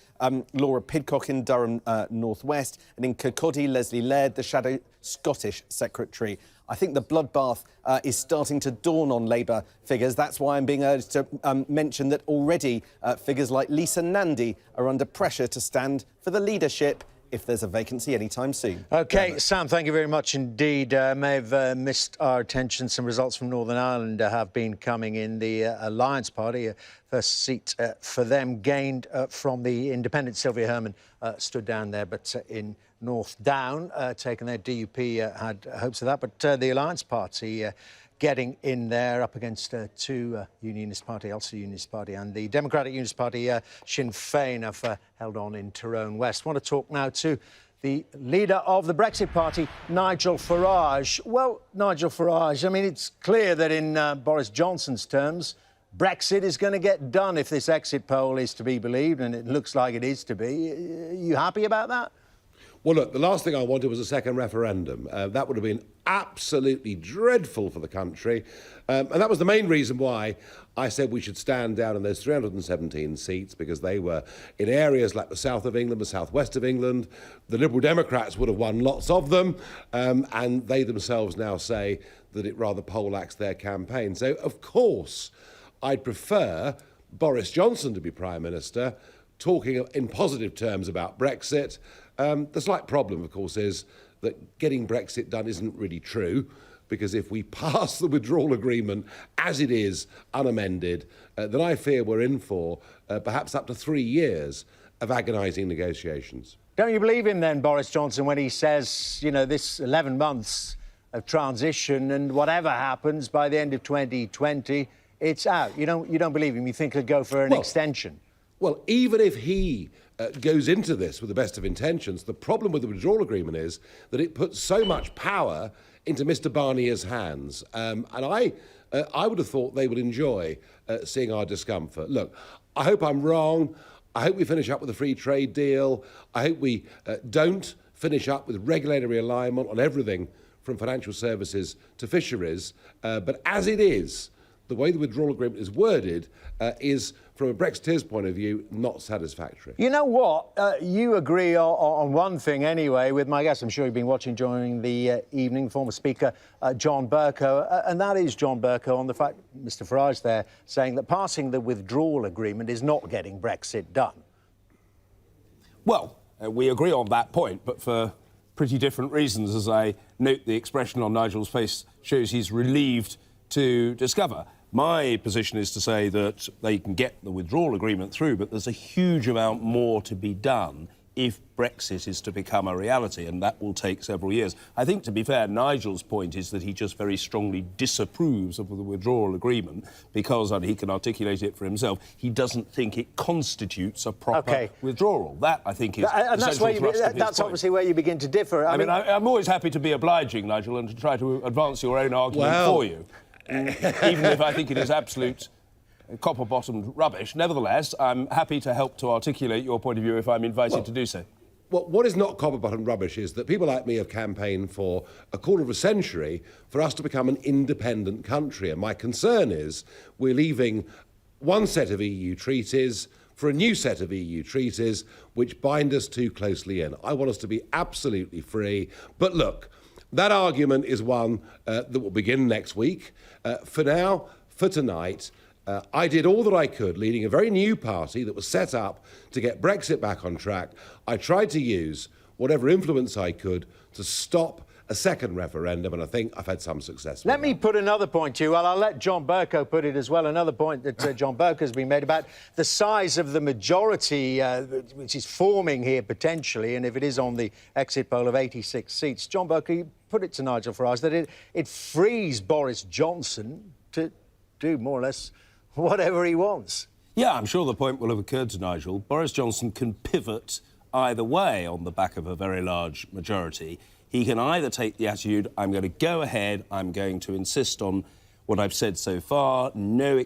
Laura Pidcock in Durham North West, and in Kirkcaldy, Leslie Laird, the shadow Scottish secretary. I think the bloodbath is starting to dawn on Labour figures. That's why I'm being urged to mention that already figures like Lisa Nandy are under pressure to stand for the leadership if there's a vacancy anytime soon. OK, Sam, thank you very much indeed. May have missed our attention. Some results from Northern Ireland have been coming in. The Alliance Party, first seat for them, gained from the independent. Sylvia Herman stood down there, but in North Down, taken there. DUP had hopes of that, but the Alliance Party getting in there up against two Unionist Party, Ulster Unionist Party and the Democratic Unionist Party, Sinn Féin, have held on in Tyrone West. I want to talk now to the leader of the Brexit Party, Nigel Farage. Well, Nigel Farage, I mean, it's clear that in Boris Johnson's terms, Brexit is going to get done if this exit poll is to be believed, and it looks like it is to be. Are you happy about that? Well, look, the last thing I wanted was a second referendum. That would have been absolutely dreadful for the country. And that was the main reason why I said we should stand down in those 317 seats, because they were in areas like the south of England, the southwest of England. The Liberal Democrats would have won lots of them, and they themselves now say that it rather poleaxed their campaign. So, of course, I'd prefer Boris Johnson to be Prime Minister, talking in positive terms about Brexit. The slight problem, of course, is that getting Brexit done isn't really true, because if we pass the withdrawal agreement as it is, unamended, then I fear we're in for perhaps up to 3 years of agonising negotiations. Don't you believe him then, Boris Johnson, when he says, you know, this 11 months of transition and whatever happens by the end of 2020, it's out? You don't believe him? You think he'll go for an extension? Well, even if he goes into this with the best of intentions, the problem with the withdrawal agreement is that it puts so much power into Mr Barnier's hands. And I would have thought they would enjoy seeing our discomfort. Look, I hope I'm wrong. I hope we finish up with a free trade deal. I hope we don't finish up with regulatory alignment on everything from financial services to fisheries. But as it is, the way the withdrawal agreement is worded is, from a Brexiteer's point of view, not satisfactory. You know what? You agree on one thing anyway with my guest. I'm sure you've been watching during the evening, former Speaker John Bercow, and that is John Bercow on the fact, Mr Farage there, saying that passing the withdrawal agreement is not getting Brexit done. Well, we agree on that point, but for pretty different reasons, as I note the expression on Nigel's face shows he's relieved to discover. My position is to say that they can get the withdrawal agreement through, but there's a huge amount more to be done if Brexit is to become a reality, and that will take several years. I think, to be fair, Nigel's point is that he just very strongly disapproves of the withdrawal agreement because, and he can articulate it for himself, he doesn't think it constitutes a proper withdrawal. That, I think, is and that's where that's obviously where you begin to differ. I mean, I'm always happy to be obliging, Nigel, and to try to advance your own argument for you. Even if I think it is absolute copper-bottomed rubbish. Nevertheless, I'm happy to help to articulate your point of view if I'm invited to do so. Well, what is not copper-bottomed rubbish is that people like me have campaigned for a quarter of a century for us to become an independent country. And my concern is we're leaving one set of EU treaties for a new set of EU treaties which bind us too closely in. I want us to be absolutely free. But look, that argument is one that will begin next week. For now, for tonight, I did all that I could, leading a very new party that was set up to get Brexit back on track. I tried to use whatever influence I could to stop a second referendum, and I think I've had some success. Let me put another point to you. Well, I'll let John Bercow put it as well. Another point that John Bercow has been made about the size of the majority which is forming here potentially, and if it is on the exit poll of 86 seats. John Bercow, you put it to Nigel Farage that it frees Boris Johnson to do more or less whatever he wants. Yeah, I'm sure the point will have occurred to Nigel. Boris Johnson can pivot either way on the back of a very large majority. He can either take the attitude, I'm going to go ahead, I'm going to insist on what I've said so far, no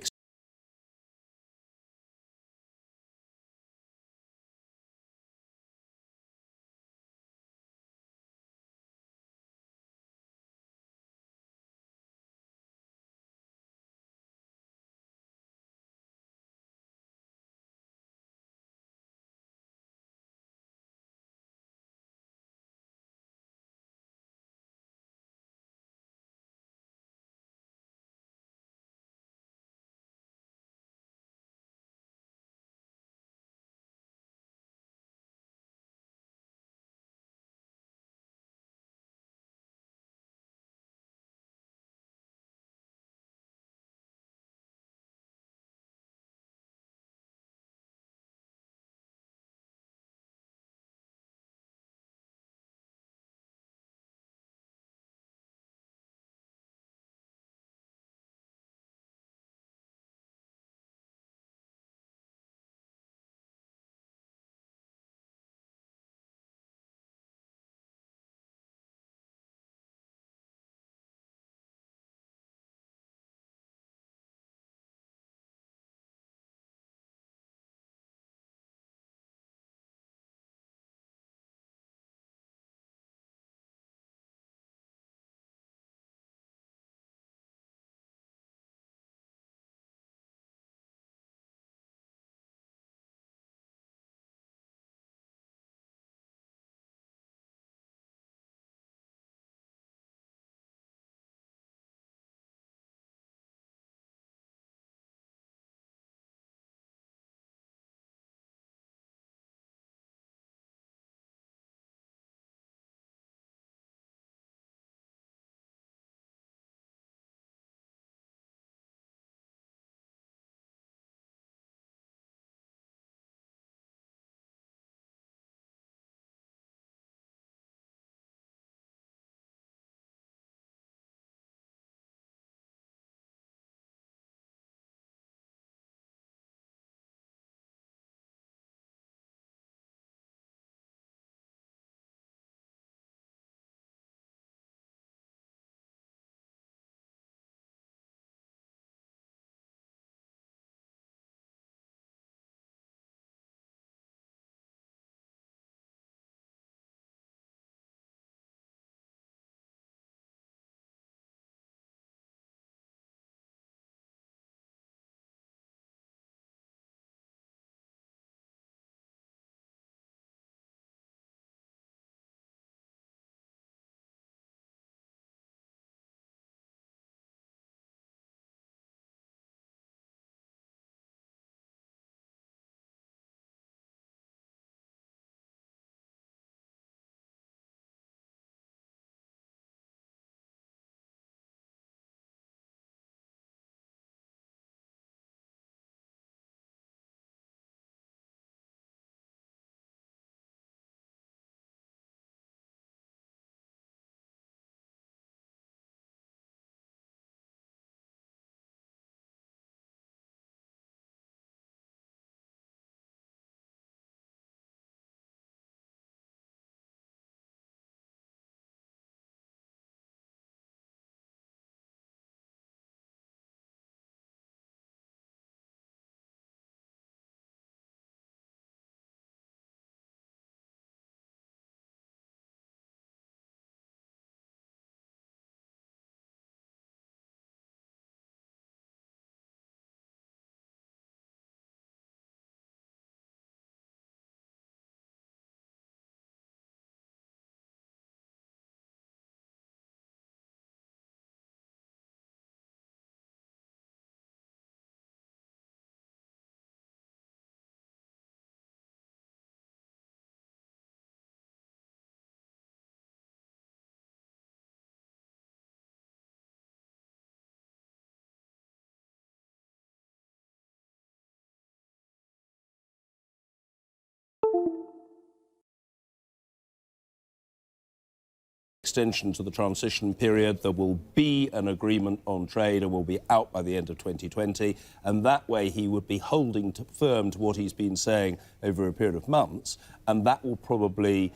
extension to the transition period. There will be an agreement on trade and will be out by the end of 2020. And that way he would be holding firm to what he's been saying over a period of months. And that will probably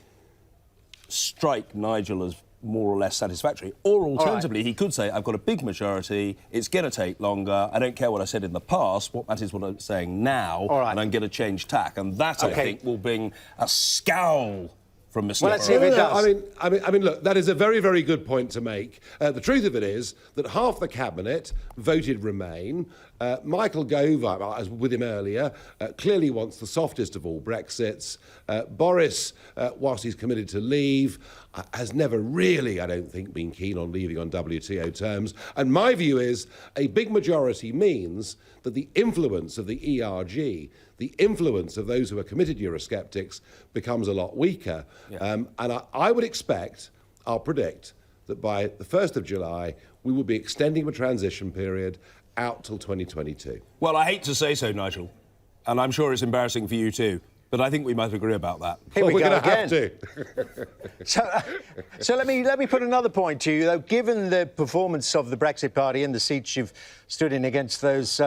strike Nigel as more or less satisfactory. Or alternatively, he could say, I've got a big majority, it's going to take longer, I don't care what I said in the past, what matters is what I'm saying now, and I'm going to change tack. And that, I think, will bring a scowl from Mr. Well, let's see if it does. I mean, look, that is a very, very good point to make. The truth of it is that half the cabinet voted Remain. Michael Gove, I was with him earlier, clearly wants the softest of all Brexits. Boris, whilst he's committed to leave, has never really, I don't think, been keen on leaving on WTO terms. And my view is a big majority means that the influence of the ERG, the influence of those who are committed Eurosceptics, becomes a lot weaker. And I would expect, I'll predict, that by the 1st of July, we will be extending the transition period out till 2022. Well, I hate to say so, Nigel, and I'm sure it's embarrassing for you too, but I think we might agree about that. Here we go again. So let me put another point to you, though. Given the performance of the Brexit Party and the seats you've stood in against those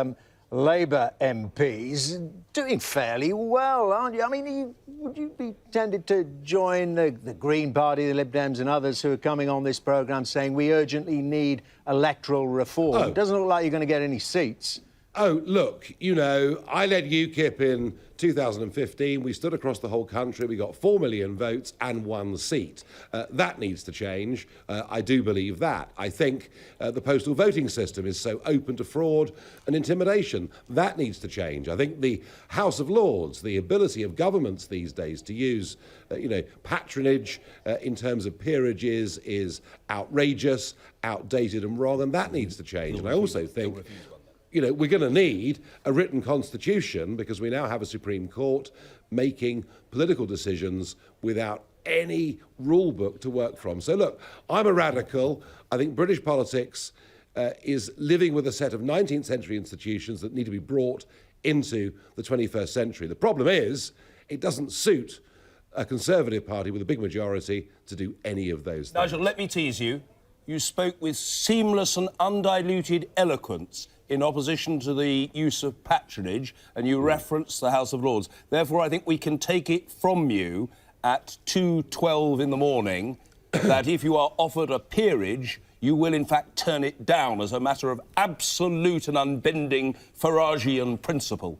Labour MPs, doing fairly well, aren't you? I mean, would you be tempted to join the Green Party, the Lib Dems and others who are coming on this programme saying we urgently need electoral reform? It doesn't look like you're going to get any seats. Oh, look, you know, I led UKIP in 2015. We stood across the whole country. We got 4 million votes and 1 seat. That needs to change. I do believe that. I think the postal voting system is so open to fraud and intimidation. That needs to change. I think the House of Lords, the ability of governments these days to use, patronage in terms of peerages is outrageous, outdated and wrong, and that needs to change. And I also think we're going to need a written constitution because we now have a Supreme Court making political decisions without any rule book to work from. So, look, I'm a radical. I think British politics is living with a set of 19th century institutions that need to be brought into the 21st century. The problem is it doesn't suit a Conservative Party with a big majority to do any of those things. Nigel, let me tease you. You spoke with seamless and undiluted eloquence in opposition to the use of patronage, and you referenced the House of Lords. Therefore, I think we can take it from you at 2:12 in the morning that if you are offered a peerage, you will in fact turn it down as a matter of absolute and unbending Faragian principle.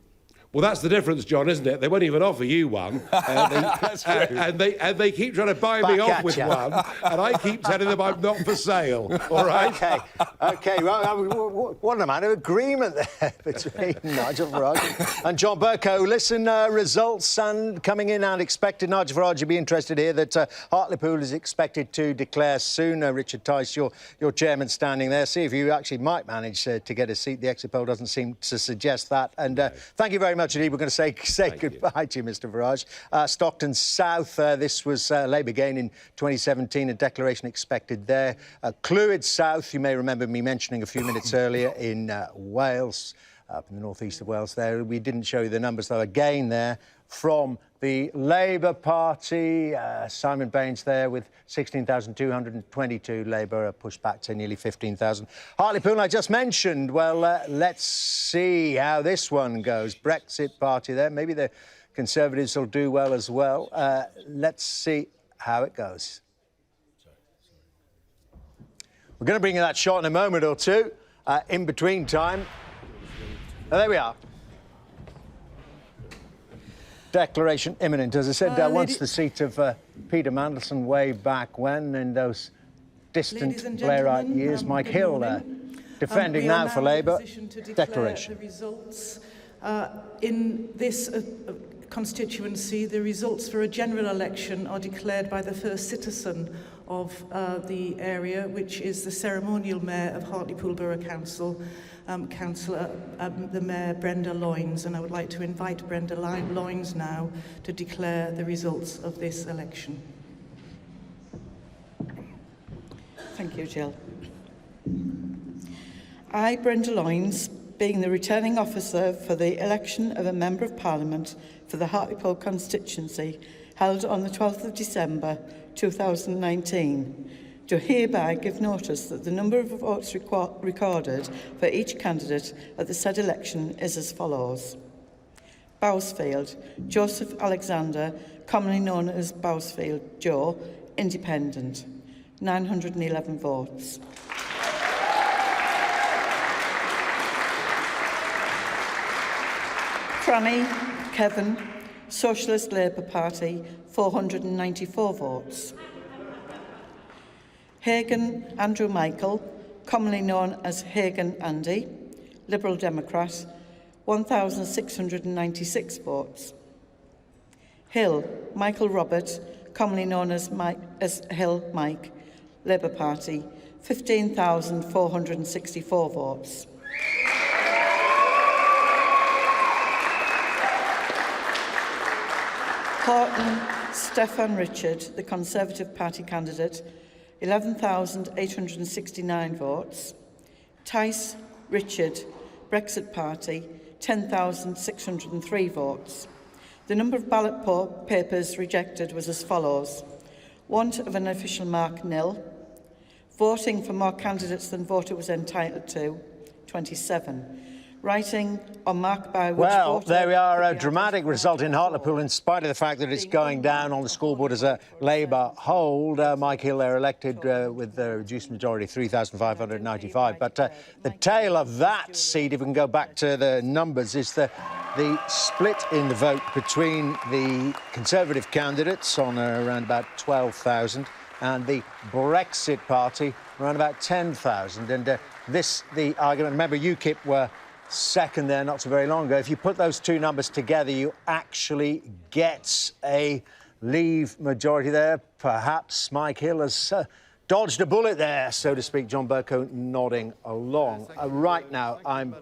Well, that's the difference, John, isn't it? They won't even offer you one. And they keep trying to buy me off with one, and I keep telling them I'm not for sale, all right? OK, well, what amount of agreement there between Nigel Farage and John Bercow. Listen, results and coming in unexpected. Nigel Farage, you'd be interested here that Hartlepool is expected to declare soon. Richard Tice, your chairman, standing there. See if you actually might manage to get a seat. The exit poll doesn't seem to suggest that. And thank you very much indeed. We're going to say goodbye to you, Mr Farage. Stockton South, this was Labour gain in 2017, a declaration expected there. Clwyd South, you may remember me mentioning a few minutes earlier in Wales, up in the northeast of Wales there. We didn't show you the numbers, though, again there from the Labour Party. Simon Baines there with 16,222. Labour pushed back to nearly 15,000. Hartlepool, I just mentioned. Well, let's see how this one goes. Brexit Party there. Maybe the Conservatives will do well as well. Let's see how it goes. We're going to bring you that shot in a moment or two. In between time. There we are. Declaration imminent. As I said, once the seat of Peter Mandelson way back when, in those distant Blairite years. Mike Hill defending now for Labour. Declaration. The results in this constituency, the results for a general election are declared by the first citizen of the area, which is the ceremonial mayor of Hartlepool Borough Council, Councillor, the Mayor Brenda Loynes, and I would like to invite Brenda Loynes now to declare the results of this election. Thank you, Jill. I, Brenda Loynes, being the returning officer for the election of a Member of Parliament for the Hartlepool constituency, held on the 12th of December 2019, do hereby give notice that the number of votes recorded for each candidate at the said election is as follows. Bousfield, Joseph Alexander, commonly known as Bousfield Joe, Independent, 911 votes. Cranny, Kevin, Socialist Labour Party, 494 votes. Hagan Andrew Michael, commonly known as Hagan Andy, Liberal Democrat, 1,696 votes. Hill Michael Robert, commonly known as Hill Mike, Labour Party, 15,464 votes. Horton Stefan Richard, the Conservative Party candidate, 11,869 votes. Tice Richard, Brexit Party, 10,603 votes. The number of ballot papers rejected was as follows. Want of an official mark, nil. Voting for more candidates than voter was entitled to, 27. Writing or mark by which Well, voter... there we are, a dramatic result in Hartlepool, in spite of the fact that it's going down on the scoreboard as a Labour hold. Mike Hill, they're elected with a reduced majority, 3,595. But the tale of that seat, if we can go back to the numbers, is the split in the vote between the Conservative candidates on around about 12,000 and the Brexit Party around about 10,000. And the argument, remember, UKIP were second there not so very long ago. If you put those two numbers together, you actually get a Leave majority there. Perhaps Mike Hill has dodged a bullet there, so to speak. John Bercow nodding along. Right now, I'm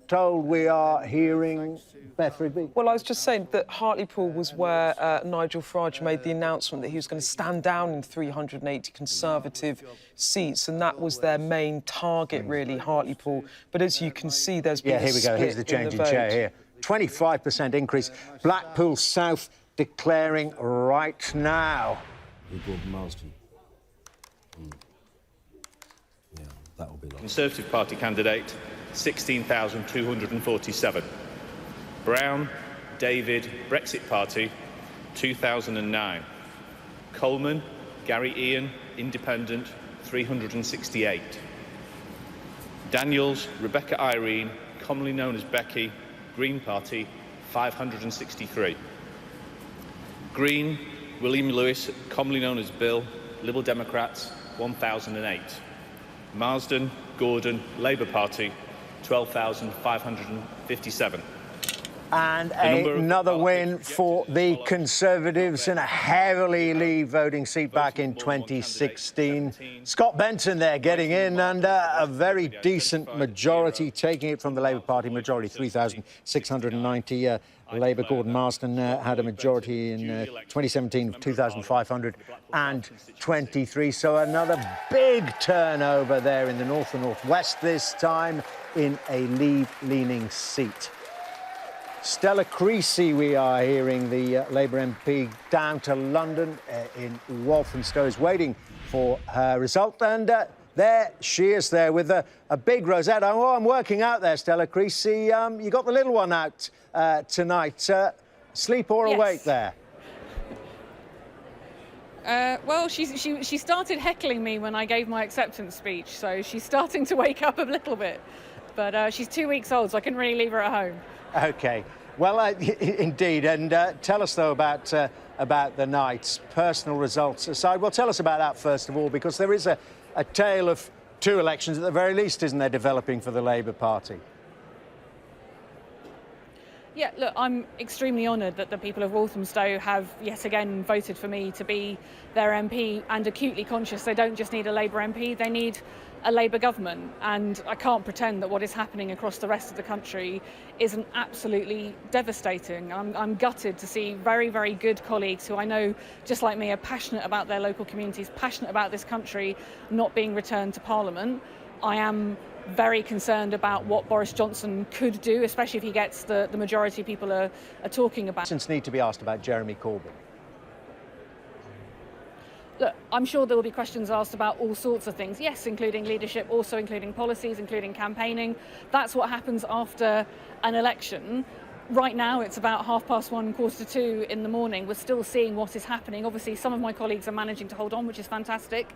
told we are hearing Beth Rigby. Well, I was just saying that Hartlepool was where Nigel Farage made the announcement that he was going to stand down in 380 Conservative seats, and that was their main target, really, Hartlepool. But as you can see, there's been here we go. Here's the change in chair here. 25% increase. Blackpool South declaring right now. Marsden. Yeah, that will be long. Conservative Party candidate, 16,247. Brown, David, Brexit Party, 2009. Coleman, Gary Ian, Independent, 368. Daniels, Rebecca Irene, commonly known as Becky, Green Party, 563. Green, William Lewis, commonly known as Bill, Liberal Democrats, 1,008. Marsden, Gordon, Labour Party, 12,557. And another win for the Conservatives in a heavily Leave voting seat back in 2016. Scott Benton there getting in, and a very decent majority, taking it from the Labour Party majority, 3,690. Labour Gordon Marsden had a majority in 2017 of 2,523. So another big turnover there in the north and northwest, this time in a Leave-leaning seat. Stella Creasy, we are hearing, the Labour MP down to London in Walthamstow, is waiting for her result. And there she is there with a big rosette. Oh, I'm working out there, Stella Creasy. You got the little one out tonight. Sleep or awake there? Well, she started heckling me when I gave my acceptance speech, so she's starting to wake up a little bit. But she's 2 weeks old, so I couldn't really leave her at home. OK. Well, indeed. And tell us, though, about the night's personal results aside. Well, tell us about that, first of all, because there is a tale of two elections, at the very least, isn't there, developing for the Labour Party? Yeah, look, I'm extremely honoured that the people of Walthamstow have yet again voted for me to be their MP, and acutely conscious they don't just need a Labour MP, they need a Labour government. And I can't pretend that what is happening across the rest of the country isn't absolutely devastating. I'm gutted to see very, very good colleagues who I know, just like me, are passionate about their local communities, passionate about this country, not being returned to Parliament. I am very concerned about what Boris Johnson could do, especially if he gets the majority people are talking about. Questions need to be asked about Jeremy Corbyn. Look, I'm sure there will be questions asked about all sorts of things. Yes, including leadership, also including policies, including campaigning. That's what happens after an election. Right now, it's about 1:30, 1:45 in the morning. We're still seeing what is happening. Obviously, some of my colleagues are managing to hold on, which is fantastic.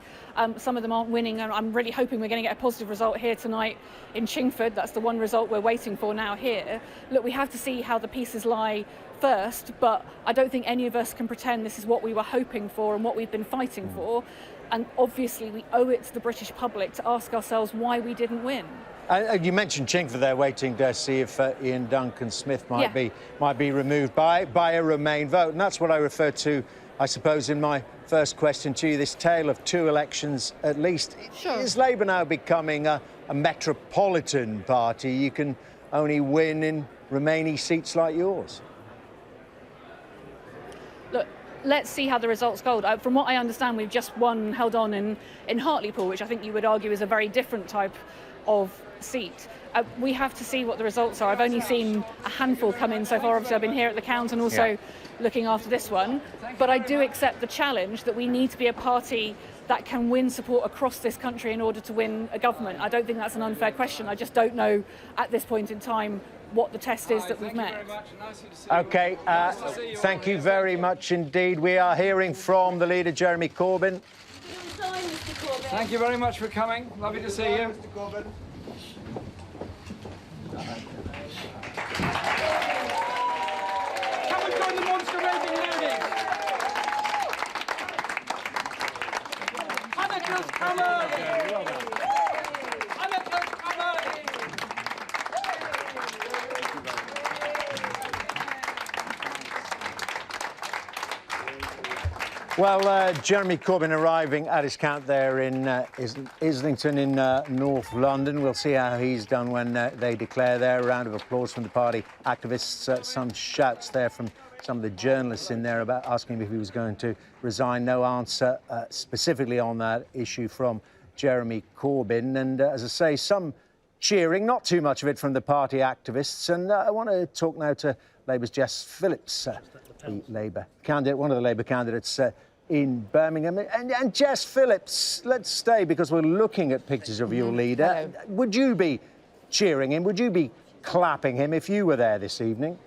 Some of them aren't winning, and I'm really hoping we're going to get a positive result here tonight in Chingford. That's the one result we're waiting for now here. Look, we have to see how the pieces lie first, but I don't think any of us can pretend this is what we were hoping for and what we've been fighting for. And obviously, we owe it to the British public to ask ourselves why we didn't win. You mentioned Chingford there, waiting to see if Ian Duncan-Smith might be removed by a Remain vote, and that's what I referred to, I suppose, in my first question to you. This tale of two elections, at least. Sure. Is Labour now becoming a metropolitan party? You can only win in Remainy seats like yours. Look, let's see how the results go. From what I understand, we've just held on in Hartlepool, which I think you would argue is a very different type of seat. We have to see what the results are. I've only seen a handful come in so far. Obviously, I've been here at the count and also looking after this one. But I do accept the challenge that we need to be a party that can win support across this country in order to win a government. I don't think that's an unfair question. I just don't know at this point in time what the test is that we've met. OK, thank you very much indeed. We are hearing from the leader, Jeremy Corbyn. Thank you very much for coming. Lovely to see you. Mr. Corbyn. Come and join the monster raving loonies. Hanukkah's come early. Hanukkah's come early. Well, Jeremy Corbyn arriving at his count there in Islington in North London. We'll see how he's done when they declare there. A round of applause from the party activists. Some shouts there from some of the journalists in there about asking him if he was going to resign. No answer specifically on that issue from Jeremy Corbyn. And as I say, some cheering, not too much of it from the party activists. And I want to talk now to Labour's Jess Phillips, the Labour candidate, one of the Labour candidates in Birmingham. And Jess Phillips, let's stay because we're looking at pictures of your leader. Hello. Would you be cheering him? Would you be clapping him if you were there this evening?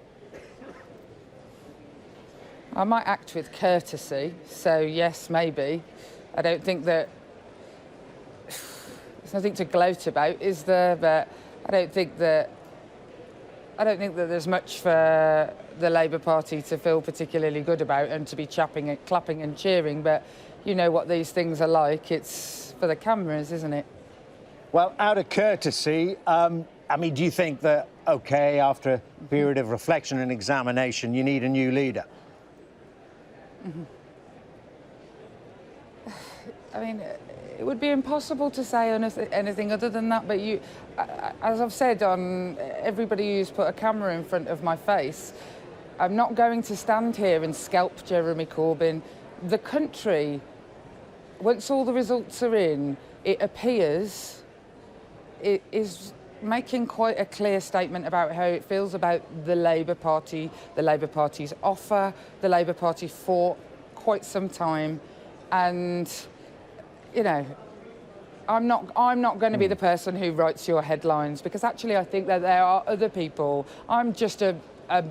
I might act with courtesy, so yes, maybe. I don't think that there's nothing to gloat about, is there? But I don't think that there's much for the Labour Party to feel particularly good about and to be clapping and cheering. But you know what these things are like. It's for the cameras, isn't it? Well, out of courtesy, I mean, do you think that, OK, after a period of reflection and examination, you need a new leader? I mean, it would be impossible to say anything other than that, but as I've said on everybody who's put a camera in front of my face, I'm not going to stand here and scalp Jeremy Corbyn. The country, once all the results are in, it appears it is making quite a clear statement about how it feels about the Labour Party, the Labour Party's offer, the Labour Party for quite some time, and you know, I'm not going to be the person who writes your headlines, because actually I think that there are other people. I'm just a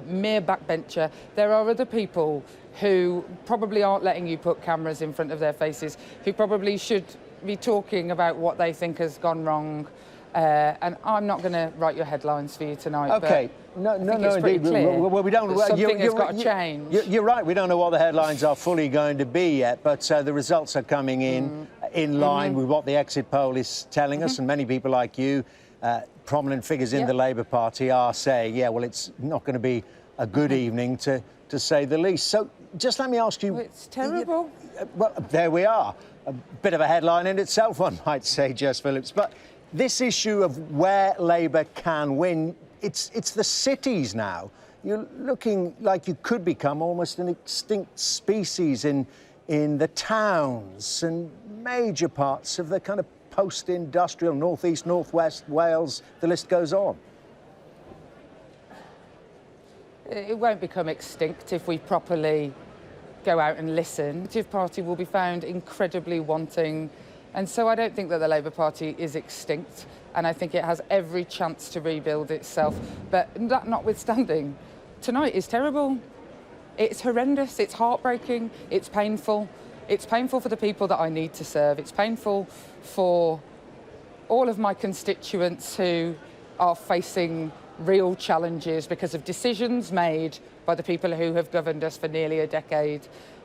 mere backbencher. There are other people who probably aren't letting you put cameras in front of their faces, who probably should be talking about what they think has gone wrong. And I'm not going to write your headlines for you tonight. OK. No, indeed. Well, we don't. Something has got to change. You're right. We don't know what the headlines are fully going to be yet, but the results are coming in line with what the exit poll is telling us, and many people like you, prominent figures in the Labour Party, are saying, yeah, well, it's not going to be a good evening, to say the least. So just let me ask you. Well, it's terrible. Well, there we are. A bit of a headline in itself, one might say, Jess Phillips, but. This issue of where Labour can win, it's the cities now. You're looking like you could become almost an extinct species in the towns and major parts of the kind of post-industrial northeast, northwest Wales. The list goes on. It won't become extinct if we properly go out and listen. The Conservative Party will be found incredibly wanting. And so I don't think that the Labour Party is extinct, and I think it has every chance to rebuild itself. But that notwithstanding, tonight is terrible. It's horrendous, it's heartbreaking, it's painful. It's painful for the people that I need to serve. It's painful for all of my constituents who are facing real challenges because of decisions made by the people who have governed us for nearly a decade.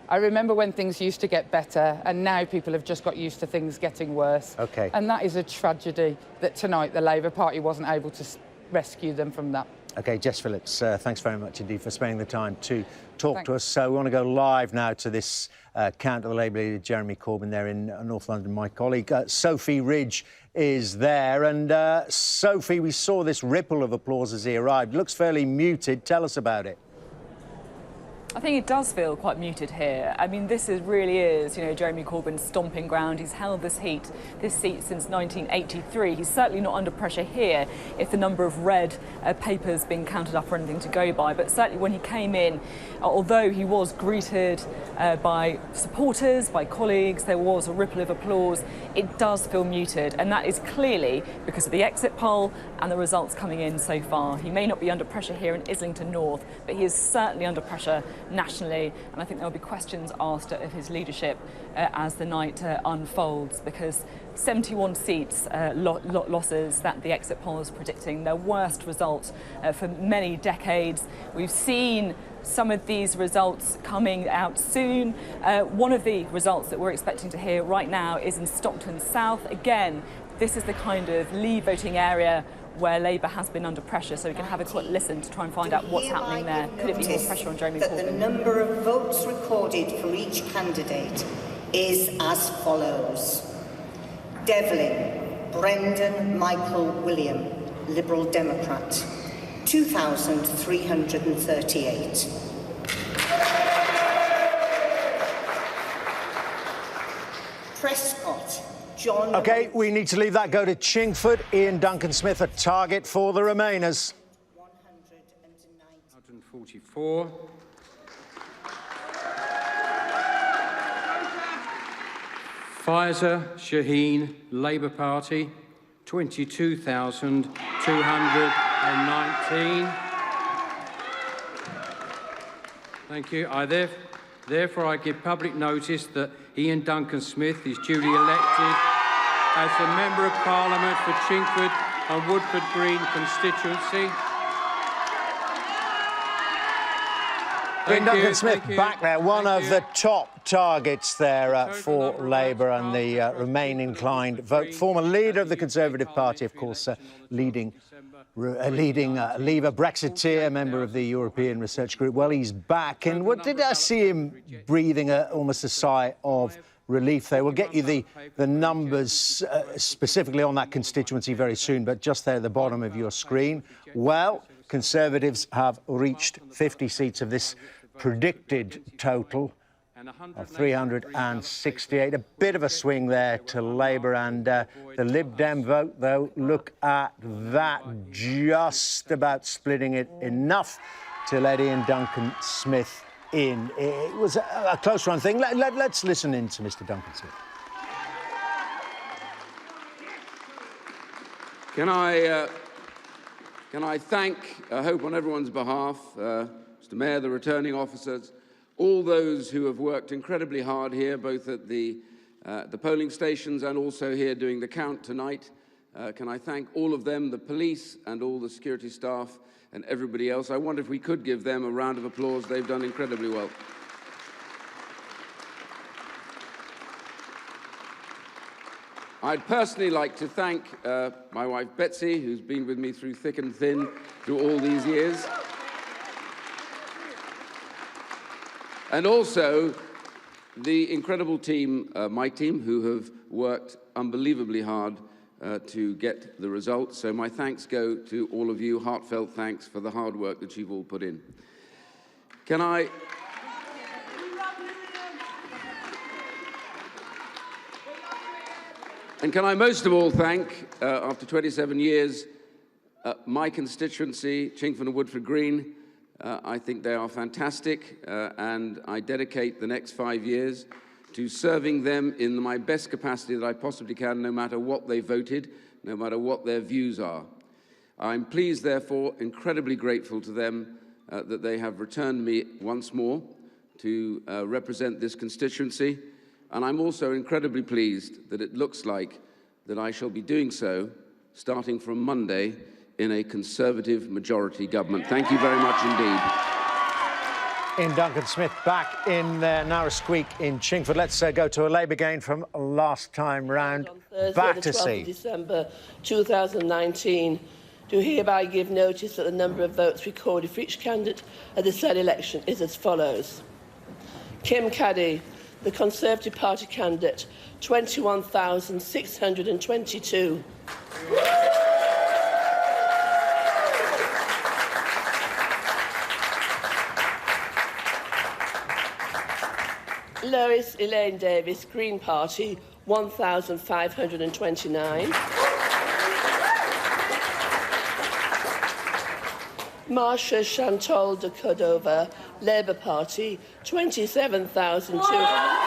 I remember when things used to get better, and now people have just got used to things getting worse. OK. And that is a tragedy that tonight the Labour Party wasn't able to rescue them from that. OK, Jess Phillips, thanks very much indeed for spending the time to talk to us. So we want to go live now to this count of the Labour leader, Jeremy Corbyn, there in North London. My colleague Sophie Ridge is there. And Sophie, we saw this ripple of applause as he arrived. Looks fairly muted. Tell us about it. I think it does feel quite muted here. I mean, this really is, you know, Jeremy Corbyn's stomping ground. He's held this seat since 1983. He's certainly not under pressure here if the number of red papers being counted up or anything to go by. But certainly when he came in, although he was greeted by supporters, by colleagues, there was a ripple of applause, it does feel muted. And that is clearly because of the exit poll and the results coming in so far. He may not be under pressure here in Islington North, but he is certainly under pressure nationally, and I think there'll be questions asked of his leadership as the night unfolds, because 71 seats losses that the exit poll is predicting, their worst result for many decades. We've seen some of these results coming out soon. One of the results that we're expecting to hear right now is in Stockton South. Again, this is the kind of Leave voting area where Labour has been under pressure, so we can have a quick listen to try and find out what's happening there. Could it be more pressure on Jeremy Corbyn? That the number of votes recorded for each candidate is as follows. Devlin, Brendan Michael William, Liberal Democrat, 2,338. Prescott, John. OK, we need to leave that go to Chingford. Ian Duncan Smith, a target for the Remainers. 144. Faiza Shaheen, Labour Party, 22,219. Thank you. Therefore, I give public notice that Ian Duncan Smith is duly elected as a Member of Parliament for Chingford and Woodford Green constituency. Ian Duncan Smith back there, one of the top targets there for Labour and the Remain-inclined vote. Former leader of the Conservative Party, of course, leading Leaver Brexiteer, member of the European Research Group. Well, he's back, and what did I see him breathing almost a sigh of relief there? We'll get you the numbers specifically on that constituency very soon, but just there at the bottom of your screen. Well, Conservatives have reached 50 seats of this predicted total of 368. A bit of a swing there to Labour, and the Lib Dem vote, though, look at that, just about splitting it enough to let Ian Duncan Smith in. It was a close-run thing. Let's listen in to Mr. Duncan Smith. Can I thank, I hope on everyone's behalf, Mr. Mayor, the returning officers, all those who have worked incredibly hard here, both at the polling stations and also here doing the count tonight. Can I thank all of them, the police and all the security staff and everybody else. I wonder if we could give them a round of applause. They've done incredibly well. I'd personally like to thank my wife, Betsy, who's been with me through thick and thin through all these years. And also the incredible team, my team, who have worked unbelievably hard to get the results. So my thanks go to all of you, heartfelt thanks for the hard work that you've all put in. Can I most of all thank, after 27 years, my constituency, Chingford and Woodford Green, I think they are fantastic, and I dedicate the next 5 years to serving them in my best capacity that I possibly can, no matter what they voted, no matter what their views are. I'm pleased, therefore, incredibly grateful to them that they have returned me once more to represent this constituency, and I'm also incredibly pleased that it looks like that I shall be doing so starting from Monday in a Conservative majority government. Thank you very much indeed. In Duncan Smith, back in Narrow Squeak in Chingford. Let's go to a Labour gain from last time round. Back to see. December 2019, do hereby give notice that the number of votes recorded for each candidate at the said election is as follows. Kim Caddy, the Conservative Party candidate, 21,622. Lois Elaine Davis, Green Party, 1,529. Marsha Chantal de Cordova, Labour Party, 27,200.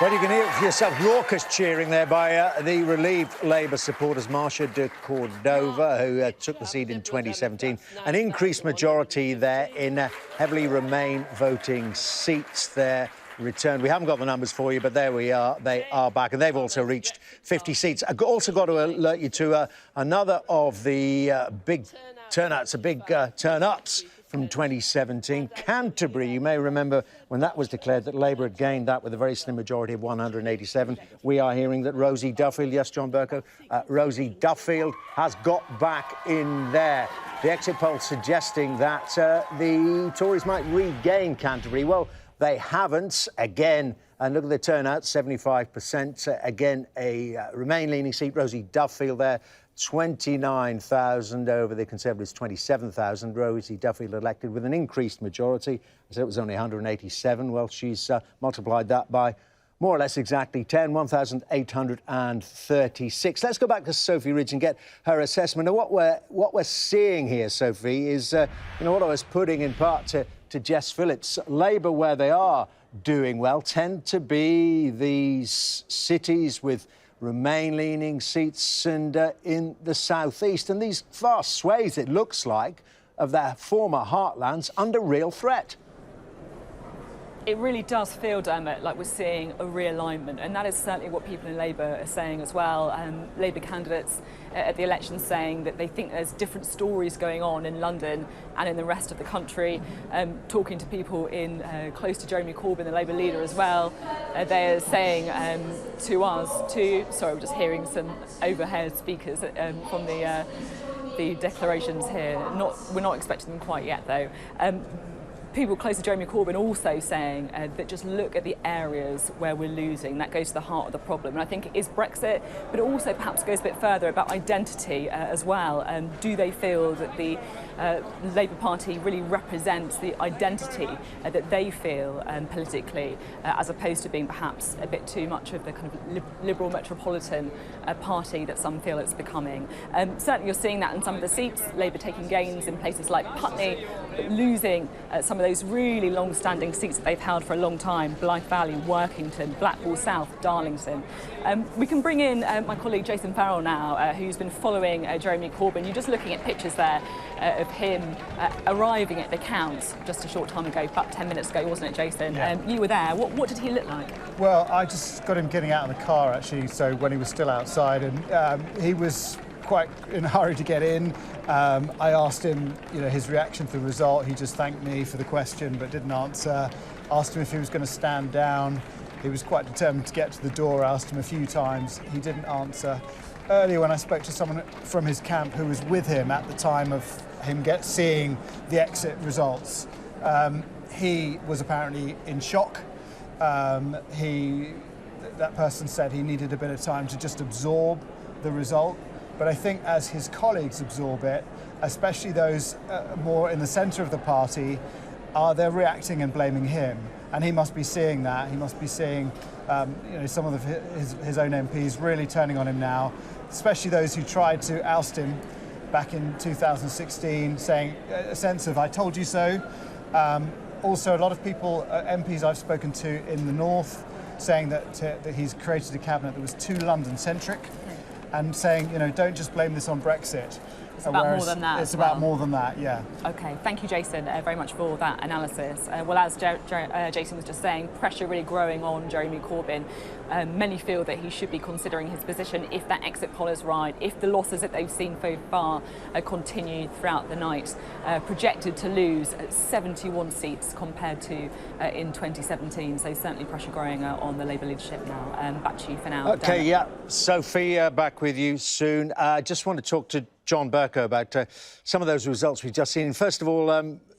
Well, you can hear it for yourself, raucous cheering there by the relieved Labour supporters, Marsha de Cordova, who took the seat in 2017. An increased majority there in heavily Remain voting seats there returned. We haven't got the numbers for you, but there we are. They are back, and they've also reached 50 seats. I've also got to alert you to another of the big turnouts, big turn-ups from 2017. Canterbury, you may remember when that was declared that Labour had gained that with a very slim majority of 187. We are hearing that Rosie Duffield, yes, John Bercow, Rosie Duffield has got back in there. The exit poll suggesting that the Tories might regain Canterbury. Well, they haven't. Again, and look at the turnout, 75%. Again, a Remain-leaning seat, Rosie Duffield there. 29,000 over the Conservatives, 27,000. Rosie Duffield elected with an increased majority. I said it was only 187. Well, she's multiplied that by more or less exactly 10, 1,836. Let's go back to Sophie Ridge and get her assessment. And what we're seeing here, Sophie, is what I was putting in part to Jess Phillips. Labour, where they are doing well, tend to be these cities with Remain-leaning seats and in the southeast. And these vast swathes, it looks like, of their former heartlands under real threat. It really does feel, Dermot, like we're seeing a realignment, and that is certainly what people in Labour are saying as well. Labour candidates at the election saying that they think there's different stories going on in London and in the rest of the country. Talking to people in close to Jeremy Corbyn, the Labour leader, as well, they're saying to us, sorry, we're just hearing some overhead speakers from the declarations here. We're not expecting them quite yet, though. People close to Jeremy Corbyn also saying that just look at the areas where we're losing. That goes to the heart of the problem. And I think it is Brexit, but it also perhaps goes a bit further about identity as well. Do they feel that the Labour Party really represents the identity that they feel politically, as opposed to being perhaps a bit too much of the kind of liberal metropolitan party that some feel it's becoming. Certainly you're seeing that in some of the seats, Labour taking gains in places like Putney, but losing some of those really long-standing seats that they've held for a long time: Blythe Valley, Workington, Blackpool South, Darlington. We can bring in my colleague Jason Farrell now, who's been following Jeremy Corbyn. You're just looking at pictures there of him arriving at the count just a short time ago, about 10 minutes ago, wasn't it, Jason? Yeah. You were there. What did he look like? Well, I just got him getting out of the car, actually, so when he was still outside, and he was quite in a hurry to get in. I asked him, his reaction to the result. He just thanked me for the question, but didn't answer. Asked him if he was going to stand down. He was quite determined to get to the door. Asked him a few times. He didn't answer. Earlier, when I spoke to someone from his camp who was with him at the time of him seeing the exit results, he was apparently in shock. That person said he needed a bit of time to just absorb the result. But I think as his colleagues absorb it, especially those more in the centre of the party, they're reacting and blaming him. And he must be seeing that. He must be seeing some of his own MPs really turning on him now, especially those who tried to oust him back in 2016, saying a sense of "I told you so." Also, a lot of people, MPs I've spoken to in the north, saying that he's created a cabinet that was too London-centric, and saying, don't just blame this on Brexit. It's about more than that. It's about more than that, yeah. OK, thank you, Jason, very much for that analysis. Well, as Jason was just saying, pressure really growing on Jeremy Corbyn. Many feel that he should be considering his position if that exit poll is right, if the losses that they've seen so far continue throughout the night. Projected to lose 71 seats compared to in 2017. So certainly pressure growing on the Labour leadership now. Back to you for now. OK, Dan. yeah. Sophie, back with you soon. I just want to talk to John Bercow about some of those results we've just seen. First of all,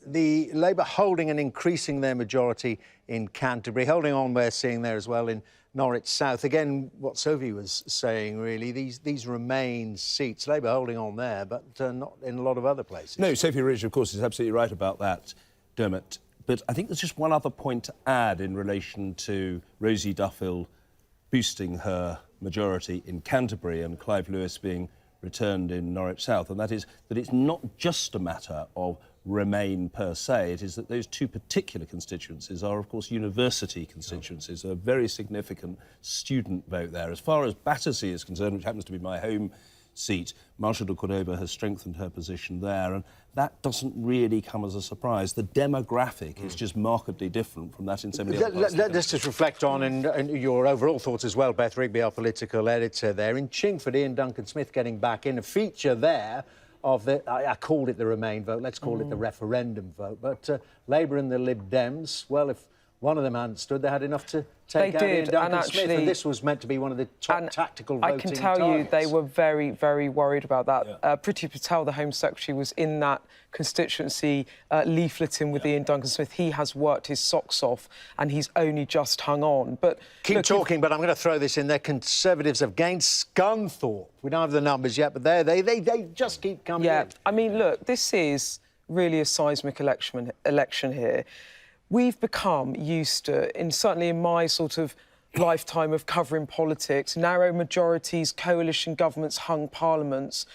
the Labour holding and increasing their majority in Canterbury, holding on, we're seeing there as well in Norwich South. Again, what Sophie was saying, really, these remain seats. Labour holding on there, but not in a lot of other places. No, Sophie Ridge, of course, is absolutely right about that, Dermot. But I think there's just one other point to add in relation to Rosie Duffield boosting her majority in Canterbury and Clive Lewis being returned in Norwich South, and that is that it's not just a matter of Remain per se. It is that those two particular constituencies are, of course, university constituencies, a very significant student vote there. As far as Battersea is concerned, which happens to be my home seat, Marcia de Cordova has strengthened her position there, and that doesn't really come as a surprise. The demographic is just markedly different from that in so many other parts. Let's just reflect on and your overall thoughts as well, Beth Rigby, our political editor there. In Chingford, Ian Duncan-Smith getting back in, a feature there of the, I called it the Remain vote, let's call it the referendum vote. But Labour and the Lib Dems, well, if one of them hadn't stood, they had enough to take out Ian Duncan-Smith, and this was meant to be one of the top tactical voting I can tell targets. you they were very, very worried about that. Yeah. Priti Patel, the Home Secretary, was in that constituency leafleting with Ian Duncan-Smith. He has worked his socks off and he's only just hung on. But keep talking, but I'm going to throw this in there. Conservatives have gained Scunthorpe. We don't have the numbers yet, but they just keep coming in. I mean, look, this is really a seismic election here. We've become used to, certainly in my sort of lifetime of covering politics, narrow majorities, coalition governments, hung parliaments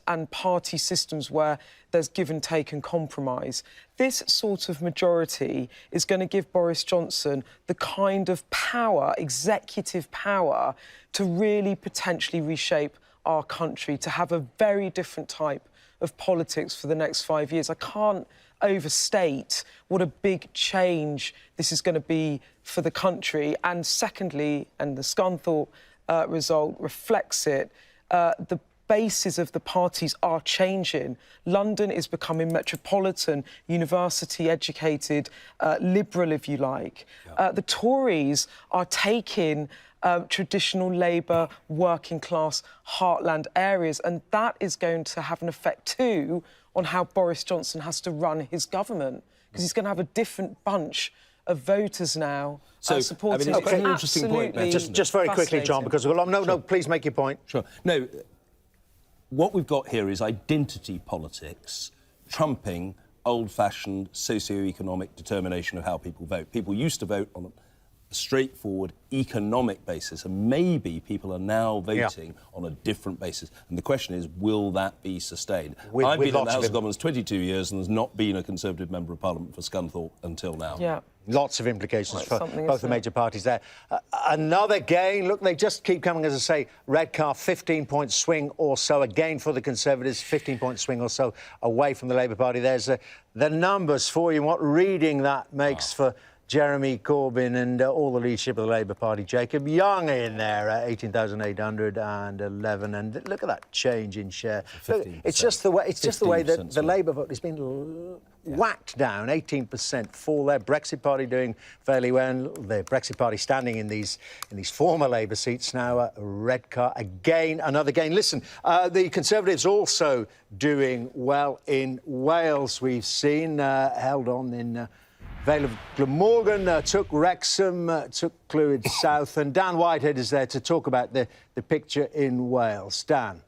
and party systems where there's give and take and compromise. This sort of majority is going to give Boris Johnson the kind of power, executive power, to really potentially reshape our country, to have a very different type of politics for the next 5 years. I can't overstate what a big change this is going to be for the country. And secondly, and the Scunthorpe result reflects it, the bases of the parties are changing. London is becoming metropolitan, university-educated, liberal, if you like. The Tories are taking traditional Labour, working-class, heartland areas, and that is going to have an effect too on how Boris Johnson has to run his government, because he's going to have a different bunch of voters now supporting it's an interesting point, Beth, just very quickly, John, because please make your point. Sure. No, what we've got here is identity politics trumping old-fashioned socio-economic determination of how people vote. People used to vote on a straightforward economic basis, and maybe people are now voting on a different basis. And the question is, will that be sustained? I've been in the House of Commons 22 years, and there's not been a Conservative Member of Parliament for Scunthorpe until now. Yeah. Lots of implications for both the major parties there. Another gain. Look, they just keep coming, as I say, Redcar, 15-point swing or so, again for the Conservatives, 15-point swing or so away from the Labour Party. There's the numbers for you, what reading that makes for Jeremy Corbyn and all the leadership of the Labour Party. Jacob Young in there at 18,811, and look at that change in share. Look, it's just the way that the Labour vote has been whacked down. 18% fall there. Brexit Party doing fairly well. The Brexit Party standing in these former Labour seats now. Redcar again, another gain. Listen, the Conservatives also doing well in Wales. We've seen held on in Vale of Glamorgan, took Wrexham, took Clwyd South, and Dan Whitehead is there to talk about the picture in Wales. Dan.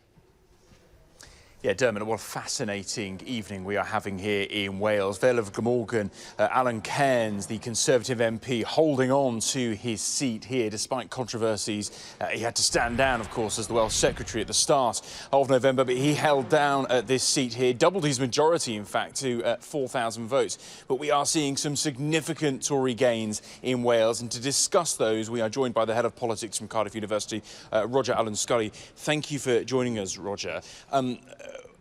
Yeah, Dermot, what a fascinating evening we are having here in Wales. Vale of Glamorgan, Alan Cairns, the Conservative MP, holding on to his seat here despite controversies. He had to stand down, of course, as the Welsh Secretary at the start of November, but he held down this seat here, doubled his majority, in fact, to 4,000 votes. But we are seeing some significant Tory gains in Wales, and to discuss those, we are joined by the Head of Politics from Cardiff University, Roger Allen Scully. Thank you for joining us, Roger.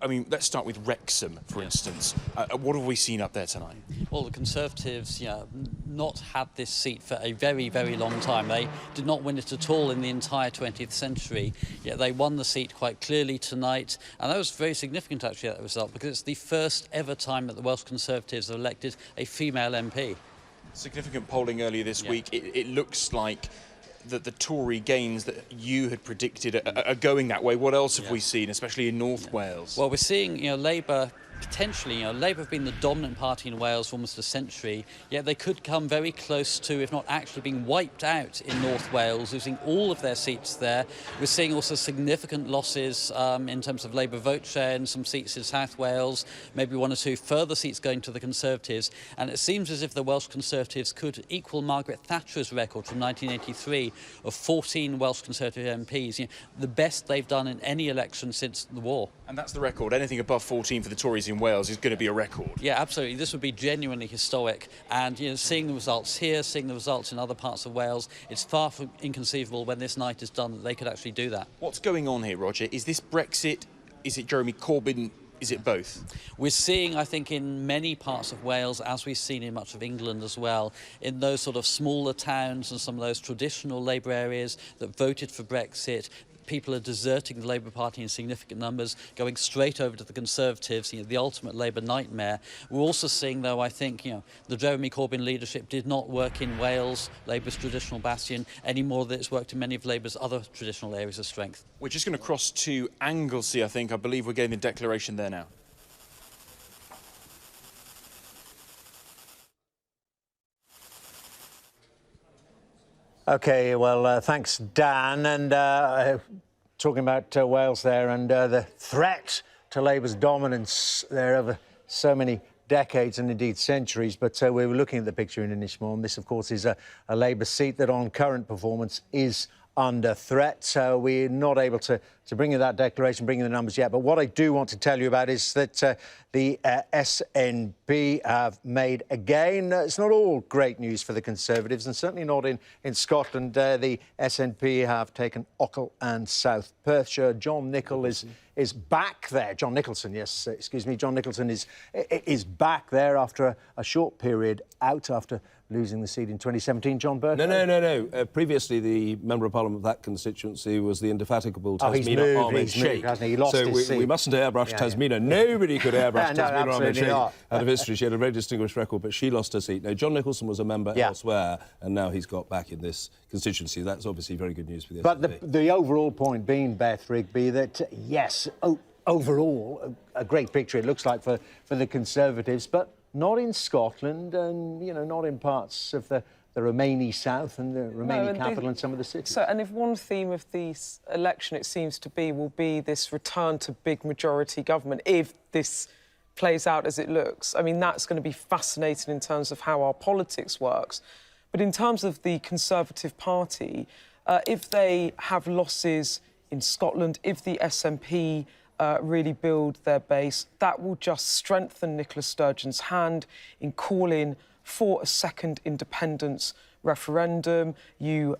I mean, let's start with Wrexham, for instance. What have we seen up there tonight? Well, the Conservatives, not had this seat for a very, very long time. They did not win it at all in the entire 20th century, yet they won the seat quite clearly tonight. And that was very significant, actually, that result, because it's the first ever time that the Welsh Conservatives have elected a female MP. Significant polling earlier this week. It looks like that the Tory gains that you had predicted are going that way. What else have we seen, especially in North Wales? Well, we're seeing, Labour potentially, Labour have been the dominant party in Wales for almost a century, yet they could come very close to, if not actually being wiped out in North Wales, losing all of their seats there. We're seeing also significant losses in terms of Labour vote share in some seats in South Wales, maybe one or two further seats going to the Conservatives, and it seems as if the Welsh Conservatives could equal Margaret Thatcher's record from 1983 of 14 Welsh Conservative MPs, the best they've done in any election since the war. And that's the record. Anything above 14 for the Tories in Wales is going to be a record. Yeah, absolutely. This would be genuinely historic. And seeing the results here, seeing the results in other parts of Wales, it's far from inconceivable when this night is done that they could actually do that. What's going on here, Roger? Is this Brexit? Is it Jeremy Corbyn? Is it both? We're seeing, I think, in many parts of Wales, as we've seen in much of England as well, in those sort of smaller towns and some of those traditional Labour areas that voted for Brexit, people are deserting the Labour Party in significant numbers, going straight over to the Conservatives, the ultimate Labour nightmare. We're also seeing, though, I think, the Jeremy Corbyn leadership did not work in Wales, Labour's traditional bastion, any more than it's worked in many of Labour's other traditional areas of strength. We're just going to cross to Anglesey, I think. I believe we're getting the declaration there now. OK, well, thanks, Dan. And talking about Wales there and the threat to Labour's dominance there over so many decades and indeed centuries. But we were looking at the picture in Inishmore. This, of course, is a Labour seat that on current performance is under threat. So we're not able to bring you that declaration, bring you the numbers yet. But what I do want to tell you about is that the SNP have made again. It's not all great news for the Conservatives, and certainly not in Scotland. The SNP have taken Ochil and South Perthshire. John Nicholl is back there. John Nicholson, yes, excuse me. John Nicholson is back there after a short period out after losing the seat in 2017. John Burke? No. Previously, the Member of Parliament of that constituency was the indefatigable Tasmina Ahmed Sheikh. He lost his seat. We mustn't airbrush Tasmina. Nobody could airbrush Tasmina Ahmed Sheikh out of history. She had a very distinguished record, but she lost her seat. No, John Nicholson was a member elsewhere, and now he's got back in this constituency. That's obviously very good news for the SNP. But the overall point being, Beth Rigby, that, yes, overall, a great picture it looks like for the Conservatives, but not in Scotland and, not in parts of the Romani South and the Romani capital and some of the cities. So, and if one theme of the election, it seems to be, will be this return to big majority government, if this plays out as it looks, I mean, that's going to be fascinating in terms of how our politics works. But in terms of the Conservative Party, if they have losses in Scotland, if the SNP really build their base, that will just strengthen Nicola Sturgeon's hand in calling for a second independence referendum. You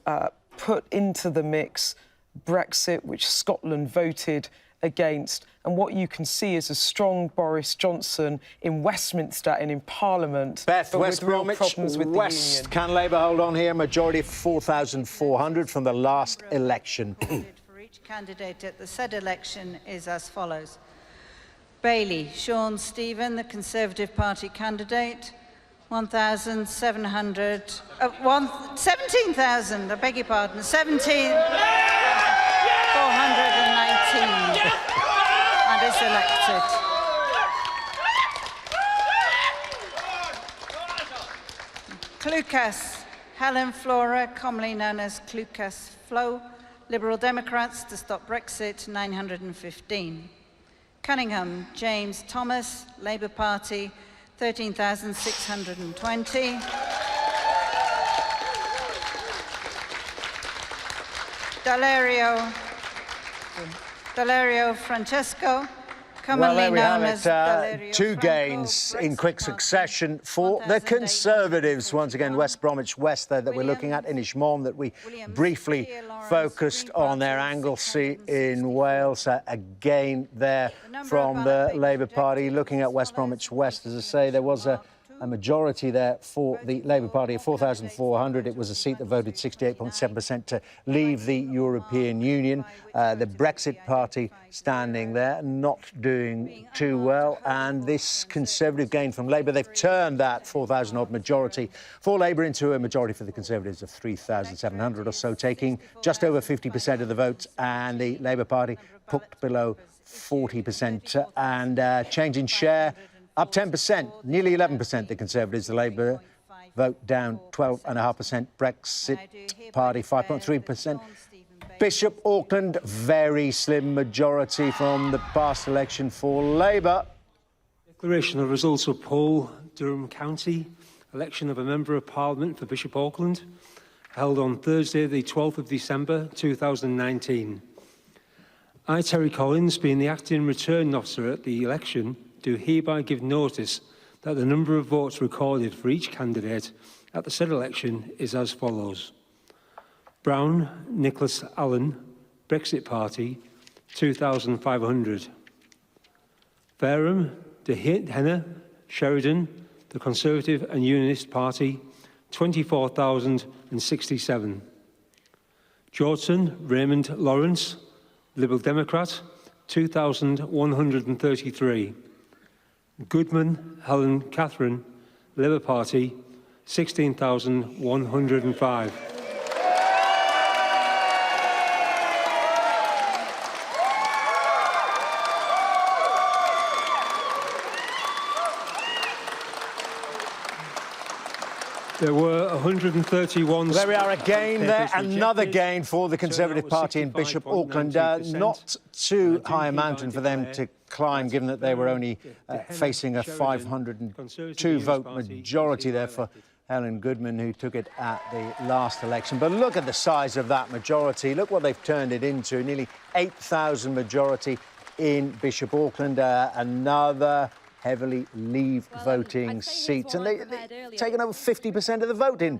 put into the mix Brexit, which Scotland voted against, and what you can see is a strong Boris Johnson in Westminster and in Parliament. Beth, West Bromwich West. Can Labour hold on here? Majority of 4,400 from the last election. Candidate at the said election is as follows. Bailey Sean Stephen, the Conservative Party candidate, 1,700... 17,000, I beg your pardon, 17,419, and is elected. Clucas Helen Flora, commonly known as Clucas Flo, Liberal Democrats to stop Brexit, 915. Cunningham James Thomas, Labour Party, 13,620. Dalerio Francesco, commonly known as Dalerio two Franco, gains in quick succession for the Conservatives. Once again, West Bromwich West there that we're looking at, Inishmore that we briefly focused on their Anglesey in Wales. A gain there from the Labour Party. Looking at West Bromwich West, as I say, there was a majority there for the Labour Party of 4,400. It was a seat that voted 68.7% to leave the European Union. The Brexit Party standing there, not doing too well. And this Conservative gain from Labour, they've turned that 4,000-odd majority for Labour into a majority for the Conservatives of 3,700 or so, taking just over 50% of the votes. And the Labour Party hooked below 40%. And change in share, up 10%, nearly 11%, the Conservatives. The Labour vote down 12.5%. Brexit Party 5.3%. Bishop Auckland, very slim majority from the past election for Labour. Declaration of results of poll, Durham County, election of a Member of Parliament for Bishop Auckland, held on Thursday the 12th of December 2019. I, Terry Collins, being the acting returning officer at the election, do hereby give notice that the number of votes recorded for each candidate at the said election is as follows. Brown, Nicholas Allen, Brexit Party, 2,500. Fairham, De Henna, Sheridan, the Conservative and Unionist Party, 24,067. Georgeson, Raymond Lawrence, Liberal Democrat, 2,133. Goodman, Helen Catherine, Labour Party, 16,105. There were 131... Well, there we are again there, another gain for the Conservative Party in Bishop Auckland. Not too high a mountain for them to climb, given that they were only facing a 502-vote majority there for Helen Goodman, who took it at the last election. But look at the size of that majority. Look what they've turned it into, nearly 8,000 majority in Bishop Auckland. Another heavily leave voting seats, and they've taken over 50% of the vote in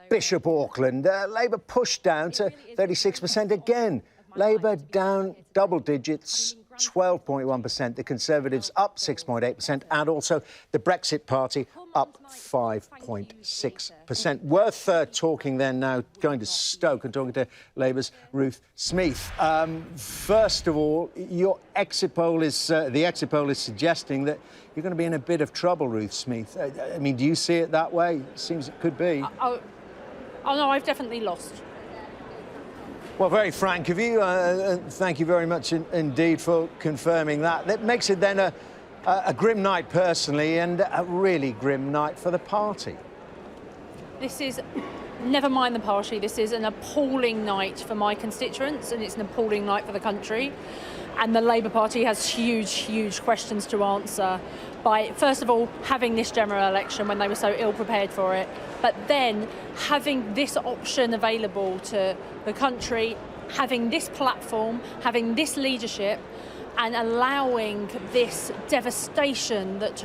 Bishop Auckland. Labour pushed down to 36% again. Labour down double digits, 12.1%. The Conservatives up 6.8%, and also the Brexit Party up 5.6%. Worth talking then now, going to Stoke and talking to Labour's Ruth Smeeth. First of all, your exit poll is the exit poll is suggesting that you're going to be in a bit of trouble, Ruth Smeeth. I mean, do you see it that way? Seems it could be. Oh no, I've definitely lost. Well, very frank of you. Thank you very much indeed for confirming that. That makes it then a grim night personally, and a really grim night for the party. This is, never mind the party, this is an appalling night for my constituents, and it's an appalling night for the country. And the Labour Party has huge, huge questions to answer by, first of all, having this general election when they were so ill-prepared for it, but then having this option available to the country, having this platform, having this leadership, and allowing this devastation that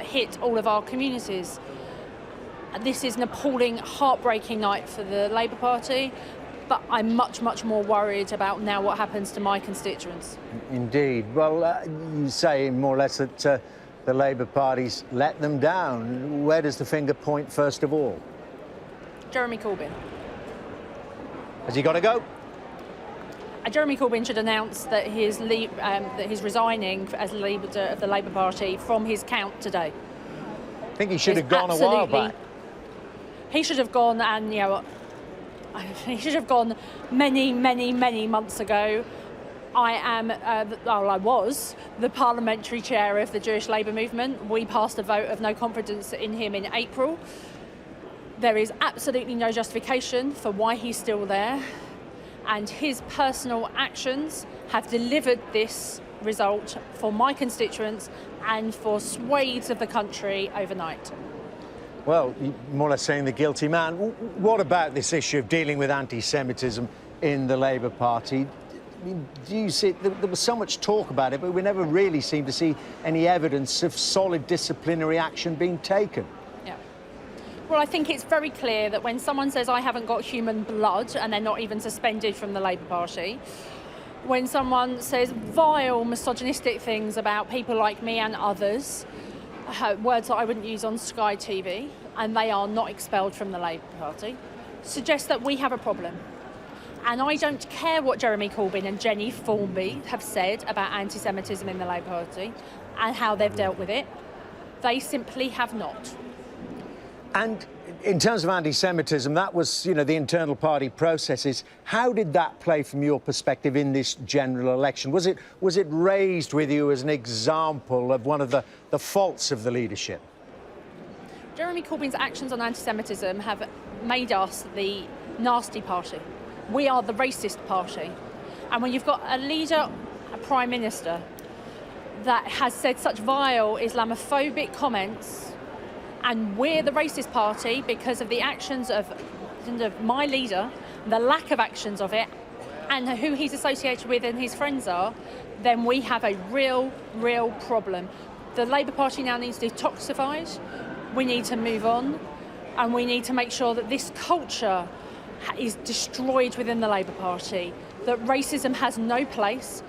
hit all of our communities. This is an appalling, heartbreaking night for the Labour Party, but I'm much, much more worried about now what happens to my constituents. Indeed. Well, you say more or less that the Labour Party's let them down. Where does the finger point first of all? Jeremy Corbyn. Has he got to go? Jeremy Corbyn should announce that he's resigning as leader of the Labour Party from his count today. I think he should have gone a while back. He should have gone, and he should have gone many, many, many months ago. I was the parliamentary chair of the Jewish Labour Movement. We passed a vote of no confidence in him in April. There is absolutely no justification for why he's still there, and his personal actions have delivered this result for my constituents and for swathes of the country overnight. Well, you're more or less saying the guilty man. What about this issue of dealing with anti-Semitism in the Labour Party? I mean, do you see, there was so much talk about it, but we never really seemed to see any evidence of solid disciplinary action being taken. Yeah. Well, I think it's very clear that when someone says I haven't got human blood and they're not even suspended from the Labour Party, when someone says vile misogynistic things about people like me and others, words that I wouldn't use on Sky TV, and they are not expelled from the Labour Party, suggests that we have a problem. And I don't care what Jeremy Corbyn and Jenny Formby have said about anti-Semitism in the Labour Party and how they've dealt with it. They simply have not. And in terms of anti-Semitism, that was, you know, the internal party processes. How did that play from your perspective in this general election? Was it raised with you as an example of one of the faults of the leadership? Jeremy Corbyn's actions on anti-Semitism have made us the nasty party. We are the racist party. And when you've got a leader, a prime minister, that has said such vile Islamophobic comments, and we're the racist party because of the actions of my leader, the lack of actions of it, and who he's associated with and his friends are, then we have a real problem. The Labour Party now needs detoxified. We need to move on, and we need to make sure that this culture is destroyed within the Labour Party, that racism has no place,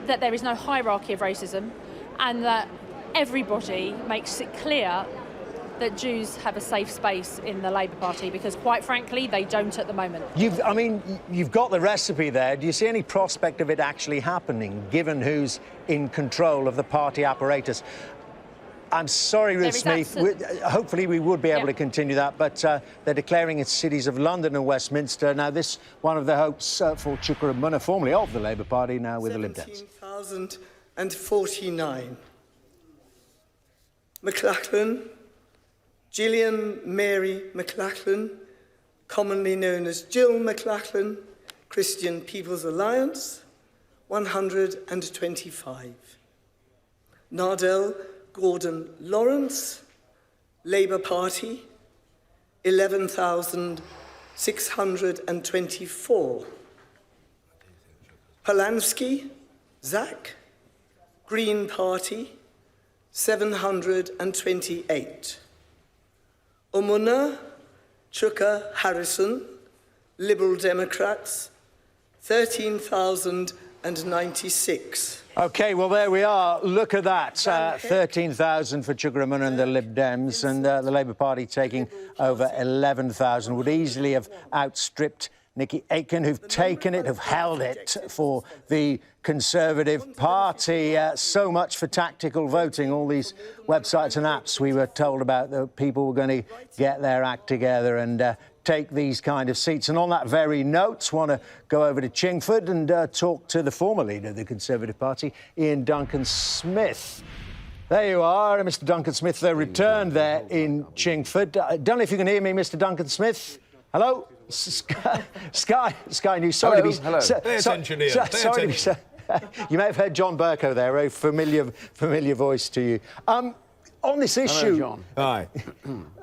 that there is no hierarchy of racism, and that everybody makes it clear that Jews have a safe space in the Labour Party, because quite frankly, they don't at the moment. You've got the recipe there. Do you see any prospect of it actually happening, given who's in control of the party apparatus? I'm sorry, Ruth Smith. Hopefully we would be able to continue that, but they're declaring its cities of London and Westminster. Now, this one of the hopes for Chuka Umunna, formerly of the Labour Party, now with the Lib Dems. 17,049. McLachlan, Gillian Mary McLachlan, commonly known as Jill McLachlan, Christian People's Alliance, 125. Nardell Gordon Lawrence, Labour Party, 11,624. Polanski, Zach, Green Party, 728. Umunna, Chuka Harrison, Liberal Democrats, 13,096. OK, well, there we are. Look at that. 13,000 for Chuka Umunna and the Lib Dems, and the Labour Party taking over 11,000. Would easily have outstripped Nicky Aiken, who've taken it, have held it for the Conservative Party. So much for tactical voting. All these websites and apps we were told about, that people were going to get their act together and take these kind of seats. And on that very note, want to go over to Chingford and talk to the former leader of the Conservative Party, Ian Duncan-Smith. There you are, Mr. Duncan-Smith, returned there in Chingford. Don't know if you can hear me, Mr. Duncan-Smith. Hello? Sky News. Sorry to be... Hello. Pay attention, Ian. Sorry to be... You may have heard John Bercow there, a familiar voice to you. On this issue... Hello, John. Hi.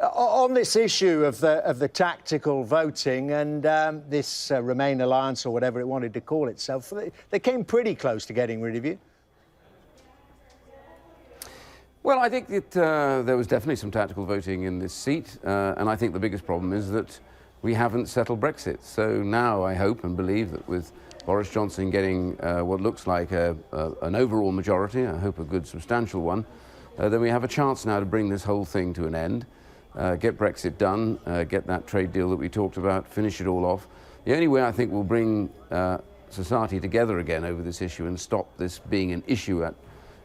On this issue of the tactical voting and this Remain Alliance, or whatever it wanted to call itself, they came pretty close to getting rid of you. Well, I think that there was definitely some tactical voting in this seat, and I think the biggest problem is that we haven't settled Brexit. So now I hope and believe that with Boris Johnson getting what looks like an overall majority, I hope a good substantial one, then we have a chance now to bring this whole thing to an end, get Brexit done, get that trade deal that we talked about, finish it all off. The only way I think we'll bring society together again over this issue and stop this being an issue at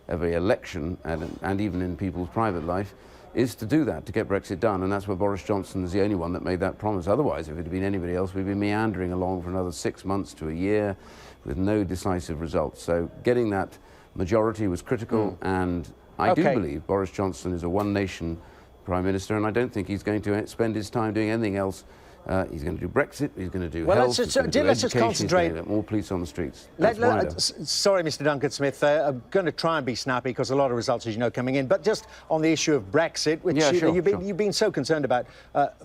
every election and even in people's private life is to do that, to get Brexit done. And that's where Boris Johnson is the only one that made that promise. Otherwise, if it had been anybody else, we'd be meandering along for another 6 months to a year with no decisive results. So getting that majority was critical, and I do believe Boris Johnson is a one-nation Prime Minister, and I don't think he's going to spend his time doing anything else He's going to do Brexit, he's going to do Well, health, let's just concentrate. He's going to get more police on the streets. Sorry, Mr Duncan-Smith, I'm going to try and be snappy because a lot of results, as you know, coming in. But just on the issue of Brexit, which you've been so concerned about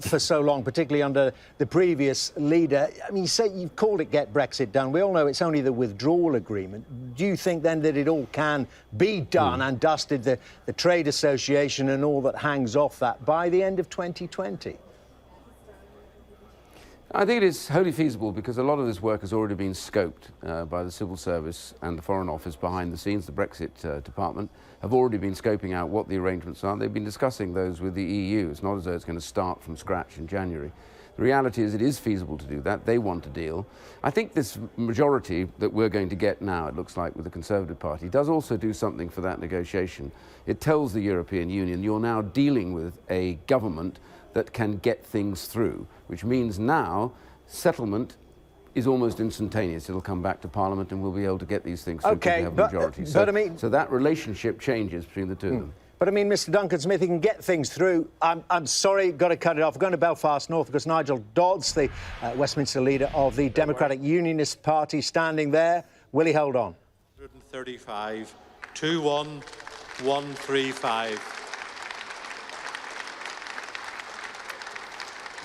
for so long, particularly under the previous leader. I mean, you've called it Get Brexit Done. We all know it's only the withdrawal agreement. Do you think then that it all can be done and dusted, the trade association and all that hangs off that, by the end of 2020? I think it is wholly feasible because a lot of this work has already been scoped by the Civil Service and the Foreign Office behind the scenes. The Brexit Department have already been scoping out what the arrangements are. They've been discussing those with the EU. It's not as though it's going to start from scratch in January. The reality is it is feasible to do that. They want a deal. I think this majority that we're going to get now, it looks like, with the Conservative Party, does also do something for that negotiation. It tells the European Union you're now dealing with a government that can get things through, which means now settlement is almost instantaneous. It'll come back to Parliament and we'll be able to get these things through because we have a majority. So that relationship changes between the two of them. But I mean, Mr Duncan-Smith, he can get things through. I'm sorry, got to cut it off. We're going to Belfast North because Nigel Dodds, the Westminster leader of the Democratic Unionist Party, standing there. Will he hold on? 135, 21135.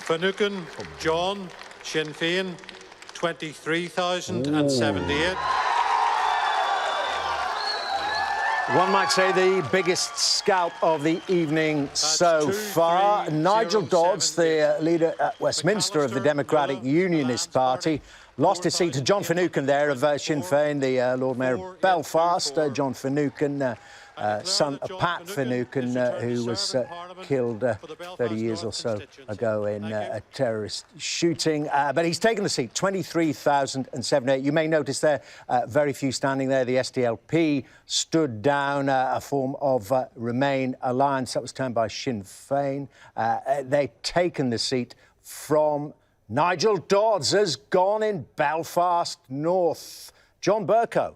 Finucane John, Sinn Féin, 23,078. One might say the biggest scalp of the evening so far. Nigel Dodds, the leader at Westminster of the Democratic Unionist Party, lost his seat to John Finucane there of Sinn Féin, the Lord Mayor of Belfast. John Finucane, son of Pat Finucane, who was killed 30 years or so ago in a terrorist shooting. But he's taken the seat, 23,078. You may notice there, very few standing there. The SDLP stood down, a form of Remain alliance that was turned by Sinn Féin. They've taken the seat from Nigel Dodds, has gone in Belfast North. John Bercow.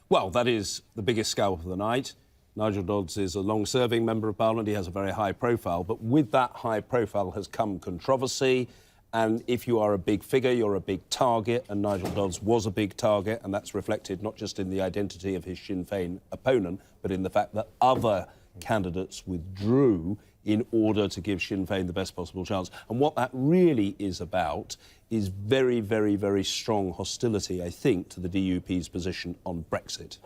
Well, that is the biggest scalp of the night. Nigel Dodds is a long-serving Member of Parliament. He has a very high profile. But with that high profile has come controversy. And if you are a big figure, you're a big target. And Nigel Dodds was a big target. And that's reflected not just in the identity of his Sinn Féin opponent, but in the fact that other candidates withdrew in order to give Sinn Féin the best possible chance. And what that really is about is very, very, very strong hostility, I think, to the DUP's position on Brexit.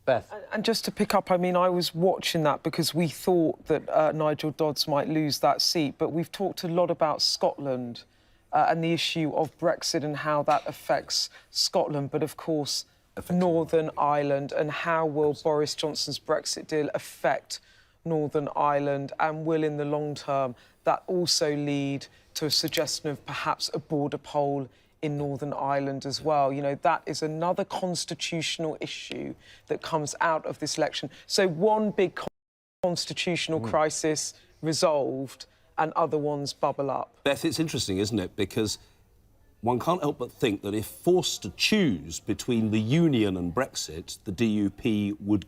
Beth. And just to pick up, I mean, I was watching that because we thought that Nigel Dodds might lose that seat, but we've talked a lot about Scotland and the issue of Brexit and how that affects Scotland, but of course Northern Ireland, and how will Boris Johnson's Brexit deal affect Northern Ireland, and will in the long term that also lead to a suggestion of perhaps a border poll in Northern Ireland as well? You know, that is another constitutional issue that comes out of this election. So one big constitutional crisis resolved and other ones bubble up. Beth, it's interesting, isn't it? Because one can't help but think that if forced to choose between the Union and Brexit, the DUP would